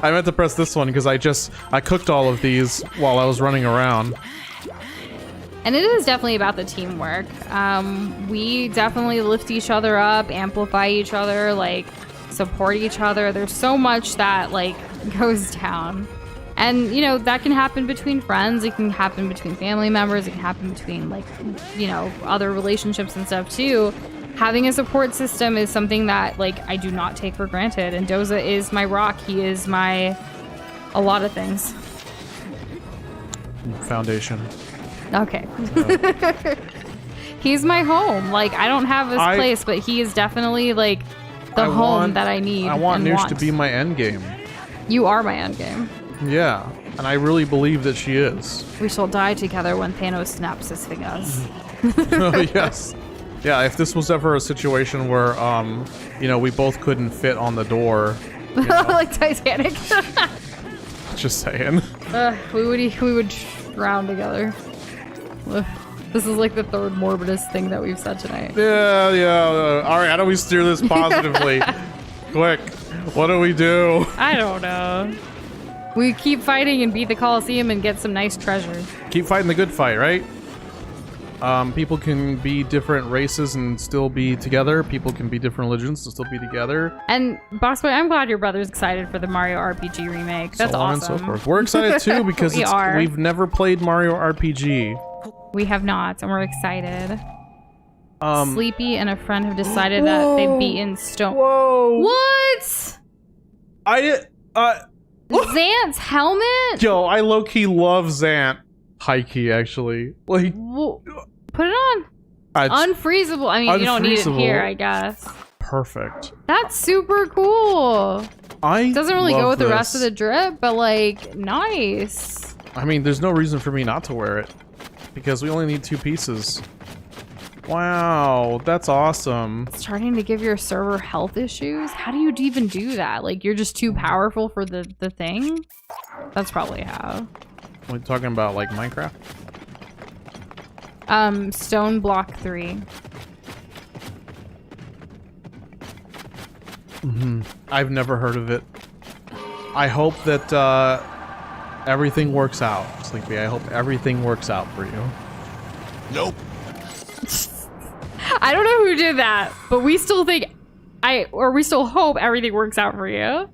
[SPEAKER 1] I meant to press this one because I cooked all of these while I was running around.
[SPEAKER 2] And it is definitely about the teamwork. We definitely lift each other up, amplify each other, like, support each other. There's so much that, like, goes down. And, you know, that can happen between friends. It can happen between family members. It can happen between, like, you know, other relationships and stuff, too. Having a support system is something that, like, I do not take for granted. And Doza is my rock. He is a lot of things.
[SPEAKER 1] Foundation.
[SPEAKER 2] Okay. Yeah. He's my home. Like, I don't have this place, but he is definitely, like, the home that I need.
[SPEAKER 1] I want Noosh to be my endgame.
[SPEAKER 2] You are my endgame.
[SPEAKER 1] Yeah, and I really believe that she is.
[SPEAKER 2] We shall die together when Thanos snaps his fingers.
[SPEAKER 1] Oh, yes. Yeah, if this was ever a situation where, you know, we both couldn't fit on the door. You know,
[SPEAKER 2] like Titanic.
[SPEAKER 1] Just saying.
[SPEAKER 2] We would drown together. Ugh. This is like the third morbidest thing that we've said tonight.
[SPEAKER 1] Yeah. All right, how do we steer this positively? Quick, what do we do?
[SPEAKER 2] I don't know. We keep fighting and beat the Coliseum and get some nice treasure.
[SPEAKER 1] Keep fighting the good fight, right? People can be different races and still be together. People can be different religions and still be together.
[SPEAKER 2] And Bossboy, I'm glad your brother's excited for the Mario RPG remake. That's
[SPEAKER 1] so on
[SPEAKER 2] awesome.
[SPEAKER 1] and so forth. We're excited too because we've never played Mario RPG.
[SPEAKER 2] We have not, and we're excited. Sleepy and a friend have decided that they've beaten Stone.
[SPEAKER 1] Whoa!
[SPEAKER 2] What? Xant's helmet?
[SPEAKER 1] Yo, I low-key love Xant. High-key, actually. Like,
[SPEAKER 2] put it on. Unfreezable. I mean, you don't need it here, I guess.
[SPEAKER 1] Perfect.
[SPEAKER 2] That's super cool. It doesn't really go with the rest of the drip, but like, nice.
[SPEAKER 1] I mean, there's no reason for me not to wear it because we only need 2 pieces. Wow, that's awesome.
[SPEAKER 2] Starting to give your server health issues? How do you even do that? Like, you're just too powerful for the thing? That's probably how.
[SPEAKER 1] We're talking about, like, Minecraft?
[SPEAKER 2] Stone Block 3.
[SPEAKER 1] I've never heard of it. I hope that, everything works out, Sleepy. I hope everything works out for you.
[SPEAKER 3] Nope.
[SPEAKER 2] I don't know who did that, but we still think we still hope everything works out for you.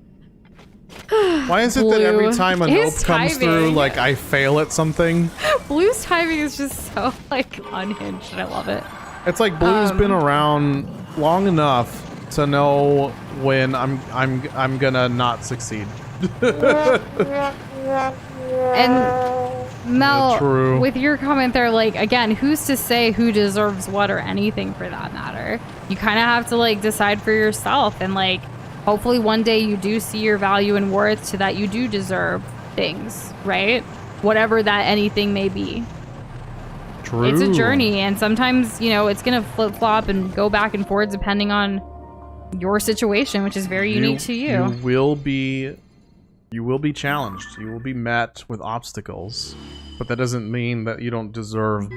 [SPEAKER 1] Why is it that every time a nope comes through, like, I fail at something?
[SPEAKER 2] Blue's timing is just so, like, unhinged, and I love it.
[SPEAKER 1] It's like Blue's been around long enough to know when I'm gonna not succeed.
[SPEAKER 2] And Mel,
[SPEAKER 1] true.
[SPEAKER 2] with your comment there, like, again, who's to say who deserves what or anything for that matter? You kind of have to, like, decide for yourself, and, like, hopefully one day you do see your value and worth to that you do deserve things, right? Whatever that anything may be.
[SPEAKER 1] True.
[SPEAKER 2] It's a journey, and sometimes, you know, it's gonna flip-flop and go back and forth depending on your situation, which is very unique to you.
[SPEAKER 1] You will be challenged. You will be met with obstacles, but that doesn't mean that you don't deserve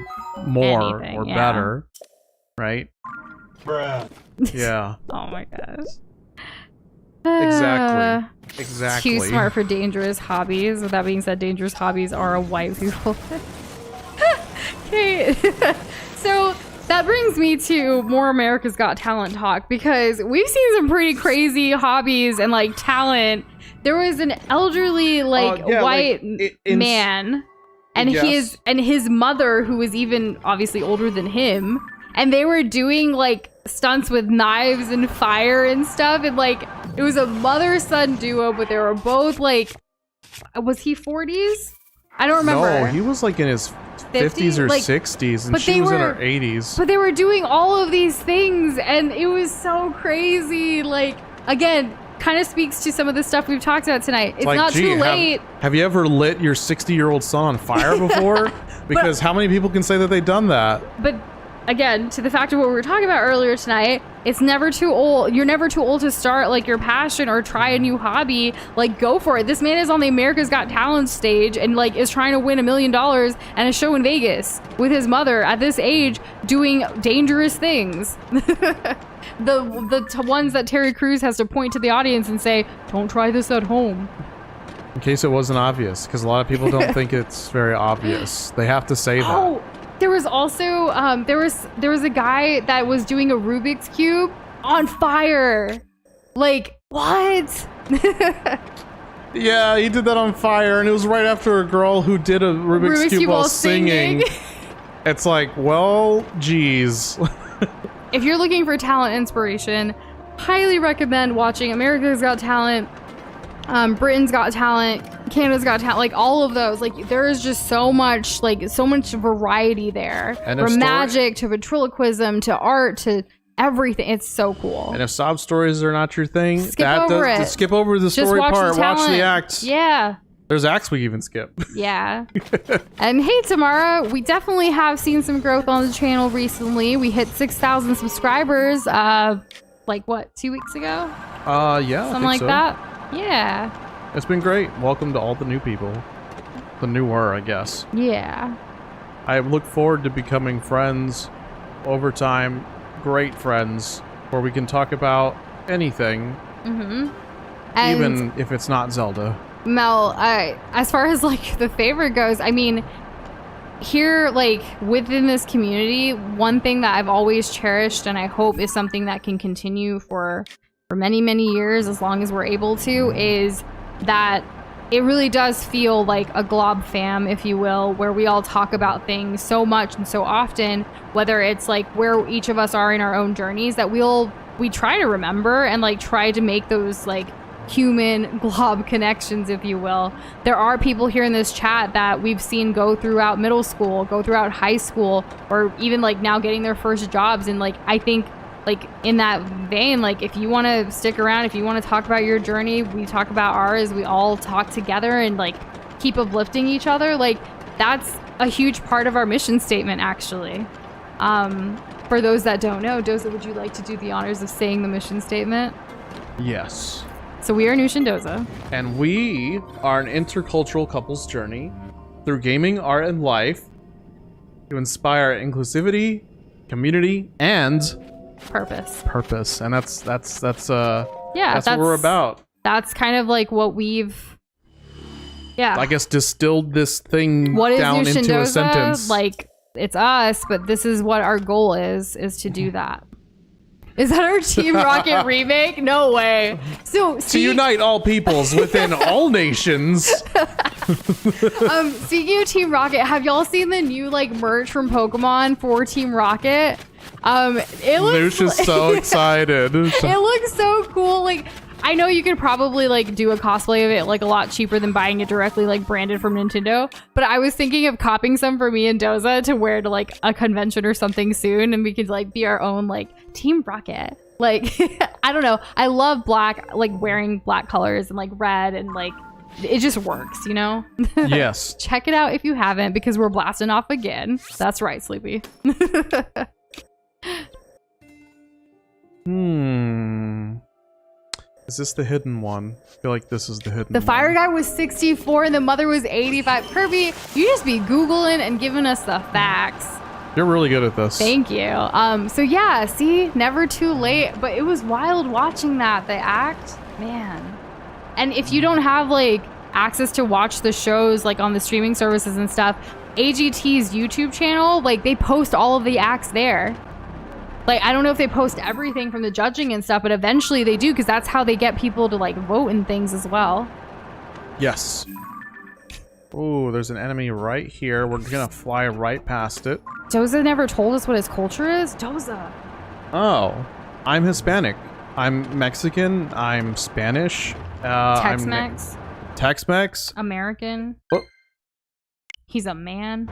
[SPEAKER 1] more or better, right?
[SPEAKER 3] Bruh.
[SPEAKER 1] Yeah.
[SPEAKER 2] Oh my gosh.
[SPEAKER 1] Exactly.
[SPEAKER 2] Too smart for dangerous hobbies. With that being said, dangerous hobbies are a white people. Okay. So that brings me to more America's Got Talent talk, because we've seen some pretty crazy hobbies and, like, talent. There was an elderly, like, white man, and his mother, who was even obviously older than him, and they were doing, like, stunts with knives and fire and stuff, and, like, it was a mother-son duo, but they were both, like, was he 40s? I don't remember.
[SPEAKER 1] No, he was, like, in his 50s or 60s, and she was in her 80s.
[SPEAKER 2] But they were doing all of these things, and it was so crazy. Like, again, kind of speaks to some of the stuff we've talked about tonight. It's like, not too late.
[SPEAKER 1] Have you ever lit your 60-year-old son on fire before? Because how many people can say that they've done that?
[SPEAKER 2] But again, to the fact of what we were talking about earlier tonight, it's never too old. You're never too old to start, like, your passion or try a new hobby. Like, go for it. This man is on the America's Got Talent stage and, like, is trying to win $1 million and a show in Vegas with his mother at this age doing dangerous things. The ones that Terry Crews has to point to the audience and say, don't try this at home.
[SPEAKER 1] In case it wasn't obvious, because a lot of people don't think it's very obvious. They have to say that.
[SPEAKER 2] Oh, there was also there was a guy that was doing a Rubik's Cube on fire. Like, what?
[SPEAKER 1] Yeah, he did that on fire, and it was right after a girl who did a Rubik's Cube while singing. It's like, well, geez.
[SPEAKER 2] If you're looking for talent inspiration, highly recommend watching America's Got Talent, Britain's Got Talent, Canada's Got Talent, like all of those. Like, there is just so much, like, so much variety there.
[SPEAKER 1] And
[SPEAKER 2] from magic to ventriloquism to art to everything. It's so cool.
[SPEAKER 1] And if sob stories are not your thing,
[SPEAKER 2] skip over
[SPEAKER 1] the story part, watch the acts.
[SPEAKER 2] Yeah.
[SPEAKER 1] There's acts we even skip.
[SPEAKER 2] Yeah. And hey, Tamara, we definitely have seen some growth on the channel recently. We hit 6,000 subscribers, like, what, 2 weeks ago?
[SPEAKER 1] Yeah.
[SPEAKER 2] Something like that. Yeah.
[SPEAKER 1] It's been great. Welcome to all the new people. The newer, I guess.
[SPEAKER 2] Yeah.
[SPEAKER 1] I look forward to becoming friends over time. Great friends, where we can talk about anything.
[SPEAKER 2] Mm-hmm.
[SPEAKER 1] Even if it's not Zelda.
[SPEAKER 2] Mel, as far as, like, the favorite goes, I mean, here, like within this community, one thing that I've always cherished and I hope is something that can continue for many, many years, as long as we're able to, is that it really does feel like a glob fam, if you will, where we all talk about things so much and so often, whether it's like where each of us are in our own journeys, that we try to remember and like try to make those like human glob connections, if you will. There are people here in this chat that we've seen go throughout middle school, go throughout high school, or even like now getting their first jobs. And like, I think like in that vein, like if you want to stick around, if you want to talk about your journey, we talk about ours, we all talk together and like keep uplifting each other. Like that's a huge part of our mission statement, actually. For those that don't know, Doza, would you like to do the honors of saying the mission statement?
[SPEAKER 1] Yes.
[SPEAKER 2] So we are Noosh and Doza.
[SPEAKER 1] And we are an intercultural couples journey through gaming, art, and life to inspire inclusivity, community, and
[SPEAKER 2] purpose.
[SPEAKER 1] And that's
[SPEAKER 2] yeah,
[SPEAKER 1] that's what we're about.
[SPEAKER 2] That's kind of like what we've
[SPEAKER 1] I guess distilled this thing
[SPEAKER 2] what is
[SPEAKER 1] down
[SPEAKER 2] Noosh and
[SPEAKER 1] into a
[SPEAKER 2] Doza?
[SPEAKER 1] sentence.
[SPEAKER 2] Like it's us, but this is what our goal is to do that. Is that our Team Rocket remake? No way. So
[SPEAKER 1] to unite all peoples within all nations.
[SPEAKER 2] Speaking of Team Rocket, have y'all seen the new like merch from Pokemon for Team Rocket? It looks
[SPEAKER 1] Noosh is so excited.
[SPEAKER 2] It looks so cool. Like I know you could probably like do a cosplay of it like a lot cheaper than buying it directly like branded from Nintendo, but I was thinking of copying some for me and Doza to wear to like a convention or something soon, and we could like be our own like Team Rocket. Like I don't know, I love black, like wearing black colors and like red, and like it just works, you know.
[SPEAKER 1] Yes.
[SPEAKER 2] Check it out if you haven't, because we're blasting off again. That's right, Sleepy.
[SPEAKER 1] Is this the hidden one? I feel like this is the hidden one.
[SPEAKER 2] The fire guy was 64 and the mother was 85. Kirby, you just be Googling and giving us the facts.
[SPEAKER 1] You're really good at this.
[SPEAKER 2] Thank you. So yeah, see, never too late. But it was wild watching that, the act. Man. And if you don't have like access to watch the shows like on the streaming services and stuff, AGT's YouTube channel, like they post all of the acts there. Like, I don't know if they post everything from the judging and stuff, but eventually they do, because that's how they get people to like vote and things as well.
[SPEAKER 1] Yes. Oh, there's an enemy right here. We're gonna fly right past it.
[SPEAKER 2] Doza never told us what his culture is. Doza.
[SPEAKER 1] Oh, I'm Hispanic. I'm Mexican. I'm Spanish.
[SPEAKER 2] Tex-Mex.
[SPEAKER 1] Tex-Mex.
[SPEAKER 2] American.
[SPEAKER 1] Oh.
[SPEAKER 2] He's a man.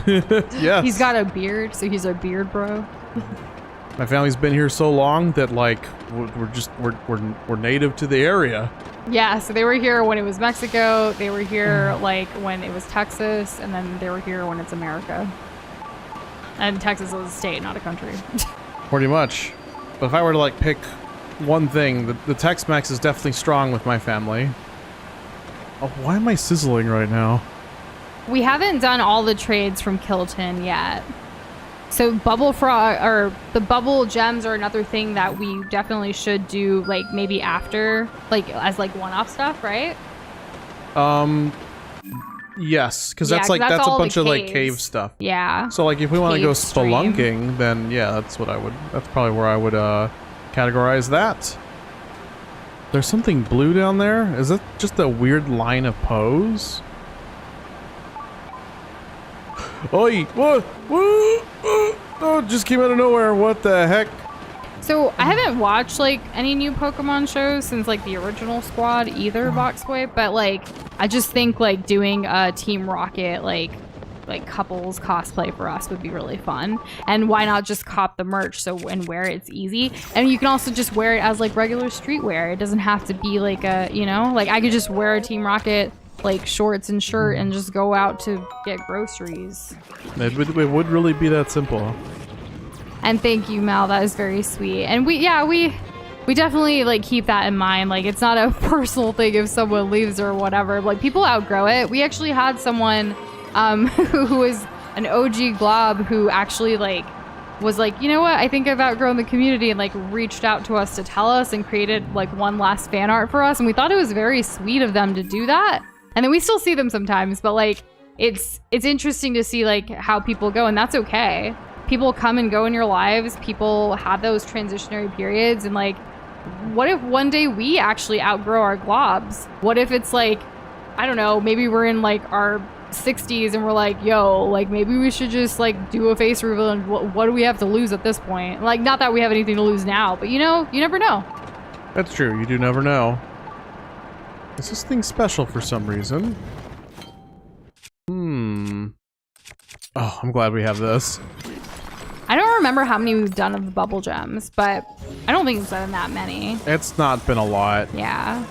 [SPEAKER 1] Yes.
[SPEAKER 2] He's got a beard, so he's a beard bro.
[SPEAKER 1] My family's been here so long that like we're native to the area.
[SPEAKER 2] Yeah, so they were here when it was Mexico. They were here like when it was Texas, and then they were here when it's America. And Texas was a state, not a country.
[SPEAKER 1] Pretty much. But if I were to like pick one thing, the Tex-Mex is definitely strong with my family. Oh, why am I sizzling right now?
[SPEAKER 2] We haven't done all the trades from Kilton yet. So bubble frog, or the bubble gems, are another thing that we definitely should do, like maybe after, like as like one-off stuff, right?
[SPEAKER 1] Yes, because that's like that's a bunch of like cave stuff.
[SPEAKER 2] Yeah.
[SPEAKER 1] So like if we want to go
[SPEAKER 2] Cave
[SPEAKER 1] spelunking, then yeah, that's probably where I would categorize that. There's something blue down there. Is that just a weird line of pose? Oi! What? Oh, just came out of nowhere. What the heck?
[SPEAKER 2] So I haven't watched like any new Pokemon shows since like the original squad either, Boxboy, but like I just think like doing a Team Rocket like couples cosplay for us would be really fun. And why not just cop the merch and wear it? It's easy, and you can also just wear it as like regular streetwear. It doesn't have to be like a, you know, like I could just wear a Team Rocket like shorts and shirt and just go out to get groceries.
[SPEAKER 1] It would really be that simple.
[SPEAKER 2] And thank you, Mal, that is very sweet. And we definitely like keep that in mind. Like it's not a personal thing if someone leaves or whatever. Like people outgrow it. We actually had someone who was an OG glob who actually like was like, you know what, I think I've outgrown the community, and like reached out to us to tell us and created like one last fan art for us. And we thought it was very sweet of them to do that. And then we still see them sometimes, but like it's interesting to see like how people go, and that's okay. People come and go in your lives. People have those transitionary periods, and like, what if one day we actually outgrow our globs? What if it's like, I don't know, maybe we're in like our 60s and we're like, yo, like maybe we should just like do a face reveal, and what do we have to lose at this point? Like, not that we have anything to lose now, but you know, you never know.
[SPEAKER 1] That's true. You do never know. Is this thing special for some reason? Oh, I'm glad we have this.
[SPEAKER 2] I don't remember how many we've done of the bubble gems, but I don't think it's been that many.
[SPEAKER 1] It's not been a lot.
[SPEAKER 2] Yeah.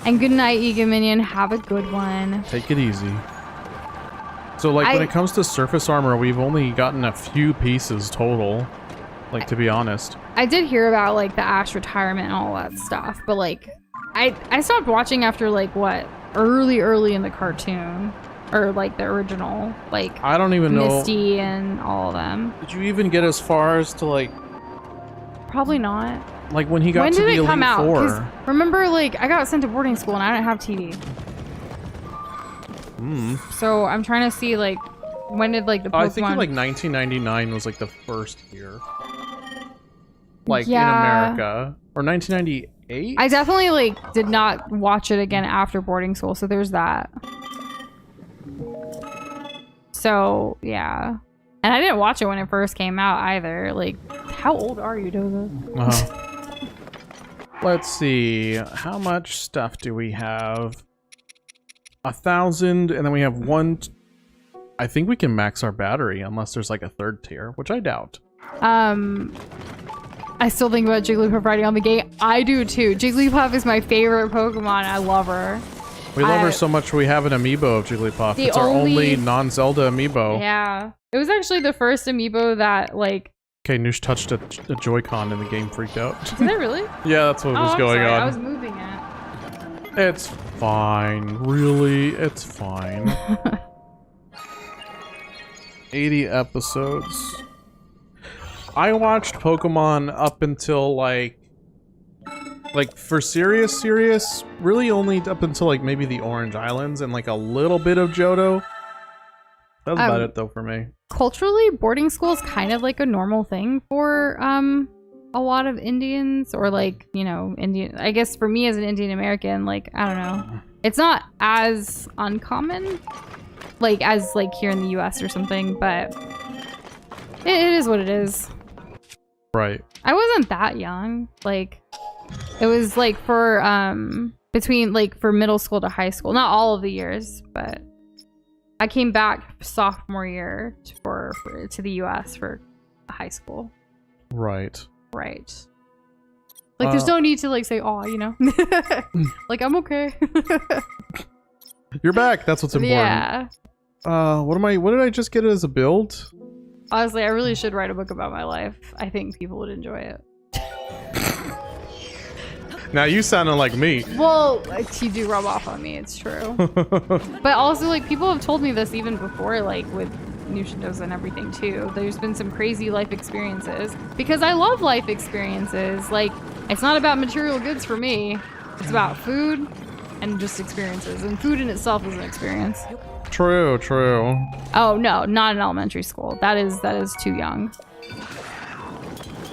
[SPEAKER 2] And good night, Ega Minion. Have a good one.
[SPEAKER 1] Take it easy. So, like, when it comes to surface armor, we've only gotten a few pieces total. Like, to be honest.
[SPEAKER 2] I did hear about, like, the Ash retirement and all that stuff, but, like, I stopped watching after, like, what? Early in the cartoon. Or, like, the original. Like,
[SPEAKER 1] I don't even know.
[SPEAKER 2] Misty and all of them.
[SPEAKER 1] Did you even get as far as to, like...
[SPEAKER 2] Probably not.
[SPEAKER 1] Like, when he got
[SPEAKER 2] when
[SPEAKER 1] to the
[SPEAKER 2] did it
[SPEAKER 1] Elite
[SPEAKER 2] come out?
[SPEAKER 1] Four.
[SPEAKER 2] 'Cause remember, like, I got sent to boarding school and I didn't have TV. So I'm trying to see, like, when did, like, the Pokemon...
[SPEAKER 1] I think, like, 1999 was, like, the first year. Like,
[SPEAKER 2] Yeah.
[SPEAKER 1] in America. Or 1998?
[SPEAKER 2] I definitely, like, did not watch it again after boarding school, so there's that. So, yeah. And I didn't watch it when it first came out either. Like, how old are you, Doza?
[SPEAKER 1] Let's see. How much stuff do we have? 1,000, and then we have one... I think we can max our battery, unless there's, like, a third tier, which I doubt.
[SPEAKER 2] I still think about Jigglypuff riding on the gate. I do, too. Jigglypuff is my favorite Pokemon. I love her.
[SPEAKER 1] We love her so much we have an amiibo of Jigglypuff. It's our only non-Zelda amiibo.
[SPEAKER 2] Yeah. It was actually the first amiibo that, like...
[SPEAKER 1] Okay, Noosh touched a Joy-Con and the game freaked out.
[SPEAKER 2] Did it really?
[SPEAKER 1] Yeah, that's what was going on.
[SPEAKER 2] I was moving it.
[SPEAKER 1] It's fine. Really, it's fine. 80 episodes. I watched Pokemon up until, like for serious, really only up until, like, maybe the Orange Islands and, like, a little bit of Johto. That's about it, though, for me.
[SPEAKER 2] Culturally, boarding school is kind of, like, a normal thing for, a lot of Indians, or, like, you know, Indian... I guess for me as an Indian American, like, I don't know. It's not as uncommon, like, as, like, here in the US or something, but it is what it is.
[SPEAKER 1] Right.
[SPEAKER 2] I wasn't that young. Like, it was like for between, like, for middle school to high school. Not all of the years, but I came back sophomore year to the US for high school.
[SPEAKER 1] Right.
[SPEAKER 2] Right. Like, there's no need to, like, say, "Oh," you know. Like, I'm okay.
[SPEAKER 1] You're back. That's what's important.
[SPEAKER 2] Yeah.
[SPEAKER 1] What did I just get as a build?
[SPEAKER 2] Honestly, I really should write a book about my life. I think people would enjoy it.
[SPEAKER 1] Now you sounded like me.
[SPEAKER 2] Well, you do rub off on me, it's true. But also, like, people have told me this even before, like, with Nushindoza and everything, too. There's been some crazy life experiences. Because I love life experiences. Like, it's not about material goods for me. It's about food and just experiences. And food in itself is an experience.
[SPEAKER 1] True.
[SPEAKER 2] Oh, no, not in elementary school. That is too young.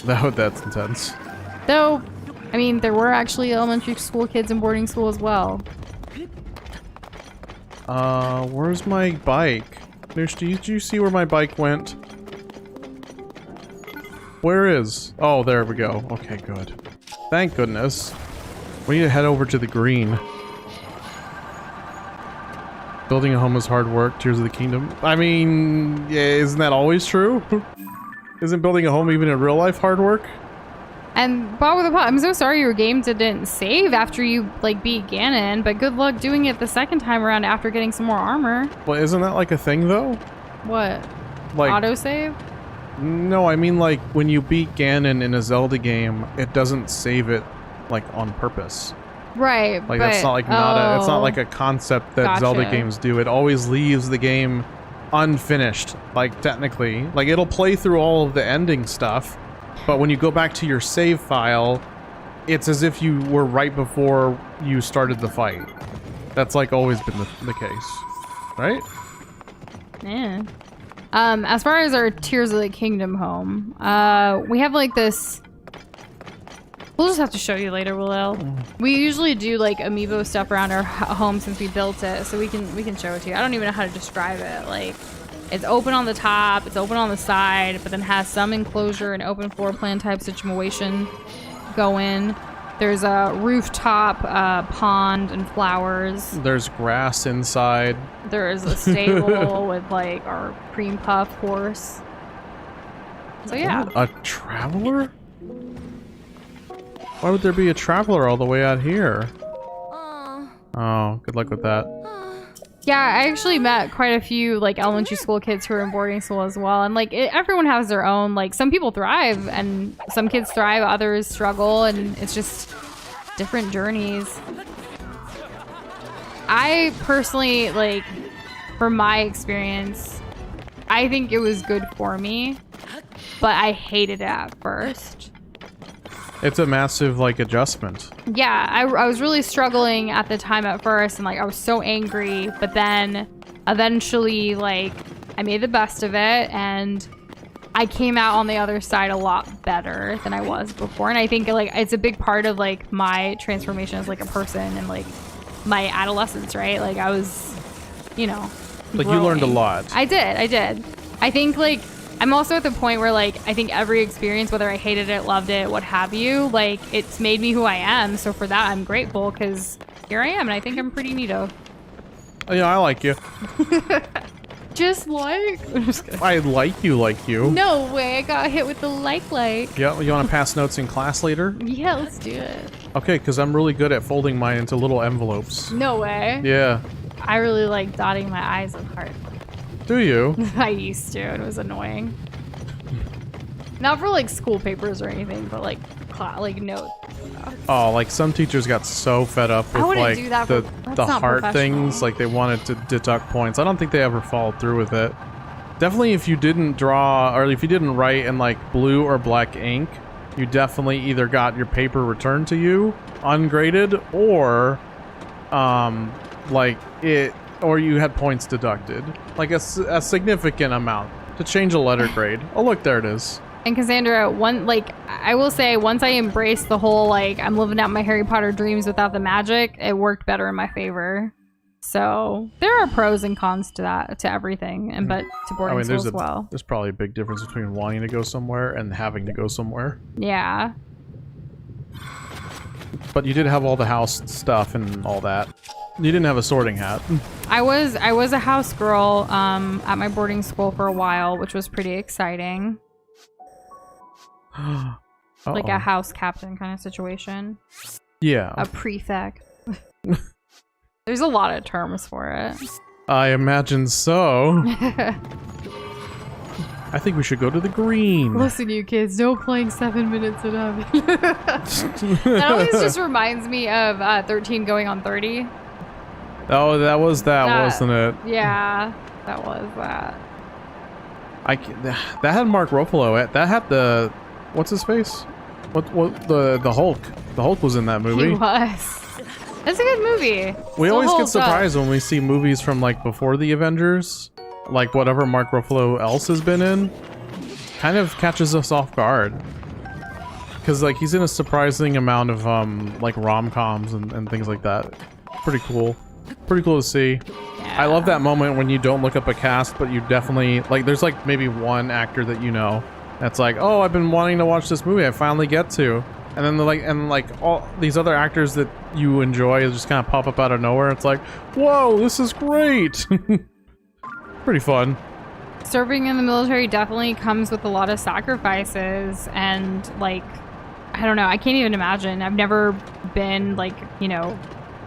[SPEAKER 1] That's intense.
[SPEAKER 2] Though, I mean, there were actually elementary school kids in boarding school as well.
[SPEAKER 1] Where's my bike? Did you see where my bike went? Where is? Oh, there we go. Okay, good. Thank goodness. We need to head over to the green. Building a home is hard work. Tears of the Kingdom. I mean, yeah, isn't that always true? Isn't building a home even in real life hard work?
[SPEAKER 2] And Bob with a pot, I'm so sorry your game didn't save after you, like, beat Ganon, but good luck doing it the second time around after getting some more armor.
[SPEAKER 1] Well, isn't that like a thing though?
[SPEAKER 2] What?
[SPEAKER 1] Like
[SPEAKER 2] autosave?
[SPEAKER 1] No, I mean, like, when you beat Ganon in a Zelda game, it doesn't save it, like, on purpose.
[SPEAKER 2] Right,
[SPEAKER 1] like,
[SPEAKER 2] but,
[SPEAKER 1] that's not like it's not like a concept that Zelda games do. It always leaves the game unfinished, like, technically. Like, it'll play through all of the ending stuff, but when you go back to your save file, it's as if you were right before you started the fight. That's, like, always been the case, right?
[SPEAKER 2] Yeah. As far as our Tears of the Kingdom home, we have like this. We'll just have to show you later, Willel. We usually do like amiibo stuff around our home since we built it, so we can show it to you. I don't even know how to describe it. Like, it's open on the top, it's open on the side, but then has some enclosure and open floor plan type situation going. There's a rooftop pond and flowers.
[SPEAKER 1] There's grass inside.
[SPEAKER 2] There is a stable with like our cream puff horse. So yeah.
[SPEAKER 1] What? A traveler? Why would there be a traveler all the way out here? Oh, good luck with that.
[SPEAKER 2] Yeah, I actually met quite a few like elementary school kids who are in boarding school as well, and like everyone has their own. Like some people thrive, and some kids thrive, others struggle, and it's just different journeys. I personally, like, from my experience, I think it was good for me, but I hated it at first.
[SPEAKER 1] It's a massive, like, adjustment.
[SPEAKER 2] Yeah, I was really struggling at the time at first, and like I was so angry, but then eventually, like, I made the best of it, and I came out on the other side a lot better than I was before. And I think like it's a big part of like my transformation as like a person and like my adolescence, right? Like I was, you know,
[SPEAKER 1] like growing. You learned a lot.
[SPEAKER 2] I did. I think like I'm also at the point where like I think every experience, whether I hated it, loved it, what have you, like it's made me who I am. So for that, I'm grateful because here I am, and I think I'm pretty neato.
[SPEAKER 1] Oh, yeah, I like you.
[SPEAKER 2] Just like
[SPEAKER 1] I like you.
[SPEAKER 2] No way, I got hit with the like.
[SPEAKER 1] Yeah, you want to pass notes in class later?
[SPEAKER 2] Yeah, let's do it.
[SPEAKER 1] Okay, because I'm really good at folding mine into little envelopes.
[SPEAKER 2] No way.
[SPEAKER 1] Yeah.
[SPEAKER 2] I really like dotting my I's with heart.
[SPEAKER 1] Do you?
[SPEAKER 2] I used to. It was annoying. Not for like school papers or anything, but like notes.
[SPEAKER 1] Oh, like some teachers got so fed up with like
[SPEAKER 2] do that
[SPEAKER 1] the heart things, like they wanted to deduct points. I don't think they ever followed through with it. Definitely if you didn't draw or if you didn't write in like blue or black ink, you definitely either got your paper returned to you ungraded or or you had points deducted. Like a significant amount to change a letter grade. Oh look, there it is.
[SPEAKER 2] And Cassandra, I will say, once I embraced the whole, like, I'm living out my Harry Potter dreams without the magic, it worked better in my favor. So, there are pros and cons to that, to everything, but to boarding school as well.
[SPEAKER 1] There's probably a big difference between wanting to go somewhere and having to go somewhere.
[SPEAKER 2] Yeah.
[SPEAKER 1] But you did have all the house stuff and all that. You didn't have a sorting hat.
[SPEAKER 2] I was a house girl at my boarding school for a while, which was pretty exciting. Like a house captain kind of situation.
[SPEAKER 1] Yeah.
[SPEAKER 2] A prefect. There's a lot of terms for it.
[SPEAKER 1] I imagine so. I think we should go to the green.
[SPEAKER 2] Listen, you kids, no playing 7 minutes and up. That always just reminds me of 13 going on 30.
[SPEAKER 1] Oh, that was that, wasn't it?
[SPEAKER 2] Yeah, that was that.
[SPEAKER 1] That had Mark Ruffalo. That had the... What's his face? The Hulk. The Hulk was in that movie.
[SPEAKER 2] He was. It's a good movie.
[SPEAKER 1] We always get surprised when we see movies from like before the Avengers, like whatever Mark Ruffalo else has been in, kind of catches us off guard. Because like he's in a surprising amount of like rom-coms and things like that. Pretty cool. Pretty cool to see.
[SPEAKER 2] Yeah.
[SPEAKER 1] I love that moment when you don't look up a cast, but you definitely like. There's like maybe one actor that you know. That's like, oh, I've been wanting to watch this movie. I finally get to. And then like all these other actors that you enjoy just kind of pop up out of nowhere. It's like, whoa, this is great. Pretty fun.
[SPEAKER 2] Serving in the military definitely comes with a lot of sacrifices, and like, I don't know, I can't even imagine. I've never been like, you know,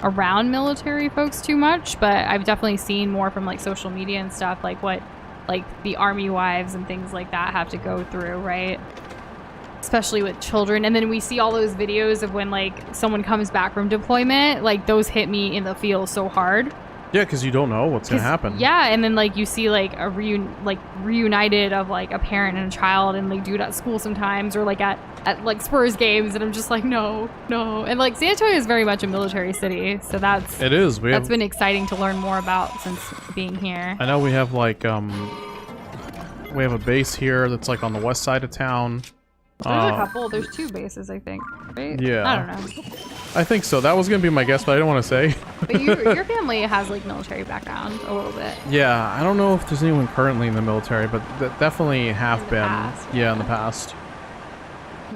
[SPEAKER 2] around military folks too much, but I've definitely seen more from like social media and stuff, like what like the army wives and things like that have to go through, right? Especially with children. And then we see all those videos of when like someone comes back from deployment, like those hit me in the feels so hard.
[SPEAKER 1] Yeah, because you don't know what's gonna happen.
[SPEAKER 2] Yeah, and then like you see like a reunited of like a parent and a child, and like do it at school sometimes, or like at like Spurs games, and I'm just like no. And like San Antonio is very much a military city, so that's been exciting to learn more about since being here.
[SPEAKER 1] I know we have like we have a base here that's like on the west side of town.
[SPEAKER 2] There's a couple. There's 2 bases, I think. Right?
[SPEAKER 1] Yeah.
[SPEAKER 2] I don't know.
[SPEAKER 1] I think so. That was gonna be my guess, but I don't want to say.
[SPEAKER 2] But your family has like military background a little bit.
[SPEAKER 1] Yeah, I don't know if there's anyone currently in the military, but definitely have been. Yeah, in the past.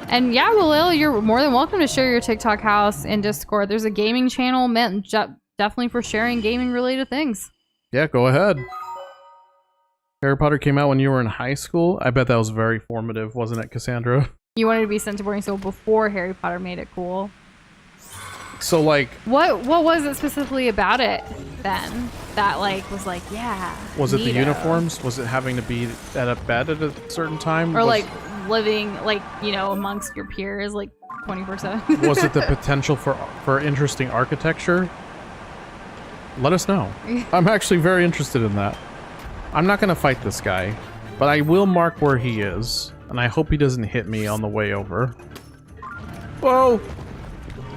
[SPEAKER 2] And yeah, Will, you're more than welcome to share your TikTok house in Discord. There's a gaming channel meant definitely for sharing gaming related things.
[SPEAKER 1] Yeah, go ahead. Harry Potter came out when you were in high school. I bet that was very formative, wasn't it, Cassandra?
[SPEAKER 2] You wanted to be sent to boarding school before Harry Potter made it cool.
[SPEAKER 1] So like,
[SPEAKER 2] what was it specifically about it then that like was like, yeah?
[SPEAKER 1] Was it the uniforms? Was it having to be at a bed at a certain time?
[SPEAKER 2] Or like living like, you know, amongst your peers like 24/7?
[SPEAKER 1] Was it the potential for interesting architecture? Let us know. I'm actually very interested in that. I'm not gonna fight this guy, but I will mark where he is, and I hope he doesn't hit me on the way over. Whoa!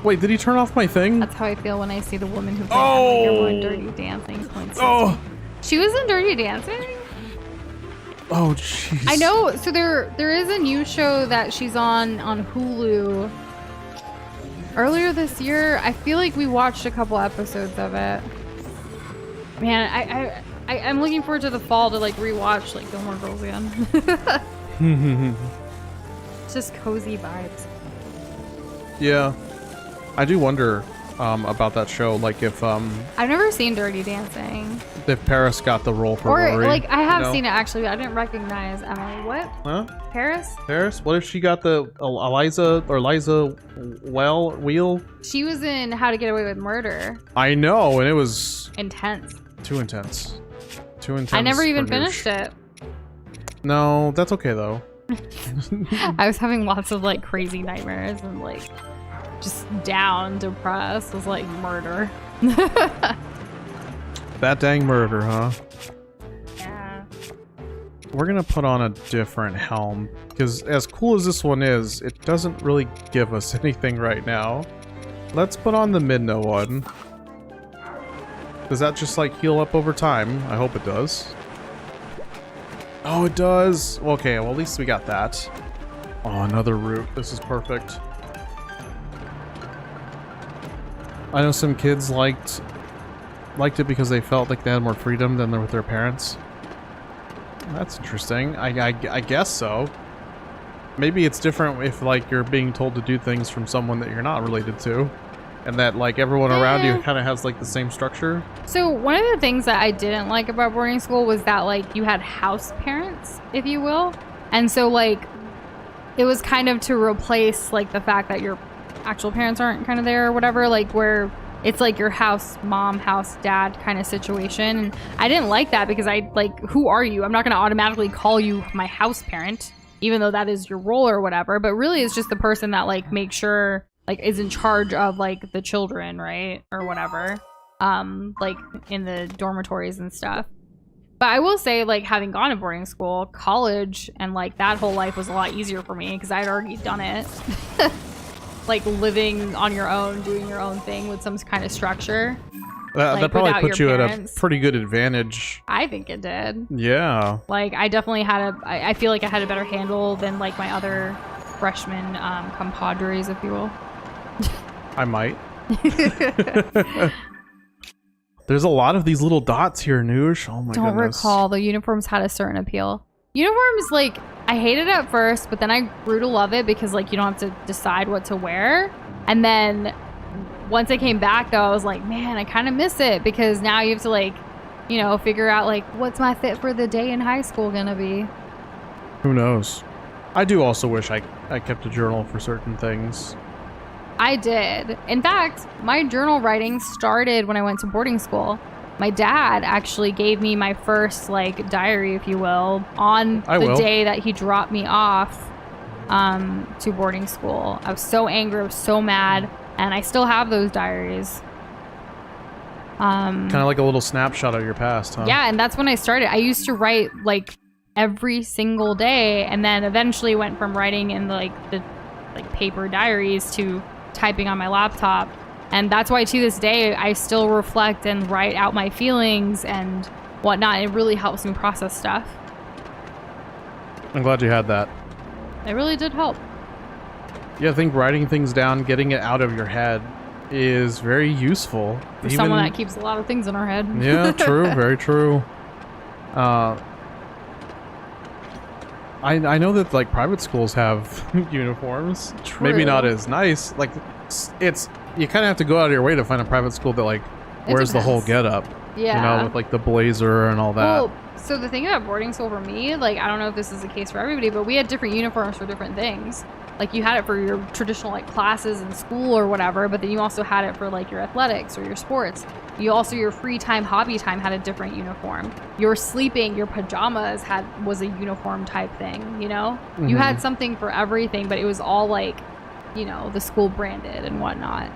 [SPEAKER 1] Wait, did he turn off my thing?
[SPEAKER 2] That's how I feel when I see the woman who played you're more Dirty Dancing.
[SPEAKER 1] Oh!
[SPEAKER 2] She was in Dirty Dancing?
[SPEAKER 1] Oh, jeez.
[SPEAKER 2] I know. So there is a new show that she's on Hulu. Earlier this year, I feel like we watched a couple episodes of it. Man, I'm looking forward to the fall to like rewatch like Gilmore Girls again. It's just cozy vibes.
[SPEAKER 1] Yeah, I do wonder about that show. Like if
[SPEAKER 2] I've never seen Dirty Dancing.
[SPEAKER 1] If Paris got the role for
[SPEAKER 2] or
[SPEAKER 1] Rory,
[SPEAKER 2] like I have seen it actually, but I didn't recognize Emily. What?
[SPEAKER 1] Huh?
[SPEAKER 2] Paris?
[SPEAKER 1] Paris? What if she got the Liza Wheel?
[SPEAKER 2] She was in How to Get Away with Murder.
[SPEAKER 1] I know, and it was
[SPEAKER 2] intense.
[SPEAKER 1] Too intense. Too intense.
[SPEAKER 2] I never even finished it.
[SPEAKER 1] No, that's okay though.
[SPEAKER 2] I was having lots of like crazy nightmares and like just down, depressed. It was like murder.
[SPEAKER 1] That dang murder, huh?
[SPEAKER 2] Yeah.
[SPEAKER 1] We're gonna put on a different helm because as cool as this one is, it doesn't really give us anything right now. Let's put on the Midna one. Does that just like heal up over time? I hope it does. Oh, it does. Okay, well at least we got that. Oh, another route. This is perfect. I know some kids liked it because they felt like they had more freedom than with their parents. That's interesting. I guess so. Maybe it's different if like you're being told to do things from someone that you're not related to. And that like everyone around you kind of has like the same structure.
[SPEAKER 2] So one of the things that I didn't like about boarding school was that like you had house parents, if you will. And so like it was kind of to replace like the fact that your actual parents aren't kind of there or whatever, like where it's like your house mom, house dad kind of situation. And I didn't like that because I like, who are you? I'm not going to automatically call you my house parent, even though that is your role or whatever. But really it's just the person that like makes sure like is in charge of like the children, right? Or whatever. Like in the dormitories and stuff. But I will say like having gone to boarding school, college, and like that whole life was a lot easier for me because I'd already done it. Like living on your own, doing your own thing with some kind of structure.
[SPEAKER 1] That probably put you at a pretty good advantage.
[SPEAKER 2] I think it did.
[SPEAKER 1] Yeah.
[SPEAKER 2] Like I definitely had I feel like I had a better handle than like my other freshman compadres, if you will.
[SPEAKER 1] I might. There's a lot of these little dots here, Noosh. Oh my goodness.
[SPEAKER 2] Don't recall. The uniforms had a certain appeal. Uniforms, like, I hated it at first, but then I grew to love it because, like, you don't have to decide what to wear. And then once I came back, though, I was like, man, I kind of miss it because now you have to, like, you know, figure out, like, what's my fit for the day in high school gonna be?
[SPEAKER 1] Who knows? I do also wish I kept a journal for certain things.
[SPEAKER 2] I did. In fact, my journal writing started when I went to boarding school. My dad actually gave me my first like diary, if you will, on the day that he dropped me off to boarding school. I was so angry, I was so mad, and I still have those diaries.
[SPEAKER 1] Kind of like a little snapshot of your past, huh?
[SPEAKER 2] Yeah, and that's when I started. I used to write like every single day, and then eventually went from writing in the paper diaries to typing on my laptop. And that's why to this day I still reflect and write out my feelings and whatnot. It really helps me process stuff.
[SPEAKER 1] I'm glad you had that.
[SPEAKER 2] It really did help.
[SPEAKER 1] Yeah, I think writing things down, getting it out of your head is very useful.
[SPEAKER 2] For someone that keeps a lot of things in our head.
[SPEAKER 1] Yeah, true. Very true. I know that like private schools have uniforms.
[SPEAKER 2] True.
[SPEAKER 1] Maybe not as nice. Like it's you kind of have to go out of your way to find a private school that like wears the whole getup.
[SPEAKER 2] Yeah.
[SPEAKER 1] You know, with like the blazer and all that.
[SPEAKER 2] Well, so the thing about boarding school for me, like I don't know if this is the case for everybody, but we had different uniforms for different things. Like you had it for your traditional like classes in school or whatever, but then you also had it for like your athletics or your sports. You also, your free time, hobby time had a different uniform. Your sleeping, your pajamas was a uniform type thing, you know? Mm-hmm. You had something for everything, but it was all like, you know, the school branded and whatnot.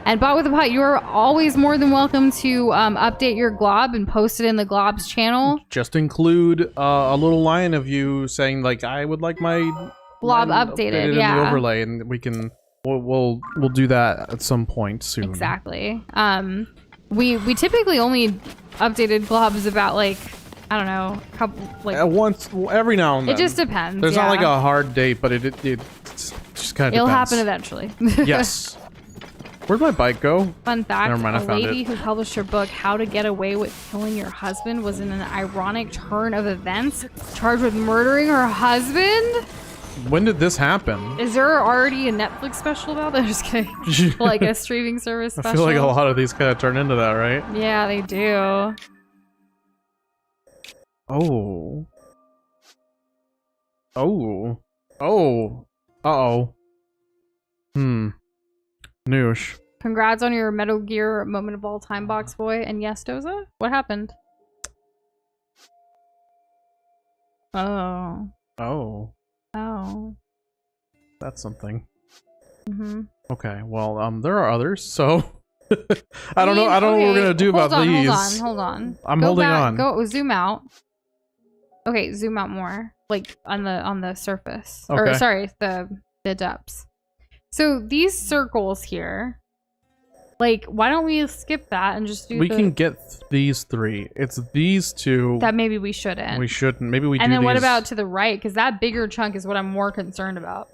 [SPEAKER 2] And Bot with a Pot, you are always more than welcome to update your glob and post it in the glob's channel.
[SPEAKER 1] Just include a little line of you saying like, I would like my
[SPEAKER 2] glob updated, yeah.
[SPEAKER 1] In the overlay, and we can we'll do that at some point soon.
[SPEAKER 2] Exactly. We typically only updated globs about like, I don't know, a couple like
[SPEAKER 1] once every now and then.
[SPEAKER 2] It just depends.
[SPEAKER 1] There's
[SPEAKER 2] yeah.
[SPEAKER 1] not like a hard date, but it just kind of
[SPEAKER 2] It'll
[SPEAKER 1] depends.
[SPEAKER 2] happen eventually.
[SPEAKER 1] Yes. Where'd my bike go?
[SPEAKER 2] Fun fact,
[SPEAKER 1] Never mind, I
[SPEAKER 2] a
[SPEAKER 1] found
[SPEAKER 2] lady
[SPEAKER 1] it.
[SPEAKER 2] who published her book, How to Get Away with Killing Your Husband, was in an ironic turn of events, charged with murdering her husband.
[SPEAKER 1] When did this happen?
[SPEAKER 2] Is there already a Netflix special about that? Just kidding. Like a streaming service special?
[SPEAKER 1] I feel like a lot of these kind of turn into that, right?
[SPEAKER 2] Yeah, they do.
[SPEAKER 1] Oh. Oh. Oh. Uh-oh. Noosh.
[SPEAKER 2] Congrats on your Metal Gear moment of all time, Box Boy. And yes, Doza? What happened? Oh.
[SPEAKER 1] Oh.
[SPEAKER 2] Oh.
[SPEAKER 1] That's something.
[SPEAKER 2] Mm-hmm.
[SPEAKER 1] Okay, well, there are others, so I don't know what we're gonna do about these.
[SPEAKER 2] Hold on.
[SPEAKER 1] I'm holding on.
[SPEAKER 2] Go zoom out. Okay, zoom out more. Like on the surface.
[SPEAKER 1] Okay.
[SPEAKER 2] Or sorry, the depths. So these circles here, like, why don't we skip that and just do
[SPEAKER 1] We can get these three. It's these two.
[SPEAKER 2] That maybe we shouldn't.
[SPEAKER 1] We shouldn't. Maybe we do
[SPEAKER 2] And then what
[SPEAKER 1] these-
[SPEAKER 2] about to the right? Because that bigger chunk is what I'm more concerned about.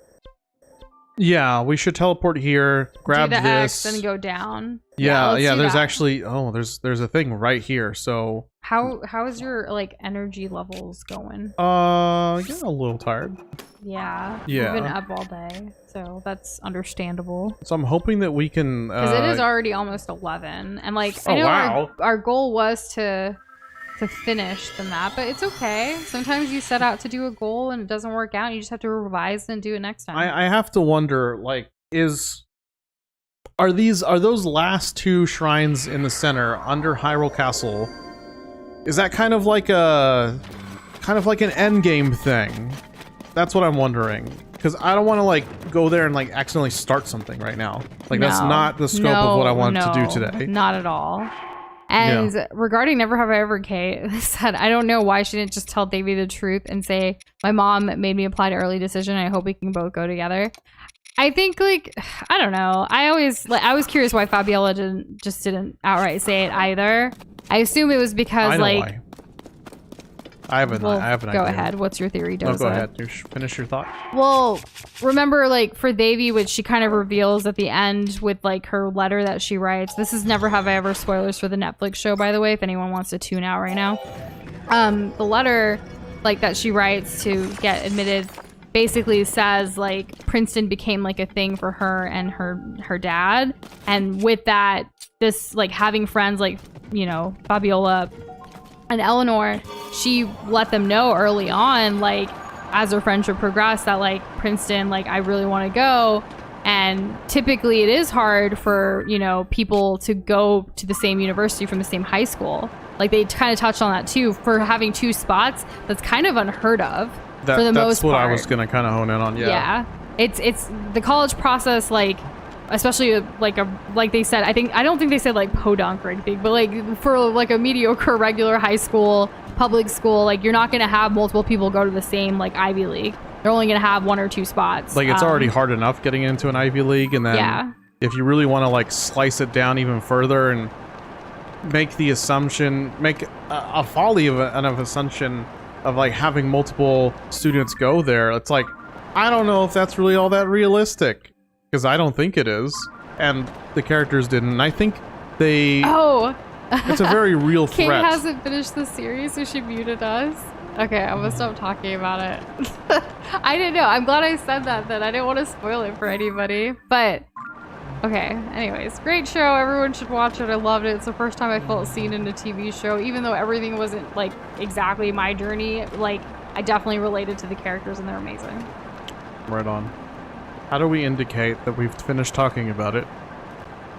[SPEAKER 1] Yeah, we should teleport here, grab
[SPEAKER 2] do the
[SPEAKER 1] this.
[SPEAKER 2] X and go down.
[SPEAKER 1] Yeah,
[SPEAKER 2] let's do
[SPEAKER 1] there's
[SPEAKER 2] that.
[SPEAKER 1] actually there's a thing right here. So
[SPEAKER 2] How is your like energy levels going?
[SPEAKER 1] getting a little tired.
[SPEAKER 2] Yeah.
[SPEAKER 1] Yeah.
[SPEAKER 2] You've been up all day, so that's understandable.
[SPEAKER 1] So I'm hoping that we can
[SPEAKER 2] Because it is already almost 11, and like I
[SPEAKER 1] Oh,
[SPEAKER 2] know
[SPEAKER 1] wow.
[SPEAKER 2] our goal was to finish the map, but it's okay. Sometimes you set out to do a goal and it doesn't work out, and you just have to revise and do it next time.
[SPEAKER 1] I have to wonder, like, are those last two shrines in the center under Hyrule Castle? Is that kind of like an end game thing? That's what I'm wondering. Because I don't want to like go there and like accidentally start something right now. Like that's not the scope of what I wanted to do today.
[SPEAKER 2] Not at all. And regarding Never Have I Ever, Kate said, I don't know why she didn't just tell Davey the truth and say, my mom made me apply to early decision. I hope we can both go together. I think, like, I don't know. I was curious why Fabiola didn't outright say it either. I assume it was because,
[SPEAKER 1] I know
[SPEAKER 2] like...
[SPEAKER 1] why. I have an idea.
[SPEAKER 2] Go ahead. What's your theory, Doza?
[SPEAKER 1] No, go ahead. Finish your thought.
[SPEAKER 2] Well, remember, like, for Davey, which she kind of reveals at the end with, like, her letter that she writes. This is Never Have I Ever spoilers for the Netflix show, by the way, if anyone wants to tune out right now. The letter, like, that she writes to get admitted basically says, like, Princeton became, like, a thing for her and her dad. And with that, this, like, having friends like, you know, Fabiola and Eleanor, she let them know early on, like, as their friendship progressed, that, like, Princeton, like, I really want to go. And typically it is hard for, you know, people to go to the same university from the same high school. Like, they kind of touched on that, too. For having two spots, that's kind of unheard of for the most part.
[SPEAKER 1] That's what I was going to kind of hone in on, yeah.
[SPEAKER 2] Yeah. It's the college process, like, especially like they said, I don't think they said like podunk or anything, but like for like a mediocre regular high school, public school, like you're not going to have multiple people go to the same like Ivy League. They're only going to have 1 or 2 spots.
[SPEAKER 1] Like it's already hard enough getting into an Ivy League, and then if you really want to like slice it down even further and make the assumption, make a folly of an assumption of like having multiple students go there, it's like, I don't know if that's really all that realistic, because I don't think it is, and the characters didn't. I think they...
[SPEAKER 2] Oh!
[SPEAKER 1] It's a very real threat.
[SPEAKER 2] Kate hasn't finished the series, so she muted us. Okay, I'm gonna stop talking about it. I didn't know. I'm glad I said that then. I didn't want to spoil it for anybody. But, okay. Anyways, great show. Everyone should watch it. I loved it. It's the first time I felt seen in a TV show. Even though everything wasn't, like, exactly my journey, like, I definitely related to the characters and they're amazing.
[SPEAKER 1] Right on. How do we indicate that we've finished talking about it?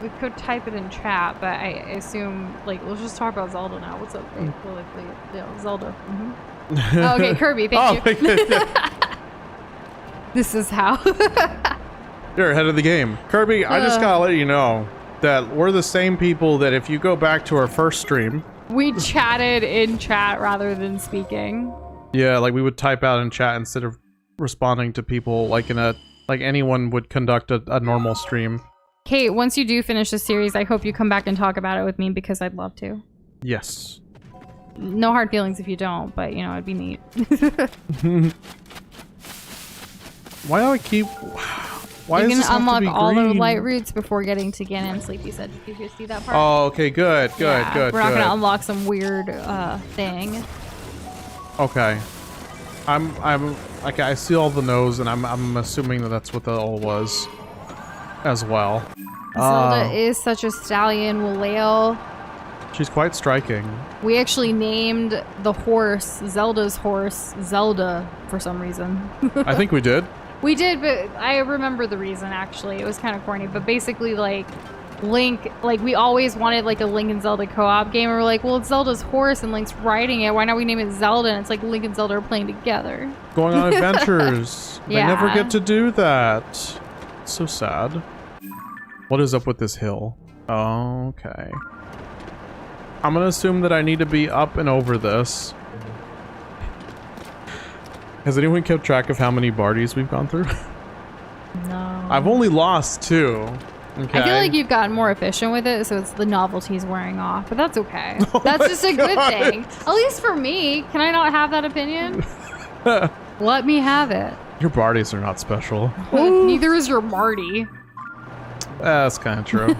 [SPEAKER 2] We could type it in chat, but I assume, like, let's just talk about Zelda now. What's up? Yeah, Zelda. Oh, okay, Kirby, thank you. This is how.
[SPEAKER 1] You're ahead of the game. Kirby, I just gotta let you know that we're the same people that if you go back to our first stream...
[SPEAKER 2] We chatted in chat rather than speaking.
[SPEAKER 1] Yeah, like we would type out in chat instead of responding to people like in a... Like anyone would conduct a normal stream.
[SPEAKER 2] Kate, once you do finish the series, I hope you come back and talk about it with me because I'd love to.
[SPEAKER 1] Yes.
[SPEAKER 2] No hard feelings if you don't, but you know, it'd be neat.
[SPEAKER 1] Why do I keep... Why
[SPEAKER 2] you
[SPEAKER 1] does this
[SPEAKER 2] can
[SPEAKER 1] have to be
[SPEAKER 2] unlock all the
[SPEAKER 1] green?
[SPEAKER 2] light routes before getting to Ganon Sleepy said. Did you see that part?
[SPEAKER 1] Oh, okay, good.
[SPEAKER 2] We're not gonna unlock some weird thing.
[SPEAKER 1] Okay. I see all the nose, and I'm assuming that that's what that all was as well.
[SPEAKER 2] Zelda is such a stallion, Waleo.
[SPEAKER 1] She's quite striking.
[SPEAKER 2] We actually named the horse, Zelda's horse, Zelda for some reason.
[SPEAKER 1] I think we did.
[SPEAKER 2] We did, but I remember the reason actually. It was kind of corny, but basically like Link, like we always wanted like a Link and Zelda co-op game, and we're like, well, it's Zelda's horse and Link's riding it. Why not we name it Zelda? And it's like Link and Zelda are playing together.
[SPEAKER 1] Going on adventures.
[SPEAKER 2] Yeah.
[SPEAKER 1] They never get to do that. So sad. What is up with this hill? Okay. I'm gonna assume that I need to be up and over this. Has anyone kept track of how many Bardies we've gone through?
[SPEAKER 2] No.
[SPEAKER 1] I've only lost 2. Okay.
[SPEAKER 2] I feel like you've gotten more efficient with it, so it's the novelty's wearing off, but that's okay. That's just a good thing. At least for me. Can I not have that opinion? Let me have it.
[SPEAKER 1] Your Bardies are not special.
[SPEAKER 2] Neither is your Marty.
[SPEAKER 1] That's kind of true.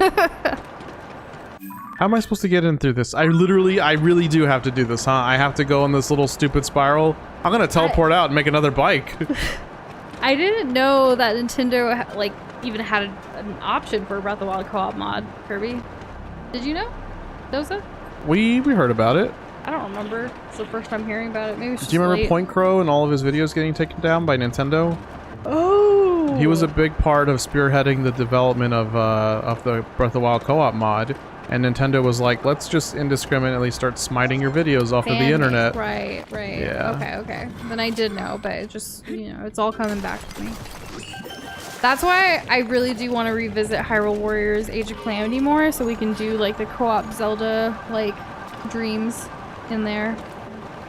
[SPEAKER 1] How am I supposed to get in through this? I really do have to do this, huh? I have to go in this little stupid spiral. I'm gonna teleport out and make another bike.
[SPEAKER 2] I didn't know that Nintendo like even had an option for a Breath of the Wild co-op mod, Kirby. Did you know? Doza?
[SPEAKER 1] We heard about it.
[SPEAKER 2] I don't remember. It's the first time hearing about it. Maybe it's just
[SPEAKER 1] Do you remember
[SPEAKER 2] late.
[SPEAKER 1] Point Crow and all of his videos getting taken down by Nintendo?
[SPEAKER 2] Oh!
[SPEAKER 1] He was a big part of spearheading the development of the Breath of the Wild co-op mod. And Nintendo was like, let's just indiscriminately start smiting your videos off of the internet.
[SPEAKER 2] Right.
[SPEAKER 1] Yeah.
[SPEAKER 2] Okay. Then I did know, but it just, you know, it's all coming back to me. That's why I really do want to revisit Hyrule Warriors Age of Calamity more, so we can do like the co-op Zelda like dreams in there.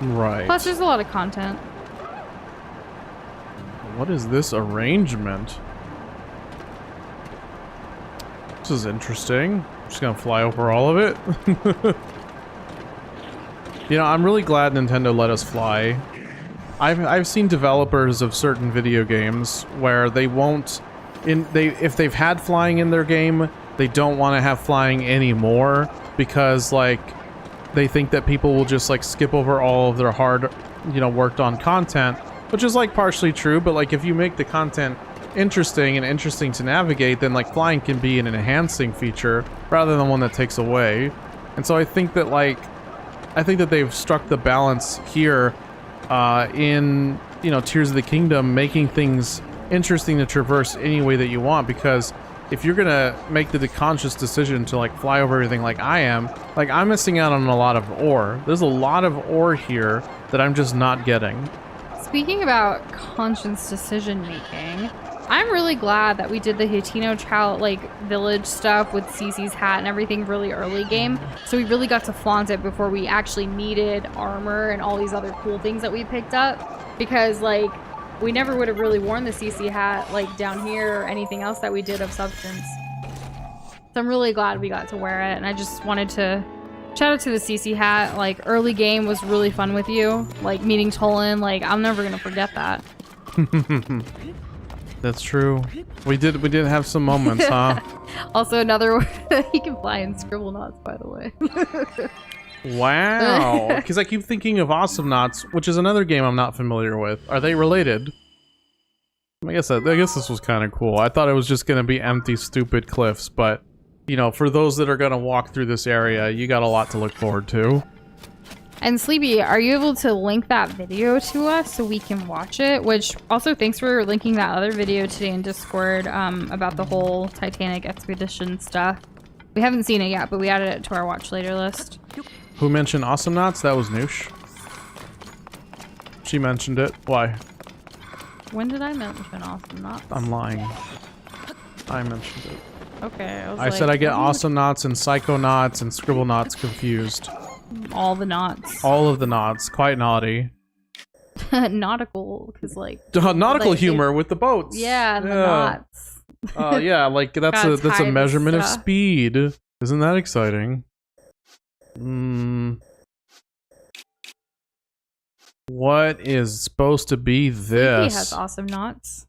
[SPEAKER 1] Right.
[SPEAKER 2] Plus there's a lot of content.
[SPEAKER 1] What is this arrangement? This is interesting. I'm just gonna fly over all of it. You know, I'm really glad Nintendo let us fly. I've seen developers of certain video games where they won't, if they've had flying in their game, they don't want to have flying anymore because like they think that people will just like skip over all of their hard, you know, worked on content, which is like partially true. But like if you make the content interesting to navigate, then like flying can be an enhancing feature rather than one that takes away. And so I think that they've struck the balance here in, you know, Tears of the Kingdom, making things interesting to traverse any way that you want, because if you're gonna make the conscious decision to like fly over everything like I am, like I'm missing out on a lot of ore. There's a lot of ore here that I'm just not getting.
[SPEAKER 2] Speaking about conscious decision making, I'm really glad that we did the Hitino child village stuff with Cece's hat and everything really early game. So we really got to flaunt it before we actually needed armor and all these other cool things that we picked up. Because we never would have really worn the Cece hat down here or anything else that we did of substance. So I'm really glad we got to wear it, and I just wanted to shout out to the Cece hat. Early game was really fun with you. Meeting Tolan, I'm never gonna forget that.
[SPEAKER 1] That's true. We did have some moments, huh?
[SPEAKER 2] Also another he can fly in scribble knots, by the way.
[SPEAKER 1] Wow. Because I keep thinking of Awesome Knots, which is another game I'm not familiar with. Are they related? I guess this was kind of cool. I thought it was just gonna be empty, stupid cliffs, but you know, for those that are gonna walk through this area, you got a lot to look forward to.
[SPEAKER 2] And Sleepy, are you able to link that video to us so we can watch it? Which, also, thanks for linking that other video today in Discord about the whole Titanic expedition stuff. We haven't seen it yet, but we added it to our watch later list.
[SPEAKER 1] Who mentioned Awesome Knots? That was Noosh. She mentioned it. Why?
[SPEAKER 2] When did I mention Awesome Knots?
[SPEAKER 1] I'm lying. I mentioned it.
[SPEAKER 2] Okay,
[SPEAKER 1] I said I get Awesome Knots and Psycho Knots and Scribble Knots confused.
[SPEAKER 2] All the knots.
[SPEAKER 1] All of the knots. Quite naughty.
[SPEAKER 2] Nautical, because
[SPEAKER 1] nautical humor with the boats.
[SPEAKER 2] Yeah, and the knots.
[SPEAKER 1] Yeah, that's a measurement of speed. Isn't that exciting? What is supposed to be this?
[SPEAKER 2] He has awesome knots.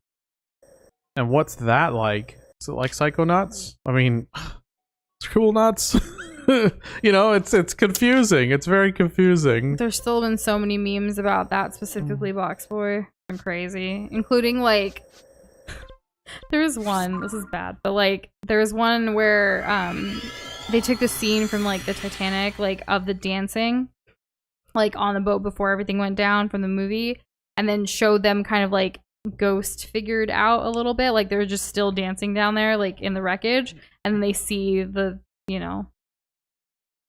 [SPEAKER 1] And what's that like? Is it like Psychonauts? I mean, Scribble Knots? You know, it's confusing. It's very confusing.
[SPEAKER 2] There's still been so many memes about that, specifically Box Boy. I'm crazy. Including, there's one, this is bad, but, there's one where, they took the scene from, the Titanic, of the dancing, on the boat before everything went down from the movie, and then showed them kind of, ghost figured out a little bit. They're just still dancing down there, in the wreckage, and then they see the,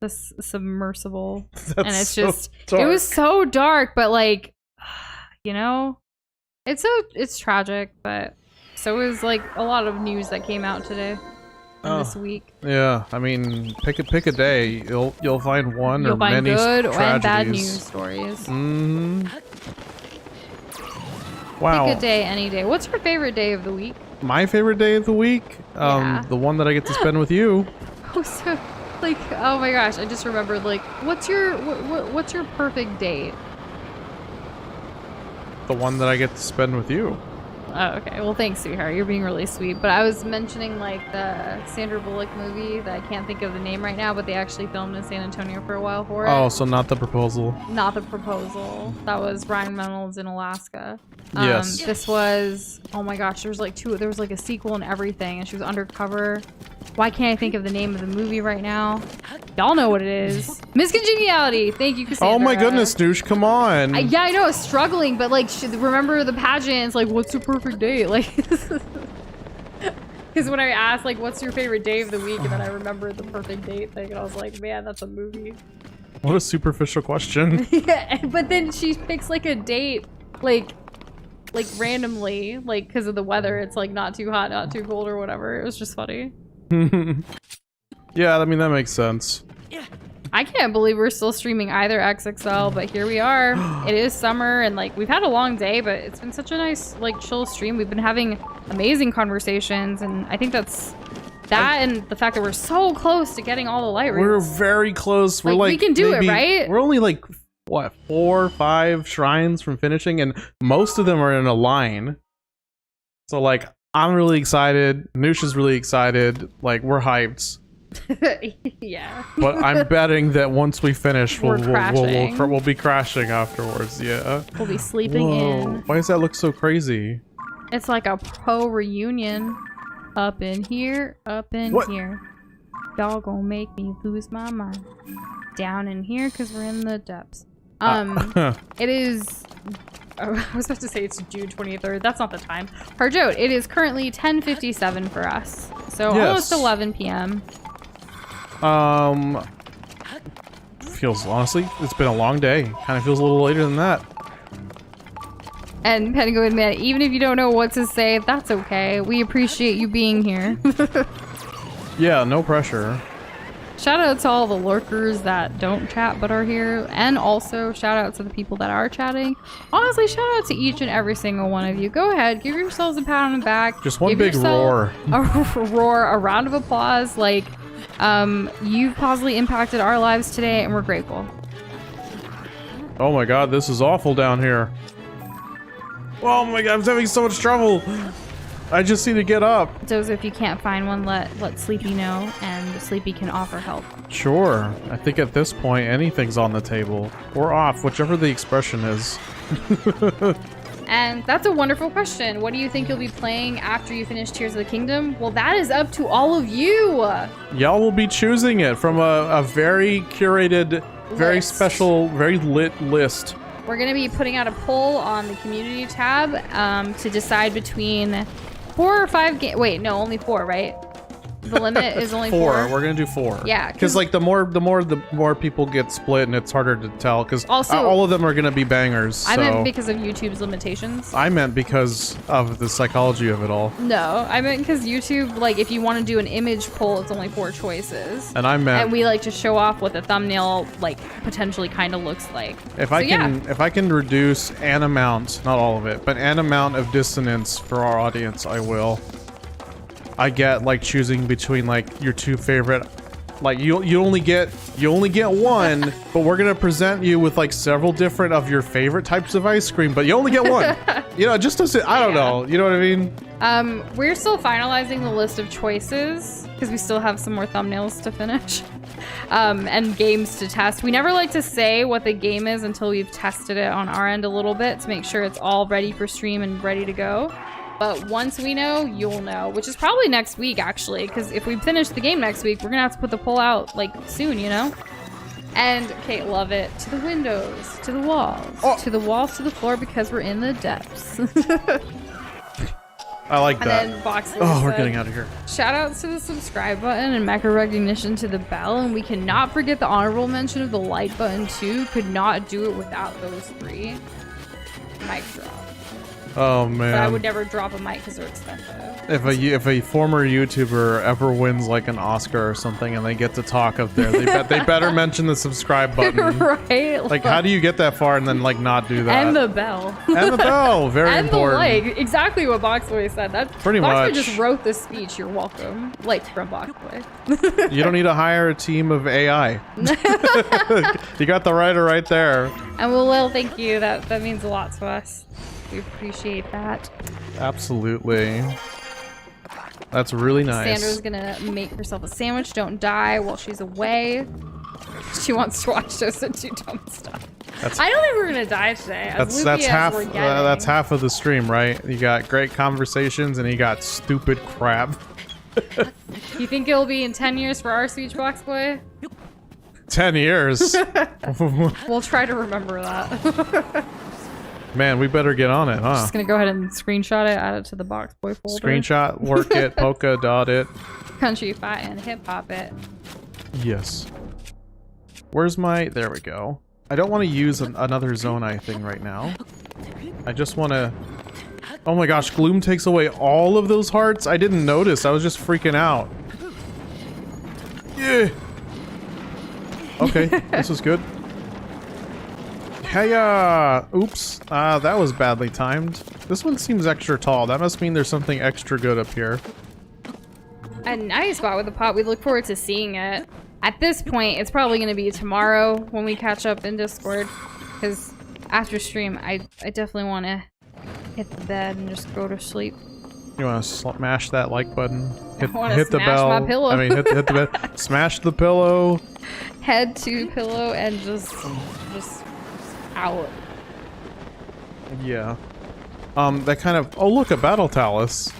[SPEAKER 2] the submersible.
[SPEAKER 1] That's
[SPEAKER 2] and it's
[SPEAKER 1] so
[SPEAKER 2] just
[SPEAKER 1] dark.
[SPEAKER 2] It was so dark, but it's tragic, but so is a lot of news that came out today this week.
[SPEAKER 1] Yeah, I mean, pick a day. You'll find one
[SPEAKER 2] You'll
[SPEAKER 1] or
[SPEAKER 2] find
[SPEAKER 1] many
[SPEAKER 2] good
[SPEAKER 1] tragedies.
[SPEAKER 2] and bad news stories.
[SPEAKER 1] Wow.
[SPEAKER 2] Pick a day, any day. What's your favorite day of the week?
[SPEAKER 1] My favorite day of the week?
[SPEAKER 2] Yeah.
[SPEAKER 1] The one that I get to spend with you.
[SPEAKER 2] Oh, so oh my gosh, I just remembered, what's your perfect date?
[SPEAKER 1] The one that I get to spend with you.
[SPEAKER 2] Oh, okay. Well, thanks, sweetheart. You're being really sweet. But I was mentioning, the Sandra Bullock movie that I can't think of the name right now, but they actually filmed in San Antonio for a while for it.
[SPEAKER 1] Oh, so not The Proposal.
[SPEAKER 2] Not The Proposal. That was Ryan Reynolds in Alaska.
[SPEAKER 1] Yes.
[SPEAKER 2] This was, oh my gosh, there was there was a sequel and everything, and she was undercover. Why can't I think of the name of the movie right now? Y'all know what it is. Miscongeniality. Thank you, Cassandra.
[SPEAKER 1] Oh my goodness, Noosh, come on.
[SPEAKER 2] Yeah, I know, I was struggling, but remember the pageants, what's your perfect date? Because when I asked, what's your favorite day of the week, and then I remembered the perfect date thing, and I was like, man, that's a movie.
[SPEAKER 1] What a superficial question.
[SPEAKER 2] Yeah, but then she picks a date, randomly, because of the weather. It's not too hot, not too cold, or whatever. It was just funny.
[SPEAKER 1] Yeah, I mean, that makes sense.
[SPEAKER 2] I can't believe we're still streaming either XXL, but here we are. It is summer, and we've had a long day, but it's been such a nice chill stream. We've been having amazing conversations, and I think that's that and the fact that we're so close to getting all the light roots.
[SPEAKER 1] We're very close. We're
[SPEAKER 2] we can do it, right?
[SPEAKER 1] We're only what, 4 or 5 shrines from finishing, and most of them are in a line. So I'm really excited. Noosh is really excited. We're hyped.
[SPEAKER 2] Yeah.
[SPEAKER 1] But I'm betting that once we finish, we'll be crashing afterwards. Yeah.
[SPEAKER 2] We'll be sleeping in.
[SPEAKER 1] Why does that look so crazy?
[SPEAKER 2] It's like a pro reunion. Up in here, up in here. Y'all gonna make me lose my mind. Down in here, because we're in the depths. It is... I was about to say it's June 23rd. That's not the time. Harjote, it is currently 10:57 for us. So almost 11 p.m.
[SPEAKER 1] Feels, honestly, it's been a long day. Kind of feels a little later than that.
[SPEAKER 2] And Penguin Man, even if you don't know what to say, that's okay. We appreciate you being here.
[SPEAKER 1] Yeah, no pressure.
[SPEAKER 2] Shout out to all the lurkers that don't chat but are here. And also shout out to the people that are chatting. Honestly, shout out to each and every single one of you. Go ahead, give yourselves a pat on the back.
[SPEAKER 1] Just one
[SPEAKER 2] give
[SPEAKER 1] big roar.
[SPEAKER 2] A roar, a round of applause. Like, you've positively impacted our lives today and we're grateful.
[SPEAKER 1] Oh my god, this is awful down here. Oh my god, I'm having so much trouble. I just need to get up.
[SPEAKER 2] Doza, if you can't find one, let Sleepy know, and Sleepy can offer help.
[SPEAKER 1] Sure. I think at this point, anything's on the table. Or off, whichever the expression is.
[SPEAKER 2] And that's a wonderful question. What do you think you'll be playing after you finish Tears of the Kingdom? Well, that is up to all of you.
[SPEAKER 1] Y'all will be choosing it from a very curated, very special, very lit list.
[SPEAKER 2] We're going to be putting out a poll on the community tab to decide between 4 or 5 games. Wait, no, only 4, right? The limit is only 4.
[SPEAKER 1] We're gonna do 4.
[SPEAKER 2] Yeah,
[SPEAKER 1] because like the more people get split, and it's harder to tell. Because all of them are gonna be bangers.
[SPEAKER 2] I meant because of YouTube's limitations.
[SPEAKER 1] I meant because of the psychology of it all.
[SPEAKER 2] No, I meant because YouTube, like, if you want to do an image poll, it's only 4 choices.
[SPEAKER 1] And I meant,
[SPEAKER 2] and we like to show off what the thumbnail like potentially kind of looks like.
[SPEAKER 1] If I can reduce an amount, not all of it, but an amount of dissonance for our audience, I will. I get like choosing between like your 2 favorite, like you only get one, but we're gonna present you with like several different of your favorite types of ice cream, but you only get one. You know, just to I don't know, you know what I mean?
[SPEAKER 2] We're still finalizing the list of choices because we still have some more thumbnails to finish. And games to test. We never like to say what the game is until we've tested it on our end a little bit to make sure it's all ready for stream and ready to go. But once we know, you'll know, which is probably next week, actually, because if we finish the game next week, we're gonna have to put the poll out, like, soon, you know? And, Kate, love it. To the windows, to the walls, to the walls, to the floor, because we're in the depths.
[SPEAKER 1] I like that.
[SPEAKER 2] And then Boxley
[SPEAKER 1] we're
[SPEAKER 2] said,
[SPEAKER 1] getting out of here.
[SPEAKER 2] Shout outs to the subscribe button and mecha recognition to the bell, and we cannot forget the honorable mention of the like button, too. Could not do it without those 3. Mic drop.
[SPEAKER 1] Oh man!
[SPEAKER 2] But I would never drop a mic because they're expensive.
[SPEAKER 1] If a former YouTuber ever wins like an Oscar or something and they get to talk up there, they better mention the subscribe button.
[SPEAKER 2] Right?
[SPEAKER 1] Like, how do you get that far and then like not do that?
[SPEAKER 2] And the bell.
[SPEAKER 1] And the bell, very
[SPEAKER 2] and
[SPEAKER 1] important.
[SPEAKER 2] And the like, exactly what Boxboy said. That
[SPEAKER 1] pretty
[SPEAKER 2] Boxboy
[SPEAKER 1] much
[SPEAKER 2] just wrote the speech. You're welcome. Like from Boxboy.
[SPEAKER 1] You don't need to hire a team of AI. You got the writer right there.
[SPEAKER 2] And well, thank you. That means a lot to us. We appreciate that.
[SPEAKER 1] Absolutely. That's really nice.
[SPEAKER 2] Sandra's gonna make herself a sandwich. Don't die while she's away. She wants to watch us and do dumb stuff. I don't think we're gonna die today.
[SPEAKER 1] That's half of the stream, right? You got great conversations and you got stupid crap.
[SPEAKER 2] You think it'll be in 10 years for our speech, Boxboy?
[SPEAKER 1] 10 years.
[SPEAKER 2] We'll try to remember that.
[SPEAKER 1] Man, we better get on it, huh?
[SPEAKER 2] Just gonna go ahead and screenshot it, add it to the Boxboy folder.
[SPEAKER 1] Screenshot, work it, polka dot it.
[SPEAKER 2] Country fight and hip hop it.
[SPEAKER 1] Yes. Where's my... There we go. I don't want to use another Zonai thing right now. I just want to... Oh my gosh, Gloom takes away all of those hearts? I didn't notice. I was just freaking out. Yeah. Okay, this is good. Heya! Oops. That was badly timed. This one seems extra tall. That must mean there's something extra good up here.
[SPEAKER 2] A nice spot with the pot. We look forward to seeing it. At this point, it's probably going to be tomorrow when we catch up in Discord. Because after stream, I definitely want to hit the bed and just go to sleep.
[SPEAKER 1] You want to smash that like button? Hit the
[SPEAKER 2] smash
[SPEAKER 1] bell.
[SPEAKER 2] my pillow.
[SPEAKER 1] I mean, hit the bed. Smash the pillow.
[SPEAKER 2] Head to pillow and just out.
[SPEAKER 1] Yeah. That kind of... Oh, look, a battle talus.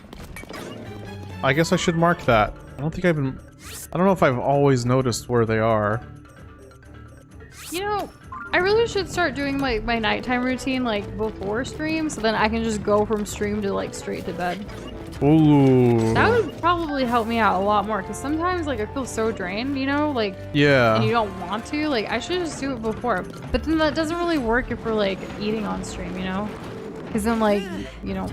[SPEAKER 1] I guess I should mark that. I don't think I've been... I don't know if I've always noticed where they are.
[SPEAKER 2] You know, I really should start doing my nighttime routine like before stream, so then I can just go from stream to like straight to bed.
[SPEAKER 1] Ooh.
[SPEAKER 2] That would probably help me out a lot more, because sometimes like I feel so drained, you know, like,
[SPEAKER 1] yeah,
[SPEAKER 2] and you don't want to. Like, I should just do it before, but then that doesn't really work if we're like eating on stream, you know. Because then, like, you know.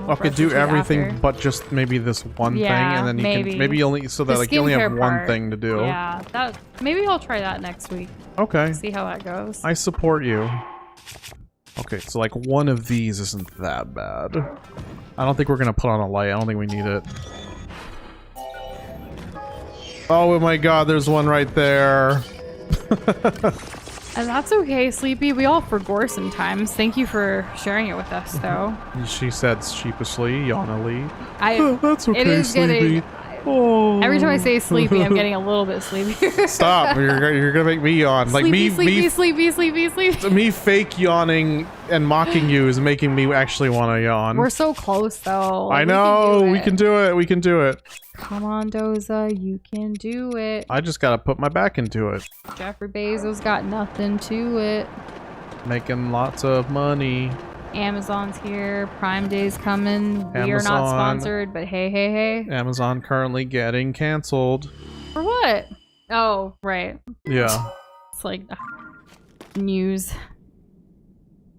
[SPEAKER 1] Okay,
[SPEAKER 2] brush
[SPEAKER 1] do
[SPEAKER 2] your teeth
[SPEAKER 1] everything
[SPEAKER 2] after.
[SPEAKER 1] but just maybe this one thing,
[SPEAKER 2] Yeah,
[SPEAKER 1] and then you
[SPEAKER 2] maybe.
[SPEAKER 1] can maybe only so that
[SPEAKER 2] The
[SPEAKER 1] like you only have
[SPEAKER 2] skincare
[SPEAKER 1] one
[SPEAKER 2] part.
[SPEAKER 1] thing to do.
[SPEAKER 2] Yeah, maybe I'll try that next week.
[SPEAKER 1] Okay.
[SPEAKER 2] See how that goes.
[SPEAKER 1] I support you. Okay, so like one of these isn't that bad. I don't think we're gonna put on a light. I don't think we need it. Oh my god, there's one right there.
[SPEAKER 2] And that's okay, Sleepy. We all forgot sometimes. Thank you for sharing it with us, though.
[SPEAKER 1] She said sheepishly, yawnily. That's okay,
[SPEAKER 2] it is
[SPEAKER 1] Sleepy.
[SPEAKER 2] getting.
[SPEAKER 1] Oh.
[SPEAKER 2] Every time I say sleepy, I'm getting a little bit sleepier.
[SPEAKER 1] Stop! You're gonna make me yawn. Like
[SPEAKER 2] sleepy.
[SPEAKER 1] me fake yawning and mocking you is making me actually want to yawn.
[SPEAKER 2] We're so close, though.
[SPEAKER 1] I know we can do it. We can do it.
[SPEAKER 2] Come on, Doza, you can do it.
[SPEAKER 1] I just gotta put my back into it.
[SPEAKER 2] Jeffrey Bezos got nothing to it.
[SPEAKER 1] Making lots of money.
[SPEAKER 2] Amazon's here. Prime Day's coming. We are not
[SPEAKER 1] Amazon.
[SPEAKER 2] sponsored, but hey.
[SPEAKER 1] Amazon currently getting canceled.
[SPEAKER 2] For what? Oh, right.
[SPEAKER 1] Yeah.
[SPEAKER 2] It's like news.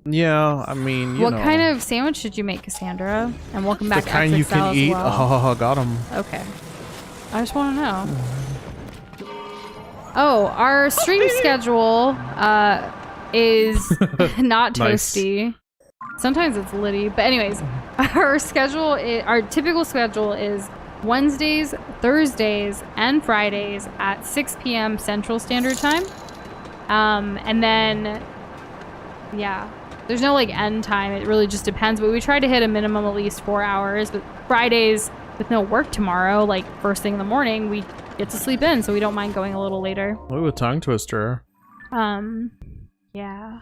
[SPEAKER 1] Yeah, I mean, you
[SPEAKER 2] What
[SPEAKER 1] know.
[SPEAKER 2] kind of sandwich did you make, Cassandra? And welcome back
[SPEAKER 1] The
[SPEAKER 2] to
[SPEAKER 1] kind you can
[SPEAKER 2] as
[SPEAKER 1] eat?
[SPEAKER 2] well.
[SPEAKER 1] Oh, got him.
[SPEAKER 2] Okay. I just want to know. Oh, our stream schedule is not
[SPEAKER 1] Nice.
[SPEAKER 2] toasty. Sometimes it's litty, but anyways, our typical schedule is Wednesdays, Thursdays, and Fridays at 6 p.m. Central Standard Time. And then, yeah, there's no like end time. It really just depends, but we try to hit a minimum at least 4 hours. But Fridays, with no work tomorrow, like first thing in the morning, we get to sleep in, so we don't mind going a little later.
[SPEAKER 1] Ooh, a tongue twister.
[SPEAKER 2] Yeah.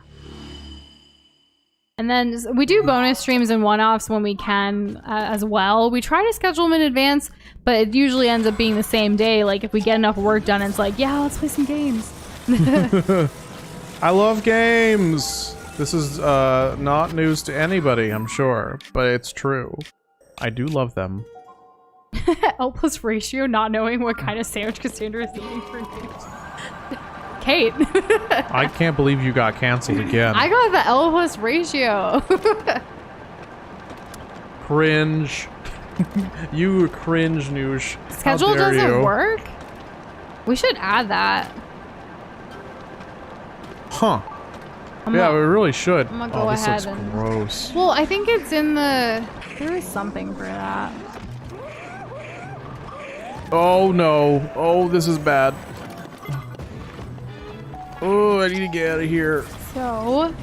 [SPEAKER 2] And then we do bonus streams and one-offs when we can as well. We try to schedule them in advance, but it usually ends up being the same day. Like if we get enough work done, it's like, yeah, let's play some games.
[SPEAKER 1] I love games. This is not news to anybody, I'm sure, but it's true. I do love them.
[SPEAKER 2] L plus ratio, not knowing what kind of sandwich Cassandra is eating for news. Kate.
[SPEAKER 1] I can't believe you got canceled again.
[SPEAKER 2] I got the L plus ratio.
[SPEAKER 1] Cringe. You cringe, Noosh.
[SPEAKER 2] Schedule
[SPEAKER 1] How dare
[SPEAKER 2] doesn't
[SPEAKER 1] you.
[SPEAKER 2] work? We should add that.
[SPEAKER 1] Huh.
[SPEAKER 2] I'm
[SPEAKER 1] Yeah,
[SPEAKER 2] gonna-
[SPEAKER 1] we really should.
[SPEAKER 2] I'm gonna go
[SPEAKER 1] this
[SPEAKER 2] ahead
[SPEAKER 1] looks
[SPEAKER 2] and-
[SPEAKER 1] gross.
[SPEAKER 2] Well, I think it's in the... There is something for that.
[SPEAKER 1] Oh no. Oh, this is bad. Oh, I need to get out of here.
[SPEAKER 2] So,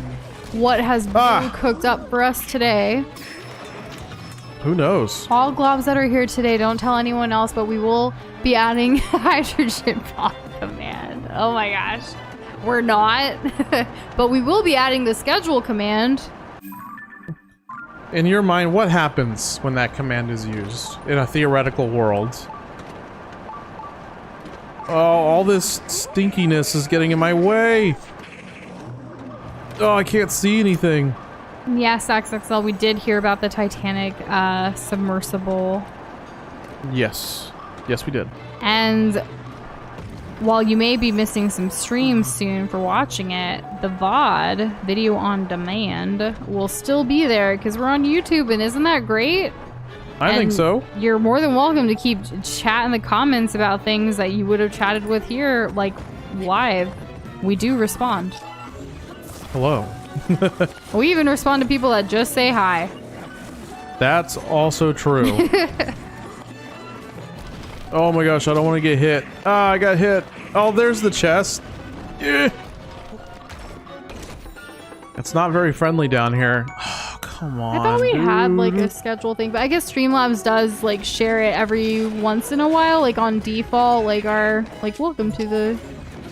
[SPEAKER 2] what has Brew cooked up for us today?
[SPEAKER 1] Who knows?
[SPEAKER 2] All globs that are here today, don't tell anyone else, but we will be adding hydrogen bomb command. Oh my gosh. We're not. But we will be adding the schedule command.
[SPEAKER 1] In your mind, what happens when that command is used in a theoretical world? Oh, all this stinkiness is getting in my way. Oh, I can't see anything.
[SPEAKER 2] Yes, XXL, we did hear about the Titanic submersible.
[SPEAKER 1] Yes. Yes, we did.
[SPEAKER 2] And while you may be missing some streams soon for watching it, the VOD, video on demand, will still be there because we're on YouTube, and isn't that great?
[SPEAKER 1] I think
[SPEAKER 2] And
[SPEAKER 1] so.
[SPEAKER 2] You're more than welcome to keep chat in the comments about things that you would have chatted with here, like live. We do respond.
[SPEAKER 1] Hello.
[SPEAKER 2] We even respond to people that just say hi.
[SPEAKER 1] That's also true. Oh my gosh, I don't want to get hit. Ah, I got hit. Oh, there's the chest. Yeah. It's not very friendly down here. Oh, come on.
[SPEAKER 2] I thought we had like
[SPEAKER 1] dude.
[SPEAKER 2] a schedule thing, but I guess Streamlabs does like share it every once in a while, like on default, like our like welcome to the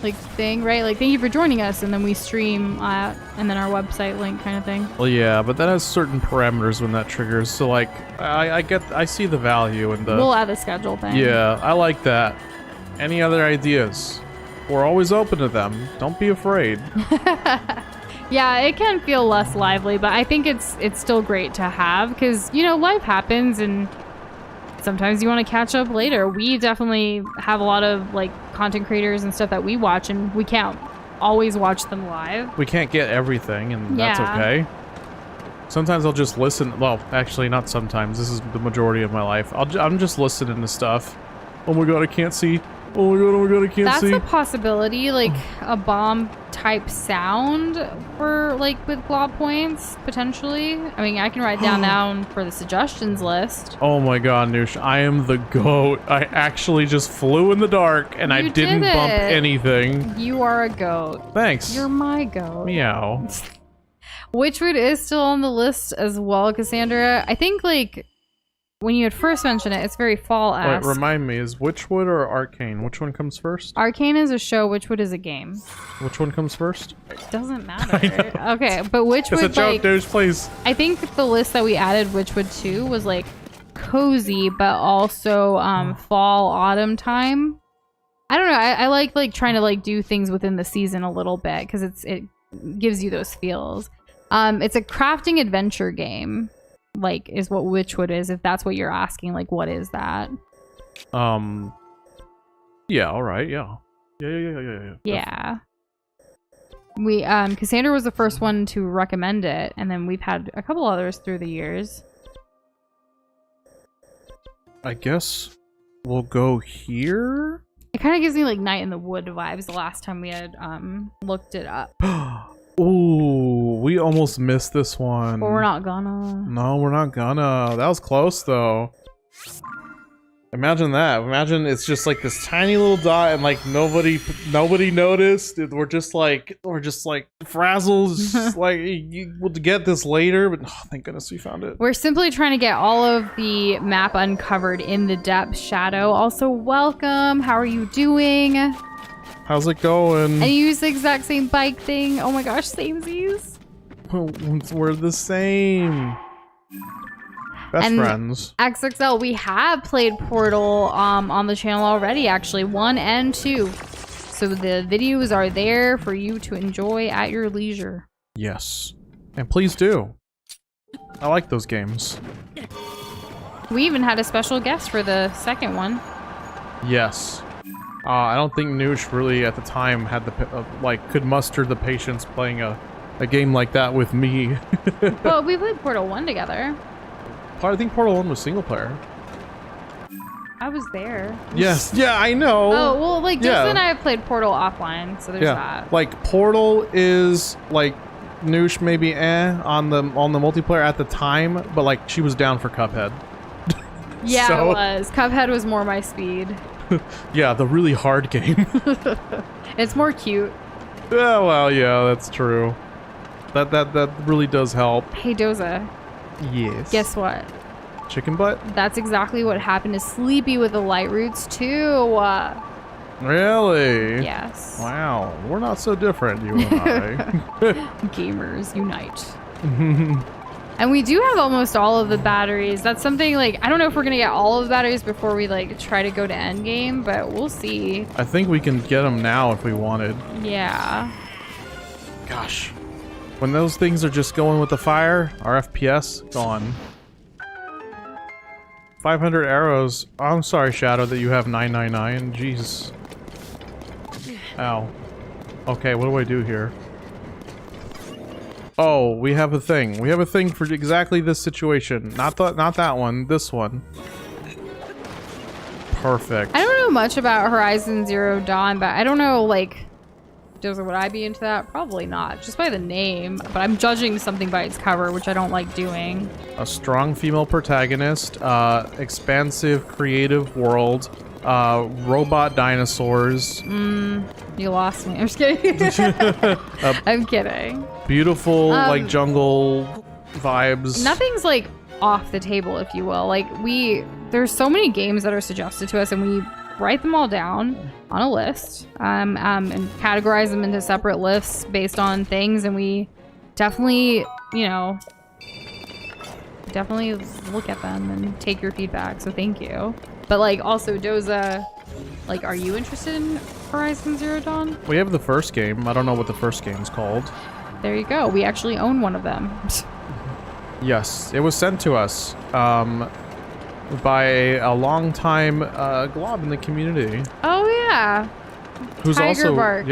[SPEAKER 2] like thing, right? Like thank you for joining us, and then we stream and then our website link kind of thing.
[SPEAKER 1] Well, yeah, but that has certain parameters when that triggers. So, like, I see the value in the.
[SPEAKER 2] We'll add the schedule thing.
[SPEAKER 1] Yeah, I like that. Any other ideas? We're always open to them. Don't be afraid.
[SPEAKER 2] Yeah, it can feel less lively, but I think it's still great to have because, you know, life happens and sometimes you want to catch up later. We definitely have a lot of like content creators and stuff that we watch, and we can't always watch them live.
[SPEAKER 1] We can't get everything, and that's
[SPEAKER 2] Yeah.
[SPEAKER 1] okay. Sometimes I'll just listen. Well, actually, not sometimes. This is the majority of my life. I'm just listening to stuff. Oh my god, I can't see. Oh my god, I can't see.
[SPEAKER 2] That's a possibility, like a bomb type sound for like with glob points, potentially. I mean, I can write down for the suggestions list.
[SPEAKER 1] Oh my god, Noosh, I am the goat. I actually just flew in the dark and I didn't bump anything.
[SPEAKER 2] You are a goat.
[SPEAKER 1] Thanks.
[SPEAKER 2] You're my goat.
[SPEAKER 1] Meow.
[SPEAKER 2] Witchwood is still on the list as well, Cassandra. I think like when you had first mentioned it, it's very fall-esque.
[SPEAKER 1] Wait, remind me, is Witchwood or Arcane? Which one comes first?
[SPEAKER 2] Arcane is a show, Witchwood is a game.
[SPEAKER 1] Which one comes first?
[SPEAKER 2] Doesn't matter. Okay, but Witchwood,
[SPEAKER 1] it's a joke,
[SPEAKER 2] like,
[SPEAKER 1] dude, please.
[SPEAKER 2] I think the list that we added Witchwood to was like cozy, but also fall, autumn time. I don't know. I like trying to like do things within the season a little bit because it gives you those feels. It's a crafting adventure game. Like, is what Witchwood is, if that's what you're asking. Like, what is that?
[SPEAKER 1] Yeah, alright, yeah.
[SPEAKER 2] Yeah. We, Cassandra was the first one to recommend it, and then we've had a couple others through the years.
[SPEAKER 1] I guess we'll go here?
[SPEAKER 2] It kind of gives me, like, Night in the Wood vibes the last time we had, looked it up.
[SPEAKER 1] Ooh, we almost missed this one.
[SPEAKER 2] But we're not gonna.
[SPEAKER 1] No, we're not gonna. That was close, though. Imagine that. Imagine it's just like this tiny little dot and like nobody noticed. We're just like frazzled. Just like we'll get this later, but oh, thank goodness we found it.
[SPEAKER 2] We're simply trying to get all of the map uncovered in the depth. Shadow, also welcome. How are you doing?
[SPEAKER 1] How's it going?
[SPEAKER 2] And you use the exact same bike thing. Oh my gosh, samesies.
[SPEAKER 1] We're the same. Best friends.
[SPEAKER 2] XXL, we have played Portal on the channel already, actually, 1 and 2. So the videos are there for you to enjoy at your leisure.
[SPEAKER 1] Yes. And please do. I like those games.
[SPEAKER 2] We even had a special guest for the second one.
[SPEAKER 1] Yes. I don't think Noosh really at the time had the could muster the patience playing a game like that with me.
[SPEAKER 2] Well, we played Portal 1 together.
[SPEAKER 1] I think Portal 1 was single player.
[SPEAKER 2] I was there.
[SPEAKER 1] Yes. Yeah, I know.
[SPEAKER 2] Oh, well, like, Justin and I have played Portal offline, so there's that.
[SPEAKER 1] Like, Portal is, like, Noosh maybe on the multiplayer at the time, but, like, she was down for Cuphead.
[SPEAKER 2] Yeah, so. It was. Cuphead was more my speed.
[SPEAKER 1] Yeah, the really hard game.
[SPEAKER 2] It's more cute.
[SPEAKER 1] Yeah, well, yeah, that's true. That really does help.
[SPEAKER 2] Hey, Doza.
[SPEAKER 1] Yes.
[SPEAKER 2] Guess what?
[SPEAKER 1] Chicken butt?
[SPEAKER 2] That's exactly what happened to Sleepy with the light roots too.
[SPEAKER 1] Really?
[SPEAKER 2] Yes.
[SPEAKER 1] Wow, we're not so different, you and I.
[SPEAKER 2] Gamers unite. And we do have almost all of the batteries. That's something, like, I don't know if we're gonna get all of the batteries before we, like, try to go to endgame, but we'll see.
[SPEAKER 1] I think we can get them now if we wanted.
[SPEAKER 2] Yeah.
[SPEAKER 1] Gosh. When those things are just going with the fire, our FPS gone. 500 arrows. Oh, I'm sorry, Shadow, that you have 999. Jeez. Ow. Okay, what do I do here? Oh, we have a thing. We have a thing for exactly this situation. Not that one. This one. Perfect.
[SPEAKER 2] I don't know much about Horizon Zero Dawn, but I don't know, like, would I be into that? Probably not. Just by the name. But I'm judging something by its cover, which I don't like doing. A
[SPEAKER 1] strong female protagonist, expansive, creative world, robot dinosaurs.
[SPEAKER 2] You lost me. I'm just kidding. I'm kidding.
[SPEAKER 1] Beautiful, like, jungle vibes.
[SPEAKER 2] Nothing's, like, off the table, if you will. Like, there's so many games that are suggested to us, and we write them all down on a list, and categorize them into separate lists based on things, and we definitely, definitely look at them and take your feedback, so thank you. But, like, also, Doza, like, are you interested in Horizon Zero Dawn?
[SPEAKER 1] We have the first game. I don't know what the first game's called.
[SPEAKER 2] There you go. We actually own one of them.
[SPEAKER 1] Yes, it was sent to us by a long-time glob in the community.
[SPEAKER 2] Oh, yeah.
[SPEAKER 1] Who's
[SPEAKER 2] Tiger
[SPEAKER 1] also
[SPEAKER 2] Bark.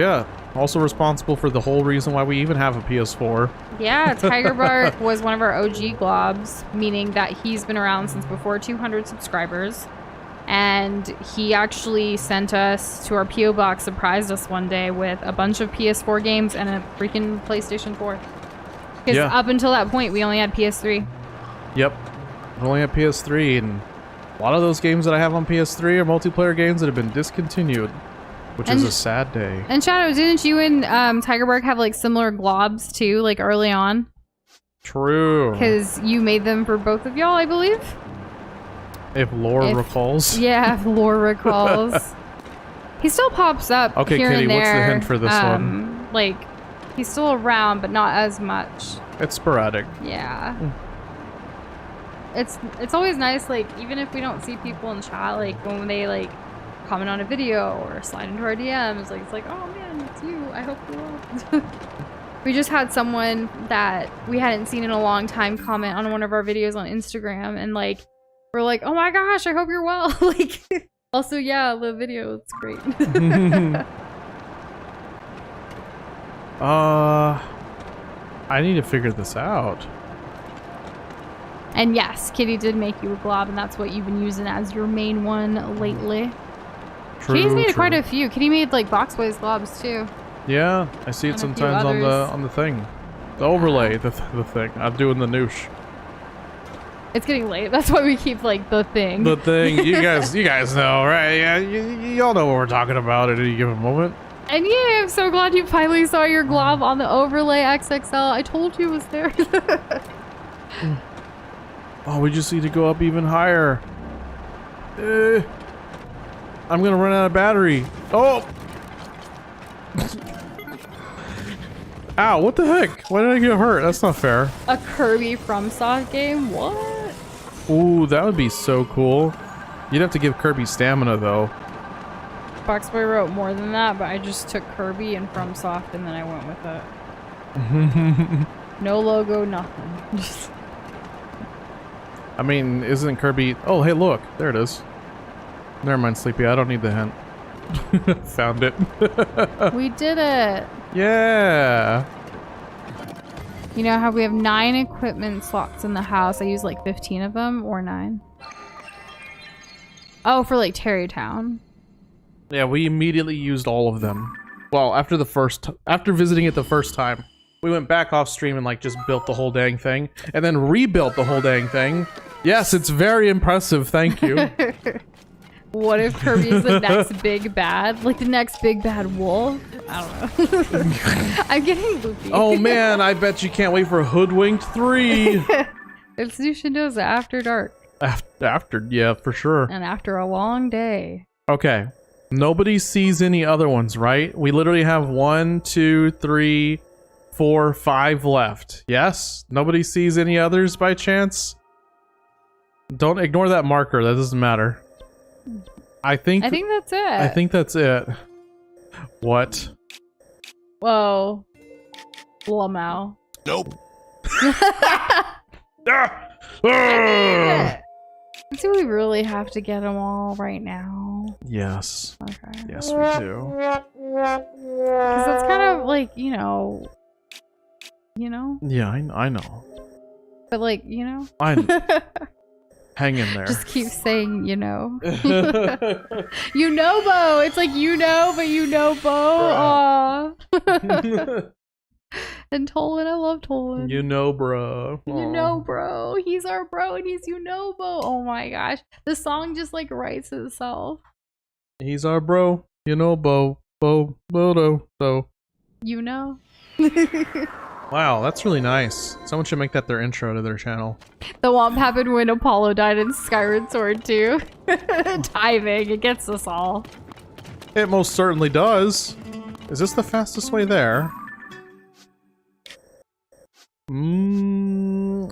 [SPEAKER 1] also responsible for the whole reason why we even have a PS4.
[SPEAKER 2] Yeah, Tiger Bark was one of our OG globs, meaning that he's been around since before 200 subscribers. And he actually sent us to our P.O. box, surprised us one day with a bunch of PS4 games and a freaking PlayStation 4. Because up until that point, we only had PS3.
[SPEAKER 1] Yep. We only had PS3, and a lot of those games that I have on PS3 are multiplayer games that have been discontinued, which is a sad day.
[SPEAKER 2] And Shadow, didn't you and Tiger Bark have like similar globs too, like early on?
[SPEAKER 1] True.
[SPEAKER 2] Because you made them for both of y'all, I believe.
[SPEAKER 1] If lore recalls.
[SPEAKER 2] Yeah, if lore recalls. He still pops up here
[SPEAKER 1] Kitty,
[SPEAKER 2] and there.
[SPEAKER 1] what's the hint for this one?
[SPEAKER 2] Like, he's still around, but not as much.
[SPEAKER 1] It's sporadic.
[SPEAKER 2] Yeah. It's always nice, like, even if we don't see people in chat, like, when they, like, comment on a video or slide into our DMs, like, it's like, oh man, it's you. I hope you're well. We just had someone that we hadn't seen in a long time comment on one of our videos on Instagram, and, like, we're like, oh my gosh, I hope you're well. Like, also, yeah, the video, it's great.
[SPEAKER 1] I need to figure this out.
[SPEAKER 2] And yes, Kitty did make you a glob, and that's what you've been using as your main one lately. Kitty's made quite a few. Kitty made like Boxboys globs too.
[SPEAKER 1] Yeah, I see it sometimes on the thing, the overlay, the thing. I'm doing the noosh.
[SPEAKER 2] It's getting late. That's why we keep like the thing.
[SPEAKER 1] The thing. You guys know, right? Yeah, you all know what we're talking about at any given moment.
[SPEAKER 2] And yeah, I'm so glad you finally saw your glob on the overlay XXL. I told you it was there.
[SPEAKER 1] Oh, we just need to go up even higher. I'm gonna run out of battery. Oh! Ow, what the heck? Why did I get hurt? That's not fair.
[SPEAKER 2] A Kirby FromSoft game? What?
[SPEAKER 1] Ooh, that would be so cool. You'd have to give Kirby stamina, though.
[SPEAKER 2] Boxboy wrote more than that, but I just took Kirby and FromSoft and then I went with it. No logo, nothing.
[SPEAKER 1] I mean, isn't Kirby... Oh, hey, look. There it is. Never mind, Sleepy. I don't need the hint. Found it.
[SPEAKER 2] We did it.
[SPEAKER 1] Yeah.
[SPEAKER 2] You know how we have 9 equipment slots in the house. I use like 15 of them, or 9. Oh, for like Terrytown.
[SPEAKER 1] Yeah, we immediately used all of them. Well, after visiting it the first time, we went back off stream and like just built the whole dang thing, and then rebuilt the whole dang thing. Yes, it's very impressive. Thank you.
[SPEAKER 2] What if Kirby's the next big bad? Like the next big bad wolf? I don't know. I'm getting loopy.
[SPEAKER 1] Oh man, I bet you can't wait for Hoodwinked 3.
[SPEAKER 2] It's new Shindoza after dark.
[SPEAKER 1] After, yeah, for sure.
[SPEAKER 2] And after a long day.
[SPEAKER 1] Okay. Nobody sees any other ones, right? We literally have 1, 2, 3, 4, 5 left. Yes? Nobody sees any others by chance? Don't ignore that marker. That doesn't matter. I think
[SPEAKER 2] that's it.
[SPEAKER 1] I think that's it. What?
[SPEAKER 2] Whoa. Lamau.
[SPEAKER 3] Nope.
[SPEAKER 2] Do we really have to get them all right now?
[SPEAKER 1] Yes.
[SPEAKER 2] Okay.
[SPEAKER 1] Yes, we do.
[SPEAKER 2] Because that's kind of like, you know.
[SPEAKER 1] Yeah, I know.
[SPEAKER 2] But like, you know.
[SPEAKER 1] I know. Hang in there.
[SPEAKER 2] Just keep saying, you know. You know, Bo. It's like, you know, but you know, Bo. Aww. And Tolan, I love Tolan.
[SPEAKER 1] You know, bro. Aww.
[SPEAKER 2] You know, bro. He's our bro, and he's you know, Bo. Oh my gosh. The song just like writes itself.
[SPEAKER 1] He's our bro. You know, Bo. Bo. Bo. Do.
[SPEAKER 2] You know?
[SPEAKER 1] Wow, that's really nice. Someone should make that their intro to their channel.
[SPEAKER 2] The Womp happened when Apollo died in Skyward Sword 2. Timing, it gets us all.
[SPEAKER 1] It most certainly does. Is this the fastest way there?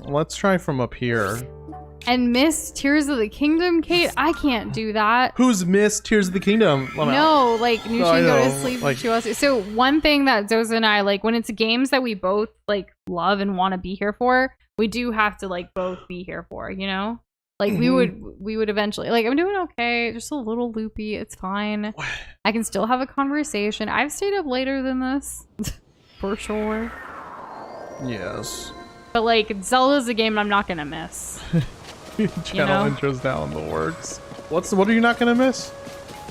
[SPEAKER 1] Let's try from up here.
[SPEAKER 2] And miss Tears of the Kingdom, Kate? I can't do that.
[SPEAKER 1] Who's missed Tears of the Kingdom?
[SPEAKER 2] No, like, Nushi go to sleep
[SPEAKER 1] like,
[SPEAKER 2] if she wants to. So one thing that Zoza and I, like, when it's games that we both, like, love and want to be here for, we do have to, like, both be here for, you know? Like we would eventually, like, I'm doing okay, just a little loopy, it's fine. I can still have a conversation. I've stayed up later than this for sure.
[SPEAKER 1] Yes.
[SPEAKER 2] But like Zelda's a game I'm not gonna miss.
[SPEAKER 1] Channel intros now in the works. What are you not gonna miss?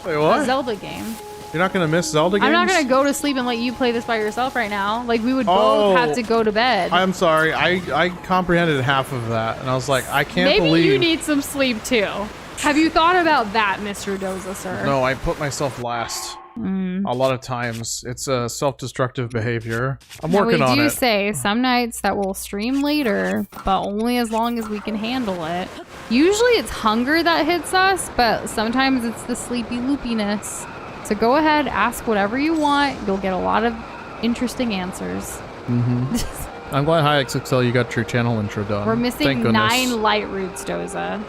[SPEAKER 1] Wait, what?
[SPEAKER 2] A Zelda game.
[SPEAKER 1] You're not gonna miss Zelda games?
[SPEAKER 2] I'm not gonna go to sleep and let you play this by yourself right now. Like we would both have to go to bed.
[SPEAKER 1] I'm sorry. I comprehended half of that, and I was like, I can't believe.
[SPEAKER 2] Maybe you need some sleep too. Have you thought about that, Mr. Doza, sir?
[SPEAKER 1] No, I put myself last. A lot of times. It's a self-destructive behavior. I'm working on it.
[SPEAKER 2] We do say some nights that we'll stream later, but only as long as we can handle it. Usually it's hunger that hits us, but sometimes it's the sleepy loopiness. So go ahead, ask whatever you want. You'll get a lot of interesting answers.
[SPEAKER 1] I'm glad HiXXL you got your channel intro done.
[SPEAKER 2] We're missing 9 light roots, Doza.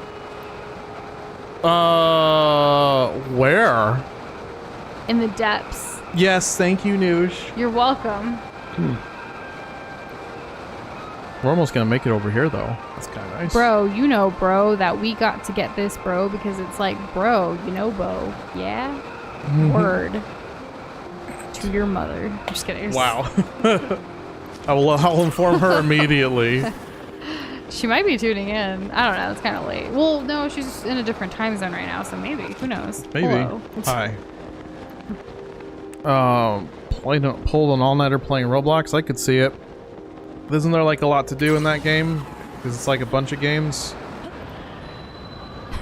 [SPEAKER 1] Where?
[SPEAKER 2] In the depths.
[SPEAKER 1] Yes, thank you, Noosh.
[SPEAKER 2] You're welcome.
[SPEAKER 1] We're almost gonna make it over here, though. That's kind of nice.
[SPEAKER 2] Bro, you know, bro, that we got to get this, bro, because it's like, bro, you know, Bo. Yeah? Word. To your mother. Just kidding.
[SPEAKER 1] Wow. I'll inform her immediately.
[SPEAKER 2] She might be tuning in. I don't know. It's kind of late. Well, no, she's in a different time zone right now, so maybe. Who knows?
[SPEAKER 1] Maybe.
[SPEAKER 2] Hello.
[SPEAKER 1] Hi. Pulled an all-nighter playing Roblox. I could see it. Isn't there like a lot to do in that game? Because it's like a bunch of games.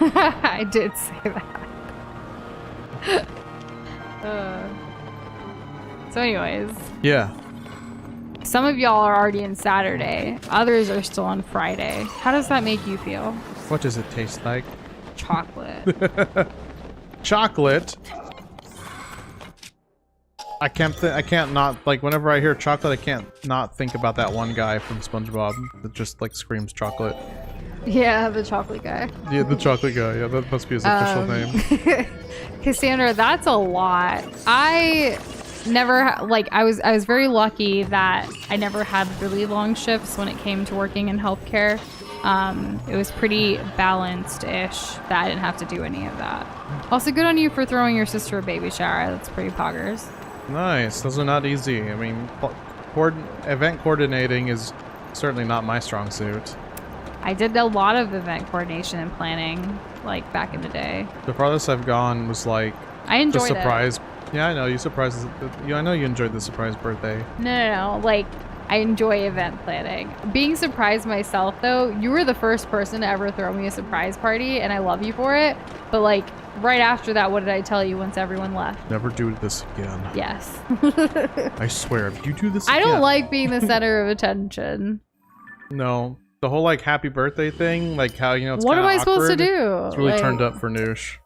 [SPEAKER 2] I did say that. So anyways.
[SPEAKER 1] Yeah.
[SPEAKER 2] Some of y'all are already in Saturday. Others are still on Friday. How does that make you feel?
[SPEAKER 1] What does it taste like?
[SPEAKER 2] Chocolate.
[SPEAKER 1] Chocolate? I can't not, like, whenever I hear chocolate, I can't not think about that one guy from SpongeBob that just, like, screams chocolate.
[SPEAKER 2] Yeah, the chocolate guy.
[SPEAKER 1] Yeah, the chocolate guy. Yeah, that must be his official name.
[SPEAKER 2] Cassandra, that's a lot. I never, like, I was very lucky that I never had really long shifts when it came to working in healthcare. It was pretty balanced-ish that I didn't have to do any of that. Also, good on you for throwing your sister a baby shower. That's pretty poggers.
[SPEAKER 1] Nice. Those are not easy. I mean, event coordinating is certainly not my strong suit.
[SPEAKER 2] I did a lot of event coordination and planning, like, back in the day.
[SPEAKER 1] The farthest I've gone was, like,
[SPEAKER 2] I enjoyed
[SPEAKER 1] the surprise. Yeah, I know. You surprised. I know you enjoyed the surprise birthday.
[SPEAKER 2] No. Like, I enjoy event planning. Being surprised myself, though, you were the first person to ever throw me a surprise party, and I love you for it. But, like, right after that, what did I tell you once everyone left?
[SPEAKER 1] Never do this again.
[SPEAKER 2] Yes.
[SPEAKER 1] I swear, if you do this again...
[SPEAKER 2] I don't like being the center of attention.
[SPEAKER 1] No. The whole, like, happy birthday thing, like, how, you know, it's
[SPEAKER 2] what am I
[SPEAKER 1] awkward.
[SPEAKER 2] supposed to do?
[SPEAKER 1] It's really
[SPEAKER 2] like,
[SPEAKER 1] turned up for Noosh.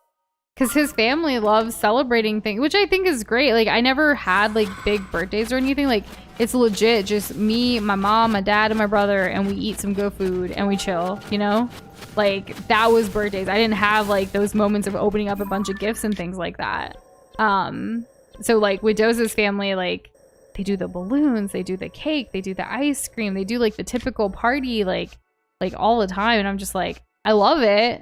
[SPEAKER 2] Because his family loves celebrating things, which I think is great. Like, I never had, like, big birthdays or anything. Like, it's legit just me, my mom, my dad, and my brother, and we eat some good food, and we chill, you know? Like, that was birthdays. I didn't have, like, those moments of opening up a bunch of gifts and things like that. So, like, with Doza's family, like, they do the balloons, they do the cake, they do the ice cream, they do, like, the typical party, like all the time, and I'm just like, I love it.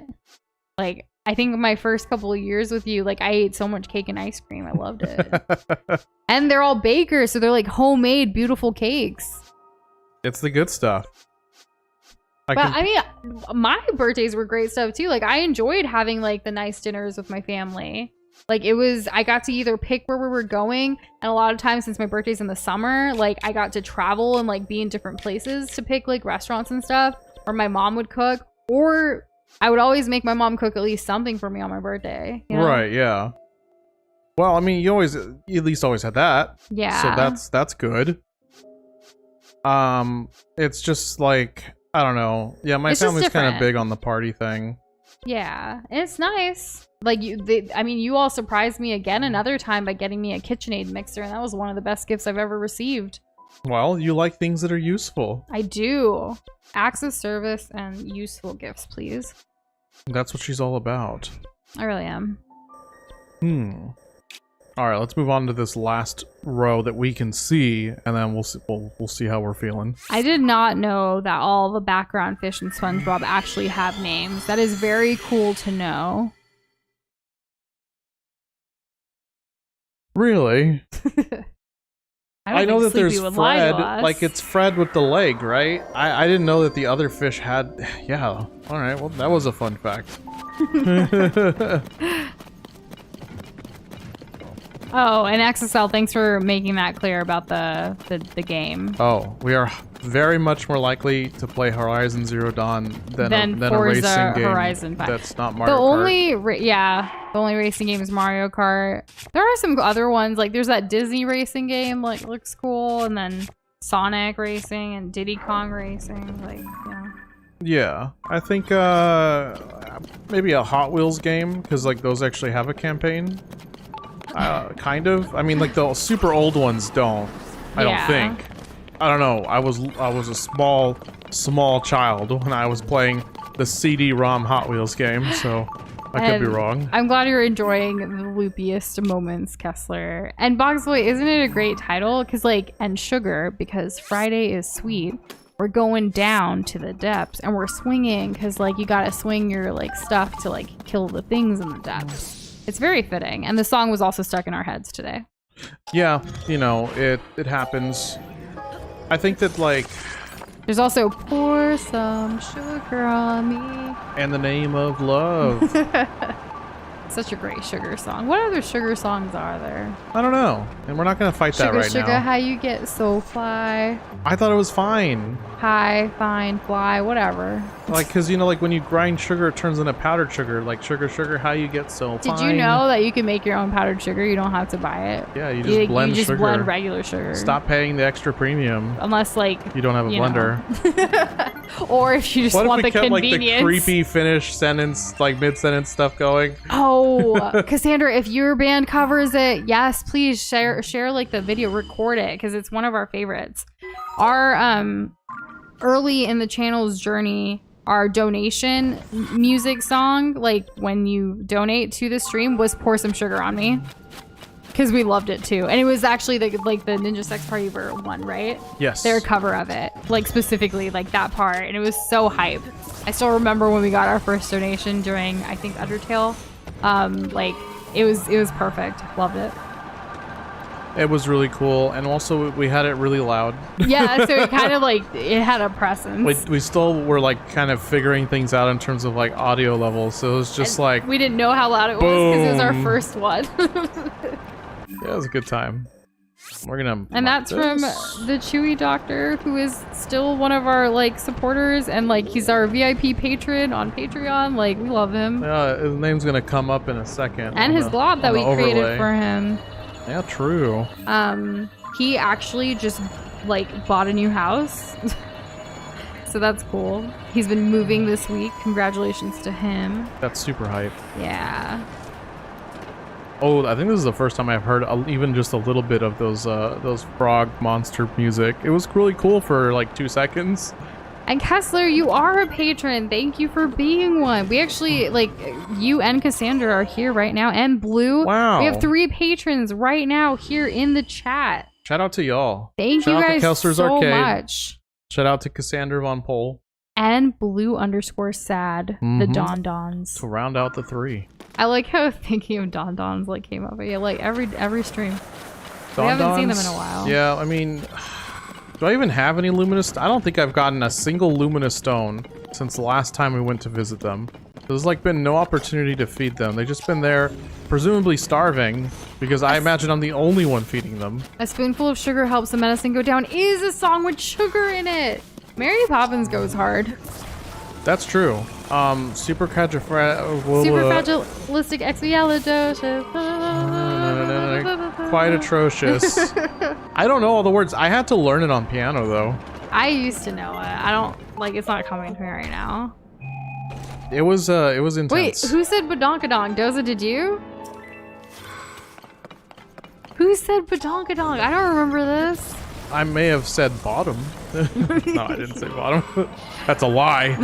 [SPEAKER 2] Like, I think my first couple of years with you, like, I ate so much cake and ice cream. I loved it. And they're all bakers, so they're like homemade, beautiful cakes. It's the good stuff. I mean, my birthdays were great stuff too. Like, I enjoyed having like the nice dinners with my family. Like, I got to either pick where we were going, and a lot of times since my birthday's in the summer, like, I got to travel and like be in different places to pick like restaurants and stuff, or my mom would cook, or I would always make my mom cook at least something for me on my birthday. You know? Right, yeah. Well, I mean, you at least always had that. Yeah. So that's good. It's just like, I don't know. Yeah, my family's kind of big on the party thing. Yeah, it's nice. Like, you all surprised me again another time by getting me a KitchenAid mixer, and that was one of the best gifts I've ever received. Well, you like things that are useful. I do. Acts of service and useful gifts, please. That's what she's all about. I really am.
[SPEAKER 1] All right, let's move on to this last row that we can see, and then we'll see how we're feeling.
[SPEAKER 2] I did not know that all the background fish in SpongeBob actually have names. That is very cool to know.
[SPEAKER 1] Really? I know that there's Fred,
[SPEAKER 2] like
[SPEAKER 1] like it's Fred with the leg, right? I didn't know that the other fish had, yeah. All right, well, that was a fun fact.
[SPEAKER 2] Oh, and XSL, thanks for making that clear about the game.
[SPEAKER 1] Oh, we are very much more likely to play Horizon Zero Dawn than a
[SPEAKER 2] Forza
[SPEAKER 1] racing game
[SPEAKER 2] Horizon 5.
[SPEAKER 1] that's not Mario Kart.
[SPEAKER 2] The only racing game is Mario Kart. There are some other ones, like there's that Disney racing game, like looks cool, and then Sonic Racing and Diddy Kong Racing, like yeah.
[SPEAKER 1] Yeah, I think maybe a Hot Wheels game, because like those actually have a campaign. Kind of. I mean, like the super old ones don't. I don't think. I don't know. I was a small child when I was playing the CD-ROM Hot Wheels game, so I could be wrong.
[SPEAKER 2] I'm glad you're enjoying the loopiest moments, Kessler. And Boxboy, isn't it a great title? Because like, and sugar, because Friday is sweet. We're going down to the depths, and we're swinging, because like you gotta swing your like stuff to like kill the things in the depths. It's very fitting, and the song was also stuck in our heads today.
[SPEAKER 1] Yeah, you know, it happens. I think that like...
[SPEAKER 2] There's also pour some sugar on me.
[SPEAKER 1] And the name of love.
[SPEAKER 2] Such a great sugar song. What other sugar songs are there?
[SPEAKER 1] I don't know, and we're not gonna fight that right now.
[SPEAKER 2] Sugar, how you get so fly.
[SPEAKER 1] I thought it was fine.
[SPEAKER 2] High, fine, fly, whatever.
[SPEAKER 1] Like, cause you know, like when you grind sugar, it turns into powdered sugar. Like sugar, how you get so fine.
[SPEAKER 2] Did you know that you can make your own powdered sugar? You don't have to buy it.
[SPEAKER 1] Yeah, you just blend sugar.
[SPEAKER 2] You just blend regular suger.
[SPEAKER 1] Stop paying the extra premium.
[SPEAKER 2] Unless like
[SPEAKER 1] you don't have a blender.
[SPEAKER 2] Or if you just want the convenience. What if we kept like the
[SPEAKER 1] creepy finish sentence, like mid-sentence stuff going?
[SPEAKER 2] Oh, Cassandra, if your band covers it, yes, please share like the video, record it, because it's one of our favorites. Our early in the channel's journey, our donation music song, like when you donate to the stream, was Pour Some Sugar on Me, because we loved it too. And it was actually the Ninja Sex Party one, right?
[SPEAKER 1] Yes.
[SPEAKER 2] Their cover of it, like specifically like that part, and it was so hype. I still remember when we got our first donation during, I think, Undertale. Like it was perfect. Loved it.
[SPEAKER 1] It was really cool, and also we had it really loud.
[SPEAKER 2] Yeah, so it kind of like, it had a presence.
[SPEAKER 1] We still were like kind of figuring things out in terms of like audio levels, so it was just like...
[SPEAKER 2] We didn't know how loud it was because it was our first one.
[SPEAKER 1] Yeah, it was a good time. We're gonna...
[SPEAKER 2] And that's from the Chewy Doctor, who is still one of our like supporters, and like he's our VIP patron on Patreon. Like, we love him.
[SPEAKER 1] Yeah, his name's gonna come up in a second.
[SPEAKER 2] And his blob that we created for him.
[SPEAKER 1] Yeah, true.
[SPEAKER 2] He actually just like bought a new house. So that's cool. He's been moving this week. Congratulations to him.
[SPEAKER 1] That's super hype.
[SPEAKER 2] Yeah.
[SPEAKER 1] Oh, I think this is the first time I've heard even just a little bit of those frog monster music. It was really cool for like 2 seconds.
[SPEAKER 2] And Kessler, you are a patron. Thank you for being one. We actually, like, you and Cassandra are here right now, and Blue.
[SPEAKER 1] Wow.
[SPEAKER 2] We have 3 patrons right now here in the chat.
[SPEAKER 1] Shout out to y'all.
[SPEAKER 2] Thank you guys so much.
[SPEAKER 1] Shout out to Cassandra Von Pol.
[SPEAKER 2] And Blue_sad, the Don Dons.
[SPEAKER 1] To round out the 3.
[SPEAKER 2] I like how thinking of Don Dons like came up. Yeah, like every stream.
[SPEAKER 1] Don
[SPEAKER 2] we haven't
[SPEAKER 1] Dons?
[SPEAKER 2] seen them in a while.
[SPEAKER 1] Yeah, I mean... Do I even have any Luminous? I don't think I've gotten a single Luminous Stone since the last time we went to visit them. There's like been no opportunity to feed them. They've just been there, presumably starving, because I imagine I'm the only one feeding them.
[SPEAKER 2] A spoonful of sugar helps the medicine go down is a song with sugar in it. Mary Poppins goes hard.
[SPEAKER 1] That's true.
[SPEAKER 2] Superfragilisticexpialidocious.
[SPEAKER 1] Quite atrocious. I don't know all the words. I had to learn it on piano though.
[SPEAKER 2] I used to know it. I don't like. It's not coming to me right now.
[SPEAKER 1] It was intense.
[SPEAKER 2] Wait, who said badonkadonk? Doza, did you? Who said badonkadonk? I don't remember this.
[SPEAKER 1] I may have said bottom. No, I didn't say bottom. That's a lie.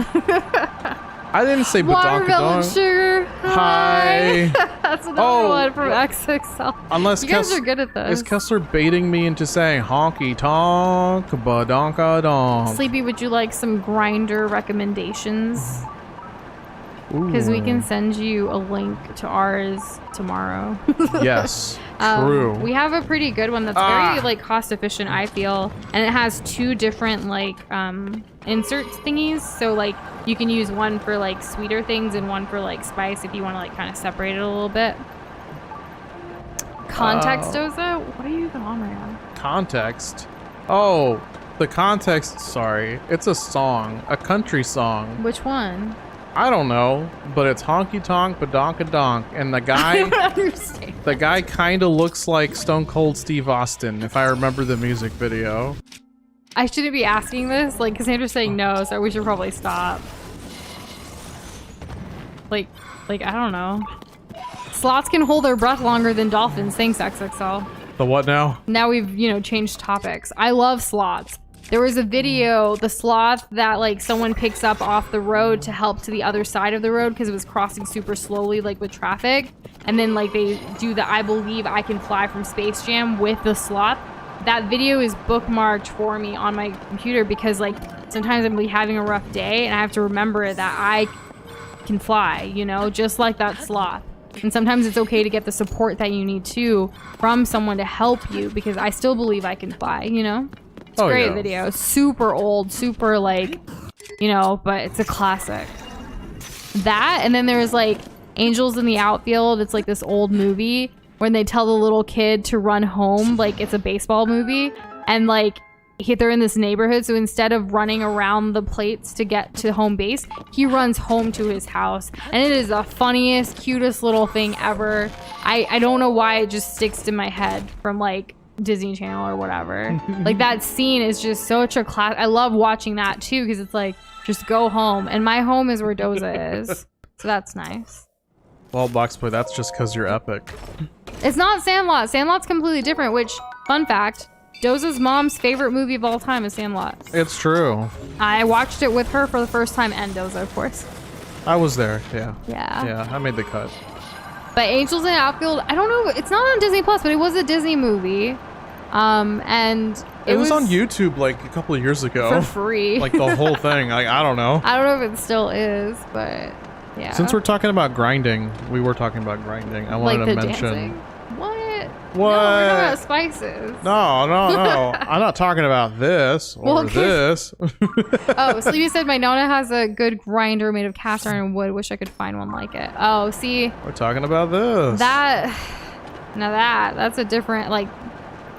[SPEAKER 1] I didn't say
[SPEAKER 2] Watermelon
[SPEAKER 1] badonkadonk.
[SPEAKER 2] sugar.
[SPEAKER 1] Hi.
[SPEAKER 2] That's That's another one from XXL.
[SPEAKER 1] Unless
[SPEAKER 2] you guys are good at this.
[SPEAKER 1] Is Kessler baiting me into saying honky tonk, badonka donk?
[SPEAKER 2] Sleepy, would you like some grinder recommendations? Because we can send you a link to ours tomorrow.
[SPEAKER 1] Yes, true.
[SPEAKER 2] We have a pretty good one that's very like cost efficient, I feel, and it has 2 different like insert thingies. So like you can use one for like sweeter things and one for like spice if you want to like kind of separate it a little bit. Context, Doza? What are you even on right now?
[SPEAKER 1] Context? Oh, the context. Sorry, it's a song, a country song.
[SPEAKER 2] Which one?
[SPEAKER 1] I don't know, but it's honky tonk badonka donk, and the
[SPEAKER 2] I
[SPEAKER 1] guy,
[SPEAKER 2] don't understand.
[SPEAKER 1] the guy kind of looks like Stone Cold Steve Austin, if I remember the music video.
[SPEAKER 2] I shouldn't be asking this, like, Cassandra's saying no, so we should probably stop. Like, I don't know. Sloths can hold their breath longer than dolphins. Thanks, XXL.
[SPEAKER 1] The what now?
[SPEAKER 2] Now we've, changed topics. I love sloths. There was a video, the sloth that like someone picks up off the road to help to the other side of the road because it was crossing super slowly like with traffic. And then like they do the I Believe I Can Fly from Space Jam with the sloth. That video is bookmarked for me on my computer because like sometimes I'm having a rough day and I have to remember that I can fly, just like that sloth. And sometimes it's okay to get the support that you need too from someone to help you because I still believe I can fly, It's a great video. Super old, super like, but it's a classic. That, and then there's like Angels in the Outfield. It's like this old movie when they tell the little kid to run home. Like it's a baseball movie. And like they're in this neighborhood. So instead of running around the plates to get to home base, he runs home to his house. And it is the funniest, cutest little thing ever. I don't know why it just sticks to my head from like Disney Channel or whatever. Like that scene is just such a class. I love watching that too because it's like just go home, and my home is where Doza is, so that's nice.
[SPEAKER 1] Well, Boxboy, that's just because you're epic.
[SPEAKER 2] It's not Sandlot. Sandlot's completely different. Which, fun fact, Doza's mom's favorite movie of all time is Sandlot.
[SPEAKER 1] It's true.
[SPEAKER 2] I watched it with her for the first time, and Doza, of course.
[SPEAKER 1] I was there. Yeah.
[SPEAKER 2] Yeah.
[SPEAKER 1] I made the cut.
[SPEAKER 2] But Angels in the Outfield, I don't know. It's not on Disney Plus, but it was a Disney movie. And
[SPEAKER 1] it was on YouTube like a couple of years ago.
[SPEAKER 2] For free.
[SPEAKER 1] Like the whole thing. Like, I don't know.
[SPEAKER 2] I don't know if it still is, but yeah.
[SPEAKER 1] Since we're talking about grinding, we were talking about grinding. I wanted to mention.
[SPEAKER 2] Dancing. What?
[SPEAKER 1] What?
[SPEAKER 2] No, we're talking about spices.
[SPEAKER 1] No. I'm not talking about this or this.
[SPEAKER 2] Oh, Sleepy said my Nona has a good grinder made of cast iron and wood. Wish I could find one like it. Oh, see.
[SPEAKER 1] We're talking about this.
[SPEAKER 2] That's a different, like,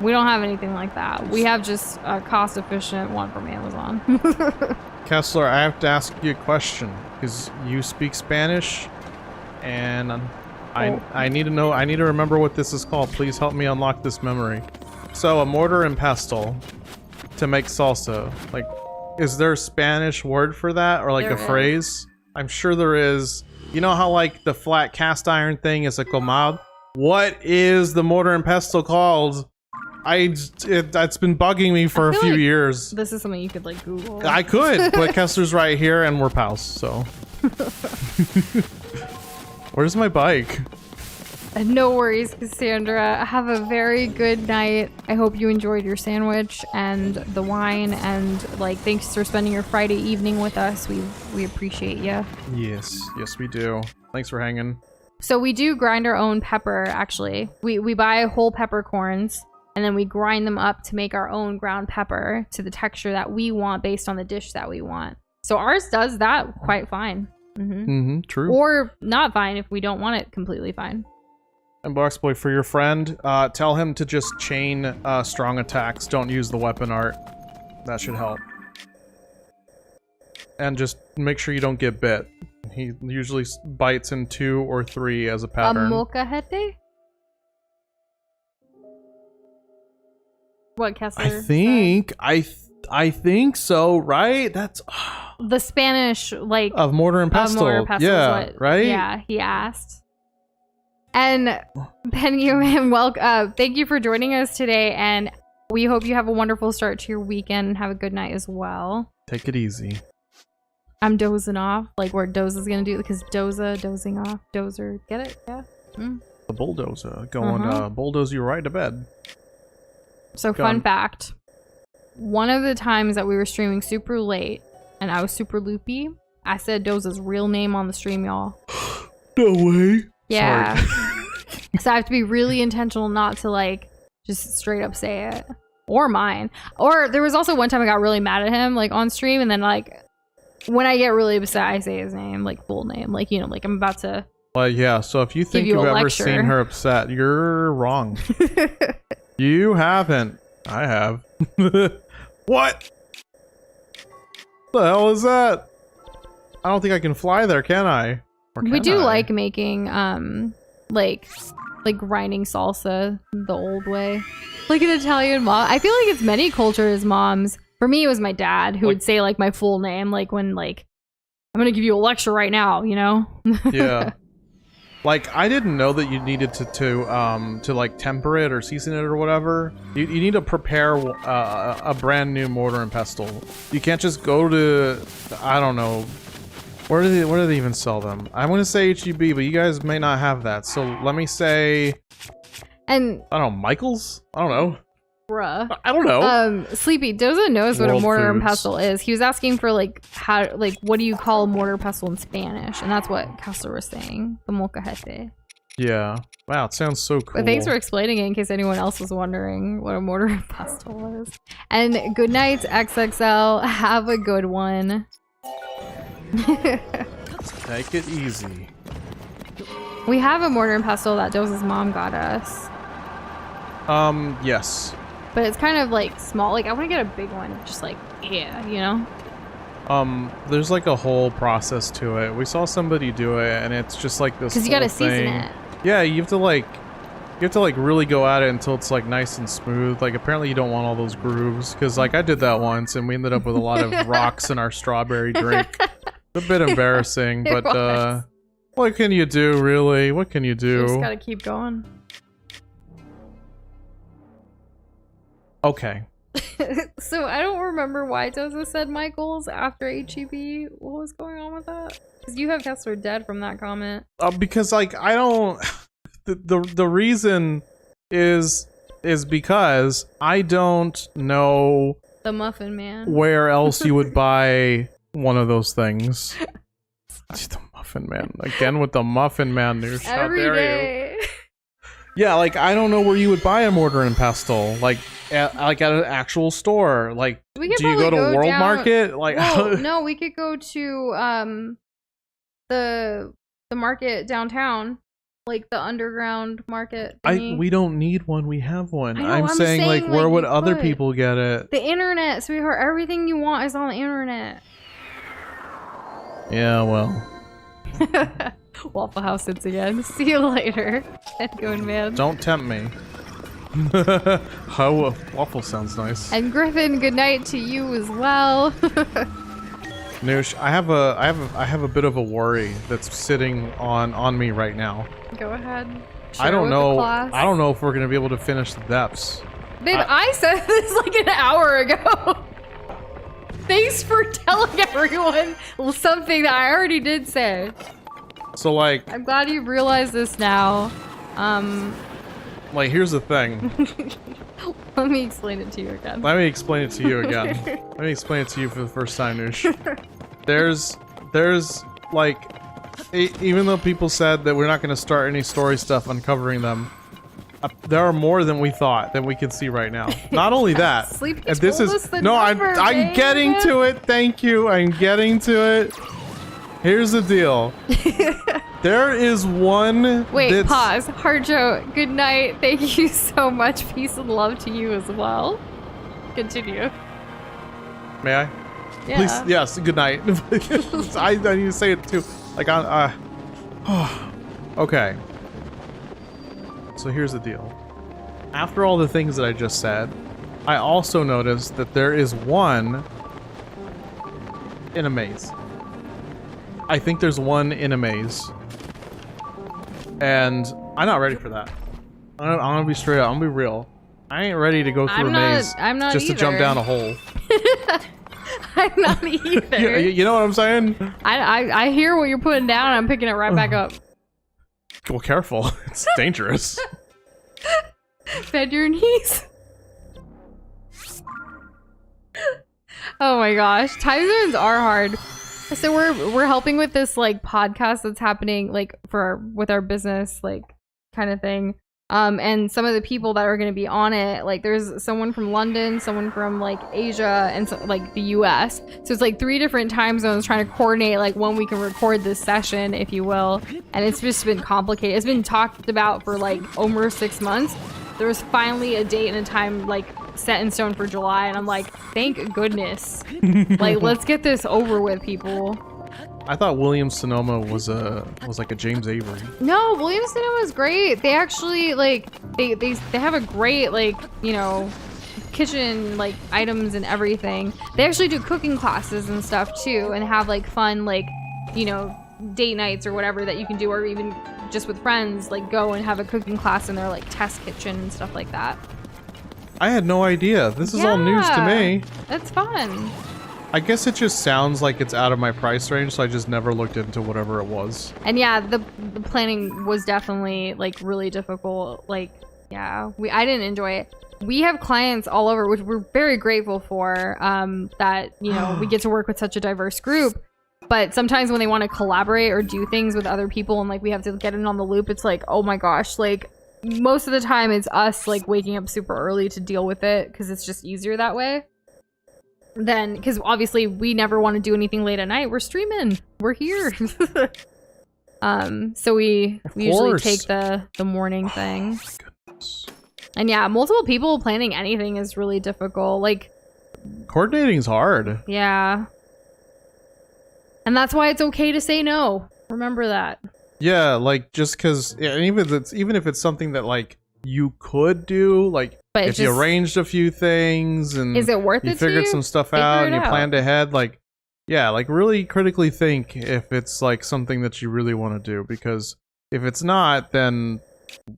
[SPEAKER 2] we don't have anything like that. We have just a cost-efficient one from Amazon.
[SPEAKER 1] Kessler, I have to ask you a question because you speak Spanish, and I need to know. I need to remember what this is called. Please help me unlock this memory. So a mortar and pestle to make salsa. Like, is there a Spanish word for that or like a phrase? I'm sure there is. You know how like the flat cast iron thing is a comal? What is the mortar and pestle called? That's been bugging me for a few years.
[SPEAKER 2] This is something you could like Google.
[SPEAKER 1] I could, but Kessler's right here and we're pals, so. Where's my bike?
[SPEAKER 2] No worries, Cassandra. Have a very good night. I hope you enjoyed your sandwich and the wine, and like thanks for spending your Friday evening with us. We appreciate you.
[SPEAKER 1] Yes, we do. Thanks for hanging.
[SPEAKER 2] So we do grind our own pepper, actually. We buy whole peppercorns and then we grind them up to make our own ground pepper to the texture that we want based on the dish that we want. So ours does that quite fine.
[SPEAKER 1] True.
[SPEAKER 2] Or not fine if we don't want it completely fine.
[SPEAKER 1] And Boxboy, for your friend, tell him to just chain strong attacks. Don't use the weapon art. That should help. And just make sure you don't get bit. He usually bites in 2 or 3 as a pattern.
[SPEAKER 2] Molcajete? What, Kessler?
[SPEAKER 1] I think so, right? That's
[SPEAKER 2] the Spanish, like,
[SPEAKER 1] of mortar and pestle. Yeah, right?
[SPEAKER 2] Yeah, he asked. And Benjamin, welcome. Thank you for joining us today, and we hope you have a wonderful start to your weekend and have a good night as well.
[SPEAKER 1] Take it easy.
[SPEAKER 2] I'm dozing off, like where Doza's gonna do, because dozing off, dozer. Get it? Yeah.
[SPEAKER 1] the bulldozer going bulldoze you right to bed.
[SPEAKER 2] So fun fact, one of the times that we were streaming super late and I was super loopy, I said Doza's real name on the stream, y'all.
[SPEAKER 1] No way.
[SPEAKER 2] Yeah. So I have to be really intentional not to like just straight up say it. Or mine. Or there was also one time I got really mad at him like on stream, and then like when I get really upset I say his name, like full name. Like, you know, like I'm about to
[SPEAKER 1] Yeah, so if you think you've ever seen her upset, you're wrong. You haven't. I have. What? The hell is that? I don't think I can fly there, can I? Or
[SPEAKER 2] we do like making like grinding salsa the old way, like an Italian mom. I feel like it's many cultures moms. For me it was my dad who would say like my full name, like when like I'm gonna give you a lecture right now, you know.
[SPEAKER 1] Yeah. Like, I didn't know that you needed to like temper it or season it or whatever. You need to prepare a brand new mortar and pestle. You can't just go to, I don't know, where do they even sell them? I want to say H-E-B, but you guys may not have that. So let me say,
[SPEAKER 2] and
[SPEAKER 1] I don't know, Michael's? I don't know.
[SPEAKER 2] Bruh.
[SPEAKER 1] I don't know.
[SPEAKER 2] Sleepy Doza knows what a
[SPEAKER 1] World
[SPEAKER 2] mortar and
[SPEAKER 1] Foods.
[SPEAKER 2] pestle is. He was asking for like how, like what do you call a mortar pestle in Spanish, and that's what Kessler was saying. The molcajete.
[SPEAKER 1] Yeah. Wow, it sounds so cool.
[SPEAKER 2] But thanks for explaining it in case anyone else was wondering what a mortar and pestle is. And good night, XXL. Have a good one.
[SPEAKER 1] Take it easy.
[SPEAKER 2] We have a mortar and pestle that Doza's mom got us.
[SPEAKER 1] Yes.
[SPEAKER 2] But it's kind of like small. Like I want to get a big one. Just like, yeah, you know?
[SPEAKER 1] There's like a whole process to it. We saw somebody do it and it's just like this
[SPEAKER 2] Because you gotta
[SPEAKER 1] whole
[SPEAKER 2] season
[SPEAKER 1] thing.
[SPEAKER 2] it.
[SPEAKER 1] Yeah, you have to like really go at it until it's like nice and smooth. Like apparently you don't want all those grooves, because like I did that once and we ended up with a lot of rocks in our strawberry drink. It's a bit embarrassing,
[SPEAKER 2] It
[SPEAKER 1] but
[SPEAKER 2] was.
[SPEAKER 1] what can you do, really? What can you do?
[SPEAKER 2] You just gotta keep going.
[SPEAKER 1] Okay.
[SPEAKER 2] So I don't remember why Doza said Michaels after HEB. What was going on with that? Because you have Kessler dead from that comment.
[SPEAKER 1] Because like I don't the reason is because I don't know
[SPEAKER 2] The Muffin Man.
[SPEAKER 1] where else you would buy one of those things. The Muffin Man again with the Muffin Man news. How
[SPEAKER 2] Every
[SPEAKER 1] dare you?
[SPEAKER 2] day.
[SPEAKER 1] Yeah, like I don't know where you would buy a mortar and pestle. Like at an actual store. Like,
[SPEAKER 2] We could
[SPEAKER 1] do you go to
[SPEAKER 2] probably go
[SPEAKER 1] World
[SPEAKER 2] down-
[SPEAKER 1] Market? Like,
[SPEAKER 2] Well, no, we could go to the market downtown, like the underground market thingy.
[SPEAKER 1] we don't need one. We have one.
[SPEAKER 2] I know,
[SPEAKER 1] I'm
[SPEAKER 2] I'm
[SPEAKER 1] saying like,
[SPEAKER 2] saying,
[SPEAKER 1] where
[SPEAKER 2] like,
[SPEAKER 1] would
[SPEAKER 2] you
[SPEAKER 1] other
[SPEAKER 2] could.
[SPEAKER 1] people get it?
[SPEAKER 2] The internet, sweetheart. Everything you want is on the internet.
[SPEAKER 1] Yeah, well,
[SPEAKER 2] Waffle House sits again. See you later. Head going, man.
[SPEAKER 1] don't tempt me. How waffle sounds nice.
[SPEAKER 2] And Griffin, good night to you as well.
[SPEAKER 1] Noosh, I have a bit of a worry that's sitting on me right now.
[SPEAKER 2] Go ahead.
[SPEAKER 1] I
[SPEAKER 2] Share
[SPEAKER 1] don't
[SPEAKER 2] with the
[SPEAKER 1] know.
[SPEAKER 2] class.
[SPEAKER 1] I don't know if we're gonna be able to finish the depths.
[SPEAKER 2] Babe, I said this like an hour ago. Thanks for telling everyone something that I already did say.
[SPEAKER 1] So like
[SPEAKER 2] I'm glad you've realized this now.
[SPEAKER 1] here's the thing.
[SPEAKER 2] Let me explain it to you again.
[SPEAKER 1] Let me explain it to you again. Let me explain it to you for the first time, Noosh. There's like, even though people said that we're not going to start any story stuff uncovering them, there are more than we thought that we can see right now. Not only that,
[SPEAKER 2] Sleepy
[SPEAKER 1] and this
[SPEAKER 2] told
[SPEAKER 1] is
[SPEAKER 2] us the
[SPEAKER 1] no,
[SPEAKER 2] number,
[SPEAKER 1] I'm
[SPEAKER 2] babe.
[SPEAKER 1] getting to it. Thank you. I'm getting to it. Here's the deal. There is one.
[SPEAKER 2] Wait,
[SPEAKER 1] that's-
[SPEAKER 2] pause. Harjo, good night. Thank you so much. Peace and love to you as well. Continue.
[SPEAKER 1] May I?
[SPEAKER 2] Yeah.
[SPEAKER 1] Please, yes. Good night. I need to say it too. Like okay. So here's the deal. After all the things that I just said, I also noticed that there is one in a maze. I think there's one in a maze. And I'm not ready for that. I'm gonna be straight up. I'm gonna be real. I ain't ready to go through a maze
[SPEAKER 2] I'm not
[SPEAKER 1] just to jump
[SPEAKER 2] either.
[SPEAKER 1] down a hole.
[SPEAKER 2] I'm not either.
[SPEAKER 1] You know what I'm saying?
[SPEAKER 2] I hear what you're putting down and I'm picking it right back up.
[SPEAKER 1] Well, careful. It's dangerous.
[SPEAKER 2] Bend your knees. Oh my gosh, time zones are hard. So we're helping with this like podcast that's happening like with our business like kind of thing. And some of the people that are going to be on it, like there's someone from London, someone from like Asia, and so, like the US. So it's like 3 different time zones trying to coordinate like when we can record this session, if you will. And it's just been complicated. It's been talked about for like over 6 months. There was finally a date and a time like set in stone for July, and I'm like, thank goodness. Like, let's get this over with, people.
[SPEAKER 1] I thought Williams Sonoma was like a James Avery.
[SPEAKER 2] No, Williams Sonoma is great. They actually like they have a great like, you know, kitchen like items and everything. They actually do cooking classes and stuff too, and have like fun like, you know, date nights or whatever that you can do, or even just with friends, like go and have a cooking class in their like test kitchen and stuff like that.
[SPEAKER 1] I had no idea. This is all news to me.
[SPEAKER 2] That's fun.
[SPEAKER 1] I guess it just sounds like it's out of my price range, so I just never looked into whatever it was.
[SPEAKER 2] And yeah, the planning was definitely like really difficult. Like, yeah, I didn't enjoy it. We have clients all over, which we're very grateful for, that, you know, we get to work with such a diverse group. But sometimes when they want to collaborate or do things with other people and like we have to get in on the loop, it's like, oh my gosh, like most of the time it's us like waking up super early to deal with it because it's just easier that way. Then, because obviously we never want to do anything late at night. We're streaming. We're here. So we usually take the morning thing. And yeah, multiple people planning anything is really difficult. Like,
[SPEAKER 1] coordinating's hard.
[SPEAKER 2] Yeah. And that's why it's okay to say no. Remember that.
[SPEAKER 1] Yeah, like just because, yeah, even if it's something that like you could do, like
[SPEAKER 2] but
[SPEAKER 1] if you arranged a few things and
[SPEAKER 2] is it worth
[SPEAKER 1] you
[SPEAKER 2] it
[SPEAKER 1] figured
[SPEAKER 2] to
[SPEAKER 1] some stuff out and you planned ahead, like yeah, like really critically think if it's like something that you really want to do, because if it's not, then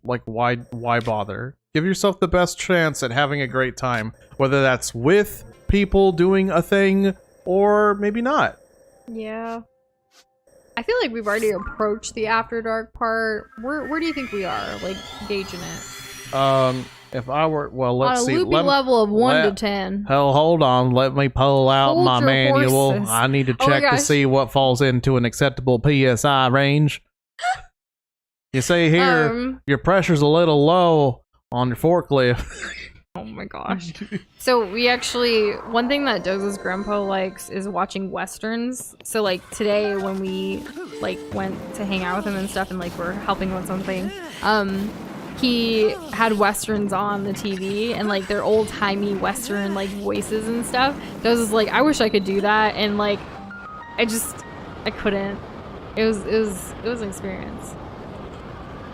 [SPEAKER 1] like why bother? Give yourself the best chance at having a great time, whether that's with people doing a thing or maybe not.
[SPEAKER 2] Yeah. I feel like we've already approached the After Dark part. Where do you think we are, like, gauging it?
[SPEAKER 1] If I were, well, let's
[SPEAKER 2] on a
[SPEAKER 1] see.
[SPEAKER 2] loopy level of 1 to 10.
[SPEAKER 1] Hell, hold on. Let me pull out
[SPEAKER 2] Hold
[SPEAKER 1] my
[SPEAKER 2] your
[SPEAKER 1] manual.
[SPEAKER 2] horses.
[SPEAKER 1] I need to
[SPEAKER 2] Oh my
[SPEAKER 1] check to
[SPEAKER 2] gosh.
[SPEAKER 1] see what falls into an acceptable PSI range. You see here, your pressure's a little low on your forklift.
[SPEAKER 2] Oh my gosh. So we actually, one thing that Doza's grandpa likes is watching westerns. So like today when we like went to hang out with him and stuff and like we're helping with something, he had westerns on the TV and like they're old-timey western like voices and stuff. Doza's like, I wish I could do that, and like I couldn't. It was an experience.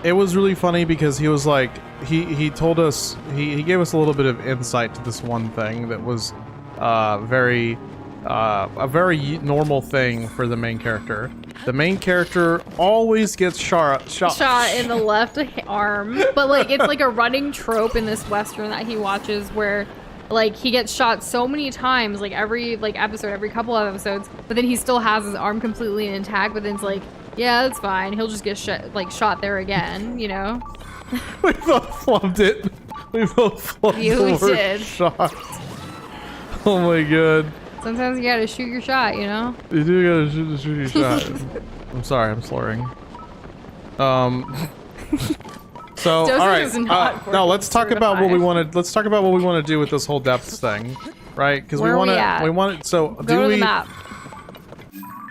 [SPEAKER 1] It was really funny because he was like, he told us, he gave us a little bit of insight to this one thing that was a very normal thing for the main character. The main character always gets shot
[SPEAKER 2] in the left arm, but like it's like a running trope in this western that he watches where like he gets shot so many times, like every like episode, every couple of episodes, but then he still has his arm completely intact, but then it's like, yeah, that's fine, he'll just get shot there again, you know.
[SPEAKER 1] We both loved it. We both loved the word shot. Oh my god.
[SPEAKER 2] Sometimes you gotta shoot your shot, you know?
[SPEAKER 1] You do gotta shoot your shot. I'm sorry, I'm slurring. So, all right. Now let's talk about what we want to. Let's talk about what we want to do with this whole depths thing, right? Because we want to. We want it. So
[SPEAKER 2] Go
[SPEAKER 1] do
[SPEAKER 2] to
[SPEAKER 1] we?
[SPEAKER 2] The map.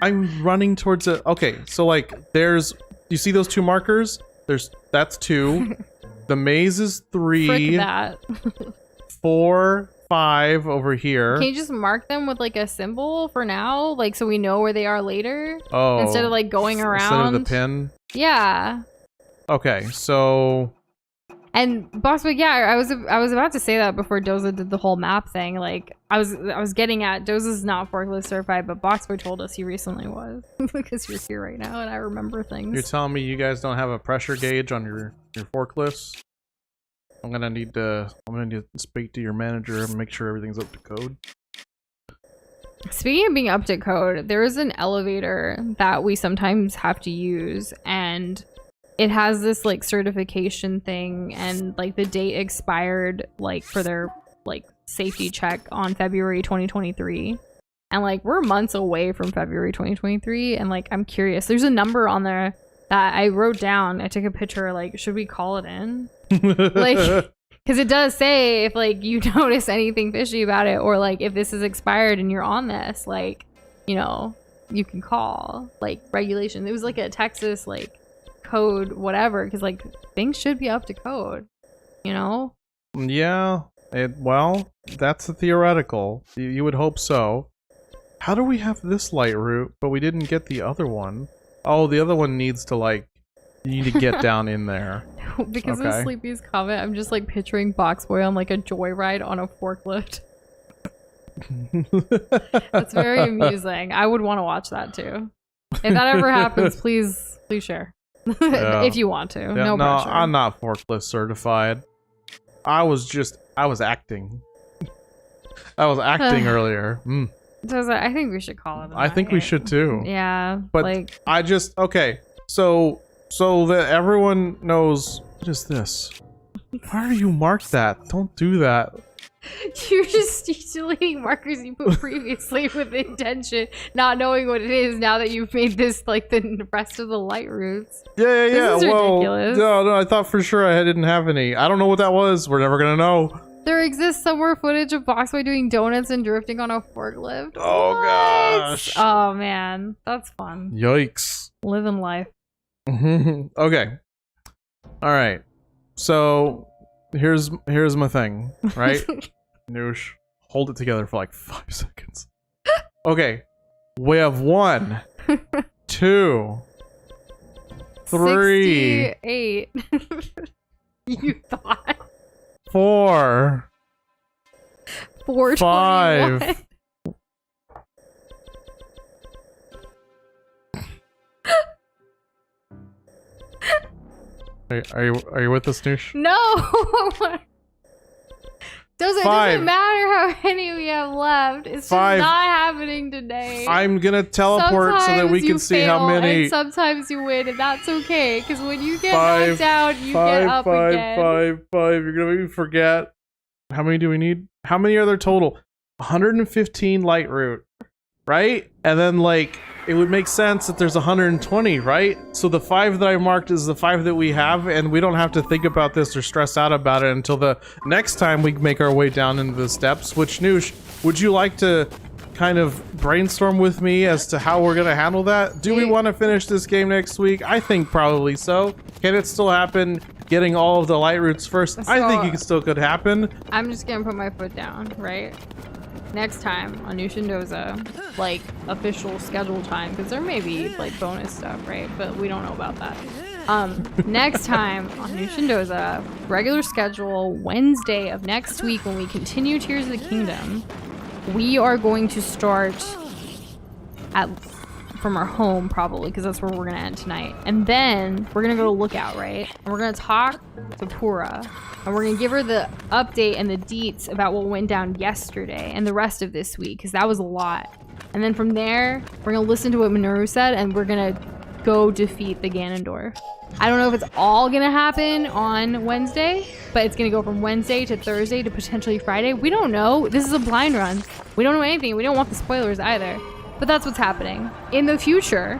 [SPEAKER 1] I'm running towards it. Okay, so like, there's. You see those 2 markers? That's 2. The maze is 3.
[SPEAKER 2] Frick that.
[SPEAKER 1] 4, 5 over here.
[SPEAKER 2] Can you just mark them with like a symbol for now, like so we know where they are later?
[SPEAKER 1] Oh.
[SPEAKER 2] Instead of like going around.
[SPEAKER 1] Instead of the pin.
[SPEAKER 2] Yeah.
[SPEAKER 1] Okay, so.
[SPEAKER 2] And Boxboy, yeah, I was about to say that before Doza did the whole map thing. Like I was getting at, Doza's not forklift certified, but Boxboy told us he recently was because you're here right now and I remember things.
[SPEAKER 1] You're telling me you guys don't have a pressure gauge on your forklifts? I'm gonna need to speak to your manager and make sure everything's up to code.
[SPEAKER 2] Speaking of being up to code, there is an elevator that we sometimes have to use, and it has this like certification thing, and like the date expired like for their like safety check on February 2023. And like we're months away from February 2023, and like I'm curious. There's a number on there that I wrote down. I took a picture. Like, should we call it in? Like, because it does say if like you notice anything fishy about it, or like if this is expired and you're on this, like, you know, you can call like regulation. It was like a Texas like code, whatever, because like things should be up to code, you know?
[SPEAKER 1] Yeah. Well, that's a theoretical. You would hope so. How do we have this light route, but we didn't get the other one? Oh, the other one needs to like, you need to get down in there.
[SPEAKER 2] Because of Sleepy's comment, I'm just like picturing Box Boy on like a joyride on a forklift. That's very amusing. I would want to watch that too. If that ever happens, please share.
[SPEAKER 1] Yeah.
[SPEAKER 2] If you want to.
[SPEAKER 1] Yeah,
[SPEAKER 2] no pressure.
[SPEAKER 1] I'm not forklift certified. I was acting. I was acting earlier.
[SPEAKER 2] So I think we should call it.
[SPEAKER 1] I think we should too.
[SPEAKER 2] Yeah,
[SPEAKER 1] but
[SPEAKER 2] like
[SPEAKER 1] okay. So that everyone knows, what is this? Why are you marked that? Don't do that.
[SPEAKER 2] you're just deleting markers you put previously with intention, not knowing what it is. Now that you've made this like the rest of the light routes.
[SPEAKER 1] Yeah.
[SPEAKER 2] This is
[SPEAKER 1] well,
[SPEAKER 2] ridiculous.
[SPEAKER 1] no. I thought for sure I didn't have any. I don't know what that was. We're never gonna know.
[SPEAKER 2] There exists somewhere footage of Boxboy doing donuts and drifting on a forklift.
[SPEAKER 1] Oh
[SPEAKER 2] What?
[SPEAKER 1] gosh.
[SPEAKER 2] Oh man, that's fun.
[SPEAKER 1] Yikes.
[SPEAKER 2] Living life.
[SPEAKER 1] Okay. All right. So here's my thing, right? Noosh, hold it together for like 5 seconds. Okay. We have 1, 2, 3,
[SPEAKER 2] 68. You thought
[SPEAKER 1] 4,
[SPEAKER 2] 421.
[SPEAKER 1] 5. Are you with us, Noosh?
[SPEAKER 2] No. Doesn't
[SPEAKER 1] 5.
[SPEAKER 2] matter how many we have left. It's just
[SPEAKER 1] 5.
[SPEAKER 2] not happening today.
[SPEAKER 1] I'm gonna teleport so that we
[SPEAKER 2] Sometimes
[SPEAKER 1] can
[SPEAKER 2] you
[SPEAKER 1] see how
[SPEAKER 2] fail,
[SPEAKER 1] many.
[SPEAKER 2] And sometimes you win, and that's okay. Because when you get
[SPEAKER 1] 5,
[SPEAKER 2] knocked down, you get up again.
[SPEAKER 1] 5. You're gonna make me forget. How many do we need? How many are there total? 115 light route, right? And then like it would make sense that there's 120, right? So the 5 that I marked is the 5 that we have, and we don't have to think about this or stress out about it until the next time we make our way down into the steps. Which, Noosh, would you like to kind of brainstorm with me as to how we're gonna handle that? Do we want to finish this game next week? I think probably so. Can it still happen? Getting all of the light routes first? I think it still could happen.
[SPEAKER 2] I'm just gonna put my foot down, right? Next time on Nushindoza, like official schedule time, because there may be like bonus stuff, right? But we don't know about that. Next time on Nushindoza, regular schedule, Wednesday of next week, when we continue Tears of the Kingdom, we are going to start from our home, probably, because that's where we're gonna end tonight. And then we're gonna go to Lookout, right? And we're gonna talk to Pura, and we're gonna give her the update and the deets about what went down yesterday and the rest of this week, because that was a lot. And then from there, we're gonna listen to what Minoru said, and we're gonna go defeat the Ganondorf. I don't know if it's all gonna happen on Wednesday, but it's gonna go from Wednesday to Thursday to potentially Friday. We don't know. This is a blind run. We don't know anything. We don't want the spoilers either. But that's what's happening. In the future,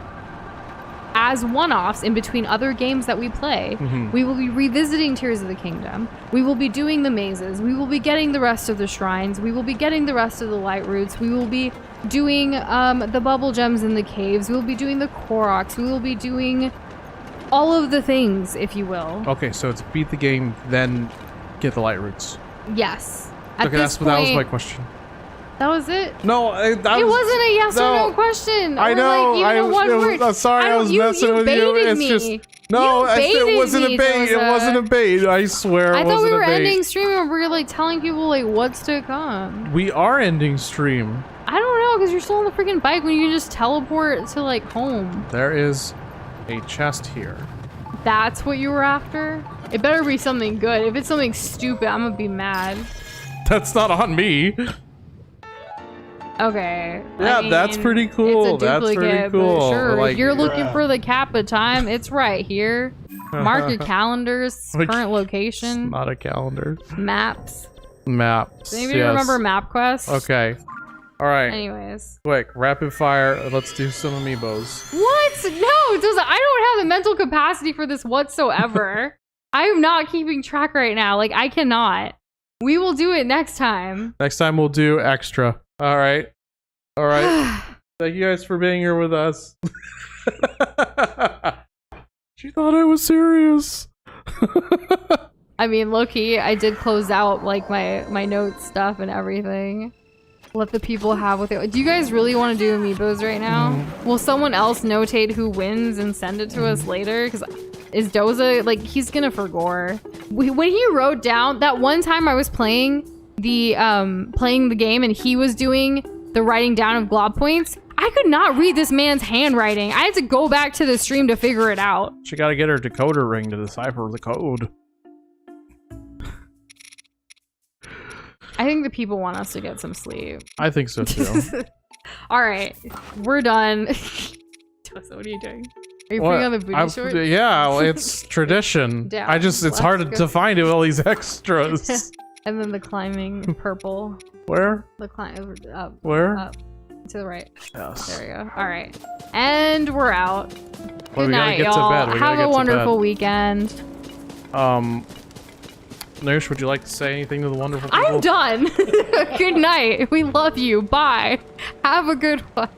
[SPEAKER 2] as one-offs in between other games that we play, we will be revisiting Tears of the Kingdom. We will be doing the mazes. We will be getting the rest of the shrines. We will be getting the rest of the light routes. We will be doing the bubble gems in the caves. We will be doing the Koroks. We will be doing all of the things, if you will.
[SPEAKER 1] Okay, so it's beat the game, then get the light routes.
[SPEAKER 2] Yes.
[SPEAKER 1] Okay, that was my question.
[SPEAKER 2] That was it?
[SPEAKER 1] No,
[SPEAKER 2] it wasn't a yes or no question.
[SPEAKER 1] I know.
[SPEAKER 2] I'm
[SPEAKER 1] sorry, I was messing with you. It's just no. It wasn't a bait. It wasn't a bait. I swear.
[SPEAKER 2] I thought we were ending stream and we were like telling people like what's to come.
[SPEAKER 1] We are ending stream.
[SPEAKER 2] I don't know, because you're still on the freaking bike when you can just teleport to like home.
[SPEAKER 1] There is a chest here.
[SPEAKER 2] That's what you were after? It better be something good. If it's something stupid, I'm gonna be mad.
[SPEAKER 1] That's not on me.
[SPEAKER 2] Okay.
[SPEAKER 1] Yeah,
[SPEAKER 2] I mean,
[SPEAKER 1] that's pretty cool.
[SPEAKER 2] It's a duplicate,
[SPEAKER 1] that's pretty cool.
[SPEAKER 2] But sure,
[SPEAKER 1] like,
[SPEAKER 2] if you're looking for the Kappa time, it's right here. Mark your calendars,
[SPEAKER 1] Like,
[SPEAKER 2] current location,
[SPEAKER 1] Not a calendar.
[SPEAKER 2] maps.
[SPEAKER 1] Maps.
[SPEAKER 2] Does anybody
[SPEAKER 1] yes.
[SPEAKER 2] remember MapQuest?
[SPEAKER 1] Okay. All right.
[SPEAKER 2] Anyways.
[SPEAKER 1] Quick, rapid fire. Let's do some amiibos.
[SPEAKER 2] What? No, it doesn't. I don't have the mental capacity for this whatsoever. I am not keeping track right now. Like, I cannot. We will do it next time.
[SPEAKER 1] Next time we'll do extra. All right. All right. Thank you guys for being here with us. She thought I was serious.
[SPEAKER 2] I mean, low-key, I did close out, like, my notes stuff and everything. Let the people have what they... Do you guys really want to do amiibos right now? Will someone else notate who wins and send it to us later? Because is Doza... Like, he's gonna forgore. When he wrote down... That one time I was playing the game and he was doing the writing down of glob points, I could not read this man's handwriting. I had to go back to the stream to figure it out.
[SPEAKER 1] She got to get her decoder ring to decipher the code.
[SPEAKER 2] I think the people want us to get some sleep.
[SPEAKER 1] I think so too.
[SPEAKER 2] All right, we're done. What are you doing? Are you putting on the booty shorts?
[SPEAKER 1] Yeah, well, it's tradition.
[SPEAKER 2] Down,
[SPEAKER 1] it's
[SPEAKER 2] let's
[SPEAKER 1] hard
[SPEAKER 2] go.
[SPEAKER 1] to find it with all these extras.
[SPEAKER 2] And then the climbing purple.
[SPEAKER 1] Where?
[SPEAKER 2] The climb up.
[SPEAKER 1] Where?
[SPEAKER 2] Up. To the right.
[SPEAKER 1] Yes.
[SPEAKER 2] There we go. All right. And we're out.
[SPEAKER 1] Well,
[SPEAKER 2] Good
[SPEAKER 1] we gotta
[SPEAKER 2] night,
[SPEAKER 1] get to
[SPEAKER 2] y'all.
[SPEAKER 1] bed. We gotta
[SPEAKER 2] Have
[SPEAKER 1] get
[SPEAKER 2] a
[SPEAKER 1] to
[SPEAKER 2] wonderful
[SPEAKER 1] bed.
[SPEAKER 2] weekend.
[SPEAKER 1] Nurse, would you like to say anything to the wonderful people?
[SPEAKER 2] I'm done. Good night. We love you. Bye. Have a good one.